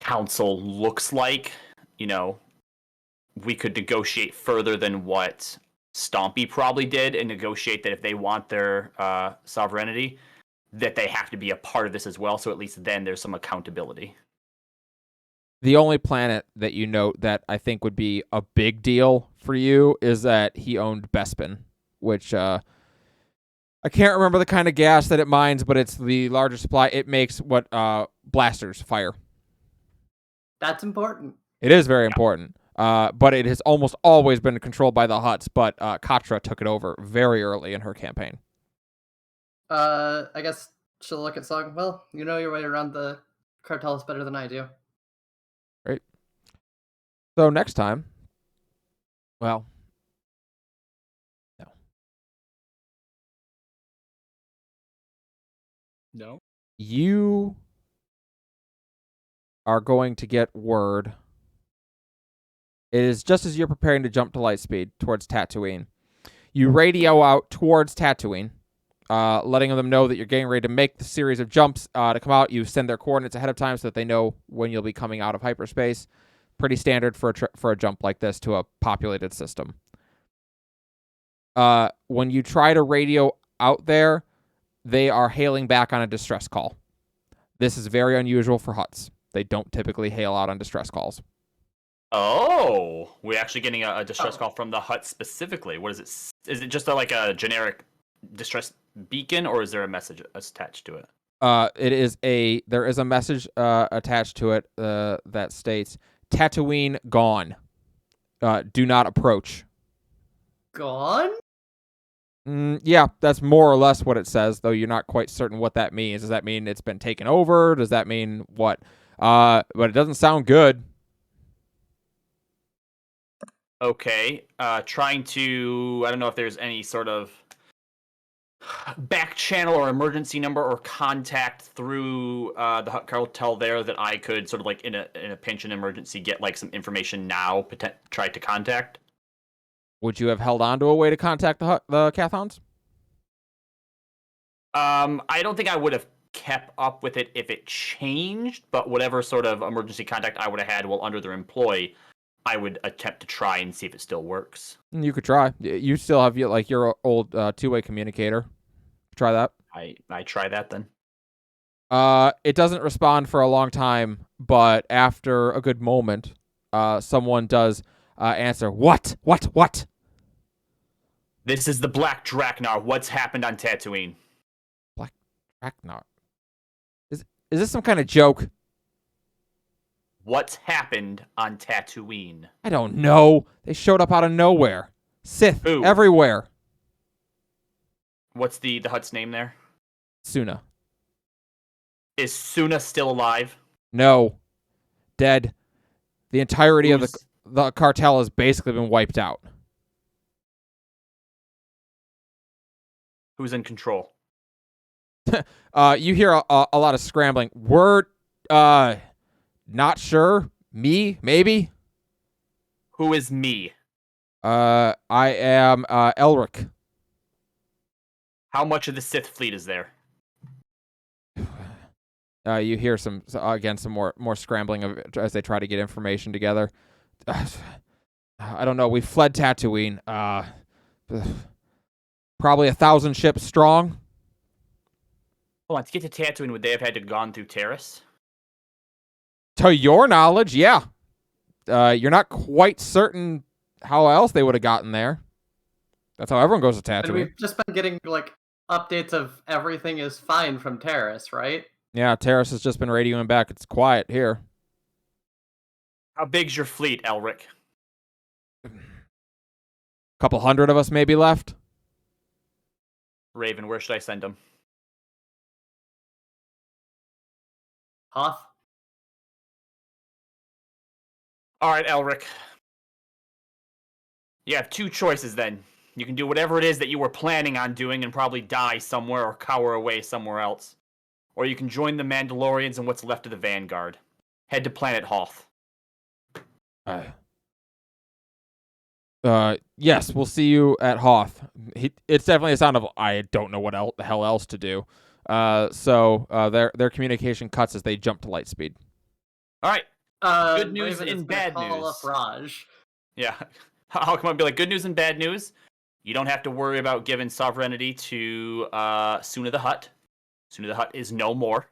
council looks like, we could negotiate further than what Stompy probably did, and negotiate that if they want their sovereignty, that they have to be a part of this as well. So at least then there's some accountability. The only planet that you note that I think would be a big deal for you is that he owned Bespin, which I can't remember the kind of gas that it mines, but it's the largest supply. It makes what blasters fire. That's important. It is very important. But it has almost always been controlled by the Hutts, but Katra took it over very early in her campaign. I guess she'll look at Song. Well, you know your way around the cartels better than I do. Great. So next time, well, No. you are going to get word. It is just as you're preparing to jump to Lightspeed towards Tatooine. You radio out towards Tatooine. letting them know that you're getting ready to make the series of jumps to come out. You send their coordinates ahead of time so that they know when you'll be coming out of hyperspace. Pretty standard for a jump like this to a populated system. When you try to radio out there, they are hailing back on a distress call. This is very unusual for Hutts. They don't typically hail out on distress calls. Oh, we're actually getting a distress call from the Hutt specifically. What is it? Is it just like a generic distress beacon, or is there a message attached to it? There is a message attached to it that states, Tatooine gone. Do not approach. Gone? Yeah, that's more or less what it says, though you're not quite certain what that means. Does that mean it's been taken over? Does that mean what? But it doesn't sound good. Okay. Trying to... I don't know if there's any sort of back channel or emergency number or contact through the Hutt cartel there that I could sort of like in a pinch and emergency get like some information now, try to contact. Would you have held on to a way to contact the Cathons? I don't think I would have kept up with it if it changed, but whatever sort of emergency contact I would have had while under their employ, I would attempt to try and see if it still works. You could try. You still have your old two-way communicator. Try that. I try that then. It doesn't respond for a long time, but after a good moment, someone does answer. What? This is the Black Draknar. What's happened on Tatooine? Black Draknar. Is this some kind of joke? What's happened on Tatooine? I don't know. They showed up out of nowhere. Sith Who? everywhere. What's the Hutt's name there? Suna. Is Suna still alive? No. Dead. The entirety of the cartel has basically been wiped out. Who's in control? You hear a lot of scrambling. We're not sure. Me, maybe. Who is me? I am Elric. How much of the Sith fleet is there? You hear some more scrambling as they try to get information together. I don't know. We fled Tatooine. Probably 1,000 ships strong. Hold on, to get to Tatooine, would they have had to gone through Terrace? To your knowledge, yeah. You're not quite certain how else they would have gotten there. That's how everyone goes to Tatooine. And we've just been getting like updates of everything is fine from Terrace, right? Yeah, Terrace has just been radioing back. It's quiet here. How big's your fleet, Elric? Couple hundred of us maybe left. Raven, where should I send them? Hoth? All right, Elric. You have two choices then. You can do whatever it is that you were planning on doing and probably die somewhere or cower away somewhere else. Or you can join the Mandalorians and what's left of the Vanguard. Head to planet Hoth. Yes, we'll see you at Hoth. It's definitely a sound of I don't know what the hell else to do. So their communication cuts as they jump to light speed. All right. Good news Raven and bad call news. Up Raj. Yeah. I'll come up and be like, good news and bad news. You don't have to worry about giving sovereignty to Suna the Hutt. Suna the Hutt is no more.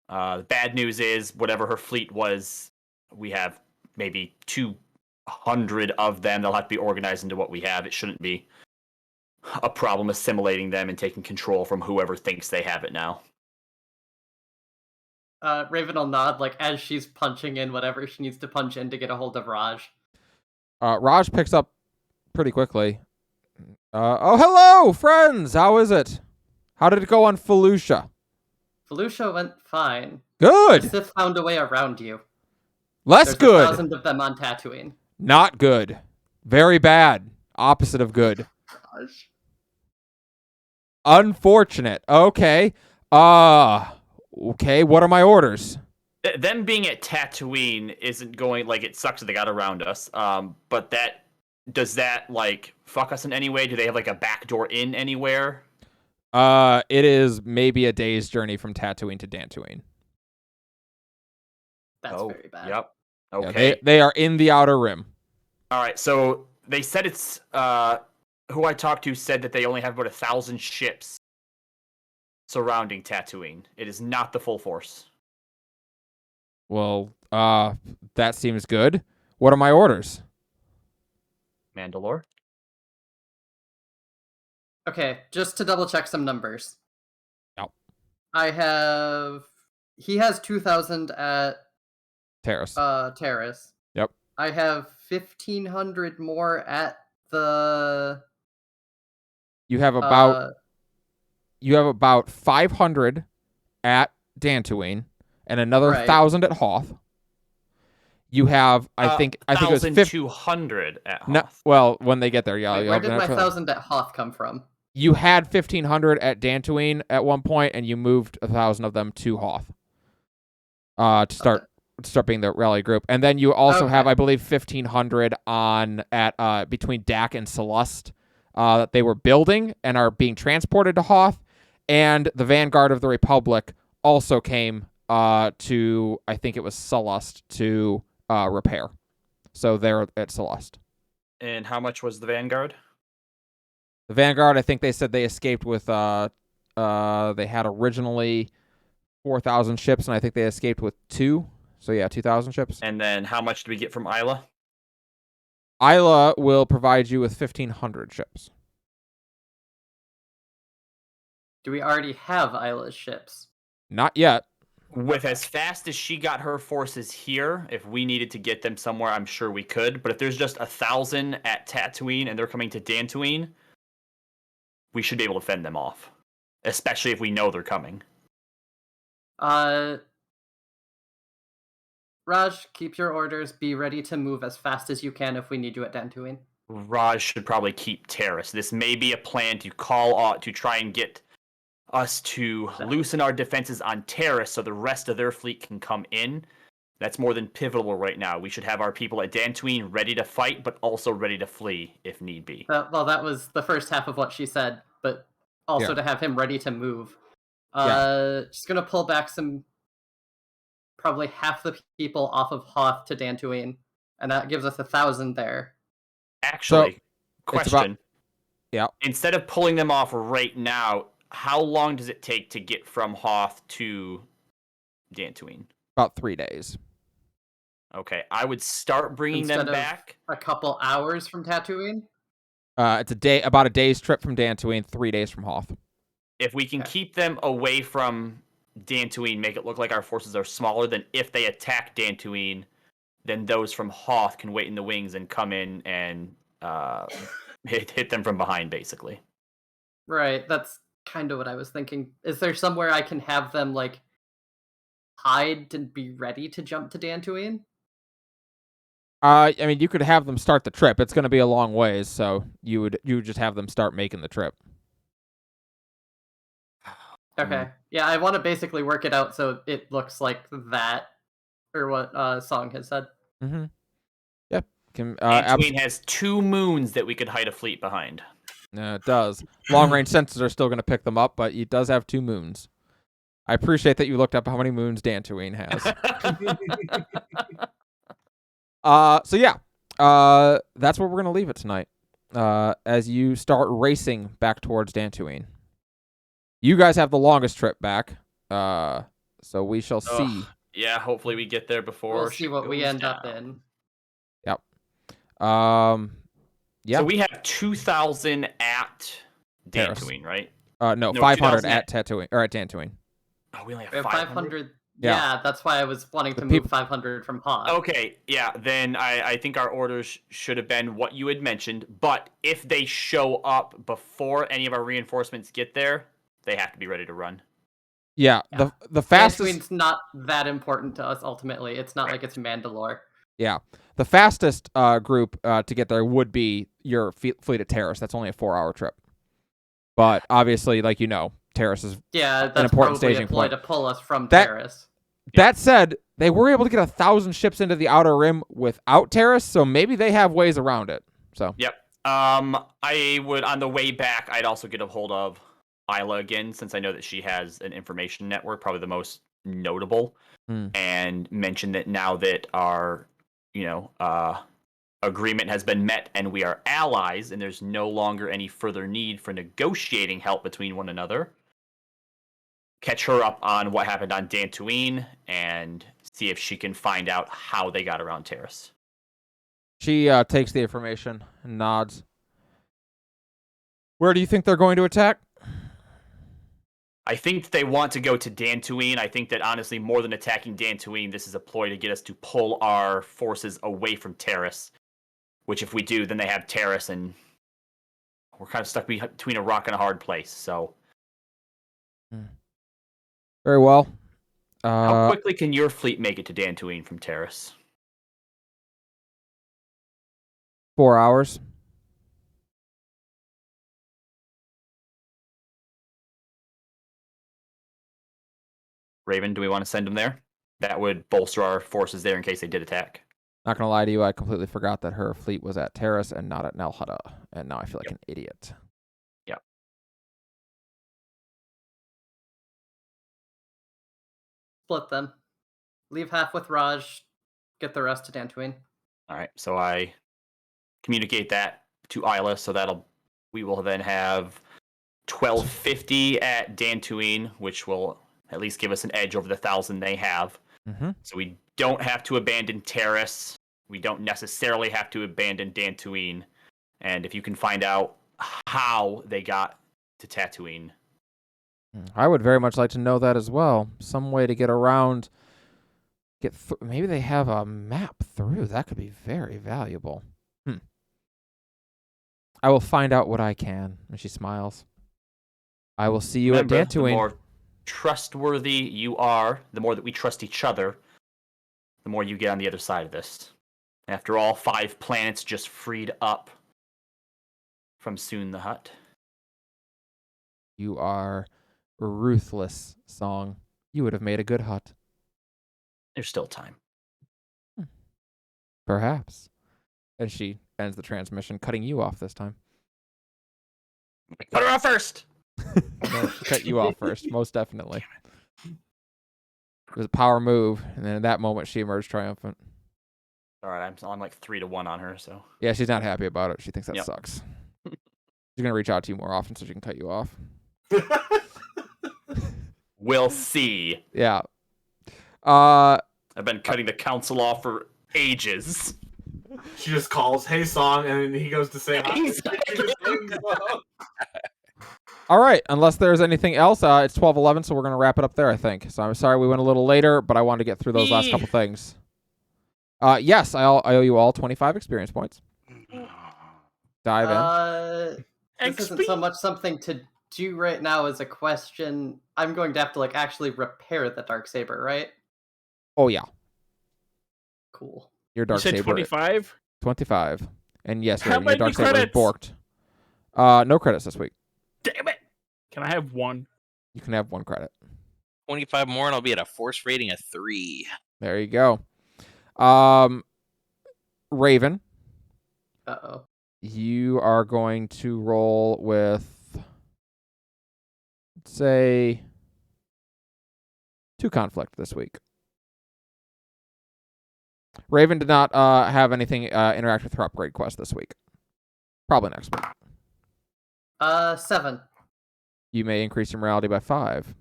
The bad news is whatever her fleet was, we have maybe 200 of them. They'll have to be organized into what we have. It shouldn't be a problem assimilating them and taking control from whoever thinks they have it now. Raven will nod like as she's punching in whatever she needs to punch in to get a hold of Raj. Raj picks up pretty quickly. Oh, hello, friends. How is it? How did it go on Fellucia? Fellucia went fine. Good. The Sith found a way around you. Less There's good. 1,000 of them on Tatooine. Not good. Very bad. Opposite of good. Gosh. Unfortunate. Okay. Okay, what are my orders? Them being at Tatooine isn't going like it sucks that they got around us. But that does that like fuck us in any way? Do they have like a back door in anywhere? It is maybe a day's journey from Tatooine to Dantooine. That's very bad. Yep. Yeah, Okay. they are in the Outer Rim. All right. So they said it's who I talked to said that they only have about 1,000 ships surrounding Tatooine. It is not the full force. Well, that seems good. What are my orders? Mandalore. Okay, just to double check some numbers. Yep. He has 2,000 at Terrace. Terrace. Yep. I have 1,500 more at the. You have about 500 at Dantooine and another Right. 1,000 at Hoth. You have, I think it was 1,200 at Hoth. No, well, when they get there, yeah. Wait, where did my 1,000 at Hoth come from? You had 1,500 at Dantooine at one point, and you moved 1,000 of them to Hoth. To start being the rally group, and then you also have, I believe, 1,500 at between Dak and Celeste that they were building and are being transported to Hoth, and the Vanguard of the Republic also came to, I think it was Celeste, to repair. So they're at Celeste. And how much was the Vanguard? The Vanguard, I think they said they escaped with they had originally 4,000 ships, and I think they escaped with 2. So yeah, 2,000 ships. And then how much do we get from Isla? Isla will provide you with 1,500 ships. Do we already have Isla's ships? Not yet. With as fast as she got her forces here, if we needed to get them somewhere, I'm sure we could. But if there's just 1,000 at Tatooine and they're coming to Dantooine, we should be able to fend them off. Especially if we know they're coming. Raj, keep your orders. Be ready to move as fast as you can if we need you at Dantooine. Raj should probably keep Terrace. This may be a plan to call out to try and get us to loosen our defenses on Terrace so the rest of their fleet can come in. That's more than pivotal right now. We should have our people at Dantooine ready to fight, but also ready to flee if need be. Well, that was the first half of what she said, but also to have him ready to move. Just gonna pull back probably half the people off of Hoth to Dantooine, and that gives us 1,000 there. Actually, question. Yeah. Instead of pulling them off right now, how long does it take to get from Hoth to Dantooine? About 3 days. Okay, I would start bringing them back. A couple hours from Tatooine? It's about a day's trip from Dantooine, 3 days from Hoth. If we can keep them away from Dantooine, make it look like our forces are smaller, then if they attack Dantooine, then those from Hoth can wait in the wings and come in and hit them from behind, basically. Right, that's kind of what I was thinking. Is there somewhere I can have them, like, hide and be ready to jump to Dantooine? I mean, you could have them start the trip. It's going to be a long ways, so you would just have them start making the trip. Okay. Yeah, I want to basically work it out so it looks like that, or what Song has said. Mm-hmm. Yep. Dantooine has 2 moons that we could hide a fleet behind. It does. Long-range sensors are still going to pick them up, but it does have 2 moons. I appreciate that you looked up how many moons Dantooine has. So yeah, that's where we're going to leave it tonight. As you start racing back towards Dantooine. You guys have the longest trip back, so we shall see. Yeah, hopefully we get there before. We'll see what we end up in. Yep. Yeah. So we have 2,000 at Dantooine, right? No, 500 at Tatooine or at Dantooine. Oh, we only have 500. Yeah, that's why I was wanting to move 500 from Hoth. Okay, yeah, then I think our orders should have been what you had mentioned, but if they show up before any of our reinforcements get there, they have to be ready to run. Yeah. The fastest. Dantooine's not that important to us ultimately. It's not like it's Mandalore. Yeah. The fastest group to get there would be your fleet at Terrace. That's only a 4-hour trip. But obviously, like Terrace is that's an important staging point to pull us from Terrace. That said, they were able to get 1,000 ships into the Outer Rim without Terrace, so maybe they have ways around it. So Yep. I would, on the way back, I'd also get a hold of Isla again, since I know that she has an information network, probably the most notable, and mention that now that our, agreement has been met and we are allies, and there's no longer any further need for negotiating help between one another. Catch her up on what happened on Dantooine and see if she can find out how they got around Terrace. she takes the information and nods. Where do you think they're going to attack? I think they want to go to Dantooine. I think that honestly, more than attacking Dantooine, this is a ploy to get us to pull our forces away from Terrace. Which, if we do, then they have Terrace, and we're kind of stuck between a rock and a hard place. So, Very well. how quickly can your fleet make it to Dantooine from Terrace? 4 hours. Raven, do we want to send them there? That would bolster our forces there in case they did attack. Not gonna lie to you, I completely forgot that her fleet was at Terrace and not at Nelhutta, and now I feel like an idiot. Yep. Split them. Leave half with Raj. Get the rest to Dantooine. All right, so I communicate that to Isla, so we will then have 1250 at Dantooine, which will at least give us an edge over the 1,000 they have. So we don't have to abandon Terrace. We don't necessarily have to abandon Dantooine. And if you can find out how they got to Tatooine. I would very much like to know that as well. Some way to get around. Maybe they have a map through. That could be very valuable. I will find out what I can. And she smiles. I will see you Remember, at Dantooine. The more trustworthy you are, the more that we trust each other, the more you get on the other side of this. After all, 5 planets just freed up from Soon the Hutt. You are ruthless, Song. You would have made a good hut. There's still time. Perhaps. And she ends the transmission, cutting you off this time. Put her off first! No, she cut you off first, most definitely. It was a power move, and then in that moment, she emerged triumphant. All right, I'm like 3-1 on her, so. Yeah, she's not happy about it. She thinks that Yep. sucks. She's gonna reach out to you more often so she can cut you off. We'll see. Yeah. I've been cutting the council off for ages. She just calls, "Hey, Song," and then he goes to say hi. Exactly. All right. Unless there's anything else, it's 12:11, so we're gonna wrap it up there, I think. So I'm sorry we went a little later, but I wanted to get through those last couple things. Yes, I owe you all 25 experience points. Dive in. This isn't so much something to do right now as a question. I'm going to have to actually repair the Darksaber, right? Oh yeah, Cool. your You said Darksaber. 25? 25. And yes, How Raven, your many Darksaber is credits? borked. No credits this week. Damn it! Can I have one? You can have 1 credit. 25 more, and I'll be at a force rating of 3. There you go. Raven, Uh-oh. you are going to roll with, let's say, 2 conflict this week. Raven did not have anything interact with her upgrade quest this week. Probably next week. 7. You may increase your morality by 5.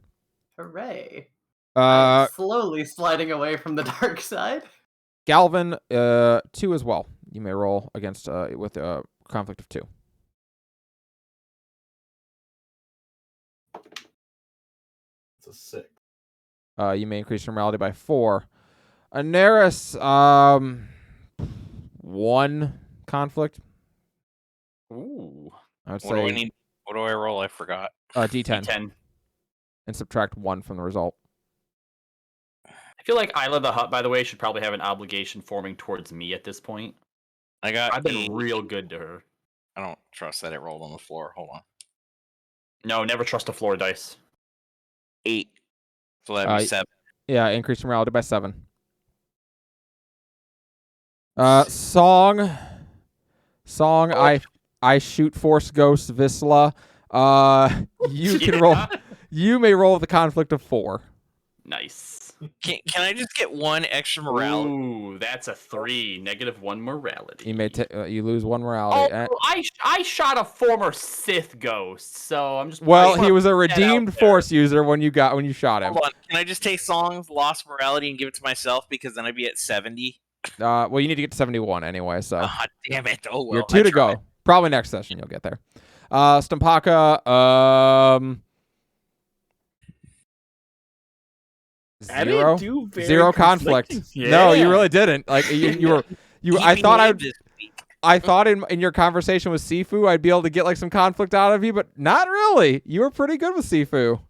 Hooray. I'm Uh, slowly sliding away from the dark side. Galvin, 2 as well. You may roll against with a conflict of 2. It's a 6. You may increase your morality by 4. Anaris, 1 conflict. Ooh. I would What do I say need? What do I roll? I forgot. D10 10. and subtract 1 from the result. I feel like Isla the Hutt, by the way, should probably have an obligation forming towards me at this point. I got. I've been real good to her. I don't trust that it rolled on the floor. Hold on. No, never trust a floor dice. 8. So that'd be 7. Yeah, increase your morality by 7. Song Song I shoot Force Ghost Visla. You can roll. You may roll with a conflict of 4. Nice. Can I just get 1 extra morality? Ooh, that's a 3. -1 morality. You may you lose 1 morality. Oh, I shot a former Sith ghost, so I'm just. Well, I he was a put that out redeemed there. Force user when you shot him. Hold on. Can I just take Song's lost morality and give it to myself because then I'd be at 70? Well, you need to get to 71 anyway, so Ah, damn it. Oh, well. you're 2 to go. Probably next session you'll get there. Stampaka, I 0. didn't do very 0 conflict. conflicting- No, you Yeah. really didn't. Like you were I thought in your conversation with Sifu I'd be able to get like some conflict out of you, but not really. You were pretty good with Sifu.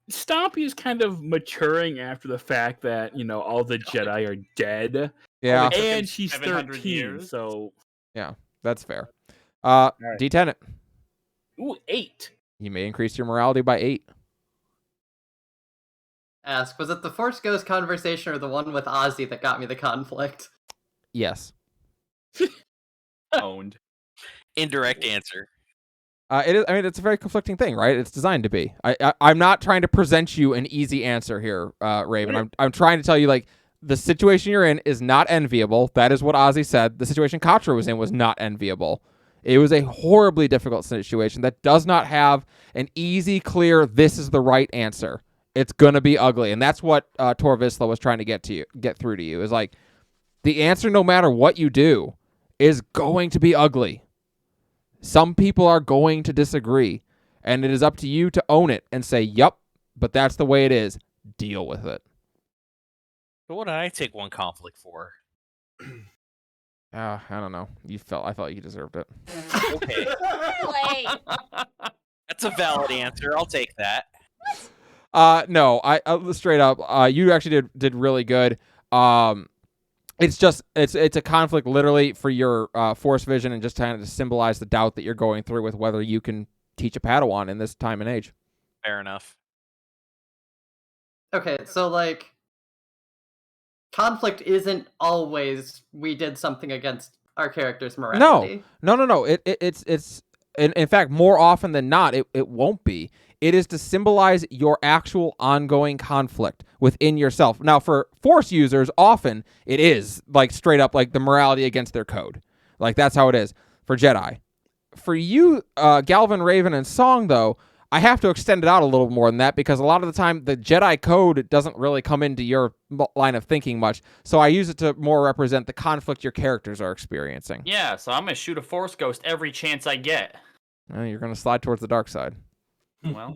Stompy is kind of maturing after the fact that, all the Jedi are dead. Yeah, took him And she's 700 13, years. so... that's fair. right. D10 it. Ooh, 8. You may increase your morality by 8. Ask, was it the Force Ghost conversation or the one with Ozzy that got me the conflict? Yes. Owned. Indirect answer. It is. I mean, it's a very conflicting thing, right? It's designed to be. I'm not trying to present you an easy answer here, Raven. I'm trying to tell you, like, the situation you're in is not enviable. That is what Ozzy said. The situation Katra was in was not enviable. It was a horribly difficult situation that does not have an easy, clear, this is the right answer. It's gonna be ugly, and that's what Tor Visla was trying to get through to you. Is like the answer, no matter what you do, is going to be ugly. Some people are going to disagree, and it is up to you to own it and say, "Yup, but that's the way it is. Deal with it." So what did I take 1 conflict for? I don't know. I felt you deserved it. Okay. Wait. That's a valid answer. I'll take that. No, I straight up. You actually did really good. It's just it's a conflict literally for your Force vision and just trying to symbolize the doubt that you're going through with whether you can teach a Padawan in this time and age. Fair enough. Okay, so like conflict isn't always we did something against our character's morality. No. It's in fact more often than not it won't be. It is to symbolize your actual ongoing conflict within yourself. Now, for Force users, often it is like straight up like the morality against their code. Like that's how it is for Jedi. For you, Galvin, Raven, and Song, though, I have to extend it out a little more than that because a lot of the time the Jedi code doesn't really come into your line of thinking much. So I use it to more represent the conflict your characters are experiencing. Yeah, so I'm gonna shoot a Force Ghost every chance I get. You're going to slide towards the dark side. Well,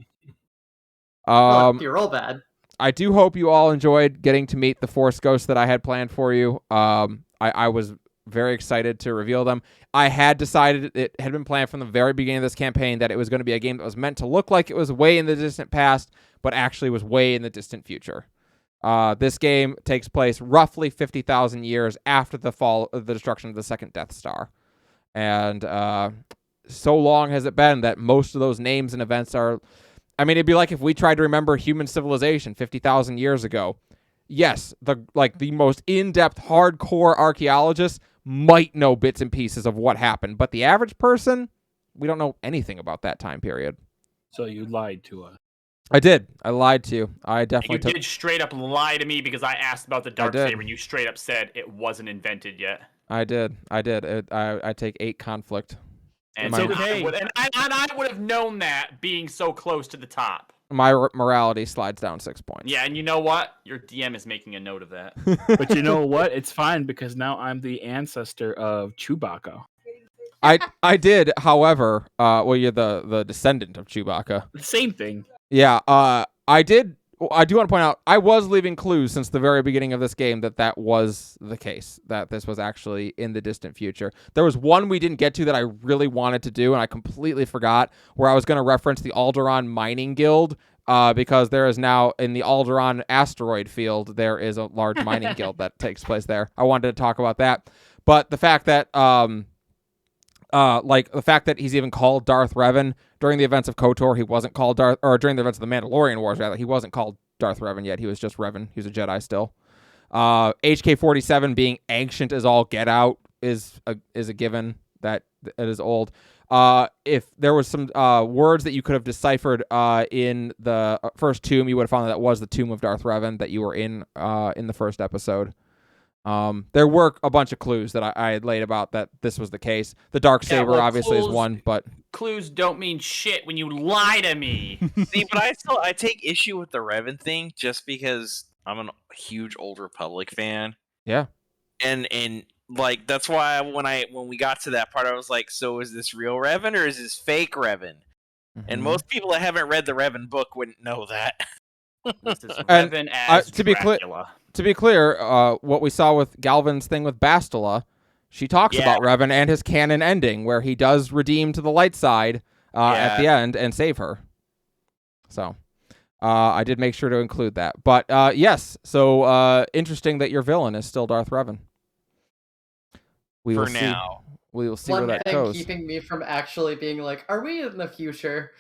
Well, if you roll bad. I do hope you all enjoyed getting to meet the Force Ghosts that I had planned for you. I was very excited to reveal them. I had decided it had been planned from the very beginning of this campaign that it was going to be a game that was meant to look like it was way in the distant past, but actually was way in the distant future. This game takes place roughly 50,000 years after the destruction of the second Death Star. And so long has it been that most of those names and events are... I mean, it'd be like if we tried to remember human civilization 50,000 years ago. Yes, the most in-depth, hardcore archaeologists might know bits and pieces of what happened, but the average person, we don't know anything about that time period. So you lied to us. I did. I lied to you. I definitely you did straight up lie to me because I asked about the dark did. saber and you straight up said it wasn't invented yet. I did. I take 8 conflict. And It's okay. I would have known that being so close to the top. My morality slides down 6 points. Yeah, and you know what? Your DM is making a note of that. But you know what? It's fine because now I'm the ancestor of Chewbacca. I did, however, well, you're the descendant of Chewbacca. Same thing. Yeah, I do want to point out, I was leaving clues since the very beginning of this game that was the case, that this was actually in the distant future. There was one we didn't get to that I really wanted to do, and I completely forgot, where I was going to reference the Alderaan Mining Guild, because there is now, in the Alderaan asteroid field, there is a large mining guild that takes place there. I wanted to talk about that. But the fact that, the fact that he's even called Darth Revan during the events of KOTOR, he wasn't called Darth, or during the events of the Mandalorian Wars, rather, he wasn't called Darth Revan yet. He was just Revan. He was a Jedi still. HK-47 being ancient as all get out is a given. that it is old. If there was some words that you could have deciphered in the first tomb, you would have found that was the tomb of Darth Revan that you were in the first episode. There were a bunch of clues that I had laid about that this was the case. The dark saber obviously is one, but clues don't mean shit when you lie to me. See, but I take issue with the Revan thing just because I'm a huge Old Republic fan. Yeah. And like that's why when we got to that part, I was like, so is this real Revan or is this fake Revan? Mm-hmm. And most people that haven't read the Revan book wouldn't know that. This is Revan as Dracula. To be clear, what we saw with Galvin's thing with Bastila, she talks about Revan and his canon ending, where he does redeem to the light side at the end and save her. So I did make sure to include that. But yes, so interesting that your villain is still Darth Revan. We will see where that goes. One thing keeping me from actually being like, are we in the future?